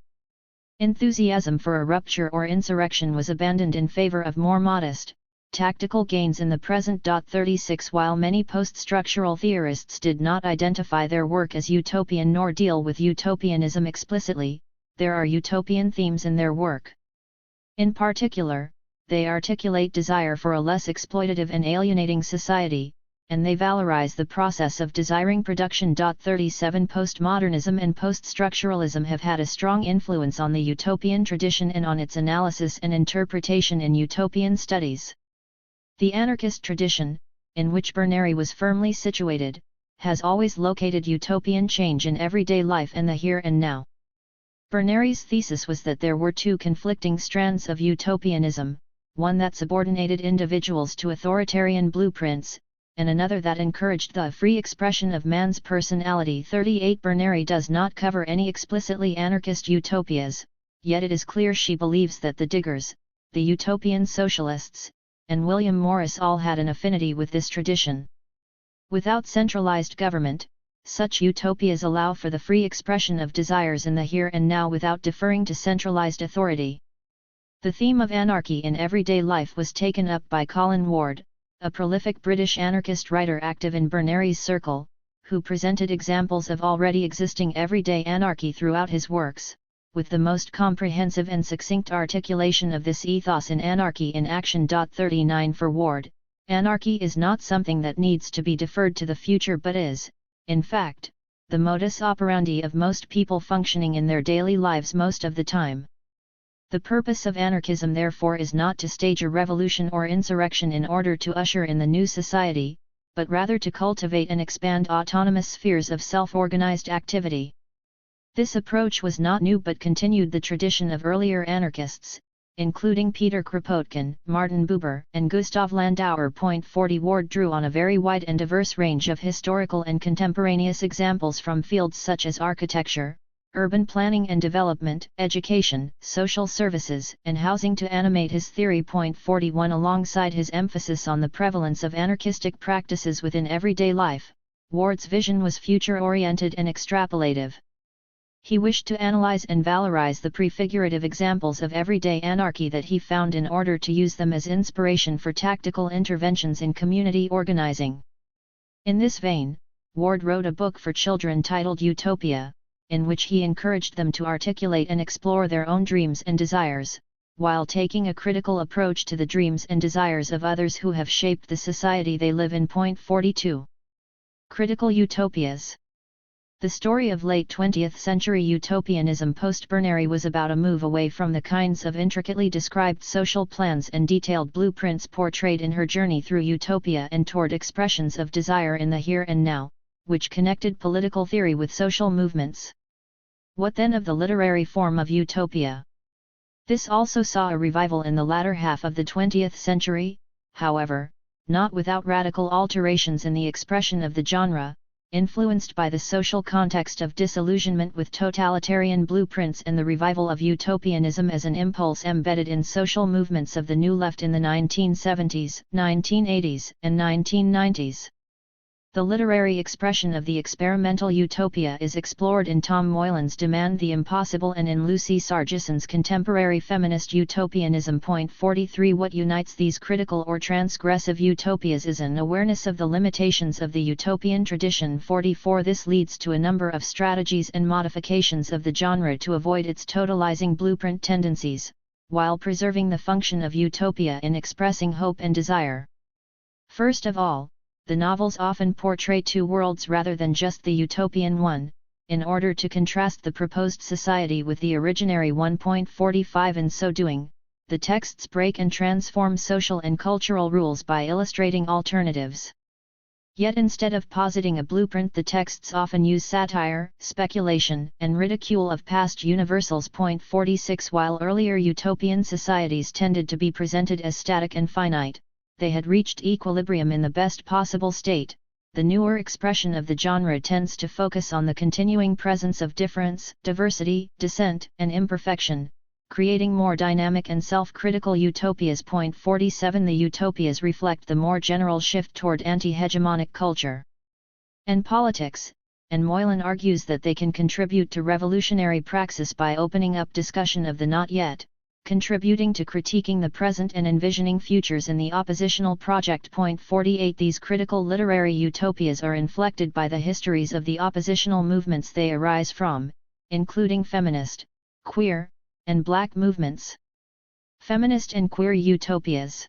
Enthusiasm for a rupture or insurrection was abandoned in favor of more modest, tactical gains in the present. 36 While many post-structural theorists did not identify their work as utopian nor deal with utopianism explicitly, there are utopian themes in their work. In particular, they articulate desire for a less exploitative and alienating society, and they valorize the process of desiring production. 37 Postmodernism and post-structuralism have had a strong influence on the utopian tradition and on its analysis and interpretation in utopian studies. The anarchist tradition, in which Berneri was firmly situated, has always located utopian change in everyday life and the here and now. Berneri's thesis was that there were two conflicting strands of utopianism, one that subordinated individuals to authoritarian blueprints, and another that encouraged the free expression of man's personality. 38 Berneri does not cover any explicitly anarchist utopias, yet it is clear she believes that the Diggers, the utopian socialists, and William Morris all had an affinity with this tradition. Without centralized government, such utopias allow for the free expression of desires in the here and now without deferring to centralized authority. The theme of anarchy in everyday life was taken up by Colin Ward, a prolific British anarchist writer active in Berneri's circle, who presented examples of already existing everyday anarchy throughout his works, with the most comprehensive and succinct articulation of this ethos in Anarchy in Action. 39 For Ward, anarchy is not something that needs to be deferred to the future but is, in fact, the modus operandi of most people functioning in their daily lives most of the time. The purpose of anarchism therefore is not to stage a revolution or insurrection in order to usher in the new society, but rather to cultivate and expand autonomous spheres of self-organized activity. This approach was not new but continued the tradition of earlier anarchists, including Peter Kropotkin, Martin Buber, and Gustav Landauer. 40 Ward drew on a very wide and diverse range of historical and contemporaneous examples from fields such as architecture, urban planning and development, education, social services, and housing to animate his theory. 41 Alongside his emphasis on the prevalence of anarchistic practices within everyday life, Ward's vision was future-oriented and extrapolative. He wished to analyze and valorize the prefigurative examples of everyday anarchy that he found in order to use them as inspiration for tactical interventions in community organizing. In this vein, Ward wrote a book for children titled Utopia, in which he encouraged them to articulate and explore their own dreams and desires, while taking a critical approach to the dreams and desires of others who have shaped the society they live in. 42 Critical utopias. The story of late 20th century utopianism post-Berneri was about a move away from the kinds of intricately described social plans and detailed blueprints portrayed in her journey through utopia and toward expressions of desire in the here and now, which connected political theory with social movements. What then of the literary form of utopia? This also saw a revival in the latter half of the 20th century, however, not without radical alterations in the expression of the genre, influenced by the social context of disillusionment with totalitarian blueprints and the revival of utopianism as an impulse embedded in social movements of the New Left in the 1970s, 1980s, and 1990s. The literary expression of the experimental utopia is explored in Tom Moylan's Demand the Impossible and in Lucy Sargison's contemporary feminist utopianism. 43 What unites these critical or transgressive utopias is an awareness of the limitations of the utopian tradition. 44 This leads to a number of strategies and modifications of the genre to avoid its totalizing blueprint tendencies, while preserving the function of utopia in expressing hope and desire. First of all, the novels often portray two worlds rather than just the utopian one, in order to contrast the proposed society with the originary one. 45 In so doing, the texts break and transform social and cultural rules by illustrating alternatives. Yet instead of positing a blueprint, the texts often use satire, speculation, and ridicule of past universals. 46 While earlier utopian societies tended to be presented as static and finite, they had reached equilibrium in the best possible state. The newer expression of the genre tends to focus on the continuing presence of difference, diversity, dissent, and imperfection, creating more dynamic and self-critical utopias. 47 The utopias reflect the more general shift toward anti-hegemonic culture and politics, and Moylan argues that they can contribute to revolutionary praxis by opening up discussion of the not yet, contributing to critiquing the present and envisioning futures in the oppositional project. 48 These critical literary utopias are inflected by the histories of the oppositional movements they arise from, including feminist, queer, and black movements. Feminist and queer utopias.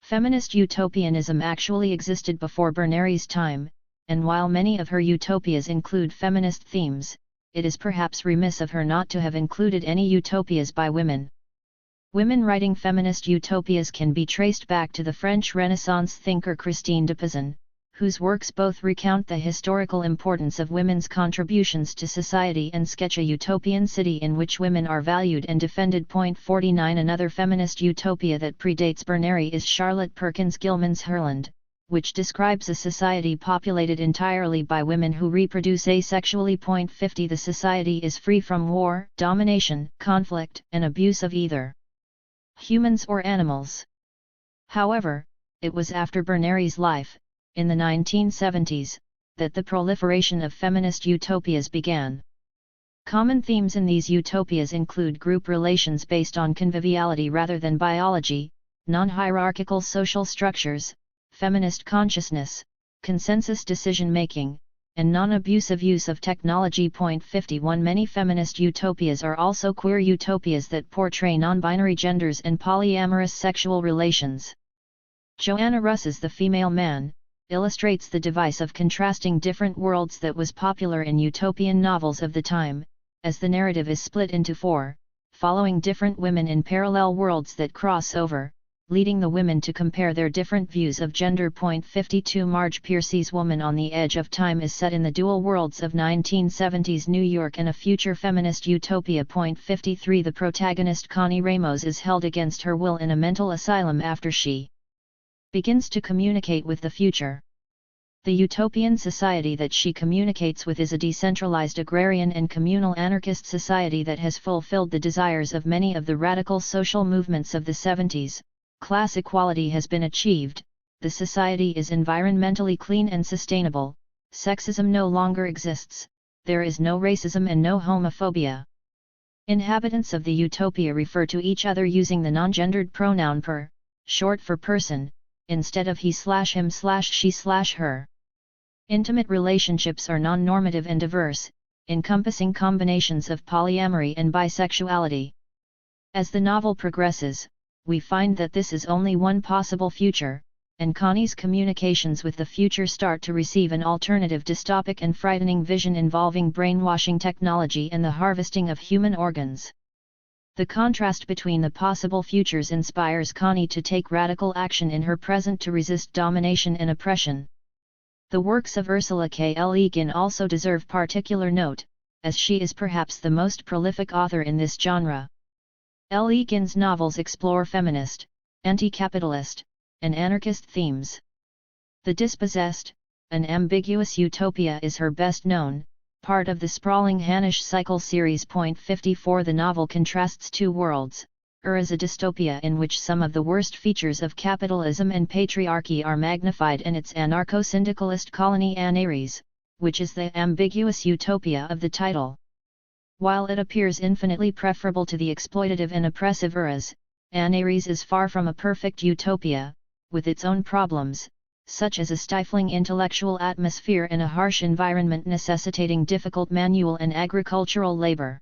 Feminist utopianism actually existed before Berneri's time, and while many of her utopias include feminist themes, it is perhaps remiss of her not to have included any utopias by women. Women writing feminist utopias can be traced back to the French Renaissance thinker Christine de Pizan, whose works both recount the historical importance of women's contributions to society and sketch a utopian city in which women are valued and defended. 49 Another feminist utopia that predates Berneri is Charlotte Perkins Gilman's Herland, which describes a society populated entirely by women who reproduce asexually. 50 The society is free from war, domination, conflict, and abuse of either humans or animals. However, it was after Berneri's life, in the 1970s, that the proliferation of feminist utopias began. Common themes in these utopias include group relations based on conviviality rather than biology, non-hierarchical social structures, feminist consciousness, consensus decision-making, and non-abusive use of technology. 51 Many feminist utopias are also queer utopias that portray non-binary genders and polyamorous sexual relations. Joanna Russ's The Female Man illustrates the device of contrasting different worlds that was popular in utopian novels of the time, as the narrative is split into four, following different women in parallel worlds that cross over, leading the women to compare their different views of gender. 52 Marge Piercy's Woman on the Edge of Time is set in the dual worlds of 1970s New York and a future feminist utopia. 53 The protagonist Connie Ramos is held against her will in a mental asylum after she begins to communicate with the future. The utopian society that she communicates with is a decentralized agrarian and communal anarchist society that has fulfilled the desires of many of the radical social movements of the 70s. Class equality has been achieved, the society is environmentally clean and sustainable, sexism no longer exists, there is no racism and no homophobia. Inhabitants of the utopia refer to each other using the non-gendered pronoun per, short for person, instead of he/him/she/her. Intimate relationships are non-normative and diverse, encompassing combinations of polyamory and bisexuality. As the novel progresses, we find that this is only one possible future, and Connie's communications with the future start to receive an alternative dystopic and frightening vision involving brainwashing technology and the harvesting of human organs. The contrast between the possible futures inspires Connie to take radical action in her present to resist domination and oppression. The works of Ursula K. Le Guin also deserve particular note, as she is perhaps the most prolific author in this genre. Le Guin's novels explore feminist, anti-capitalist, and anarchist themes. The Dispossessed, an ambiguous utopia is her best known, part of the sprawling Hanish Cycle series. 54 The novel contrasts two worlds, is a dystopia in which some of the worst features of capitalism and patriarchy are magnified, and its anarcho-syndicalist colony Anares, which is the ambiguous utopia of the title. While it appears infinitely preferable to the exploitative and oppressive eras, Anares is far from a perfect utopia, with its own problems, such as a stifling intellectual atmosphere and a harsh environment necessitating difficult manual and agricultural labor.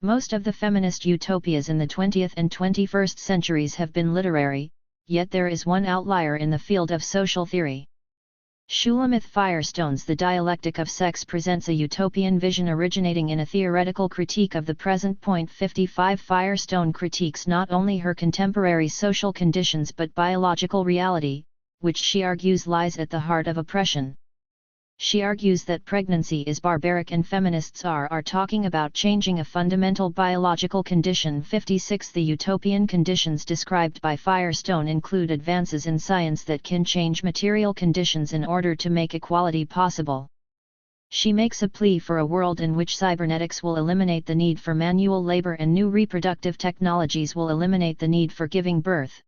Most of the feminist utopias in the 20th and 21st centuries have been literary, yet there is one outlier in the field of social theory. Shulamith Firestone's The Dialectic of Sex presents a utopian vision originating in a theoretical critique of the present. 55 Firestone critiques not only her contemporary social conditions but biological reality, which she argues lies at the heart of oppression. She argues that pregnancy is barbaric and feminists are talking about changing a fundamental biological condition. 56 The utopian conditions described by Firestone include advances in science that can change material conditions in order to make equality possible. She makes a plea for a world in which cybernetics will eliminate the need for manual labor and new reproductive technologies will eliminate the need for giving birth.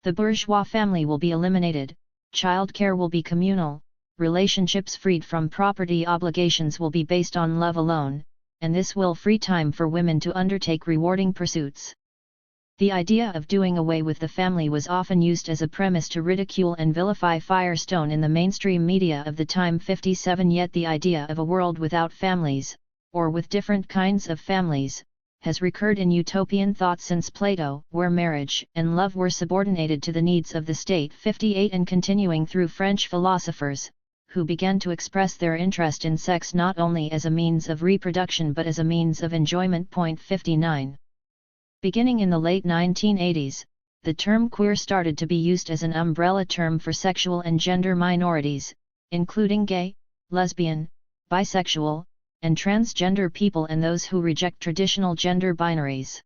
The bourgeois family will be eliminated, childcare will be communal, relationships freed from property obligations will be based on love alone, and this will free time for women to undertake rewarding pursuits. The idea of doing away with the family was often used as a premise to ridicule and vilify Firestone in the mainstream media of the time. 57 Yet the idea of a world without families, or with different kinds of families, has recurred in utopian thought since Plato, where marriage and love were subordinated to the needs of the state. 58 And continuing through French philosophers, who began to express their interest in sex not only as a means of reproduction but as a means of enjoyment. 59. Beginning in the late 1980s, the term queer started to be used as an umbrella term for sexual and gender minorities, including gay, lesbian, bisexual, and transgender people and those who reject traditional gender binaries.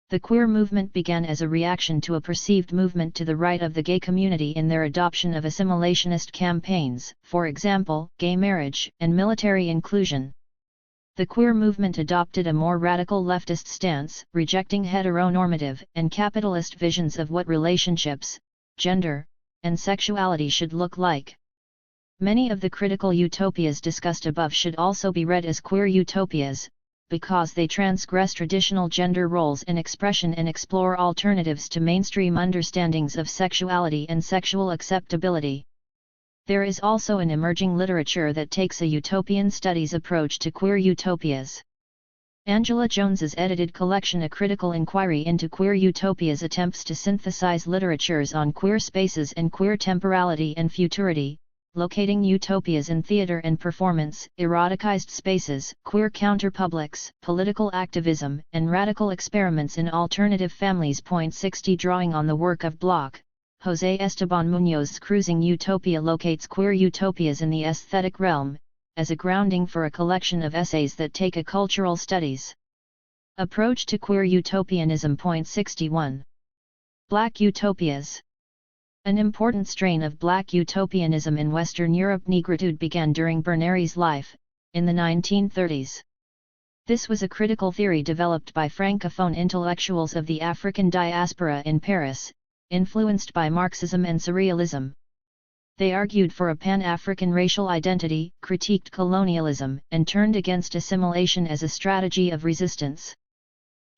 The queer movement began as a reaction to a perceived movement to the right of the gay community in their adoption of assimilationist campaigns, for example, gay marriage and military inclusion. The queer movement adopted a more radical leftist stance, rejecting heteronormative and capitalist visions of what relationships, gender, and sexuality should look like. Many of the critical utopias discussed above should also be read as queer utopias, because they transgress traditional gender roles and expression and explore alternatives to mainstream understandings of sexuality and sexual acceptability. There is also an emerging literature that takes a utopian studies approach to queer utopias. Angela Jones's edited collection A Critical Inquiry into Queer Utopias attempts to synthesize literatures on queer spaces and queer temporality and futurity, locating utopias in theater and performance, eroticized spaces, queer counterpublics, political activism, and radical experiments in alternative families. 60 Drawing on the work of Bloch, José Esteban Muñoz's Cruising Utopia locates queer utopias in the aesthetic realm, as a grounding for a collection of essays that take a cultural studies approach to queer utopianism. 61 Black utopias. An important strain of Black utopianism in Western Europe negritude began during Berneri's life, in the 1930s. This was a critical theory developed by Francophone intellectuals of the African diaspora in Paris, influenced by Marxism and Surrealism. They argued for a Pan-African racial identity, critiqued colonialism, and turned against assimilation as a strategy of resistance.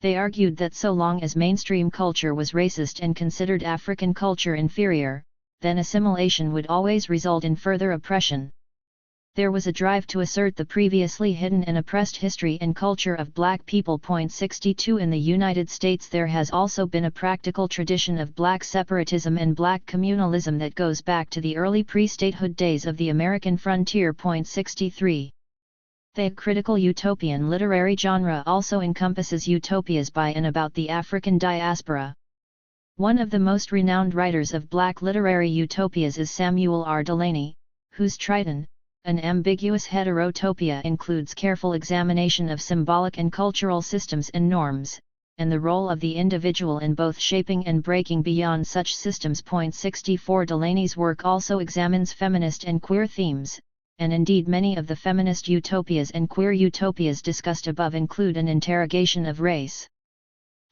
They argued that so long as mainstream culture was racist and considered African culture inferior, then assimilation would always result in further oppression. There was a drive to assert the previously hidden and oppressed history and culture of black people. 62 In the United States there has also been a practical tradition of black separatism and black communalism that goes back to the early pre-statehood days of the American frontier. 63 The critical utopian literary genre also encompasses utopias by and about the African diaspora. One of the most renowned writers of black literary utopias is Samuel R. Delany, whose Triton, an ambiguous heterotopia, includes careful examination of symbolic and cultural systems and norms, and the role of the individual in both shaping and breaking beyond such systems. 64 Delany's work also examines feminist and queer themes, and indeed many of the feminist utopias and queer utopias discussed above include an interrogation of race.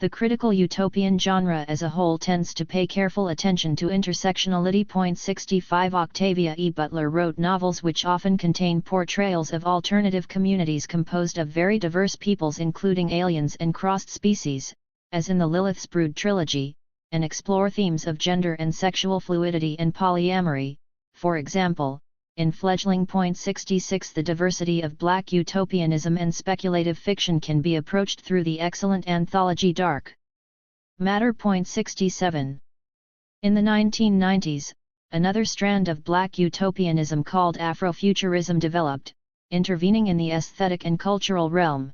The critical utopian genre as a whole tends to pay careful attention to intersectionality. 65 Octavia E. Butler wrote novels which often contain portrayals of alternative communities composed of very diverse peoples including aliens and crossed species, as in the Lilith's Brood trilogy, and explore themes of gender and sexual fluidity and polyamory. For example, in Fledgling. 66 The diversity of black utopianism and speculative fiction can be approached through the excellent anthology Dark Matter. 67 In the 1990s, another strand of black utopianism called Afrofuturism developed, intervening in the aesthetic and cultural realm.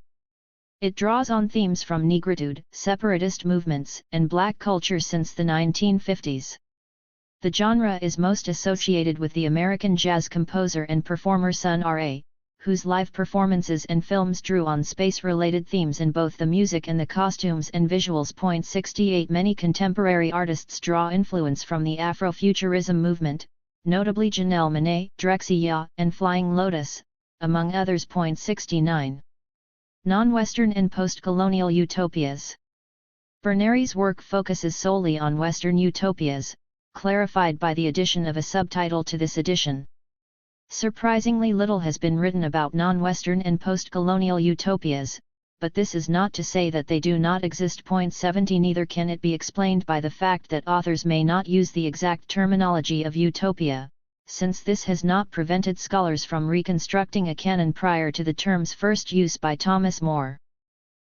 It draws on themes from negritude, separatist movements, and black culture since the 1950s. The genre is most associated with the American jazz composer and performer Sun Ra, whose live performances and films drew on space-related themes in both the music and the costumes and visuals. 68 Many contemporary artists draw influence from the Afrofuturism movement, notably Janelle Monáe, Drexy Ya, and Flying Lotus, among others. 69 Non-Western and post-colonial utopias. Berneri's work focuses solely on Western utopias, clarified by the addition of a subtitle to this edition. Surprisingly little has been written about non-Western and post-colonial utopias, but this is not to say that they do not exist. 70 Neither can it be explained by the fact that authors may not use the exact terminology of utopia, since this has not prevented scholars from reconstructing a canon prior to the term's first use by Thomas More.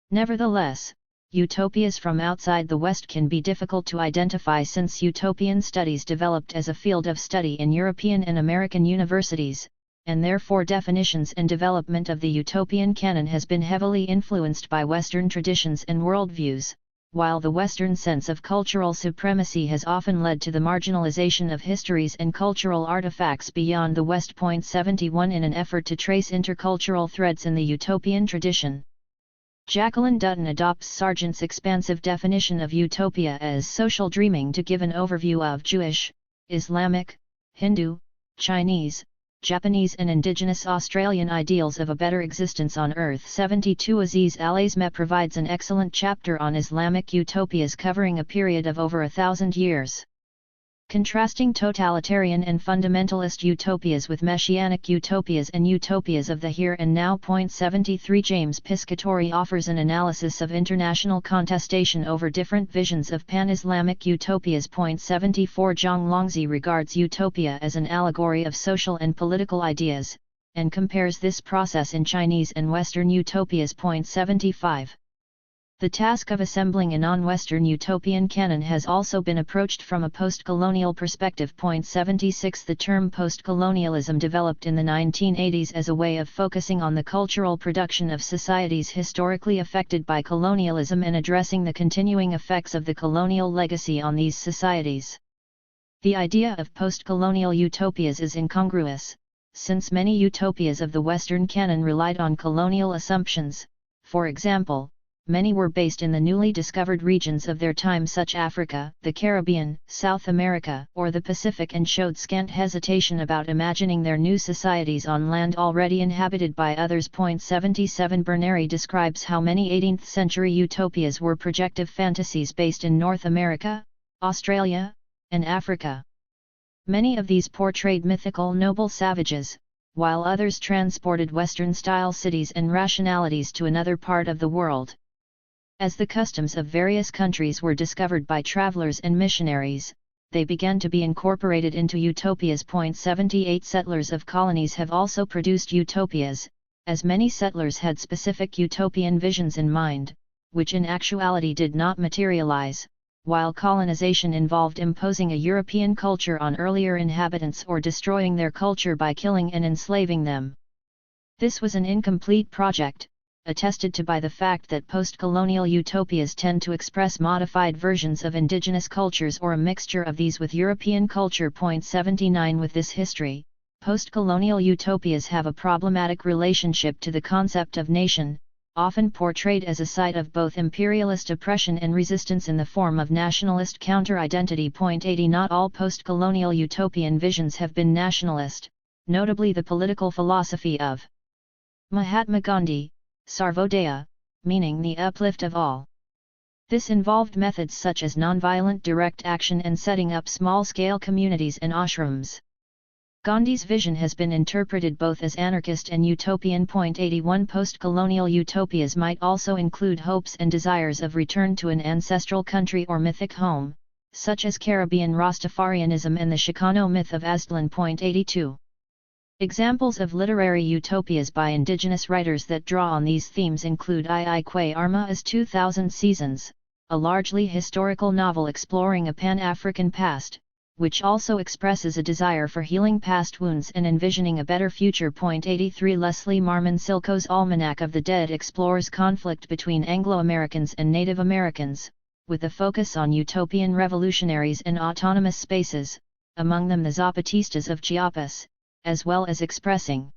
Nevertheless, utopias from outside the West can be difficult to identify since utopian studies developed as a field of study in European and American universities, and therefore definitions and development of the utopian canon has been heavily influenced by Western traditions and worldviews, while the Western sense of cultural supremacy has often led to the marginalization of histories and cultural artifacts beyond the West. 71 In an effort to trace intercultural threads in the utopian tradition, Jacqueline Dutton adopts Sargent's expansive definition of utopia as social dreaming to give an overview of Jewish, Islamic, Hindu, Chinese, Japanese and indigenous Australian ideals of a better existence on Earth. 72 Aziz Al-Azmeh provides an excellent chapter on Islamic utopias covering a period of over 1,000 years. Contrasting totalitarian and fundamentalist utopias with messianic utopias and utopias of the here and now. 73 James Piscatori offers an analysis of international contestation over different visions of pan-Islamic utopias. 74 Zhang Longzi regards utopia as an allegory of social and political ideas, and compares this process in Chinese and Western utopias. 75 The task of assembling a non-Western utopian canon has also been approached from a post-colonial perspective. 76 The term post-colonialism developed in the 1980s as a way of focusing on the cultural production of societies historically affected by colonialism and addressing the continuing effects of the colonial legacy on these societies. The idea of post-colonial utopias is incongruous, since many utopias of the Western canon relied on colonial assumptions. For example, many were based in the newly discovered regions of their time such Africa, the Caribbean, South America, or the Pacific, and showed scant hesitation about imagining their new societies on land already inhabited by others. 77 Berneri describes how many 18th-century utopias were projective fantasies based in North America, Australia, and Africa. Many of these portrayed mythical noble savages, while others transported Western-style cities and rationalities to another part of the world. As the customs of various countries were discovered by travelers and missionaries, they began to be incorporated into utopias. 78 Settlers of colonies have also produced utopias, as many settlers had specific utopian visions in mind, which in actuality did not materialize, while colonization involved imposing a European culture on earlier inhabitants or destroying their culture by killing and enslaving them. This was an incomplete project, attested to by the fact that post-colonial utopias tend to express modified versions of indigenous cultures or a mixture of these with European culture. 79 With this history, post-colonial utopias have a problematic relationship to the concept of nation, often portrayed as a site of both imperialist oppression and resistance in the form of nationalist counter-identity. 80 Not all post-colonial utopian visions have been nationalist, notably the political philosophy of Mahatma Gandhi, Sarvodaya, meaning the uplift of all. This involved methods such as nonviolent direct action and setting up small-scale communities and ashrams. Gandhi's vision has been interpreted both as anarchist and utopian. 81 Post-colonial utopias might also include hopes and desires of return to an ancestral country or mythic home, such as Caribbean Rastafarianism and the Chicano myth of Aztlan. 82 Examples of literary utopias by indigenous writers that draw on these themes include Iikwe Arma's 2000 Seasons, a largely historical novel exploring a Pan-African past, which also expresses a desire for healing past wounds and envisioning a better future. 83 Leslie Marmon Silko's Almanac of the Dead explores conflict between Anglo-Americans and Native Americans, with a focus on utopian revolutionaries and autonomous spaces, among them the Zapatistas of Chiapas, as well as expressing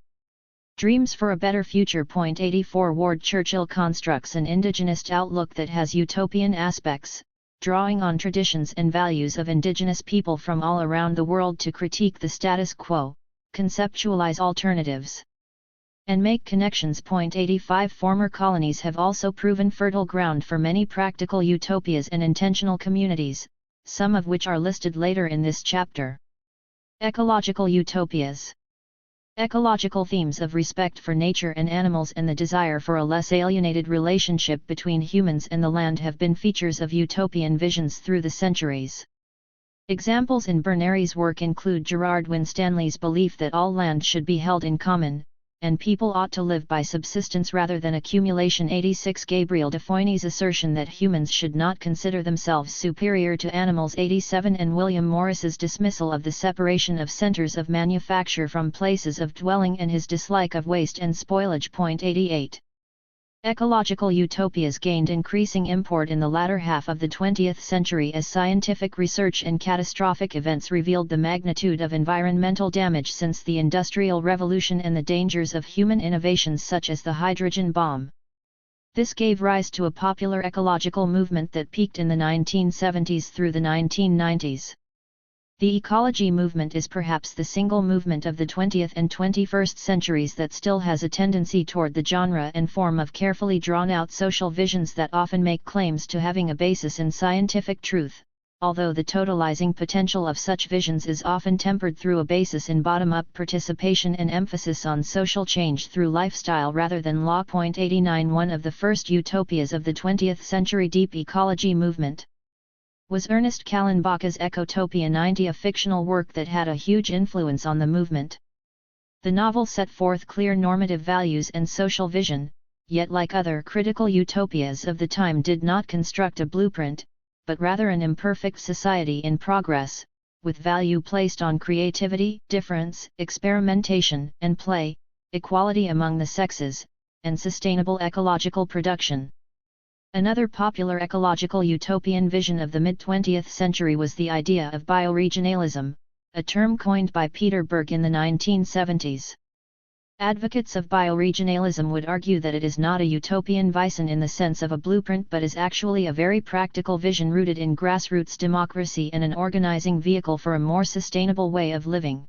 dreams for a better future. 84 Ward Churchill constructs an indigenist outlook that has utopian aspects, drawing on traditions and values of indigenous people from all around the world to critique the status quo, conceptualize alternatives, and make connections. 85 Former colonies have also proven fertile ground for many practical utopias and intentional communities, some of which are listed later in this chapter. Ecological utopias. Ecological themes of respect for nature and animals and the desire for a less alienated relationship between humans and the land have been features of utopian visions through the centuries. Examples in Berneri's work include Gerard Winstanley's belief that all land should be held in common, and people ought to live by subsistence rather than accumulation. 86 Gabriel Defoyne's assertion that humans should not consider themselves superior to animals. 87 And William Morris's dismissal of the separation of centers of manufacture from places of dwelling and his dislike of waste and spoilage. 88 Ecological utopias gained increasing import in the latter half of the 20th century as scientific research and catastrophic events revealed the magnitude of environmental damage since the Industrial Revolution and the dangers of human innovations such as the hydrogen bomb. This gave rise to a popular ecological movement that peaked in the 1970s through the 1990s. The ecology movement is perhaps the single movement of the 20th and 21st centuries that still has a tendency toward the genre and form of carefully drawn-out social visions that often make claims to having a basis in scientific truth, although the totalizing potential of such visions is often tempered through a basis in bottom-up participation and emphasis on social change through lifestyle rather than law. 89 One of the first utopias of the 20th century deep ecology movement was Ernest Kallenbach's Ecotopia 90, a fictional work that had a huge influence on the movement. The novel set forth clear normative values and social vision, yet like other critical utopias of the time did not construct a blueprint, but rather an imperfect society in progress, with value placed on creativity, difference, experimentation and play, equality among the sexes, and sustainable ecological production. Another popular ecological utopian vision of the mid-20th century was the idea of bioregionalism, a term coined by Peter Berg in the 1970s. Advocates of bioregionalism would argue that it is not a utopian vision in the sense of a blueprint but is actually a very practical vision rooted in grassroots democracy and an organizing vehicle for a more sustainable way of living.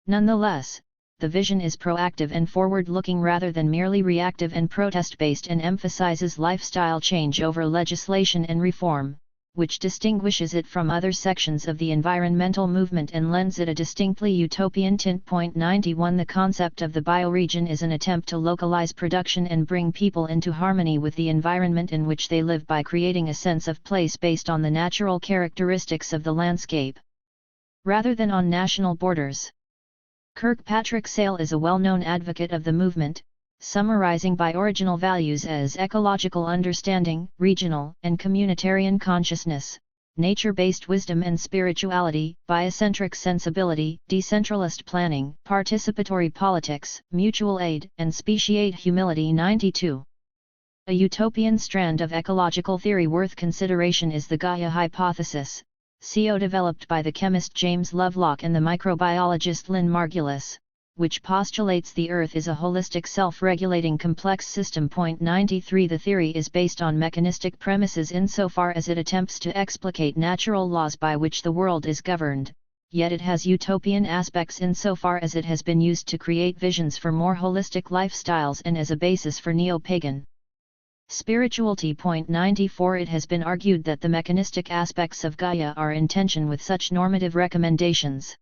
Nonetheless, the vision is proactive and forward-looking rather than merely reactive and protest-based and emphasizes lifestyle change over legislation and reform, which distinguishes it from other sections of the environmental movement and lends it a distinctly utopian tint. 91 The concept of the bioregion is an attempt to localize production and bring people into harmony with the environment in which they live by creating a sense of place based on the natural characteristics of the landscape, rather than on national borders. Kirkpatrick Sale is a well-known advocate of the movement, summarizing bi-original values as ecological understanding, regional and communitarian consciousness, nature-based wisdom and spirituality, biocentric sensibility, decentralist planning, participatory politics, mutual aid, and speciate humility. 92. A utopian strand of ecological theory worth consideration is the Gaia hypothesis, co-developed by the chemist James Lovelock and the microbiologist Lynn Margulis, which postulates the Earth is a holistic self-regulating complex system. 93 The theory is based on mechanistic premises insofar as it attempts to explicate natural laws by which the world is governed, yet it has utopian aspects insofar as it has been used to create visions for more holistic lifestyles and as a basis for neo-pagan spirituality. 94 It has been argued that the mechanistic aspects of Gaia are in tension with such normative recommendations.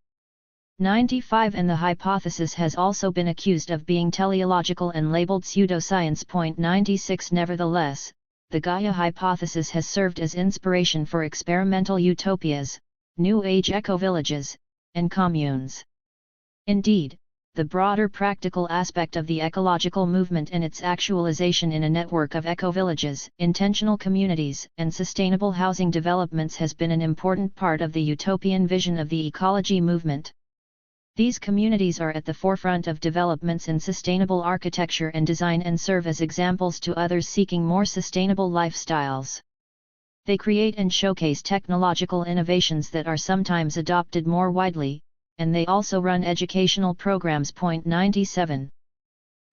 95 And the hypothesis has also been accused of being teleological and labeled pseudoscience. 96 Nevertheless, the Gaia hypothesis has served as inspiration for experimental utopias, New Age eco-villages, and communes. Indeed, the broader practical aspect of the ecological movement and its actualization in a network of eco-villages, intentional communities, and sustainable housing developments has been an important part of the utopian vision of the ecology movement. These communities are at the forefront of developments in sustainable architecture and design and serve as examples to others seeking more sustainable lifestyles. They create and showcase technological innovations that are sometimes adopted more widely, and they also run educational programs. 97.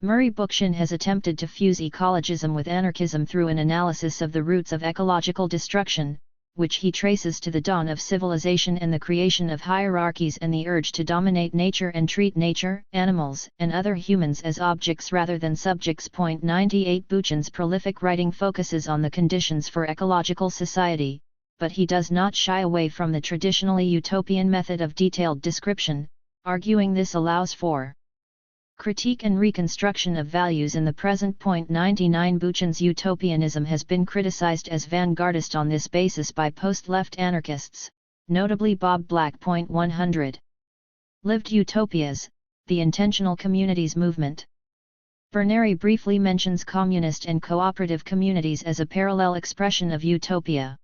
Murray Bookchin has attempted to fuse ecologism with anarchism through an analysis of the roots of ecological destruction, which he traces to the dawn of civilization and the creation of hierarchies and the urge to dominate nature and treat nature, animals, and other humans as objects rather than subjects. 98 Bookchin's prolific writing focuses on the conditions for ecological society, but he does not shy away from the traditionally utopian method of detailed description, arguing this allows for critique and reconstruction of values in the present. 99 Bookchin's utopianism has been criticized as vanguardist on this basis by post-left anarchists, notably Bob Black. 100. Lived Utopias, the Intentional Communities Movement. Berneri briefly mentions communist and cooperative communities as a parallel expression of utopia.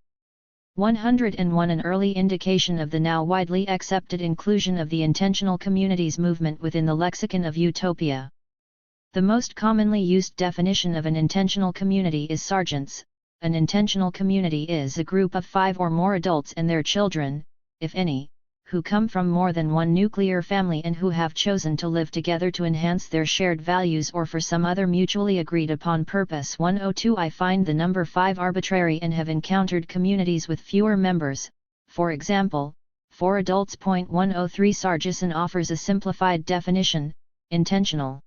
101 An early indication of the now widely accepted inclusion of the intentional communities movement within the lexicon of utopia. The most commonly used definition of an intentional community is Sargent's. An intentional community is a group of 5 or more adults and their children, if any, who come from more than one nuclear family and who have chosen to live together to enhance their shared values or for some other mutually agreed upon purpose. 102 I find the number 5 arbitrary and have encountered communities with fewer members, for example, 4 adults. 103 Sargison offers a simplified definition: intentional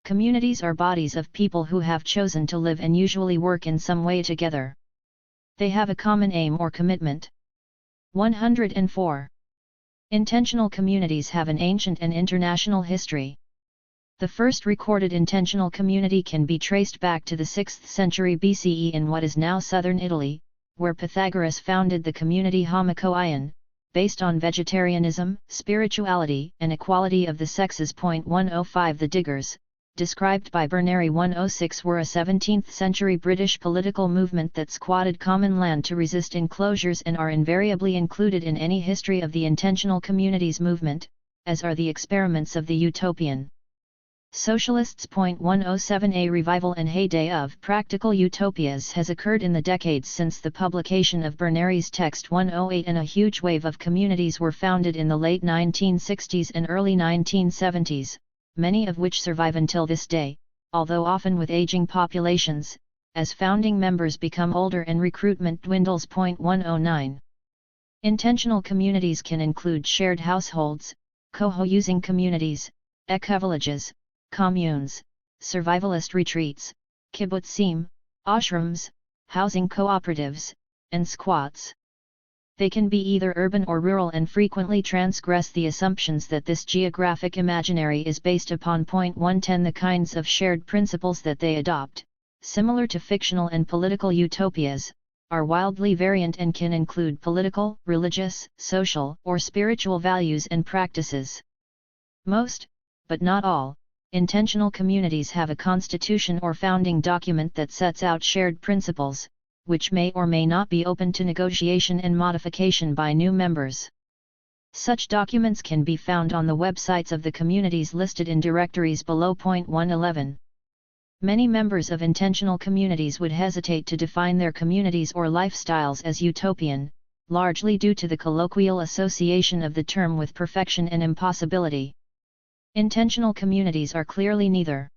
communities are bodies of people who have chosen to live and usually work in some way together. They have a common aim or commitment. 104. Intentional communities have an ancient and international history. The first recorded intentional community can be traced back to the 6th century BCE in what is now southern Italy, where Pythagoras founded the community Homokoion, based on vegetarianism, spirituality, and equality of the sexes. 105 The Diggers, described by Berneri. 106 were a 17th-century British political movement that squatted common land to resist enclosures and are invariably included in any history of the intentional communities movement, as are the experiments of the utopian socialists. 107 A revival and heyday of practical utopias has occurred in the decades since the publication of Berneri's text. 108 And a huge wave of communities were founded in the late 1960s and early 1970s. Many of which survive until this day, although often with aging populations, as founding members become older and recruitment dwindles. 109. Intentional communities can include shared households, co-housing communities, eco-villages, communes, survivalist retreats, kibbutzim, ashrams, housing cooperatives, and squats. They can be either urban or rural and frequently transgress the assumptions that this geographic imaginary is based upon. 110 The kinds of shared principles that they adopt, similar to fictional and political utopias, are wildly variant and can include political, religious, social, or spiritual values and practices. Most, but not all, intentional communities have a constitution or founding document that sets out shared principles, which may or may not be open to negotiation and modification by new members. Such documents can be found on the websites of the communities listed in directories below. 111. Many members of intentional communities would hesitate to define their communities or lifestyles as utopian, largely due to the colloquial association of the term with perfection and impossibility. Intentional communities are clearly neither.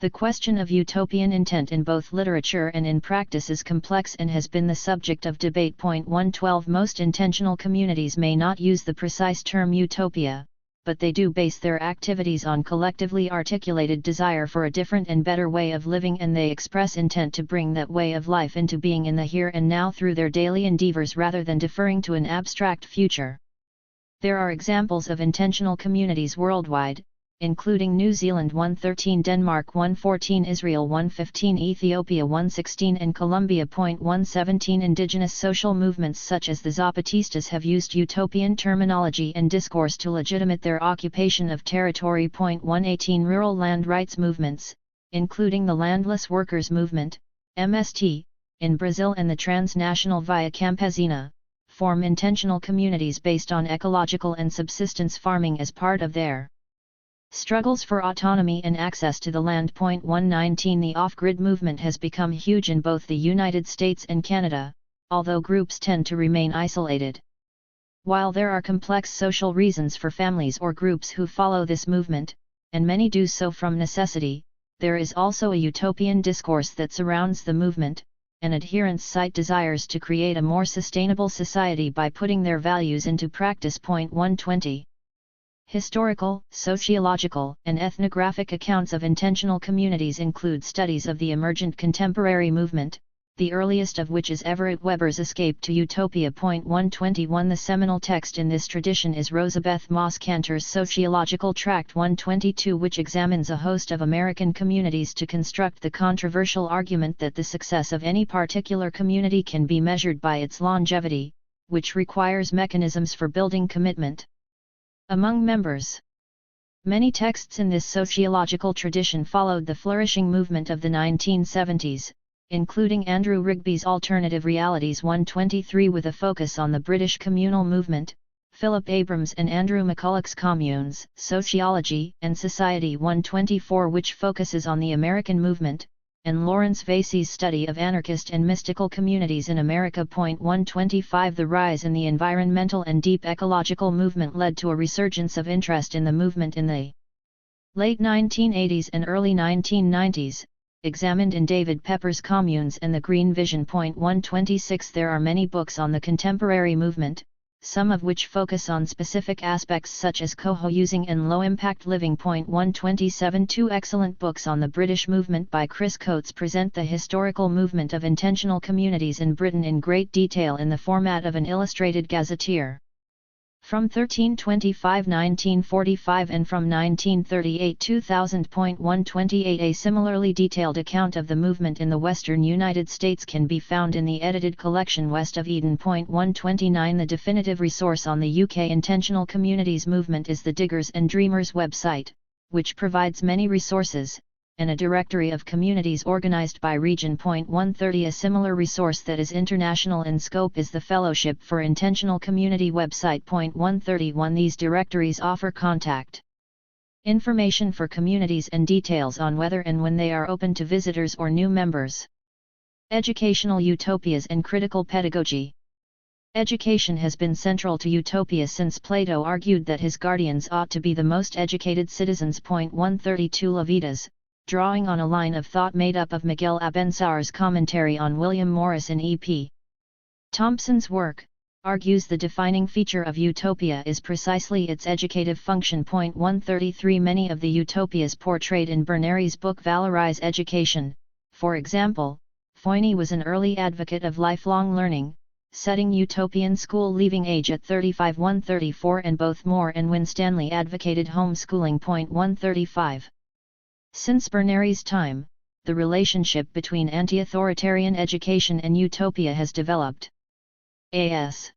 The question of utopian intent in both literature and in practice is complex and has been the subject of debate. 112 Most intentional communities may not use the precise term utopia, but they do base their activities on collectively articulated desire for a different and better way of living, and they express intent to bring that way of life into being in the here and now through their daily endeavors rather than deferring to an abstract future. There are examples of intentional communities worldwide, including New Zealand 113, Denmark 114, Israel 115, Ethiopia 116 and Colombia. 117 Indigenous social movements such as the Zapatistas have used utopian terminology and discourse to legitimate their occupation of territory. 118 Rural land rights movements, including the Landless Workers Movement, MST, in Brazil and the transnational Via Campesina, form intentional communities based on ecological and subsistence farming as part of their struggles for autonomy and access to the land. 119 The off-grid movement has become huge in both the United States and Canada, although groups tend to remain isolated. While there are complex social reasons for families or groups who follow this movement, and many do so from necessity, there is also a utopian discourse that surrounds the movement, and adherents cite desires to create a more sustainable society by putting their values into practice. 120 Historical, sociological, and ethnographic accounts of intentional communities include studies of the emergent contemporary movement, the earliest of which is Everett Weber's Escape to Utopia. 121 The seminal text in this tradition is Rosabeth Moss Cantor's Sociological Tract 122, which examines a host of American communities to construct the controversial argument that the success of any particular community can be measured by its longevity, which requires mechanisms for building commitment among members. Many texts in this sociological tradition followed the flourishing movement of the 1970s, including Andrew Rigby's Alternative Realities 123 with a focus on the British communal movement, Philip Abrams and Andrew McCulloch's Communes, Sociology and Society 124 which focuses on the American movement, and Lawrence Vasey's study of anarchist and mystical communities in America. 125 The rise in the environmental and deep ecological movement led to a resurgence of interest in the movement in the late 1980s and early 1990s, examined in David Pepper's Communes and the Green Vision. 126 There are many books on the contemporary movement, some of which focus on specific aspects such as co-housing and low-impact living. 127 Two excellent books on the British movement by Chris Coates present the historical movement of intentional communities in Britain in great detail in the format of an illustrated gazetteer. From 1325–1945 and from 1938–2000. 128 A similarly detailed account of the movement in the western United States can be found in the edited collection West of Eden. 129 The definitive resource on the UK intentional communities movement is the Diggers and Dreamers website, which provides many resources, and a directory of communities organized by region. 130 A similar resource that is international in scope is the Fellowship for Intentional Community website. 131 These directories offer contact information for communities and details on whether and when they are open to visitors or new members. Educational utopias and critical pedagogy. Education has been central to utopia since Plato argued that his guardians ought to be the most educated citizens. 132 Levitas, drawing on a line of thought made up of Miguel Abençaur's commentary on William Morris and E.P. Thompson's work, argues the defining feature of utopia is precisely its educative function. 133 Many of the utopias portrayed in Berneri's book valorize education, for example, Foyne was an early advocate of lifelong learning, setting utopian school leaving age at 35. 134 and both Moore and Winstanley advocated homeschooling. 135. Since Berneri's time, the relationship between anti-authoritarian education and utopia has developed. A.S.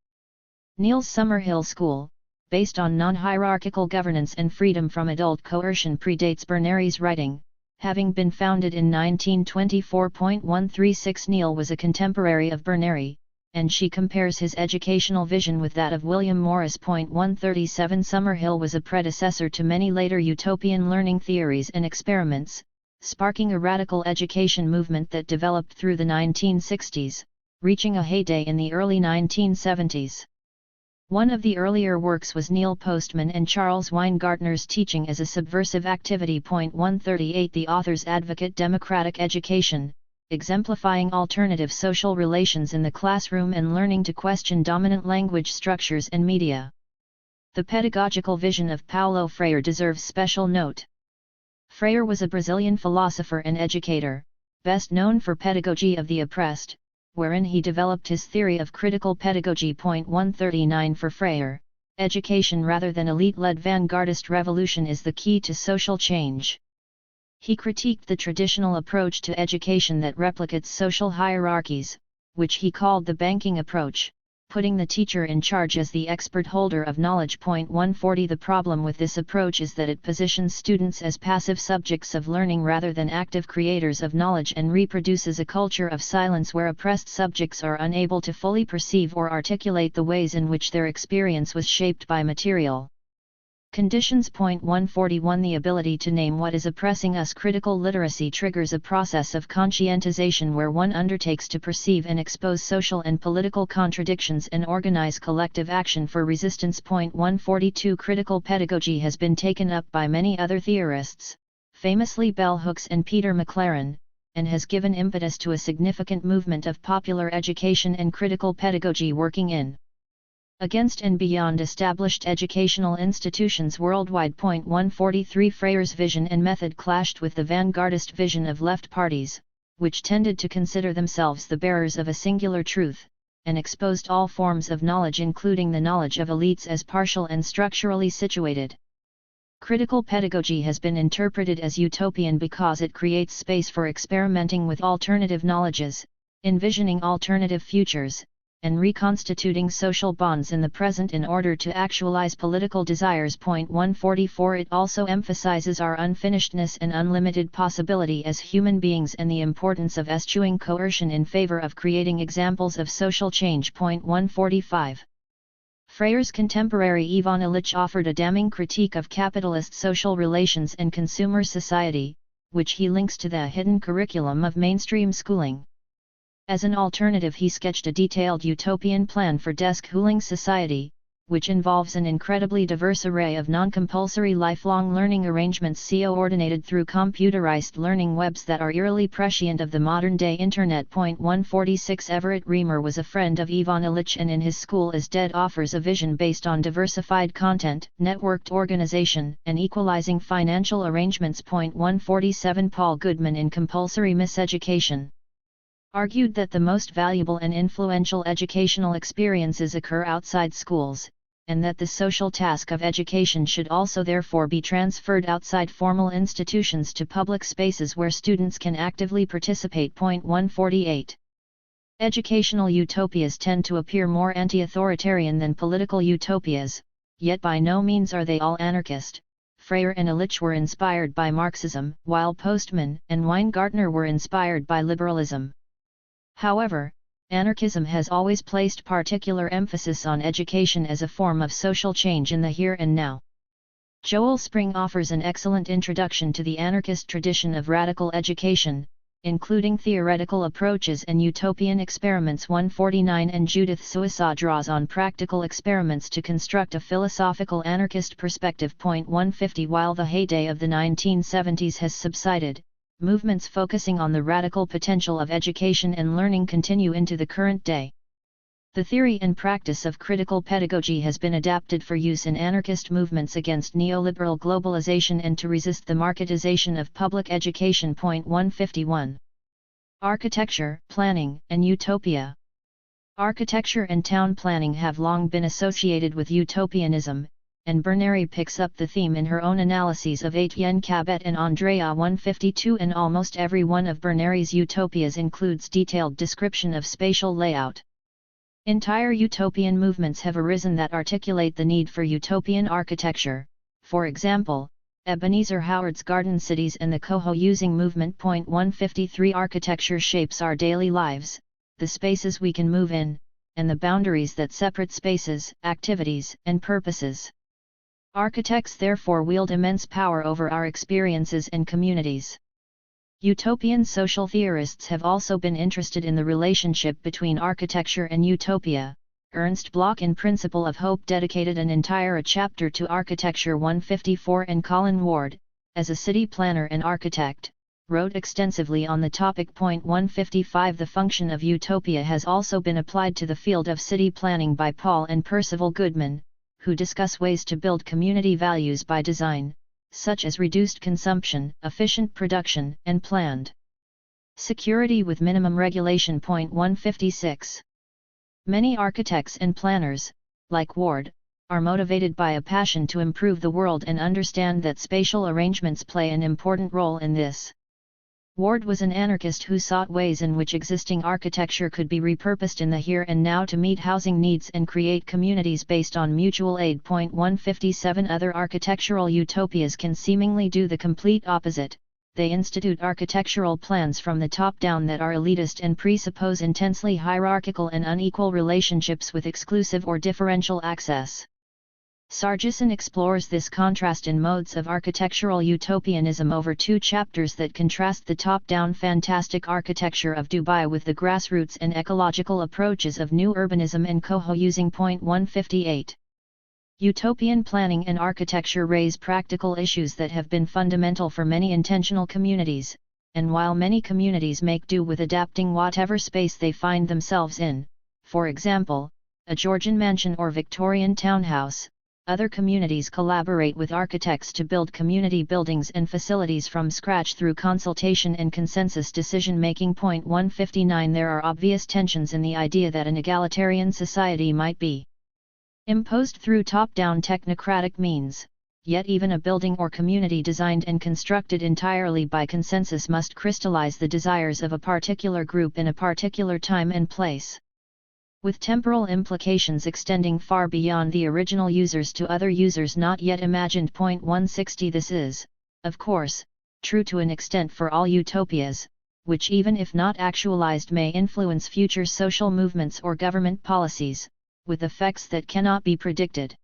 Neil's Summerhill School, based on non-hierarchical governance and freedom from adult coercion, predates Berneri's writing, having been founded in 1924. 136 Neil was a contemporary of Berneri, and she compares his educational vision with that of William Morris. 137 Summerhill was a predecessor to many later utopian learning theories and experiments, sparking a radical education movement that developed through the 1960s, reaching a heyday in the early 1970s. One of the earlier works was Neil Postman and Charles Weingartner's Teaching as a Subversive Activity. 138 The authors advocate democratic education, exemplifying alternative social relations in the classroom and learning to question dominant language structures and media. The pedagogical vision of Paulo Freire deserves special note. Freire was a Brazilian philosopher and educator, best known for Pedagogy of the Oppressed, wherein he developed his theory of critical pedagogy. 139 For Freire, education rather than elite-led vanguardist revolution is the key to social change. He critiqued the traditional approach to education that replicates social hierarchies, which he called the banking approach, putting the teacher in charge as the expert holder of knowledge. 140 The problem with this approach is that it positions students as passive subjects of learning rather than active creators of knowledge and reproduces a culture of silence where oppressed subjects are unable to fully perceive or articulate the ways in which their experience was shaped by material conditions. 141 The ability to name what is oppressing us. Critical literacy triggers a process of conscientization where one undertakes to perceive and expose social and political contradictions and organize collective action for resistance. 142 Critical pedagogy has been taken up by many other theorists, famously bell hooks and Peter McLaren, and has given impetus to a significant movement of popular education and critical pedagogy working in against and beyond established educational institutions worldwide. 143 Freire's vision and method clashed with the vanguardist vision of left parties, which tended to consider themselves the bearers of a singular truth, and exposed all forms of knowledge including the knowledge of elites as partial and structurally situated. Critical pedagogy has been interpreted as utopian because it creates space for experimenting with alternative knowledges, envisioning alternative futures, and reconstituting social bonds in the present in order to actualize political desires. 144 It also emphasizes our unfinishedness and unlimited possibility as human beings and the importance of eschewing coercion in favor of creating examples of social change. 145 Freire's contemporary Ivan Illich offered a damning critique of capitalist social relations and consumer society, which he links to the hidden curriculum of mainstream schooling. As an alternative, he sketched a detailed utopian plan for deschooling society, which involves an incredibly diverse array of non-compulsory lifelong learning arrangements coordinated through computerized learning webs that are eerily prescient of the modern-day Internet. 146 Everett Reamer was a friend of Ivan Illich and in his School is Dead offers a vision based on diversified content, networked organization, and equalizing financial arrangements. 147 Paul Goodman in Compulsory Miseducation argued that the most valuable and influential educational experiences occur outside schools, and that the social task of education should also therefore be transferred outside formal institutions to public spaces where students can actively participate. 148 Educational utopias tend to appear more anti-authoritarian than political utopias, yet by no means are they all anarchist. Freire and Illich were inspired by Marxism, while Postman and Weingartner were inspired by liberalism. However, anarchism has always placed particular emphasis on education as a form of social change in the here and now. Joel Spring offers an excellent introduction to the anarchist tradition of radical education, including theoretical approaches and utopian experiments. 149 and Judith Suissa draws on practical experiments to construct a philosophical anarchist perspective. 150 While the heyday of the 1970s has subsided, movements focusing on the radical potential of education and learning continue into the current day. The theory and practice of critical pedagogy has been adapted for use in anarchist movements against neoliberal globalization and to resist the marketization of public education. 151 Architecture, planning, and utopia. Architecture and town planning have long been associated with utopianism, and Berneri picks up the theme in her own analyses of Etienne Cabet and Andrea 152, and almost every one of Berneri's utopias includes detailed description of spatial layout. Entire utopian movements have arisen that articulate the need for utopian architecture, for example, Ebenezer Howard's Garden Cities and the co-housing movement. 153 Architecture shapes our daily lives, the spaces we can move in, and the boundaries that separate spaces, activities, and purposes. Architects therefore wield immense power over our experiences and communities. Utopian social theorists have also been interested in the relationship between architecture and utopia. Ernst Bloch in Principle of Hope dedicated an entire chapter to architecture. 154 and Colin Ward, as a city planner and architect, wrote extensively on the topic. 155 The function of utopia has also been applied to the field of city planning by Paul and Percival Goodman, who discuss ways to build community values by design, such as reduced consumption, efficient production, and planned security with minimum regulation. 156 Many architects and planners, like Ward, are motivated by a passion to improve the world and understand that spatial arrangements play an important role in this. Ward was an anarchist who sought ways in which existing architecture could be repurposed in the here and now to meet housing needs and create communities based on mutual aid. 157 Other architectural utopias can seemingly do the complete opposite. They institute architectural plans from the top down that are elitist and presuppose intensely hierarchical and unequal relationships with exclusive or differential access. Sargison explores this contrast in Modes of Architectural Utopianism over 2 chapters that contrast the top-down fantastic architecture of Dubai with the grassroots and ecological approaches of new urbanism and co-housing. 158 Utopian planning and architecture raise practical issues that have been fundamental for many intentional communities, and while many communities make do with adapting whatever space they find themselves in, for example, a Georgian mansion or Victorian townhouse, other communities collaborate with architects to build community buildings and facilities from scratch through consultation and consensus decision-making. 159 There are obvious tensions in the idea that an egalitarian society might be imposed through top-down technocratic means, yet even a building or community designed and constructed entirely by consensus must crystallize the desires of a particular group in a particular time and place, with temporal implications extending far beyond the original users to other users not yet imagined. 160 This is, of course, true to an extent for all utopias, which even if not actualized may influence future social movements or government policies, with effects that cannot be predicted.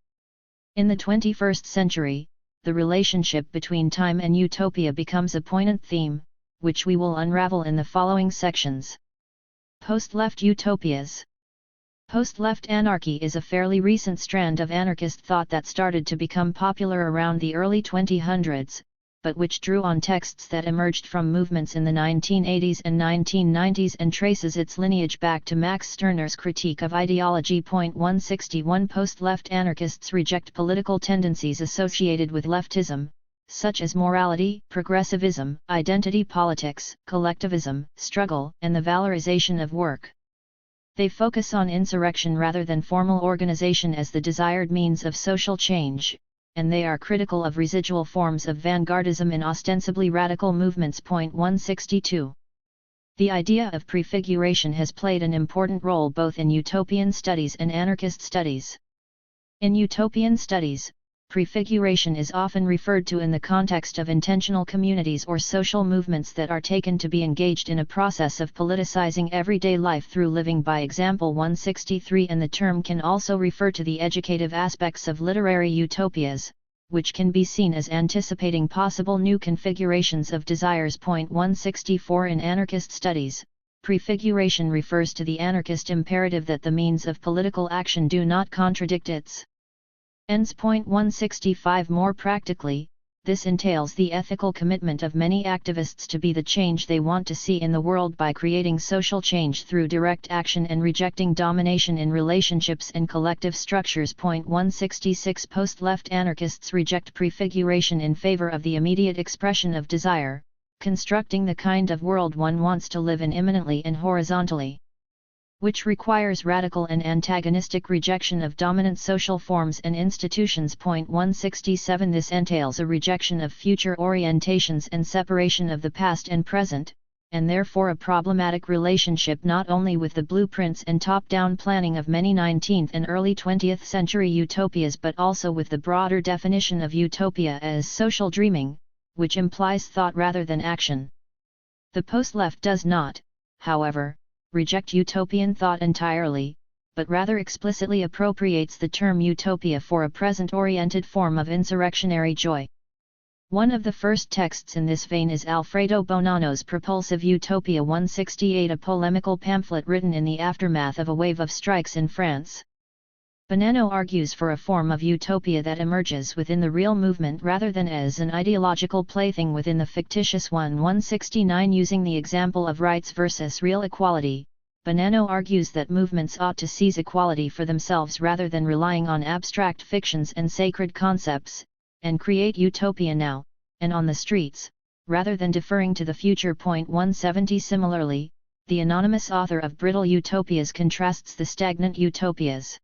In the 21st century, the relationship between time and utopia becomes a poignant theme, which we will unravel in the following sections. Post-left utopias. Post-left anarchy is a fairly recent strand of anarchist thought that started to become popular around the early 2000s, but which drew on texts that emerged from movements in the 1980s and 1990s and traces its lineage back to Max Stirner's critique of ideology. 161 Post-left anarchists reject political tendencies associated with leftism, such as morality, progressivism, identity politics, collectivism, struggle, and the valorization of work. They focus on insurrection rather than formal organization as the desired means of social change, and they are critical of residual forms of vanguardism in ostensibly radical movements. 162 The idea of prefiguration has played an important role both in utopian studies and anarchist studies. In utopian studies, prefiguration is often referred to in the context of intentional communities or social movements that are taken to be engaged in a process of politicizing everyday life through living by example. 163 And the term can also refer to the educative aspects of literary utopias, which can be seen as anticipating possible new configurations of desires. 164 In anarchist studies, prefiguration refers to the anarchist imperative that the means of political action do not contradict its ends. 165 More practically, this entails the ethical commitment of many activists to be the change they want to see in the world by creating social change through direct action and rejecting domination in relationships and collective structures. 166 Post-left anarchists reject prefiguration in favor of the immediate expression of desire, constructing the kind of world one wants to live in immanently and horizontally, which requires radical and antagonistic rejection of dominant social forms and institutions. 167 This entails a rejection of future orientations and separation of the past and present, and therefore a problematic relationship not only with the blueprints and top-down planning of many 19th and early 20th century utopias but also with the broader definition of utopia as social dreaming, which implies thought rather than action. The post-left does not, however, reject utopian thought entirely, but rather explicitly appropriates the term utopia for a present-oriented form of insurrectionary joy. One of the first texts in this vein is Alfredo Bonanno's Propulsive Utopia 168, a polemical pamphlet written in the aftermath of a wave of strikes in France. Bonanno argues for a form of utopia that emerges within the real movement rather than as an ideological plaything within the fictitious one. 169 Using the example of rights versus real equality, Bonanno argues that movements ought to seize equality for themselves rather than relying on abstract fictions and sacred concepts, and create utopia now, and on the streets, rather than deferring to the future. 170 Similarly, the anonymous author of Brittle Utopias contrasts the stagnant utopias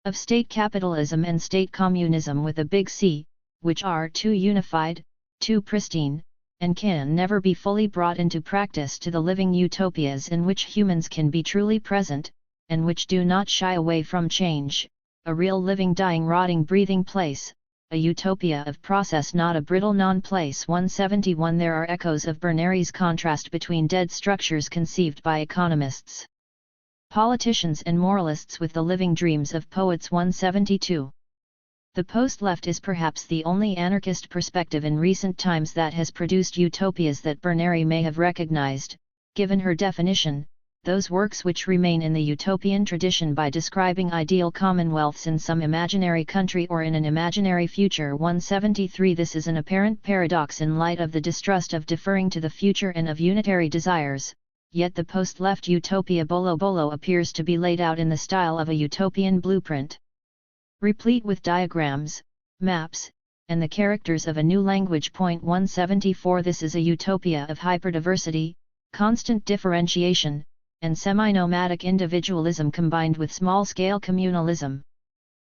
of state capitalism and state communism with a big C, which are too unified, too pristine, and can never be fully brought into practice, to the living utopias in which humans can be truly present, and which do not shy away from change, a real living dying rotting breathing place, a utopia of process not a brittle non-place. 171 There are echoes of Berneri's contrast between dead structures conceived by economists, politicians and moralists with the living dreams of poets. 172 The post-left is perhaps the only anarchist perspective in recent times that has produced utopias that Berneri may have recognized, given her definition, those works which remain in the utopian tradition by describing ideal commonwealths in some imaginary country or in an imaginary future. 173 This is an apparent paradox in light of the distrust of deferring to the future and of unitary desires, yet the post-left utopia Bolo Bolo appears to be laid out in the style of a utopian blueprint, replete with diagrams, maps, and the characters of a new language. 174 This is a utopia of hyperdiversity, constant differentiation, and semi-nomadic individualism combined with small-scale communalism.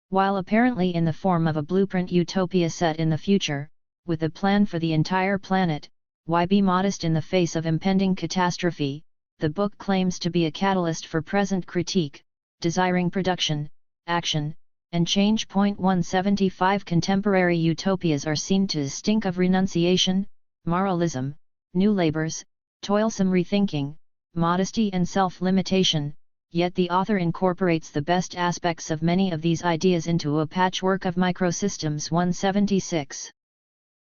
While apparently in the form of a blueprint utopia set in the future, with a plan for the entire planet, why be modest in the face of impending catastrophe? The book claims to be a catalyst for present critique, desiring production, action, and change. 175 Contemporary utopias are seen to stink of renunciation, moralism, new labors, toilsome rethinking, modesty and self-limitation, yet the author incorporates the best aspects of many of these ideas into a patchwork of microsystems. 176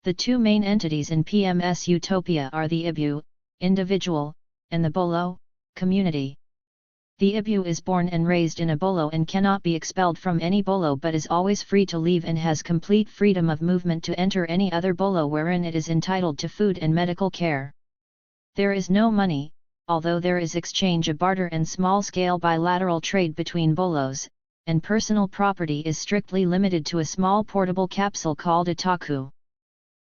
The two main entities in PMS utopia are the Ibu, individual, and the Bolo, community. The Ibu is born and raised in a Bolo and cannot be expelled from any Bolo but is always free to leave and has complete freedom of movement to enter any other Bolo wherein it is entitled to food and medical care. There is no money, although there is exchange, a barter and small-scale bilateral trade between Bolos, and personal property is strictly limited to a small portable capsule called a taku.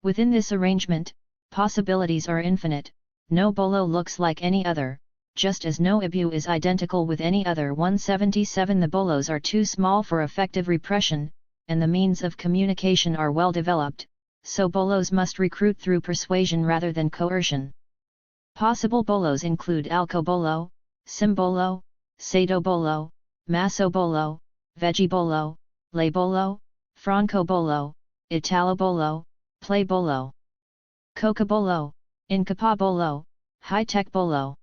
Within this arrangement, possibilities are infinite. No Bolo looks like any other, just as no Ibu is identical with any other. 177 The Bolos are too small for effective repression, and the means of communication are well developed, so Bolos must recruit through persuasion rather than coercion. Possible Bolos include Alco Bolo, Simbolo, Sado Bolo, Masso Bolo, Veggie Bolo, Lay Bolo, Franco Bolo, Italo Bolo, Play Bolo, Coca Bolo, Incapa Bolo, High-Tech Bolo,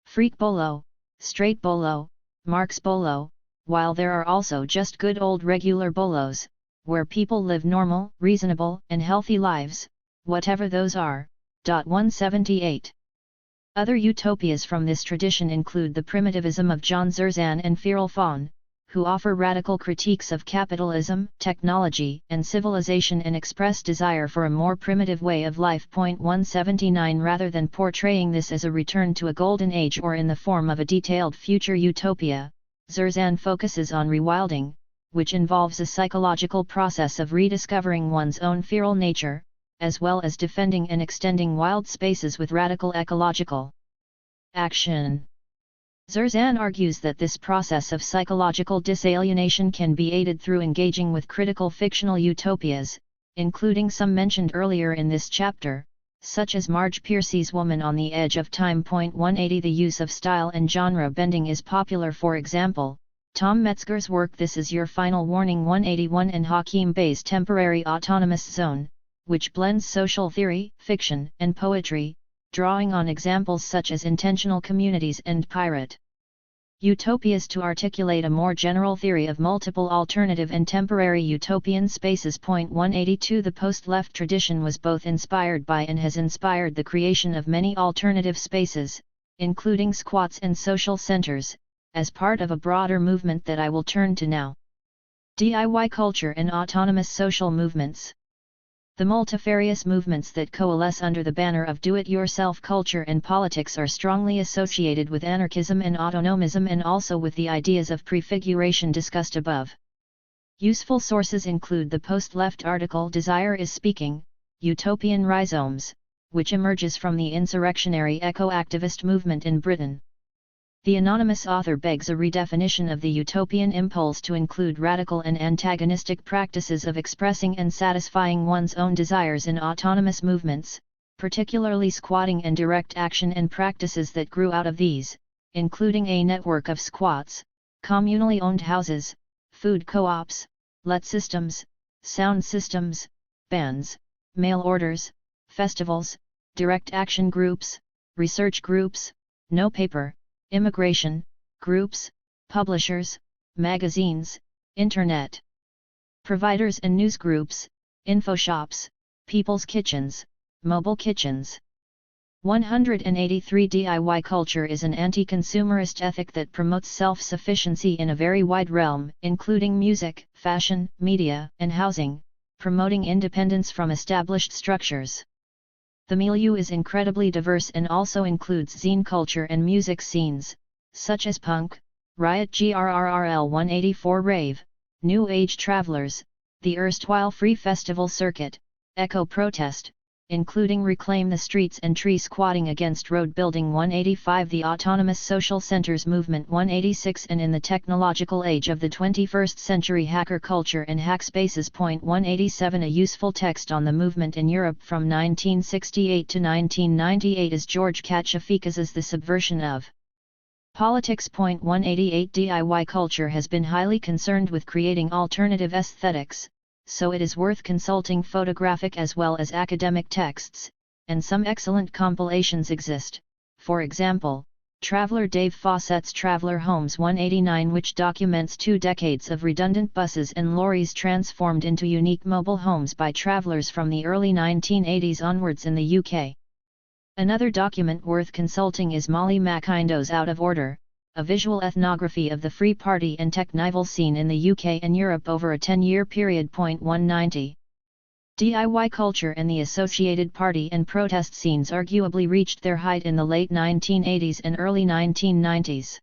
Freak Bolo, Straight Bolo, Marx Bolo, while there are also just good old regular Bolos, where people live normal, reasonable, and healthy lives, whatever those are. 178 Other utopias from this tradition include the primitivism of John Zerzan and Cyril Fahn, who offer radical critiques of capitalism, technology, and civilization and express desire for a more primitive way of life. 179 Rather than portraying this as a return to a golden age or in the form of a detailed future utopia, Zerzan focuses on rewilding, which involves a psychological process of rediscovering one's own feral nature, as well as defending and extending wild spaces with radical ecological action. Zerzan argues that this process of psychological disalienation can be aided through engaging with critical fictional utopias, including some mentioned earlier in this chapter, such as Marge Piercy's Woman on the Edge of Time. 180 The use of style and genre bending is popular. For example, Tom Metzger's work This Is Your Final Warning 181 and Hakeem Bey's Temporary Autonomous Zone, which blends social theory, fiction, and poetry, drawing on examples such as intentional communities and pirate utopias to articulate a more general theory of multiple alternative and temporary utopian spaces. 182 The post-left tradition was both inspired by and has inspired the creation of many alternative spaces, including squats and social centers, as part of a broader movement that I will turn to now. DIY culture and autonomous social movements. The multifarious movements that coalesce under the banner of do-it-yourself culture and politics are strongly associated with anarchism and autonomism, and also with the ideas of prefiguration discussed above. Useful sources include the post-left article Desire is Speaking, Utopian Rhizomes, which emerges from the insurrectionary eco-activist movement in Britain. The anonymous author begs a redefinition of the utopian impulse to include radical and antagonistic practices of expressing and satisfying one's own desires in autonomous movements, particularly squatting and direct action and practices that grew out of these, including a network of squats, communally owned houses, food co-ops, let systems, sound systems, bands, mail orders, festivals, direct action groups, research groups, no paper, immigration, groups, publishers, magazines, internet providers and news groups, info shops, people's kitchens, mobile kitchens. 183 DIY culture is an anti-consumerist ethic that promotes self-sufficiency in a very wide realm, including music, fashion, media, and housing, promoting independence from established structures. The milieu is incredibly diverse and also includes zine culture and music scenes, such as punk, riot grrrl 184 rave, new age travelers, the erstwhile free festival circuit, eco protest, including Reclaim the Streets and tree squatting against road building. 185 The autonomous social centers movement. 186 And in the technological age of the 21st century, hacker culture and hack spaces. 187 A useful text on the movement in Europe from 1968 to 1998 is George Kachafikas's The Subversion of Politics. 188 DIY culture has been highly concerned with creating alternative aesthetics, so it is worth consulting photographic as well as academic texts, and some excellent compilations exist. For example, traveler Dave Fawcett's Traveler Homes 189, which documents 2 decades of redundant buses and lorries transformed into unique mobile homes by travelers from the early 1980s onwards in the UK. Another document worth consulting is Molly Mackindow's Out of Order, a visual ethnography of the Free Party and technival scene in the UK and Europe over a 10-year period. 190. DIY culture and the associated party and protest scenes arguably reached their height in the late 1980s and early 1990s.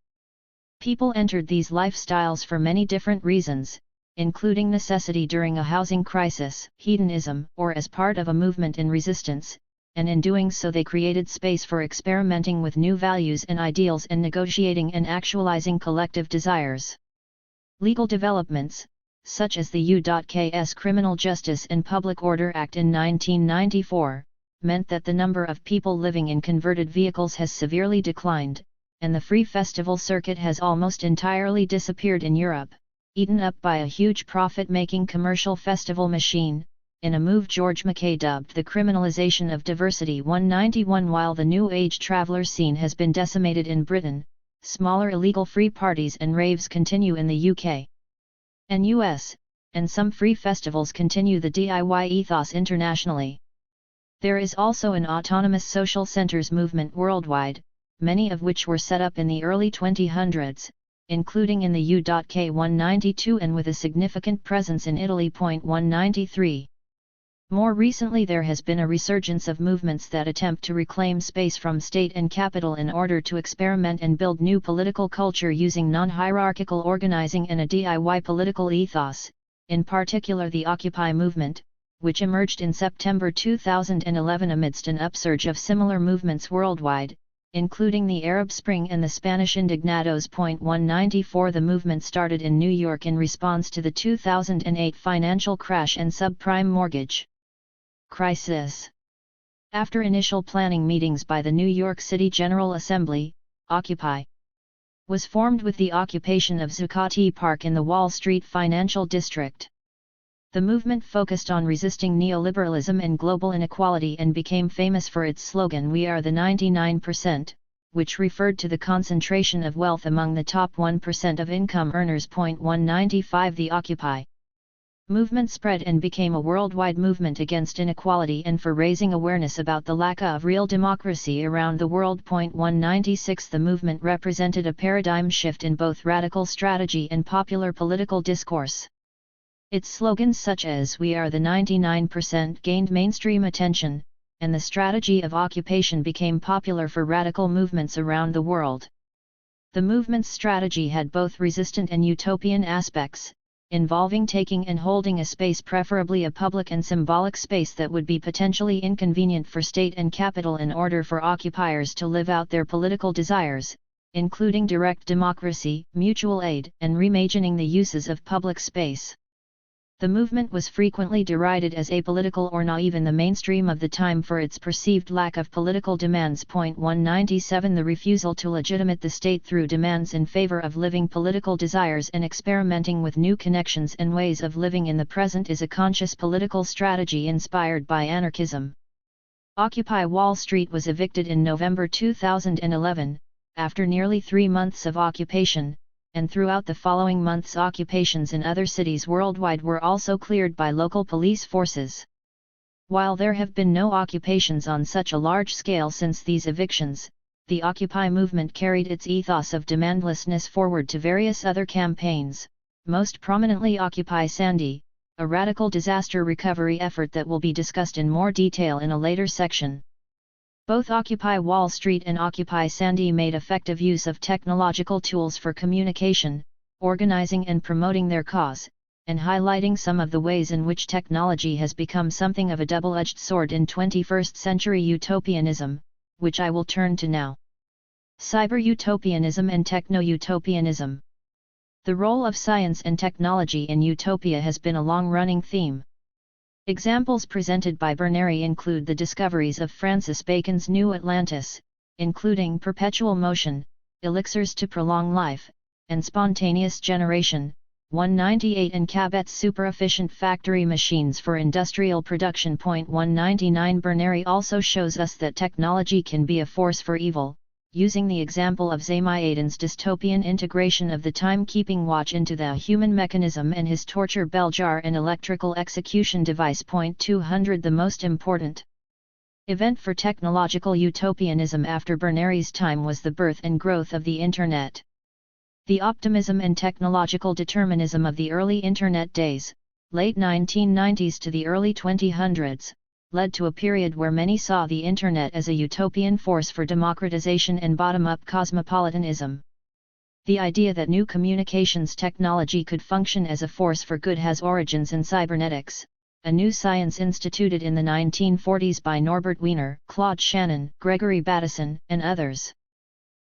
People entered these lifestyles for many different reasons, including necessity during a housing crisis, hedonism, or as part of a movement in resistance, and in doing so they created space for experimenting with new values and ideals and negotiating and actualizing collective desires. Legal developments, such as the U.K.'s Criminal Justice and Public Order Act in 1994, meant that the number of people living in converted vehicles has severely declined, and the free festival circuit has almost entirely disappeared in Europe, eaten up by a huge profit-making commercial festival machine, in a move George Mackay dubbed the criminalization of diversity. 191 While the New Age traveller scene has been decimated in Britain, smaller illegal free parties and raves continue in the UK and US, and some free festivals continue the DIY ethos internationally. There is also an autonomous social centres movement worldwide, many of which were set up in the early 2000s, including in the UK 192 and with a significant presence in Italy. 193. More recently there has been a resurgence of movements that attempt to reclaim space from state and capital in order to experiment and build new political culture using non-hierarchical organizing and a DIY political ethos, in particular the Occupy movement, which emerged in September 2011 amidst an upsurge of similar movements worldwide, including the Arab Spring and the Spanish Indignados. 194 The movement started in New York in response to the 2008 financial crash and subprime mortgage crisis. After initial planning meetings by the New York City General Assembly, Occupy was formed with the occupation of Zuccotti Park in the Wall Street financial district. The movement focused on resisting neoliberalism and global inequality and became famous for its slogan "We are the 99%, which referred to the concentration of wealth among the top 1% of income earners. 195 The Occupy movement spread and became a worldwide movement against inequality and for raising awareness about the lack of real democracy around the world. 196 The movement represented a paradigm shift in both radical strategy and popular political discourse. Its slogans such as "We are the 99% gained mainstream attention, and the strategy of occupation became popular for radical movements around the world. The movement's strategy had both resistant and utopian aspects, involving taking and holding a space, preferably a public and symbolic space that would be potentially inconvenient for state and capital in order for occupiers to live out their political desires, including direct democracy, mutual aid, and reimagining the uses of public space. The movement was frequently derided as apolitical or naive in the mainstream of the time for its perceived lack of political demands. 197 The refusal to legitimate the state through demands in favor of living political desires and experimenting with new connections and ways of living in the present is a conscious political strategy inspired by anarchism. Occupy Wall Street was evicted in November 2011, after nearly 3 months of occupation, and throughout the following months occupations in other cities worldwide were also cleared by local police forces. While there have been no occupations on such a large scale since these evictions, the Occupy movement carried its ethos of demandlessness forward to various other campaigns, most prominently Occupy Sandy, a radical disaster recovery effort that will be discussed in more detail in a later section. Both Occupy Wall Street and Occupy Sandy made effective use of technological tools for communication, organizing and promoting their cause, and highlighting some of the ways in which technology has become something of a double-edged sword in 21st century utopianism, which I will turn to now. Cyber-utopianism and techno-utopianism. The role of science and technology in utopia has been a long-running theme. Examples presented by Berneri include the discoveries of Francis Bacon's New Atlantis, including perpetual motion, elixirs to prolong life, and spontaneous generation. 198 and Cabot's super-efficient factory machines for industrial production. 199 Berneri also shows us that technology can be a force for evil, using the example of Zaimayadan's dystopian integration of the timekeeping watch into the human mechanism and his torture bell jar and electrical execution device. 200 The most important event for technological utopianism after Berneri's time was the birth and growth of the Internet. The optimism and technological determinism of the early Internet days, late 1990s to the early 2000s, led to a period where many saw the Internet as a utopian force for democratization and bottom-up cosmopolitanism. The idea that new communications technology could function as a force for good has origins in cybernetics, a new science instituted in the 1940s by Norbert Wiener, Claude Shannon, Gregory Bateson, and others.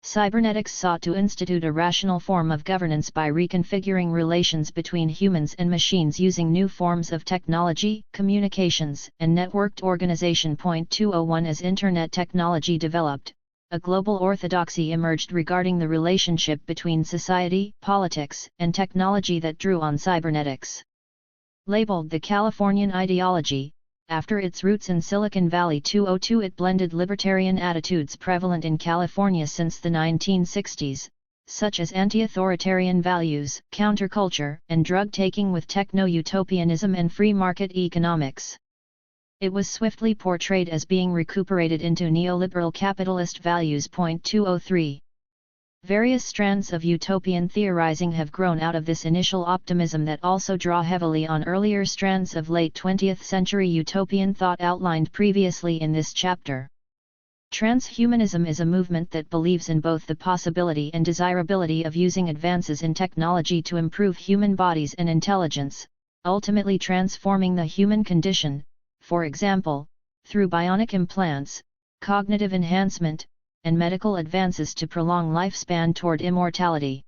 Cybernetics sought to institute a rational form of governance by reconfiguring relations between humans and machines using new forms of technology, communications, and networked organization. 201 As Internet technology developed, a global orthodoxy emerged regarding the relationship between society, politics, and technology that drew on cybernetics. Labeled the Californian ideology, after its roots in Silicon Valley. 202 It blended libertarian attitudes prevalent in California since the 1960s, such as anti-authoritarian values, counterculture, and drug-taking with techno-utopianism and free market economics. It was swiftly portrayed as being recuperated into neoliberal capitalist values. 203 Various strands of utopian theorizing have grown out of this initial optimism that also draw heavily on earlier strands of late 20th century utopian thought outlined previously in this chapter. Transhumanism is a movement that believes in both the possibility and desirability of using advances in technology to improve human bodies and intelligence, ultimately transforming the human condition, for example, through bionic implants, cognitive enhancement, and medical advances to prolong lifespan toward immortality.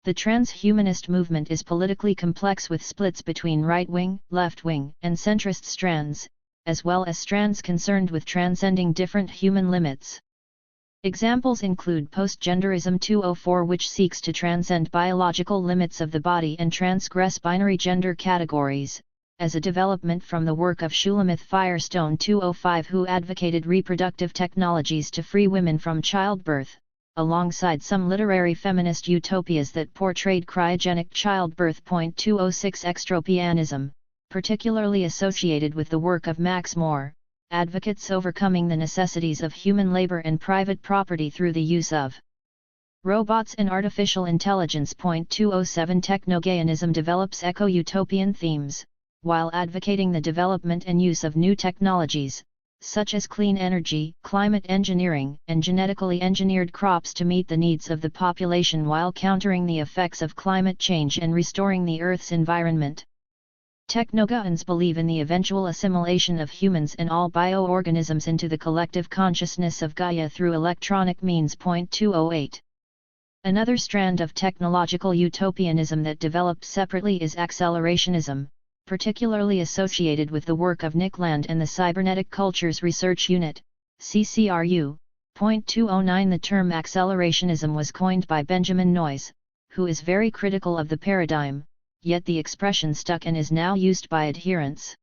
The transhumanist movement is politically complex with splits between right-wing, left-wing, and centrist strands, as well as strands concerned with transcending different human limits. Examples include postgenderism 204, which seeks to transcend biological limits of the body and transgress binary gender categories, as a development from the work of Shulamith Firestone 205, who advocated reproductive technologies to free women from childbirth, alongside some literary feminist utopias that portrayed cryogenic childbirth. 206 Extropianism, particularly associated with the work of Max Moore, advocates overcoming the necessities of human labor and private property through the use of robots and artificial intelligence. 207 Technogaianism develops eco-utopian themes, while advocating the development and use of new technologies, such as clean energy, climate engineering, and genetically engineered crops to meet the needs of the population while countering the effects of climate change and restoring the Earth's environment. Technogaians believe in the eventual assimilation of humans and all bioorganisms into the collective consciousness of Gaia through electronic means. 208. Another strand of technological utopianism that developed separately is accelerationism, particularly associated with the work of Nick Land and the Cybernetic Cultures Research Unit, CCRU. 209 The term accelerationism was coined by Benjamin Noyes, who is very critical of the paradigm, yet the expression stuck and is now used by adherents.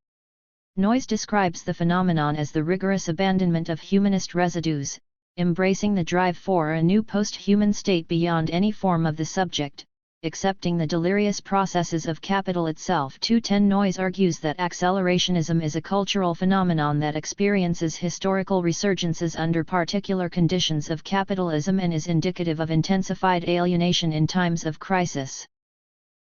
Noyes describes the phenomenon as the rigorous abandonment of humanist residues, embracing the drive for a new post-human state beyond any form of the subject, accepting the delirious processes of capital itself. 210 Noyes argues that accelerationism is a cultural phenomenon that experiences historical resurgences under particular conditions of capitalism and is indicative of intensified alienation in times of crisis.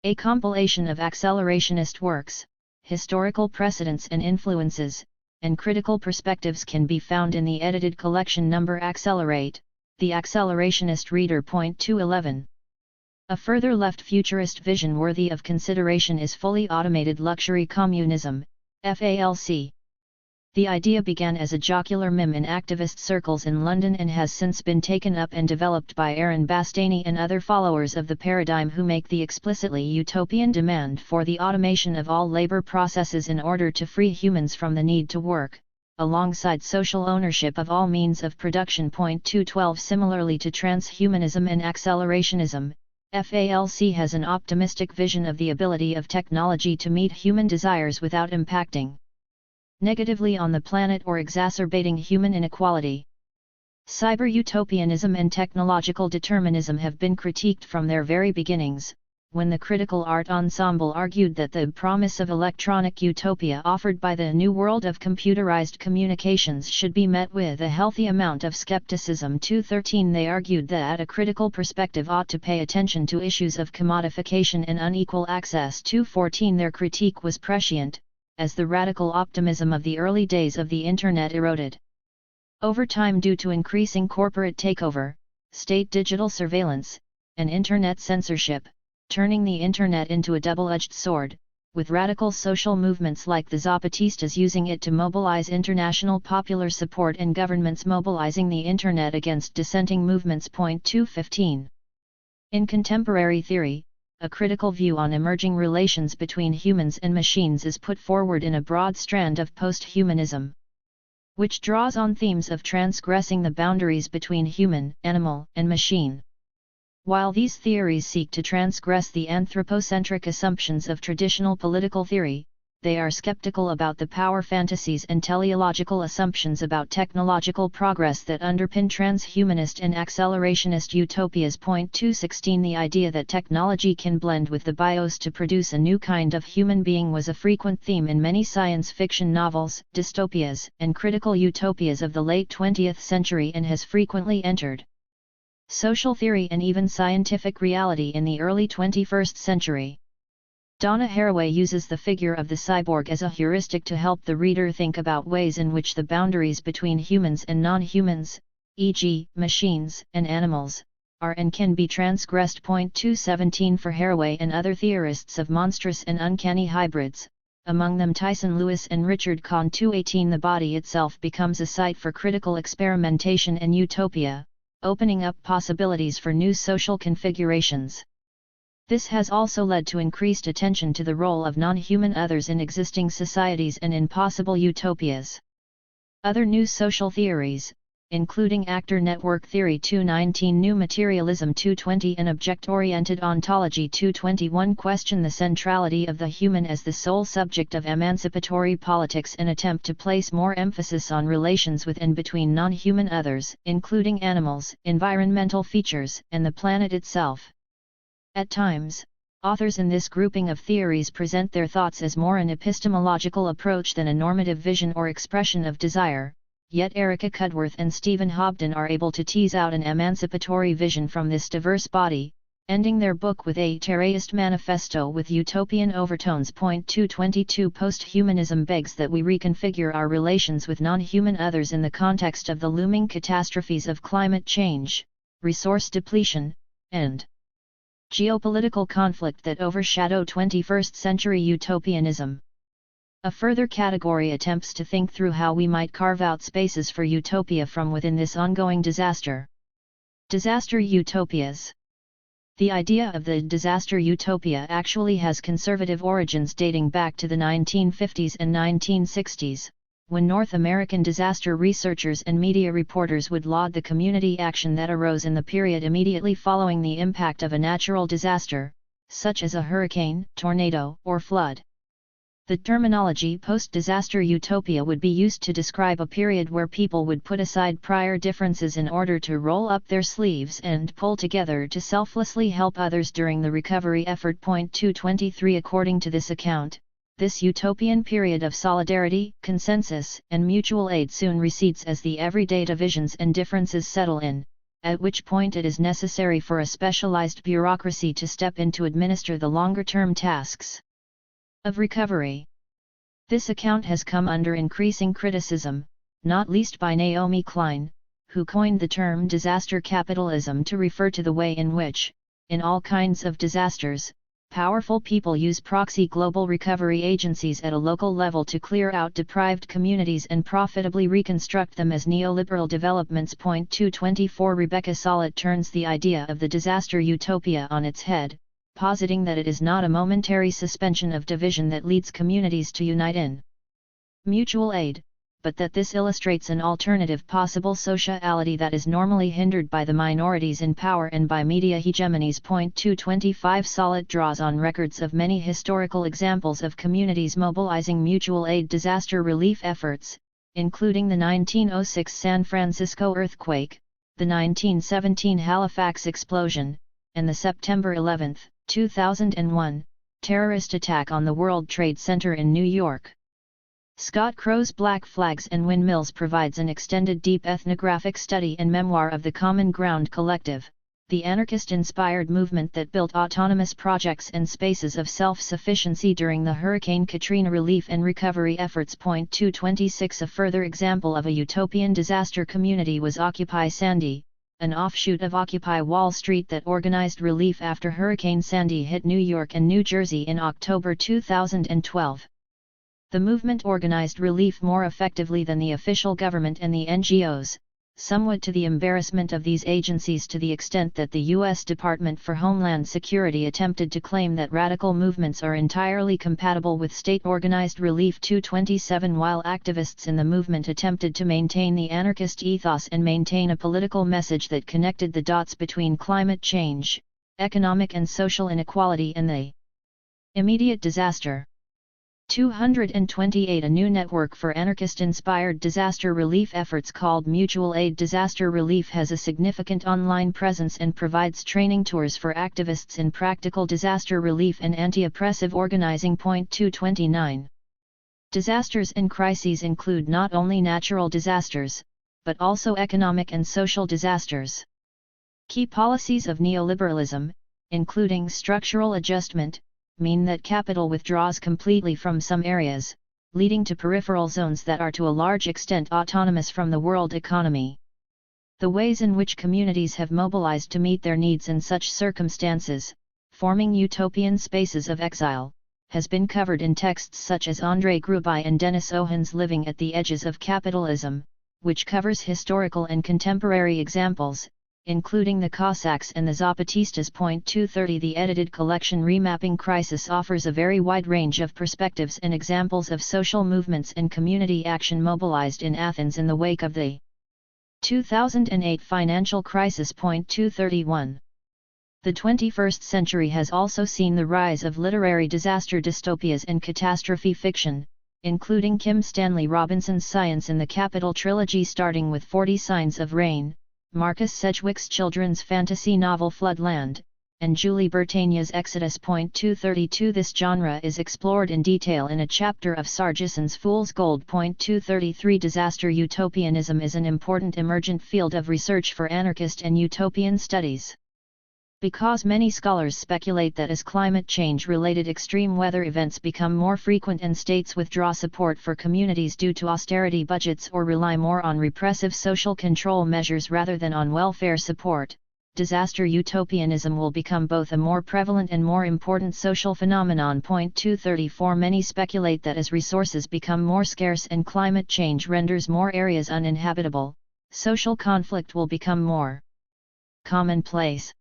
A compilation of accelerationist works, historical precedents and influences, and critical perspectives can be found in the edited collection number Accelerate, The Accelerationist Reader. 211. A further left futurist vision worthy of consideration is fully automated luxury communism, FALC. The idea began as a jocular meme in activist circles in London and has since been taken up and developed by Aaron Bastani and other followers of the paradigm who make the explicitly utopian demand for the automation of all labor processes in order to free humans from the need to work, alongside social ownership of all means of production. 212 Similarly to transhumanism and accelerationism, FALC has an optimistic vision of the ability of technology to meet human desires without impacting negatively on the planet or exacerbating human inequality. Cyber-utopianism and technological determinism have been critiqued from their very beginnings, when the Critical Art Ensemble argued that the promise of electronic utopia offered by the new world of computerized communications should be met with a healthy amount of skepticism. 213 They argued that a critical perspective ought to pay attention to issues of commodification and unequal access. 214 Their critique was prescient, as the radical optimism of the early days of the Internet eroded over time due to increasing corporate takeover, state digital surveillance, and Internet censorship, turning the Internet into a double-edged sword, with radical social movements like the Zapatistas using it to mobilize international popular support and governments mobilizing the Internet against dissenting movements. 215. In contemporary theory, a critical view on emerging relations between humans and machines is put forward in a broad strand of post-humanism, which draws on themes of transgressing the boundaries between human, animal, and machine. While these theories seek to transgress the anthropocentric assumptions of traditional political theory, they are skeptical about the power fantasies and teleological assumptions about technological progress that underpin transhumanist and accelerationist utopias. 216 The idea that technology can blend with the bios to produce a new kind of human being was a frequent theme in many science fiction novels, dystopias, and critical utopias of the late 20th century and has frequently entered social theory and even scientific reality in the early 21st century. Donna Haraway uses the figure of the cyborg as a heuristic to help the reader think about ways in which the boundaries between humans and non-humans, e.g., machines and animals, are and can be transgressed. 217 For Haraway and other theorists of monstrous and uncanny hybrids, among them Tyson Lewis and Richard Kahn. 218 The body itself becomes a site for critical experimentation and utopia, opening up possibilities for new social configurations. This has also led to increased attention to the role of non-human others in existing societies and in possible utopias. Other new social theories, including actor network theory. 219 New materialism. 220 An object-oriented ontology. 221 Question the centrality of the human as the sole subject of emancipatory politics and attempt to place more emphasis on relations with and between non-human others, including animals, environmental features, and the planet itself. At times, authors in this grouping of theories present their thoughts as more an epistemological approach than a normative vision or expression of desire, yet Erica Cudworth and Stephen Hobden are able to tease out an emancipatory vision from this diverse body, ending their book with a terraist manifesto with utopian overtones. 222 Post-humanism begs that we reconfigure our relations with non-human others in the context of the looming catastrophes of climate change, resource depletion, and geopolitical conflict that overshadow 21st century utopianism. A further category attempts to think through how we might carve out spaces for utopia from within this ongoing disaster. Disaster utopias. The idea of the disaster utopia actually has conservative origins dating back to the 1950s and 1960s, when North American disaster researchers and media reporters would laud the community action that arose in the period immediately following the impact of a natural disaster, such as a hurricane, tornado, or flood. The terminology post-disaster utopia would be used to describe a period where people would put aside prior differences in order to roll up their sleeves and pull together to selflessly help others during the recovery effort. 223 According to this account, this utopian period of solidarity, consensus, and mutual aid soon recedes as the everyday divisions and differences settle in, at which point it is necessary for a specialized bureaucracy to step in to administer the longer-term tasks of recovery. This account has come under increasing criticism, not least by Naomi Klein, who coined the term disaster capitalism to refer to the way in which, in all kinds of disasters, powerful people use proxy global recovery agencies at a local level to clear out deprived communities and profitably reconstruct them as neoliberal developments. 224 Rebecca Sollitt turns the idea of the disaster utopia on its head, positing that it is not a momentary suspension of division that leads communities to unite in mutual aid, but that this illustrates an alternative possible sociality that is normally hindered by the minorities in power and by media hegemonies. 225 Sollitt draws on records of many historical examples of communities mobilizing mutual aid disaster relief efforts, including the 1906 San Francisco earthquake, the 1917 Halifax explosion, and the September 11, 2001, terrorist attack on the World Trade Center in New York. Scott Crow's Black Flags and Windmills provides an extended deep ethnographic study and memoir of the Common Ground Collective, the anarchist-inspired movement that built autonomous projects and spaces of self-sufficiency during the Hurricane Katrina relief and recovery efforts. 226 A further example of a utopian disaster community was Occupy Sandy, an offshoot of Occupy Wall Street that organized relief after Hurricane Sandy hit New York and New Jersey in October 2012. The movement organized relief more effectively than the official government and the NGOs, somewhat to the embarrassment of these agencies, to the extent that the U.S. Department for Homeland Security attempted to claim that radical movements are entirely compatible with state-organized relief. 227 While activists in the movement attempted to maintain the anarchist ethos and maintain a political message that connected the dots between climate change, economic and social inequality and the immediate disaster. 228 A new network for anarchist-inspired disaster relief efforts called Mutual Aid Disaster Relief has a significant online presence and provides training tours for activists in practical disaster relief and anti-oppressive organizing. 229 Disasters and crises include not only natural disasters, but also economic and social disasters. Key policies of neoliberalism, including structural adjustment, mean that capital withdraws completely from some areas, leading to peripheral zones that are to a large extent autonomous from the world economy. The ways in which communities have mobilized to meet their needs in such circumstances, forming utopian spaces of exile, has been covered in texts such as Andrei Grubai and Denis Ohan's Living at the Edges of Capitalism, which covers historical and contemporary examples, including the Cossacks and the Zapatistas. 230 The edited collection Remapping Crisis offers a very wide range of perspectives and examples of social movements and community action mobilized in Athens in the wake of the 2008 financial crisis. 231 The 21st century has also seen the rise of literary disaster dystopias and catastrophe fiction, including Kim Stanley Robinson's Science in the Capital trilogy starting with 40 Signs of Rain, Marcus Sedgwick's children's fantasy novel Floodland, and Julie Bertagna's Exodus. 232 This genre is explored in detail in a chapter of Sargison's Fool's Gold. 233 Disaster utopianism is an important emergent field of research for anarchist and utopian studies. Because many scholars speculate that as climate change-related extreme weather events become more frequent and states withdraw support for communities due to austerity budgets or rely more on repressive social control measures rather than on welfare support, disaster utopianism will become both a more prevalent and more important social phenomenon. 234 Many speculate that as resources become more scarce and climate change renders more areas uninhabitable, social conflict will become more commonplace.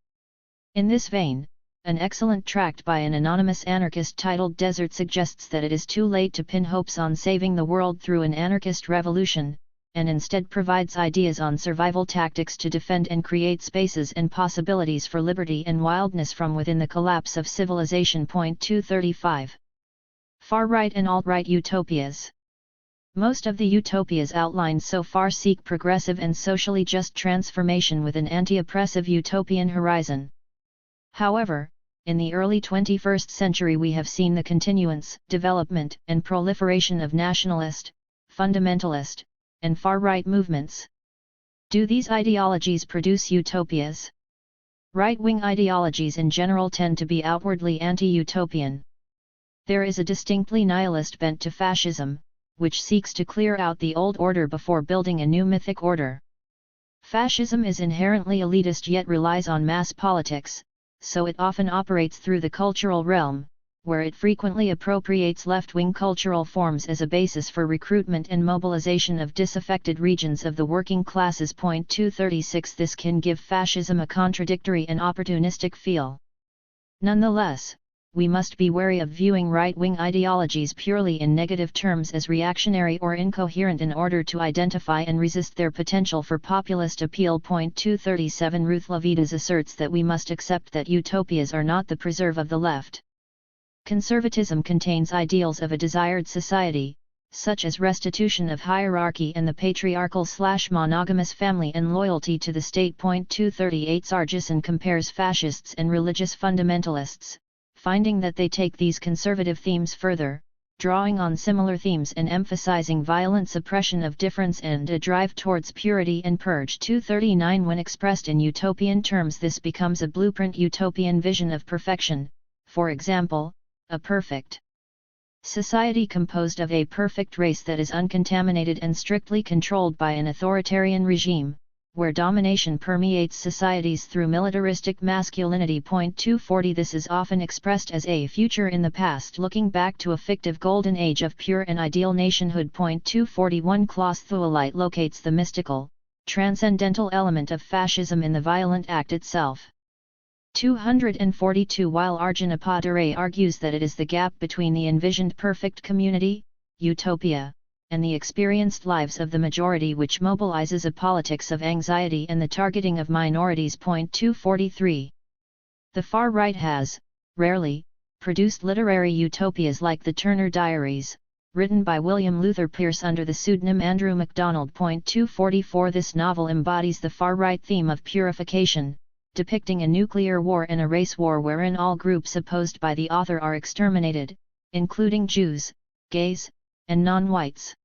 In this vein, an excellent tract by an anonymous anarchist titled Desert suggests that it is too late to pin hopes on saving the world through an anarchist revolution, and instead provides ideas on survival tactics to defend and create spaces and possibilities for liberty and wildness from within the collapse of civilization. 235 Far-right and alt-right utopias. Most of the utopias outlined so far seek progressive and socially just transformation with an anti-oppressive utopian horizon. However, in the early 21st century we have seen the continuance, development, and proliferation of nationalist, fundamentalist, and far-right movements. Do these ideologies produce utopias? Right-wing ideologies in general tend to be outwardly anti-utopian. There is a distinctly nihilist bent to fascism, which seeks to clear out the old order before building a new mythic order. Fascism is inherently elitist yet relies on mass politics, so it often operates through the cultural realm, where it frequently appropriates left-wing cultural forms as a basis for recruitment and mobilization of disaffected regions of the working classes. 236 This can give fascism a contradictory and opportunistic feel. Nonetheless, we must be wary of viewing right-wing ideologies purely in negative terms as reactionary or incoherent in order to identify and resist their potential for populist appeal. 237 Ruth Levitas asserts that we must accept that utopias are not the preserve of the left. Conservatism contains ideals of a desired society, such as restitution of hierarchy and the patriarchal/monogamous family and loyalty to the state. 238 Sargison compares fascists and religious fundamentalists, finding that they take these conservative themes further, drawing on similar themes and emphasizing violent suppression of difference and a drive towards purity and purge. 239 When expressed in utopian terms, this becomes a blueprint utopian vision of perfection, for example, a perfect society composed of a perfect race that is uncontaminated and strictly controlled by an authoritarian regime, where domination permeates societies through militaristic masculinity. 240 This is often expressed as a future in the past looking back to a fictive golden age of pure and ideal nationhood. 241 Klaus Thueleit locates the mystical, transcendental element of fascism in the violent act itself. 242 While Arjun Appadure argues that it is the gap between the envisioned perfect community, utopia, and the experienced lives of the majority which mobilizes a politics of anxiety and the targeting of minorities. 243 The far right has, rarely, produced literary utopias like the Turner Diaries, written by William Luther Pierce under the pseudonym Andrew MacDonald. 244 This novel embodies the far-right theme of purification, depicting a nuclear war and a race war wherein all groups opposed by the author are exterminated, including Jews, gays, and non-whites.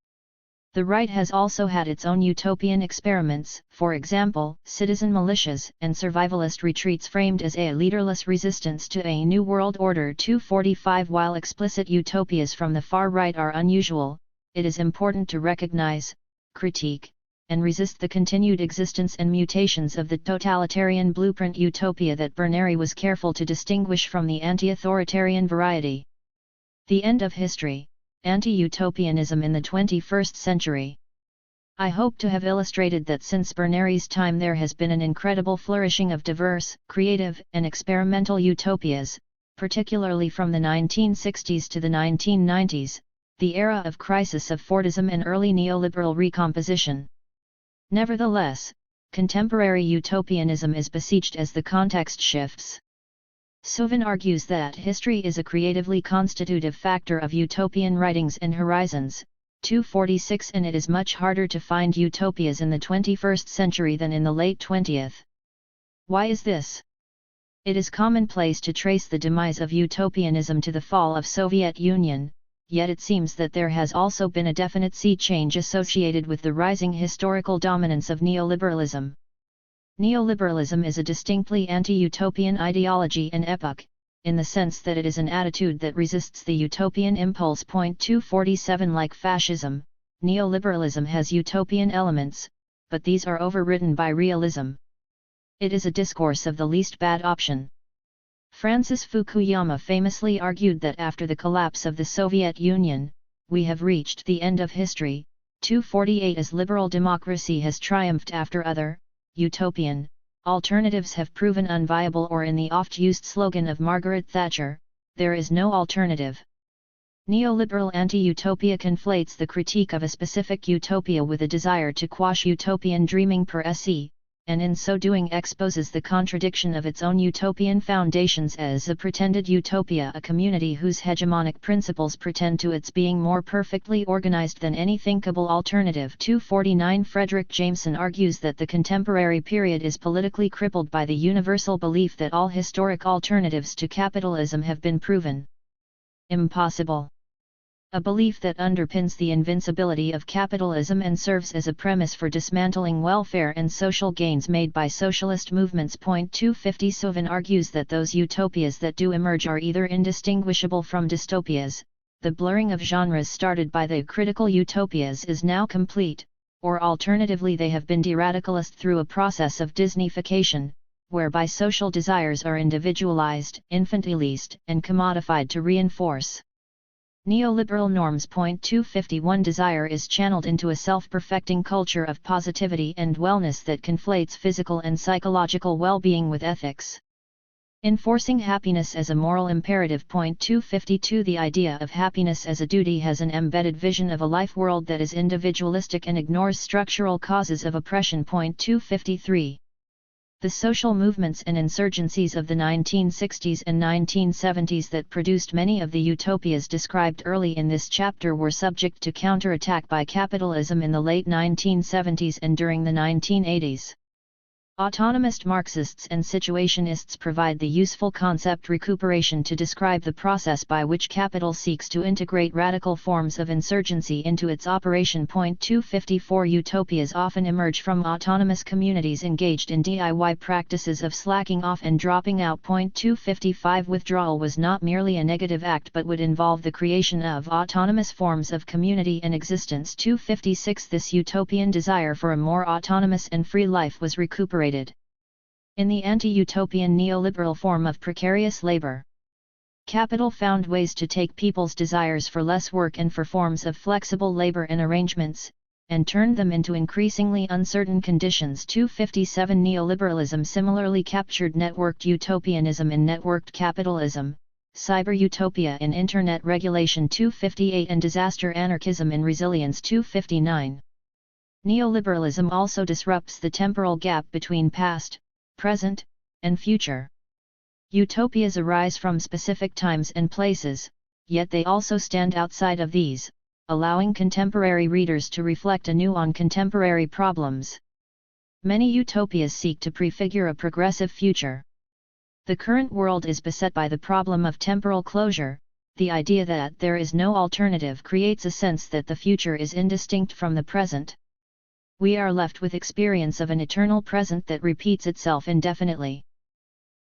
The right has also had its own utopian experiments, for example, citizen militias and survivalist retreats framed as a leaderless resistance to a new world order. 245 While explicit utopias from the far right are unusual, it is important to recognize, critique, and resist the continued existence and mutations of the totalitarian blueprint utopia that Berneri was careful to distinguish from the anti-authoritarian variety. The end of history, anti-utopianism in the 21st century. I hope to have illustrated that since Berneri's time there has been an incredible flourishing of diverse, creative, and experimental utopias, particularly from the 1960s to the 1990s, the era of crisis of Fordism and early neoliberal recomposition. Nevertheless, contemporary utopianism is besieged as the context shifts. Suvin argues that history is a creatively constitutive factor of utopian writings and horizons, 246, and it is much harder to find utopias in the 21st century than in the late 20th. Why is this? It is commonplace to trace the demise of utopianism to the fall of Soviet Union, yet it seems that there has also been a definite sea change associated with the rising historical dominance of neoliberalism. Neoliberalism is a distinctly anti-utopian ideology and epoch, in the sense that it is an attitude that resists the utopian impulse. 247 Like fascism, neoliberalism has utopian elements, but these are overridden by realism. It is a discourse of the least bad option. Francis Fukuyama famously argued that after the collapse of the Soviet Union, we have reached the end of history. 248 As liberal democracy has triumphed after other, utopian, alternatives have proven unviable, or in the oft-used slogan of Margaret Thatcher, there is no alternative. Neoliberal anti-utopia conflates the critique of a specific utopia with a desire to quash utopian dreaming per se, and in so doing exposes the contradiction of its own utopian foundations as a pretended utopia, a community whose hegemonic principles pretend to its being more perfectly organized than any thinkable alternative. 249 Frederick Jameson argues that the contemporary period is politically crippled by the universal belief that all historic alternatives to capitalism have been proven impossible. A belief that underpins the invincibility of capitalism and serves as a premise for dismantling welfare and social gains made by socialist movements. 250 Suvin argues that those utopias that do emerge are either indistinguishable from dystopias, the blurring of genres started by the critical utopias is now complete, or alternatively they have been de-radicalized through a process of Disneyfication, whereby social desires are individualized, infantilized, and commodified to reinforce neoliberal norms. 251 Desire is channeled into a self-perfecting culture of positivity and wellness that conflates physical and psychological well-being with ethics. Enforcing happiness as a moral imperative. 252 The idea of happiness as a duty has an embedded vision of a life world that is individualistic and ignores structural causes of oppression. 253 The social movements and insurgencies of the 1960s and 1970s that produced many of the utopias described early in this chapter were subject to counterattack by capitalism in the late 1970s and during the 1980s. Autonomist Marxists and situationists provide the useful concept recuperation to describe the process by which capital seeks to integrate radical forms of insurgency into its operation. 254 Utopias often emerge from autonomous communities engaged in DIY practices of slacking off and dropping out. 255 Withdrawal was not merely a negative act but would involve the creation of autonomous forms of community and existence. 256 This utopian desire for a more autonomous and free life was recuperated in the anti-utopian neoliberal form of precarious labor. Capital found ways to take people's desires for less work and for forms of flexible labor and arrangements, and turned them into increasingly uncertain conditions. 257 Neoliberalism similarly captured networked utopianism in networked capitalism, cyber-utopia in internet regulation. 258 and disaster anarchism in resilience. 259 Neoliberalism also disrupts the temporal gap between past, present, and future. Utopias arise from specific times and places, yet they also stand outside of these, allowing contemporary readers to reflect anew on contemporary problems. Many utopias seek to prefigure a progressive future. The current world is beset by the problem of temporal closure. The idea that there is no alternative creates a sense that the future is indistinct from the present. We are left with experience of an eternal present that repeats itself indefinitely.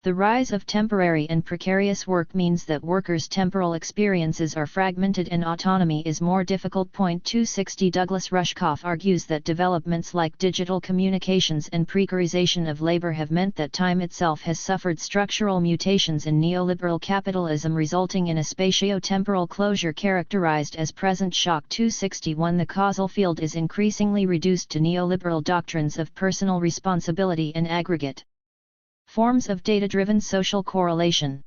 The rise of temporary and precarious work means that workers' temporal experiences are fragmented and autonomy is more difficult. 260 Douglas Rushkoff argues that developments like digital communications and precarization of labor have meant that time itself has suffered structural mutations in neoliberal capitalism, resulting in a spatio-temporal closure characterized as present shock. 261 The causal field is increasingly reduced to neoliberal doctrines of personal responsibility and aggregate forms of data-driven social correlation.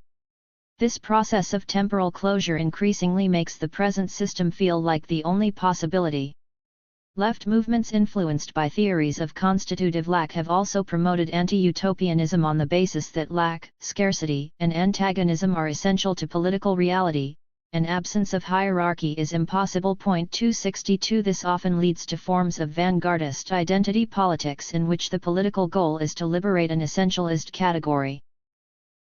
This process of temporal closure increasingly makes the present system feel like the only possibility. Left movements influenced by theories of constitutive lack have also promoted anti-utopianism on the basis that lack, scarcity, and antagonism are essential to political reality. An absence of hierarchy is impossible. 262 This often leads to forms of vanguardist identity politics in which the political goal is to liberate an essentialist category.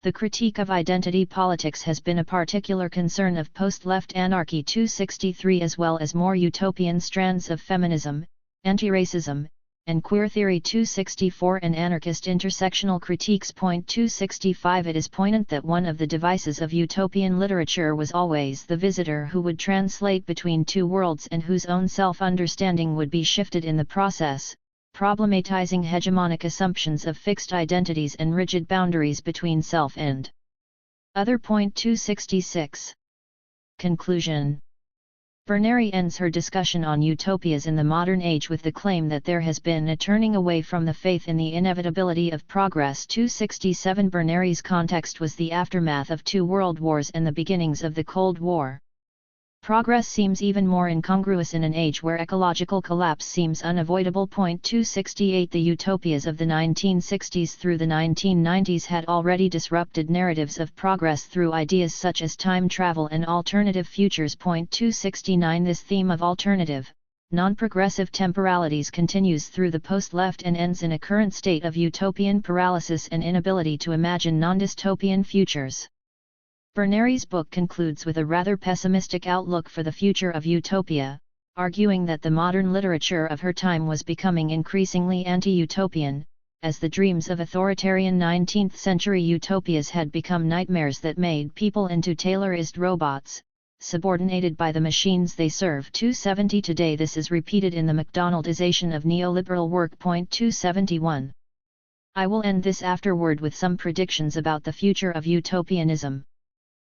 The critique of identity politics has been a particular concern of post-left anarchy. 263 As well as more utopian strands of feminism, anti-racism, and queer theory. 264 and anarchist intersectional critiques. 265 It is poignant that one of the devices of utopian literature was always the visitor who would translate between two worlds and whose own self-understanding would be shifted in the process, problematizing hegemonic assumptions of fixed identities and rigid boundaries between self and other. 266 Conclusion. Berneri ends her discussion on utopias in the modern age with the claim that there has been a turning away from the faith in the inevitability of progress. 267 Berneri's context was the aftermath of two world wars and the beginnings of the Cold War. Progress seems even more incongruous in an age where ecological collapse seems unavoidable. 268 The utopias of the 1960s through the 1990s had already disrupted narratives of progress through ideas such as time travel and alternative futures. 269 This theme of alternative, non-progressive temporalities continues through the post-left and ends in a current state of utopian paralysis and inability to imagine non-dystopian futures. Berneri's book concludes with a rather pessimistic outlook for the future of utopia, arguing that the modern literature of her time was becoming increasingly anti-utopian, as the dreams of authoritarian 19th-century utopias had become nightmares that made people into Taylorized robots, subordinated by the machines they serve. 270 Today this is repeated in the McDonaldization of neoliberal work. 271 I will end this afterword with some predictions about the future of utopianism.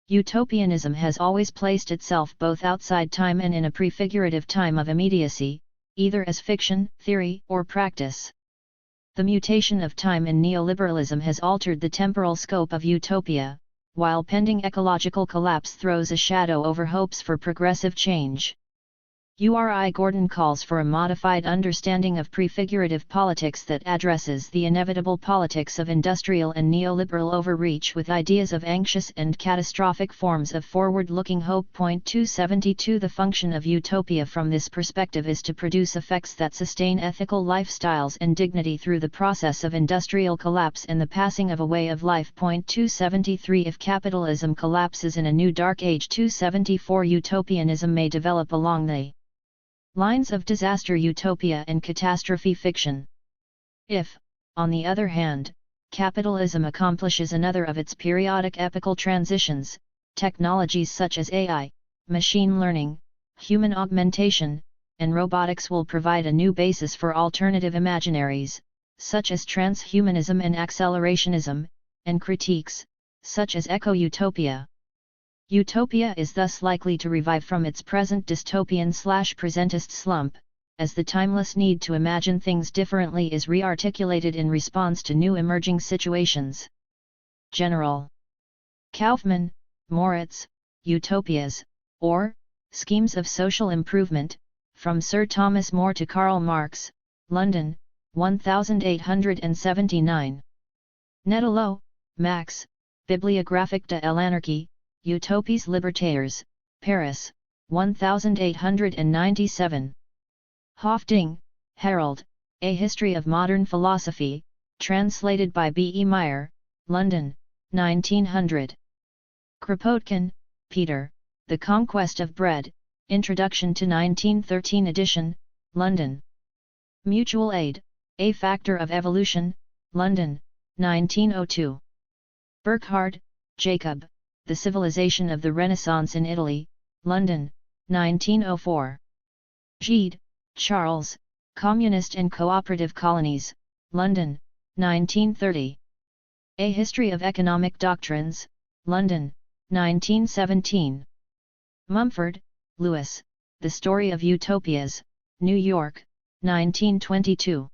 Utopianism has always placed itself both outside time and in a prefigurative time of immediacy, either as fiction, theory, or practice. The mutation of time in neoliberalism has altered the temporal scope of utopia, while pending ecological collapse throws a shadow over hopes for progressive change. URI Gordon calls for a modified understanding of prefigurative politics that addresses the inevitable politics of industrial and neoliberal overreach with ideas of anxious and catastrophic forms of forward-looking hope. 272 The function of utopia from this perspective is to produce effects that sustain ethical lifestyles and dignity through the process of industrial collapse and the passing of a way of life. 273 If capitalism collapses in a new dark age. 274 Utopianism may develop along the lines of disaster utopia and catastrophe fiction. If, on the other hand, capitalism accomplishes another of its periodic epochal transitions, technologies such as AI, machine learning, human augmentation, and robotics will provide a new basis for alternative imaginaries, such as transhumanism and accelerationism, and critiques, such as eco-utopia. Utopia is thus likely to revive from its present dystopian/presentist slump, as the timeless need to imagine things differently is re-articulated in response to new emerging situations. General Kaufmann, Moritz, Utopias, or Schemes of Social Improvement, from Sir Thomas More to Karl Marx, London, 1879. Nettolo, Max, Bibliographique de l'Anarchie, Utopies libertaires, Paris, 1897. Hofding, Harold, A History of Modern Philosophy, translated by B. E. Meyer, London, 1900. Kropotkin, Peter, The Conquest of Bread, Introduction to 1913 edition, London. Mutual Aid, A Factor of Evolution, London, 1902. Burckhardt, Jacob, The Civilization of the Renaissance in Italy, London, 1904. Gide, Charles, Communist and Cooperative Colonies, London, 1930. A History of Economic Doctrines, London, 1917. Mumford, Lewis, The Story of Utopias, New York, 1922.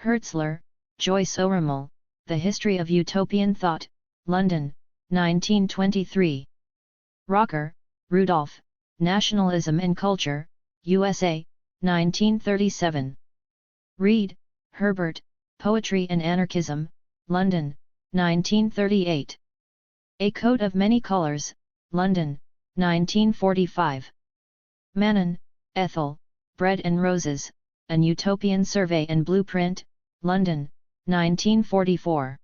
Hertzler, Joyce O'Rimmel, The History of Utopian Thought, London, 1923. Rocker, Rudolph, Nationalism and Culture, USA, 1937. Reed, Herbert, Poetry and Anarchism, London, 1938. A Coat of Many Colors, London, 1945. Manon, Ethel, Bread and Roses, An Utopian Survey and Blueprint, London, 1944.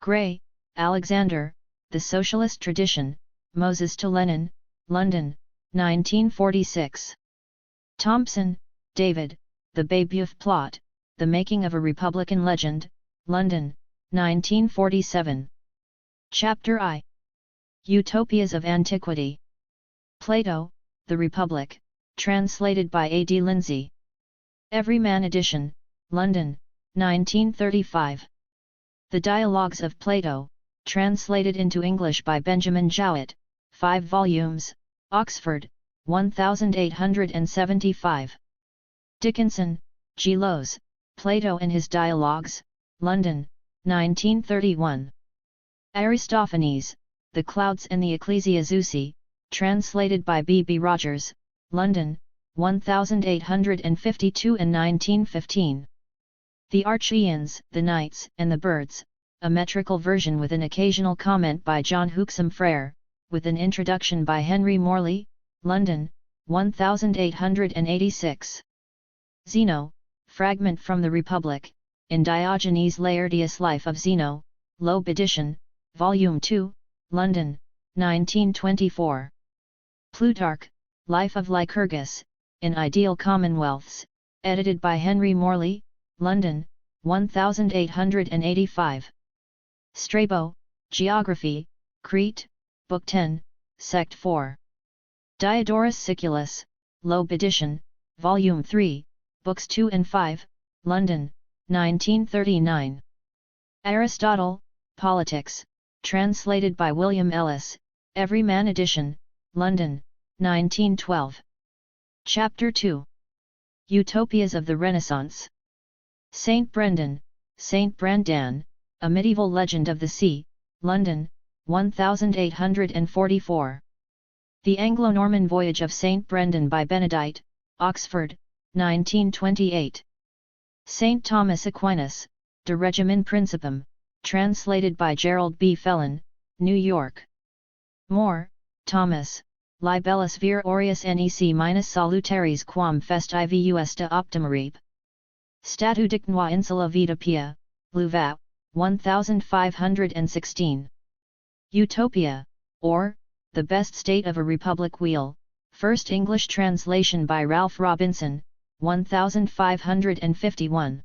Gray, Alexander, The Socialist Tradition, Moses to Lenin, London, 1946. Thompson, David, The Babeuf Plot, The Making of a Republican Legend, London, 1947. Chapter I. Utopias of Antiquity. Plato, The Republic, translated by A. D. Lindsay. Everyman edition, London, 1935. The Dialogues of Plato, translated into English by Benjamin Jowett, 5 volumes, Oxford, 1875. Dickinson, G. Lowes, Plato and His Dialogues, London, 1931. Aristophanes, The Clouds and the Ecclesiazusy, translated by B. B. Rogers, London, 1852 and 1915. The Archeans, the Knights and the Birds, a metrical version with an occasional comment by John Hooksum Frere, with an introduction by Henry Morley, London, 1886. Zeno, Fragment from the Republic, in Diogenes Laertius' Life of Zeno, Loeb edition, Volume 2, London, 1924. Plutarch, Life of Lycurgus, in Ideal Commonwealths, edited by Henry Morley, London, 1885. Strabo, Geography, Crete, Book 10, Sect 4. Diodorus Siculus, Loeb edition, Volume 3, Books 2 and 5, London, 1939. Aristotle, Politics, translated by William Ellis, Everyman edition, London, 1912. Chapter 2. Utopias of the Renaissance. Saint Brendan, Saint Brandan, A Medieval Legend of the Sea, London, 1844. The Anglo-Norman Voyage of Saint Brendan by Benedict, Oxford, 1928. Saint Thomas Aquinas, De Regimen Principum, translated by Gerald B. Fellon, New York. Moore, Thomas, Libellus vir aureus nec salutaris quam fest ivus de optimarib. Statu dictnois insula vita pia, Louvain, 1516. Utopia, or, The Best State of a Republic Wheel, First English translation by Ralph Robinson, 1551.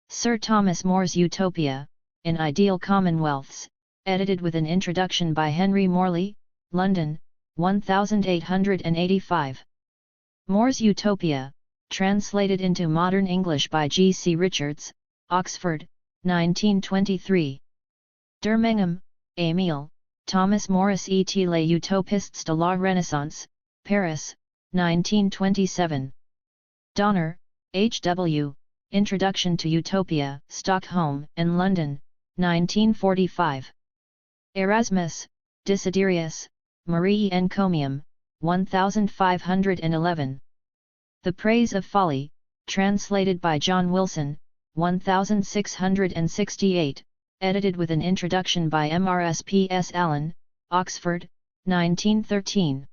Sir Thomas More's Utopia, in Ideal Commonwealths, edited with an introduction by Henry Morley, London, 1885. More's Utopia, translated into modern English by G. C. Richards, Oxford, 1923. Dermengham, Émile, Thomas Morris et les Utopistes de la Renaissance, Paris, 1927. Donner, H. W., Introduction to Utopia, Stockholm and London, 1945. Erasmus, Desiderius, Marie Encomium, 1511. The Praise of Folly, translated by John Wilson, 1668, edited with an introduction by Mrs.P.S. Allen, Oxford, 1913.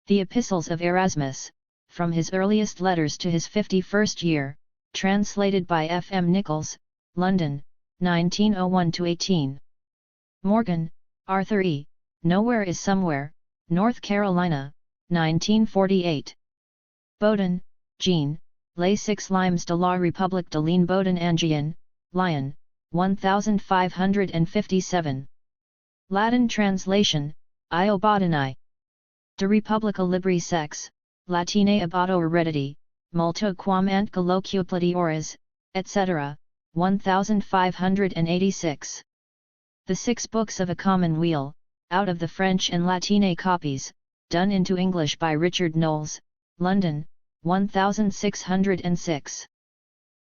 The Epistles of Erasmus, from his earliest letters to his 51st year, translated by F. M. Nichols, London, 1901-18. Morgan, Arthur E., Nowhere is Somewhere, North Carolina, 1948. Bowden, Jean, Les 6 Limes de la République de l'Ine Bowden Angien, Lyon, 1557. Latin translation, Io Botani. De Republica Libri Sex, Latine abato heredity, multo quam ant colloquiuplati oras, etc., 1586. The 6 books of A Commonweal, out of the French and Latine copies, done into English by Richard Knowles, London, 1606.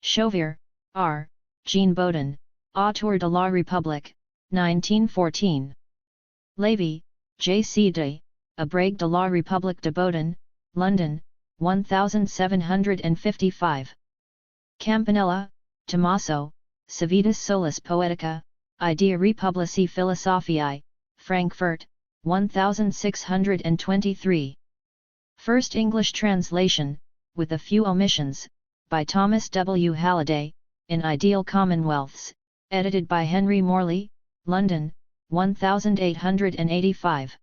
Chauvier, R., Jean Bodin, Auteur de la République, 1914. Lévy, J. C. D., Abrègue de la République de Bodin, London, 1755. Campanella, Tommaso, Civitas Solis Poetica, Idea Republici Philosophiae, Frankfurt, 1623. First English translation, with a few omissions, by Thomas W. Halliday, in Ideal Commonwealths, edited by Henry Morley, London, 1885.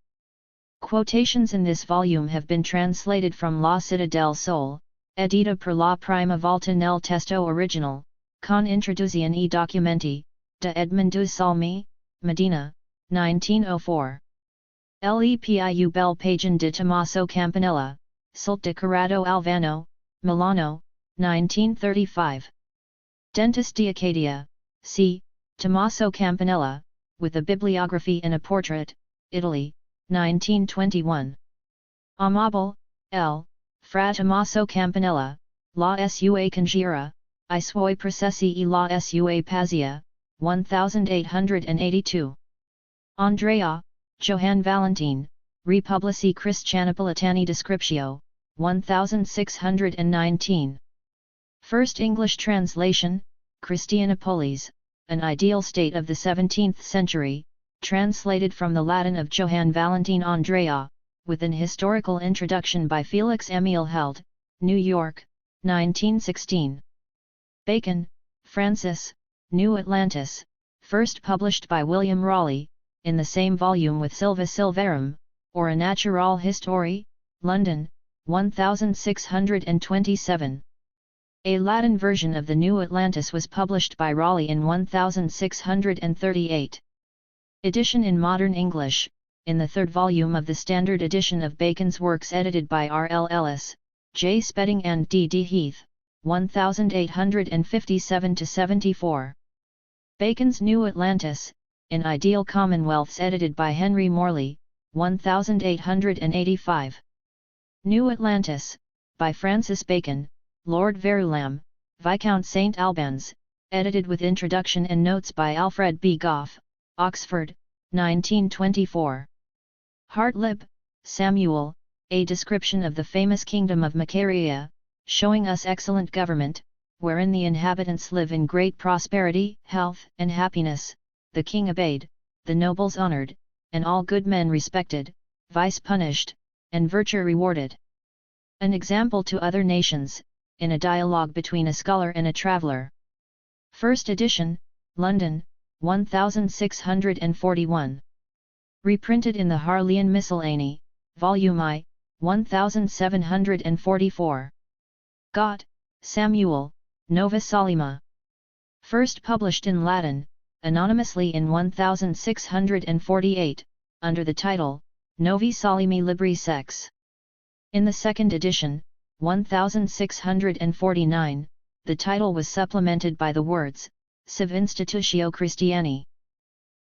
Quotations in this volume have been translated from La Cita del Sol, edita per la prima volta nel testo original, con introduzione e documenti, de Edmundo Salmi, Medina, 1904. Lepiu bel pagan de Tommaso Campanella, sul decorato Alvano, Milano, 1935. Dentis di Accadia, c. Tommaso Campanella, with a bibliography and a portrait, Italy, 1921. Amabile, L. Fra Tommaso Campanella, La sua congiura, I suoi processi e la sua pazzia, 1882. Andrea, Johann Valentin, Republici Christianopolitani Descriptio, 1619. First English translation, Christianopolis, an ideal state of the 17th century, translated from the Latin of Johann Valentin Andrea, with an historical introduction by Felix Emil Held, New York, 1916. Bacon, Francis, New Atlantis, first published by William Raleigh, in the same volume with Silva Silvarum, or A Naturale Histoire, London, 1627. A Latin version of the New Atlantis was published by Raleigh in 1638. Edition in modern English, in the 3rd volume of the Standard Edition of Bacon's works edited by R. L. Ellis, J. Spedding and D. D. Heath, 1857–74. Bacon's New Atlantis, in Ideal Commonwealths edited by Henry Morley, 1885. New Atlantis, by Francis Bacon, Lord Verulam, Viscount St. Albans, edited with introduction and notes by Alfred B. Gough, Oxford, 1924. Hartlib, Samuel, A Description of the Famous Kingdom of Macaria, showing us excellent government, wherein the inhabitants live in great prosperity, health, and happiness, the king obeyed, the nobles honoured, and all good men respected, vice punished, and virtue rewarded. An example to other nations, in a dialogue between a scholar and a traveller. First edition, London, 1641. Reprinted in the Harleian Miscellany, Volume I, 1744. Gott, Samuel, Nova Salima. First published in Latin, anonymously in 1648, under the title, Novi Salimi Libri Sex. In the second edition, 1649, the title was supplemented by the words, Civ Institutio Christiani.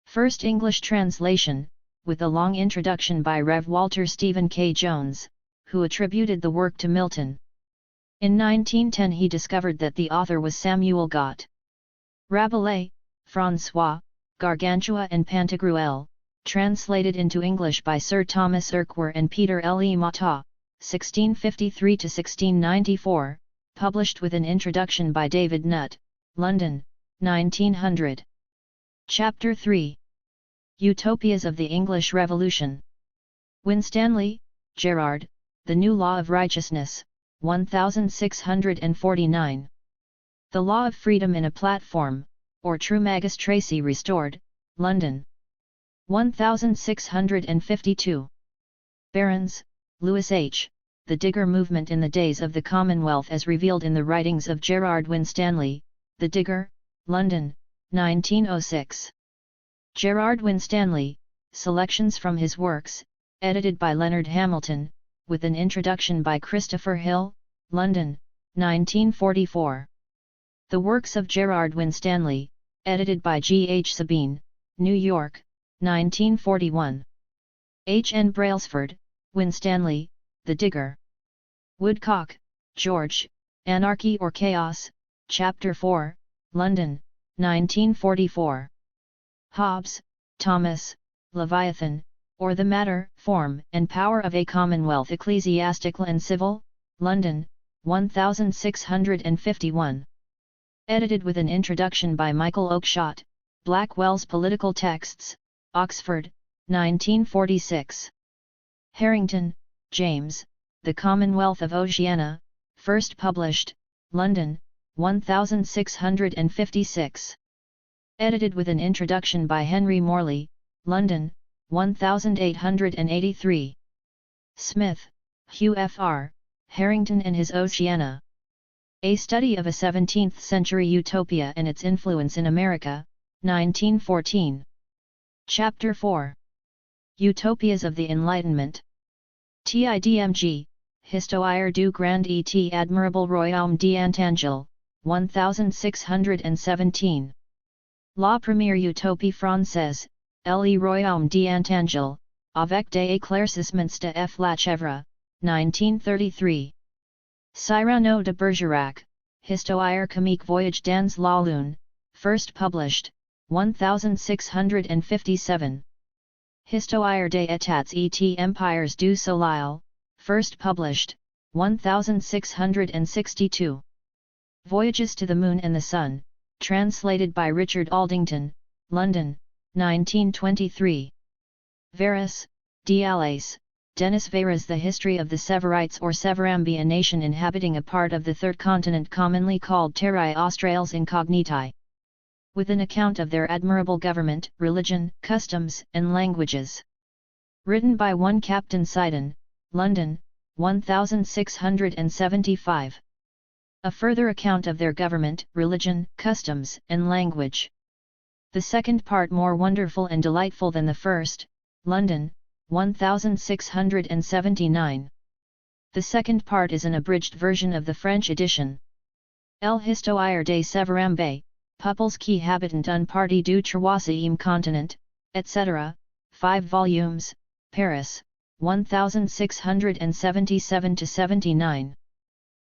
First English translation, with a long introduction by Rev. Walter Stephen K. Jones, who attributed the work to Milton. In 1910 he discovered that the author was Samuel Gott. Rabelais, François, Gargantua and Pantagruel, translated into English by Sir Thomas Urquhart and Peter L. E. Mata, 1653–1694, published with an introduction by David Nutt, London, 1900. Chapter 3. Utopias of the English Revolution. Winstanley, Gerard, The New Law of Righteousness, 1649. The Law of Freedom in a Platform, or True Magistracy Restored, London, 1652. Barons, Louis H., The Digger Movement in the Days of the Commonwealth as revealed in the writings of Gerard Winstanley, The Digger, London, 1906. Gerard Winstanley, selections from his works, edited by Leonard Hamilton, with an introduction by Christopher Hill, London, 1944. The works of Gerard Winstanley, edited by G. H. Sabine, New York, 1941. H. N. Brailsford, Winstanley, The Digger. Woodcock, George, Anarchy or Chaos, Chapter 4, London, 1944. Hobbes, Thomas, Leviathan, or the Matter, Form, and Power of a Commonwealth Ecclesiastical and Civil, London, 1651. Edited with an introduction by Michael Oakeshott, Blackwell's Political Texts, Oxford, 1946. Harrington, James, The Commonwealth of Oceania, first published, London, 1656. Edited with an introduction by Henry Morley, London, 1883. Smith, Hugh Fr., Harrington and His Oceania. A Study of a 17th-Century Utopia and Its Influence in America, 1914. Chapter 4. Utopias of the Enlightenment. TIDMG, Histoire du Grand et Admirable Royaume d'Antangel, 1617. La première utopie française, le Royaume d'Antangel, avec des éclaircissements de F. Lachèvre, 1933. Cyrano de Bergerac, Histoire comique Voyage dans la Lune, first published, 1657. Histoire des États et Empires du Soleil, first published, 1662. Voyages to the Moon and the Sun, translated by Richard Aldington, London, 1923. Verus, Diales, Denis Verres. The History of the Severites or Severambi, a nation inhabiting a part of the third continent commonly called Terrae Australes Incognitae. With an account of their admirable government, religion, customs, and languages. Written by one Captain Sidon, London, 1675. A further account of their government, religion, customs, and language. The second part more wonderful and delightful than the first, London, 1679. The second part is an abridged version of the French edition. L'Histoire des Severambe, Peuples qui habitent une partie du troisième continent, etc., 5 volumes, Paris, 1677-79.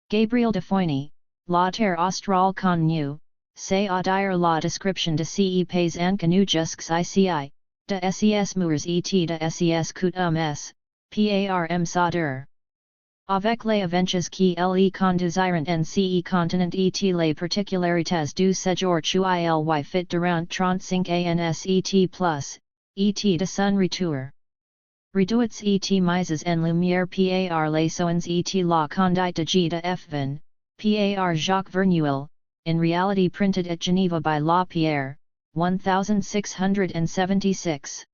Gabriel de Foigny, La Terre Australe connue, c'est à dire la description de ces pays inconnus jusques ici, de ses moeurs et de ses coutumes, parm sauder. Avec les avenches qui les conduisirent en ce continent et les particularités du séjour qu'il fit durant 35 ans et de son retour. Reduits et mises en lumière par les soins et la conduite de G. de Fvin, par Jacques Vernuel, in reality printed at Geneva by La Pierre, 1676.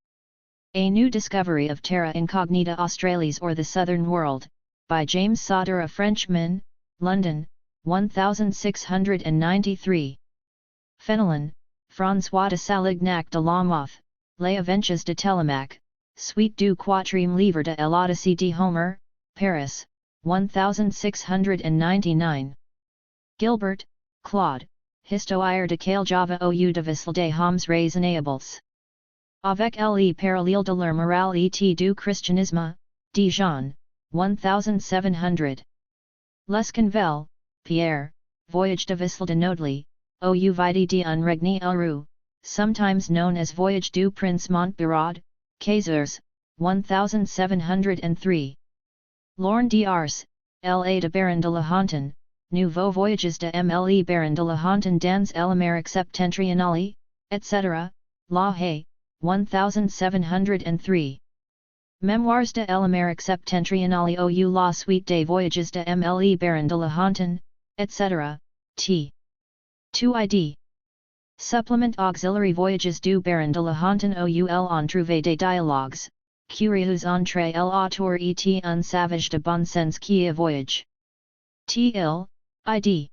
A New Discovery of Terra Incognita Australis or the Southern World, by James Sauder, a Frenchman, London, 1693. Fenelon, François de Salignac de la Mothe, Les Avenches de Telemaque, Suite du Quatrième Livre de l'Odyssée de Homer, Paris, 1699. Gilbert, Claude, Histoire de Java au difficile des hommes raisonnables. Avec le parallèle de leur morale et du christianisme, Dijon, 1700. Lesconvel, Pierre, Voyage difficile de Nodely, au vide d'un règne heureux, sometimes known as Voyage du Prince Montberaud, Caisers, 1703. Lorne d'Ars, L.A. de Baron de la Hontan, Nouveaux Voyages de M.L.E. Baron de la Hontan dans l'Amérique septentrionale, etc., La Haye, 1703. Memoirs de l'Amérique septentrionale ou la suite des voyages de M.L.E. Baron de la Hontan, etc., t. 2id. Supplement Auxiliary Voyages du Baron de la Hontan ou on trouve des dialogues, curieux entre l'auteur et un savage de bon sens qui a voyage. T. Ill, id.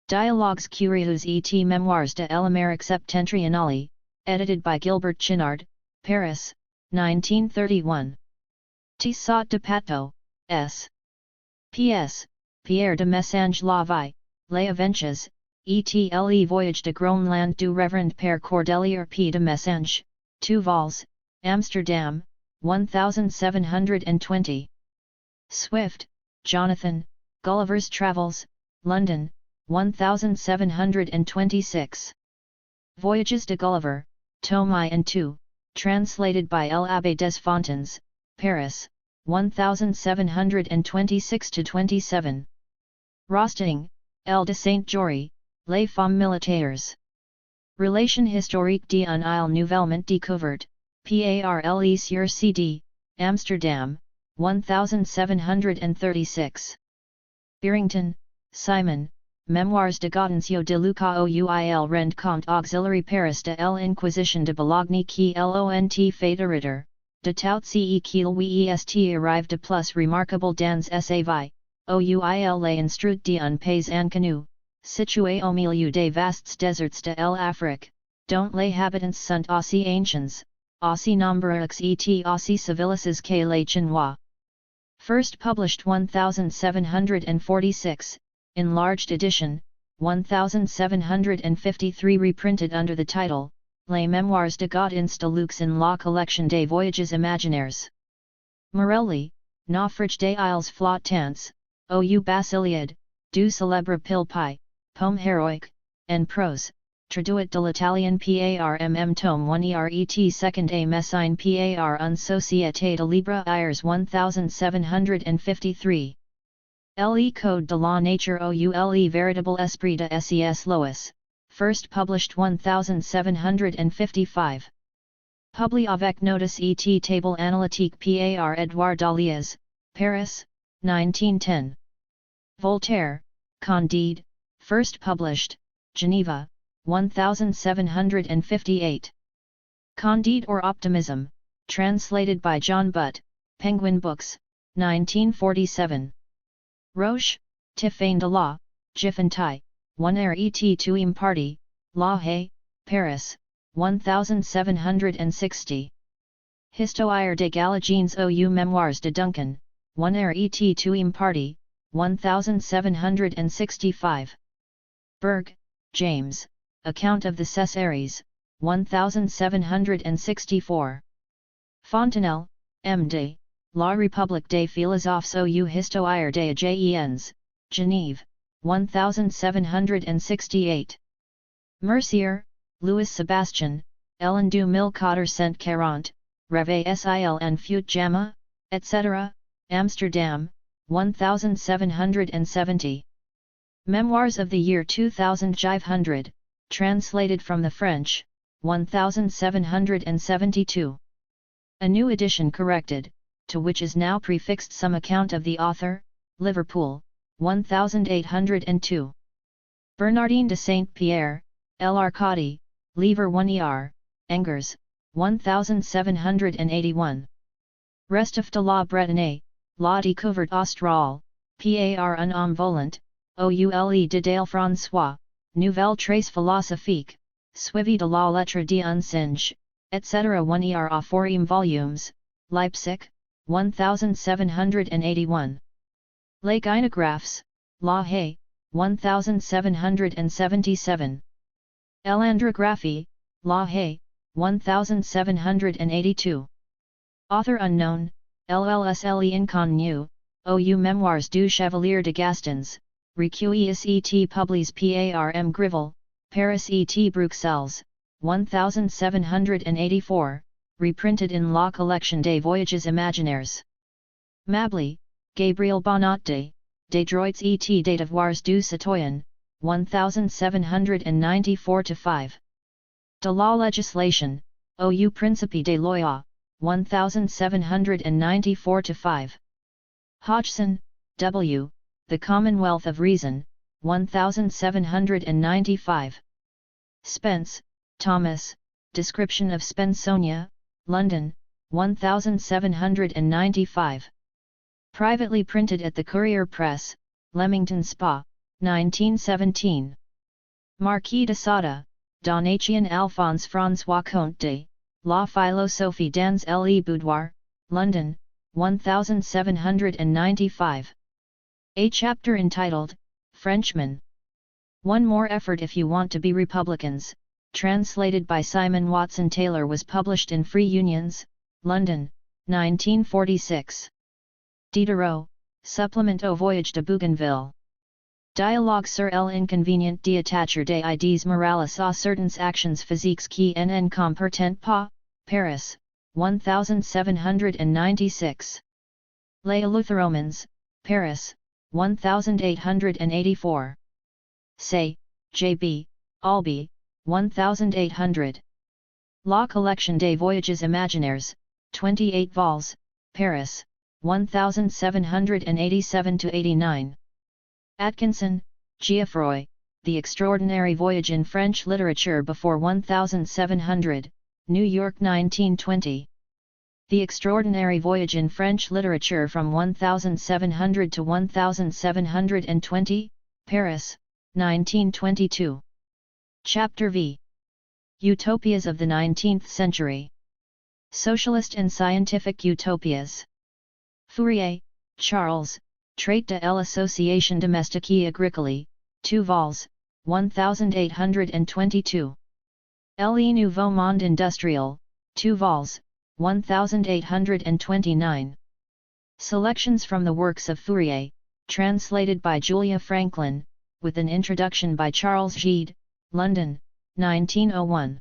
Dialogues curieux et Memoirs de l'Amérique septentrionale, edited by Gilbert Chinard, Paris, 1931. Tissot de Pateau, S. P.S. Pierre de Messange la Vie, Les Aventures, et Voyage de Groenland du Reverend Père Cordelier P. de Messange, 2 vols, Amsterdam, 1720. Swift, Jonathan, Gulliver's Travels, London, 1726. Voyages de Gulliver, Tome I and II, translated by l'Abbé des Fontaines, Paris, 1726-27. Rostaing, L. de Saint-Jory, Les Femmes Militaires. Relation historique d'un île nouvellement découverte, Parle sur CD, Amsterdam, 1736. Barrington, Simon, Mémoires de Gaudenzio de Luca Ouil rend compte auxiliary Paris de l'Inquisition de Bologna qui l'ont fédérateur, de tout ce qu'il oui est arrive de plus remarquable dans sa vie, Ouil les instruit d'un pays inconnu, situé au milieu des vastes déserts de l'Afrique, dont les habitants sont aussi anciens, aussi nombreux et aussi civilisés que les Chinois. First published 1746, enlarged edition, 1753 reprinted under the title, Les Mémoires de Gaudens de Luxe in la collection des Voyages Imaginaires. Morelli, Naufrage des Isles Flottants, Ou Basiliade, du célèbre Pilpai, Poème héroïque, en prose, traduit de l'italien Parmm tome 1 eret 2nd a Messine par une société de libre airs 1753. Le Code de la Nature Oule Véritable Esprit de Ses Lois, first published 1755. Publié avec notice et table analytique par Edouard Daliès, Paris, 1910. Voltaire, Candide, first published, Geneva, 1758. Candide or Optimism, translated by John Butt, Penguin Books, 1947. Roche, Tiffaine de la, Giffentai, 1 et 2 Imparti, La Haye, Paris, 1760. Histoire des Galagines ou Memoirs de Duncan, 1 et 2 Imparti, 1765. Berg, James, Account of the Cessaries, 1764. Fontenelle, M. D., La République des Philosophes ou Histoire des Gens, Genève, 1768. Mercier, Louis Sebastian, Ellen du 1440, Rêve sil en fut jamais, etc., Amsterdam, 1770. Memoirs of the Year 2500, translated from the French, 1772. A new edition corrected, to which is now prefixed some account of the author, Liverpool, 1802. Bernardine de Saint-Pierre, L'Arcadie, Livre 1 er, Angers, 1781. Restif de la Bretagne, La Découverte Australe, par un homme volant, Oule de Dale François, Nouvelle Trace Philosophique, Suivi de la Lettre d'un Singe, etc. 1 er a 4 volumes, Leipzig, 1781. Les Gynographs, La Haye, 1777. L'Andrographie, La Haye, 1782. Author unknown, LLSLE inconnu, ou Memoirs du Chevalier de Gastons, Recueillis et Publis Parm Grivel, Paris et Bruxelles, 1784, reprinted in La Collection des Voyages Imaginaires. Mably, Gabriel Bonat des Droits et des Devoirs du Citoyen, 1794-5. De la Legislation, ou Principe des Lois, 1794-5. Hodgson, W., The Commonwealth of Reason, 1795. Spence, Thomas, Description of Spensonia, London, 1795. Privately printed at the Courier Press, Leamington Spa, 1917. Marquis de Sade, Donatien Alphonse François Comte de, La philosophie dans le boudoir, London, 1795. A chapter entitled, Frenchmen. One More Effort If You Want to Be Republicans, translated by Simon Watson Taylor, was published in Free Unions, London, 1946. Diderot, Supplement au Voyage de Bougainville. Dialogue sur l'inconvénient d'attacher des idées morales à certaines actions physiques qui n'en comportent pas, Paris, 1796. Les Eleutheromans, Paris, 1884. Say, J.B., Albee, 1800. La Collection des Voyages Imaginaires, 28 vols, Paris, 1787–89. Atkinson, Geoffroy, The Extraordinary Voyage in French Literature Before 1700, New York 1920. The Extraordinary Voyage in French Literature from 1700 to 1720, Paris, 1922. Chapter V. Utopias of the 19th Century. Socialist and Scientific Utopias. Fourier, Charles, Trait de l'association domestique et agricole, 2 vols, 1822. Le Nouveau Monde Industriel, 2 vols, 1829. Selections from the works of Fourier, translated by Julia Franklin, with an introduction by Charles Gide, London, 1901.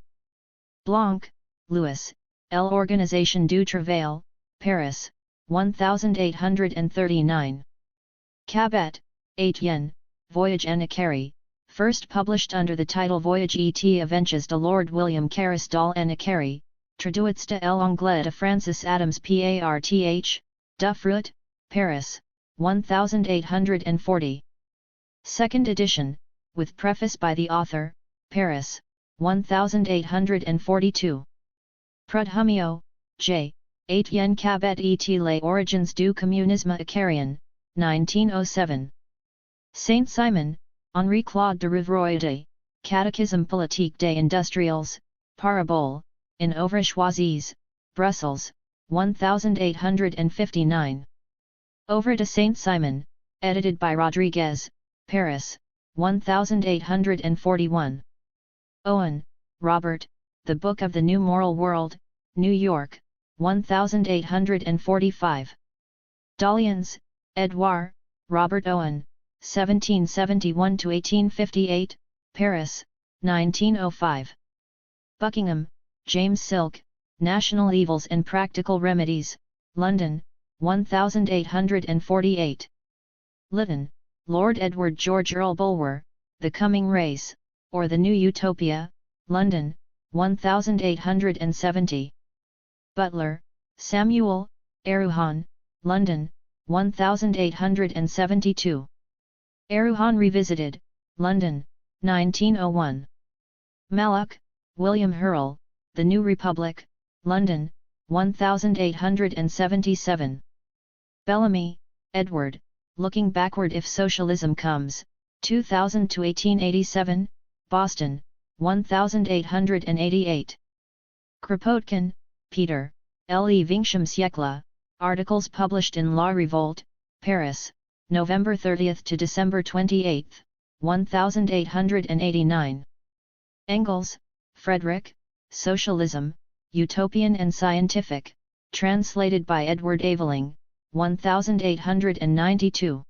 Blanc, Louis, L'Organisation du Travail, Paris, 1839. Cabet, Etienne, Voyage en Icarie, first published under the title Voyage et Avenches de Lord William Carus dans en Icarie, traduits de l'anglais de Francis Adams Parth, Duffruit, Paris, 1840. Second edition, with preface by the author, Paris, 1842. Prudhomme, J. Etienne Cabet et les origines du communisme icarien, 1907. Saint-Simon, Henri-Claude de Rouvroyde, Catechisme politique des industriels, Parabole, in Ouvrageoises, Brussels, 1859. Over de Saint-Simon, edited by Rodriguez, Paris, 1841. Owen, Robert, The Book of the New Moral World, New York, 1845. Dalliens, Edouard, Robert Owen, 1771–1858, Paris, 1905. Buckingham, James Silk, National Evils and Practical Remedies, London, 1848. Lytton, Lord Edward George Earl Bulwer, The Coming Race, or The New Utopia, London, 1870. Butler, Samuel, Eruhan, London, 1872. Eruhan Revisited, London, 1901. Mallock, William Hurrell, The New Republic, London, 1877. Bellamy, Edward, Looking Backward If Socialism Comes, 2000–1887, Boston, 1888. Kropotkin, Peter, Le 20e siècle, articles published in La Revolte, Paris, November 30 to December 28, 1889. Engels, Frederick, Socialism, Utopian and Scientific, translated by Edward Aveling, 1892.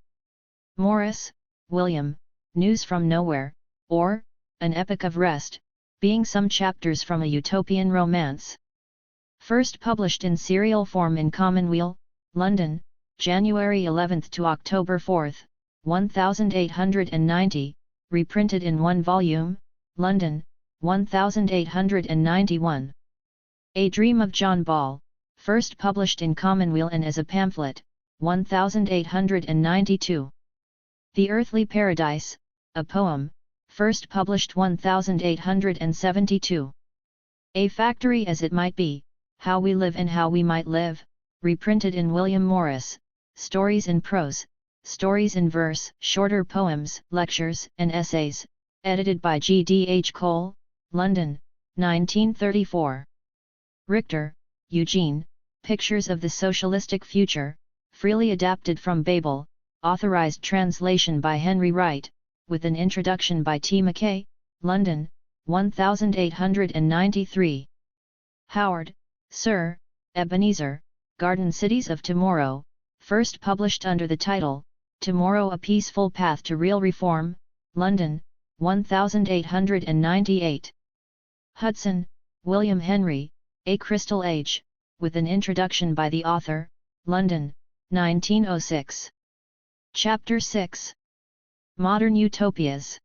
Morris, William, News from Nowhere, or, An Epoch of Rest, being some chapters from a utopian romance. First published in serial form in Commonweal, London, January 11 to October 4, 1890, reprinted in 1 volume, London, 1891. A Dream of John Ball, first published in Commonweal and as a pamphlet, 1892. The Earthly Paradise, a poem, first published 1872. A Factory as It Might Be, How We Live and How We Might Live, reprinted in William Morris, Stories in Prose, Stories in Verse, Shorter Poems, Lectures, and Essays, edited by G. D. H. Cole, London, 1934. Richter, Eugene, Pictures of the Socialistic Future, freely adapted from Babel, authorized translation by Henry Wright, with an introduction by T. Mackay, London, 1893. Howard, Sir, Ebenezer, Garden Cities of Tomorrow, first published under the title, Tomorrow a Peaceful Path to Real Reform, London, 1898. Hudson, William Henry, A Crystal Age, with an introduction by the author, London, 1906. Chapter 6. Modern Utopias.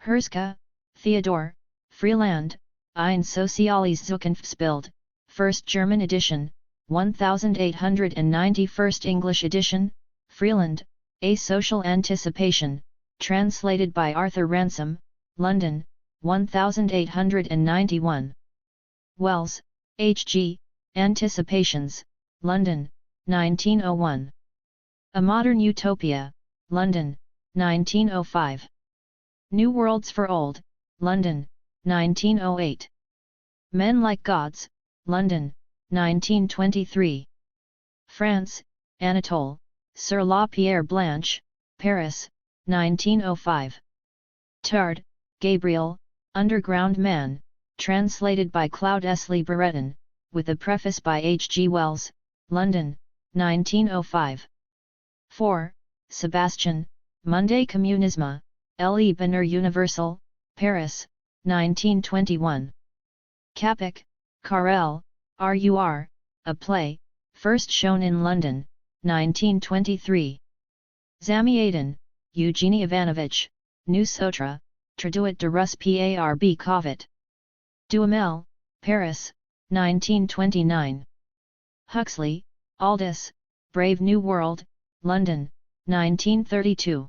Herska, Theodor, Freeland, Ein soziales Zukunftsbild, First German edition, 1890. First English edition, Freeland, A Social Anticipation, translated by Arthur Ransom, London, 1891. Wells, H. G., Anticipations, London, 1901. A Modern Utopia, London, 1905. New Worlds for Old, London, 1908. Men Like Gods, London, 1923. France, Anatole, Sir La Pierre Blanche, Paris, 1905. Tard, Gabriel, Underground Man, translated by Claude Esley Brereton, with a preface by H. G. Wells, London, 1905. 4. Sebastian, Monday Communisme, Le Bonheur Universal, Paris, 1921. Capek, Karel, R.U.R., a play, first shown in London, 1923. Zamiatin, Eugenie Ivanovich, New Sotra, Traduit de Rus Parb Covet. Duhamel, Paris, 1929. Huxley, Aldous, Brave New World, London, 1932.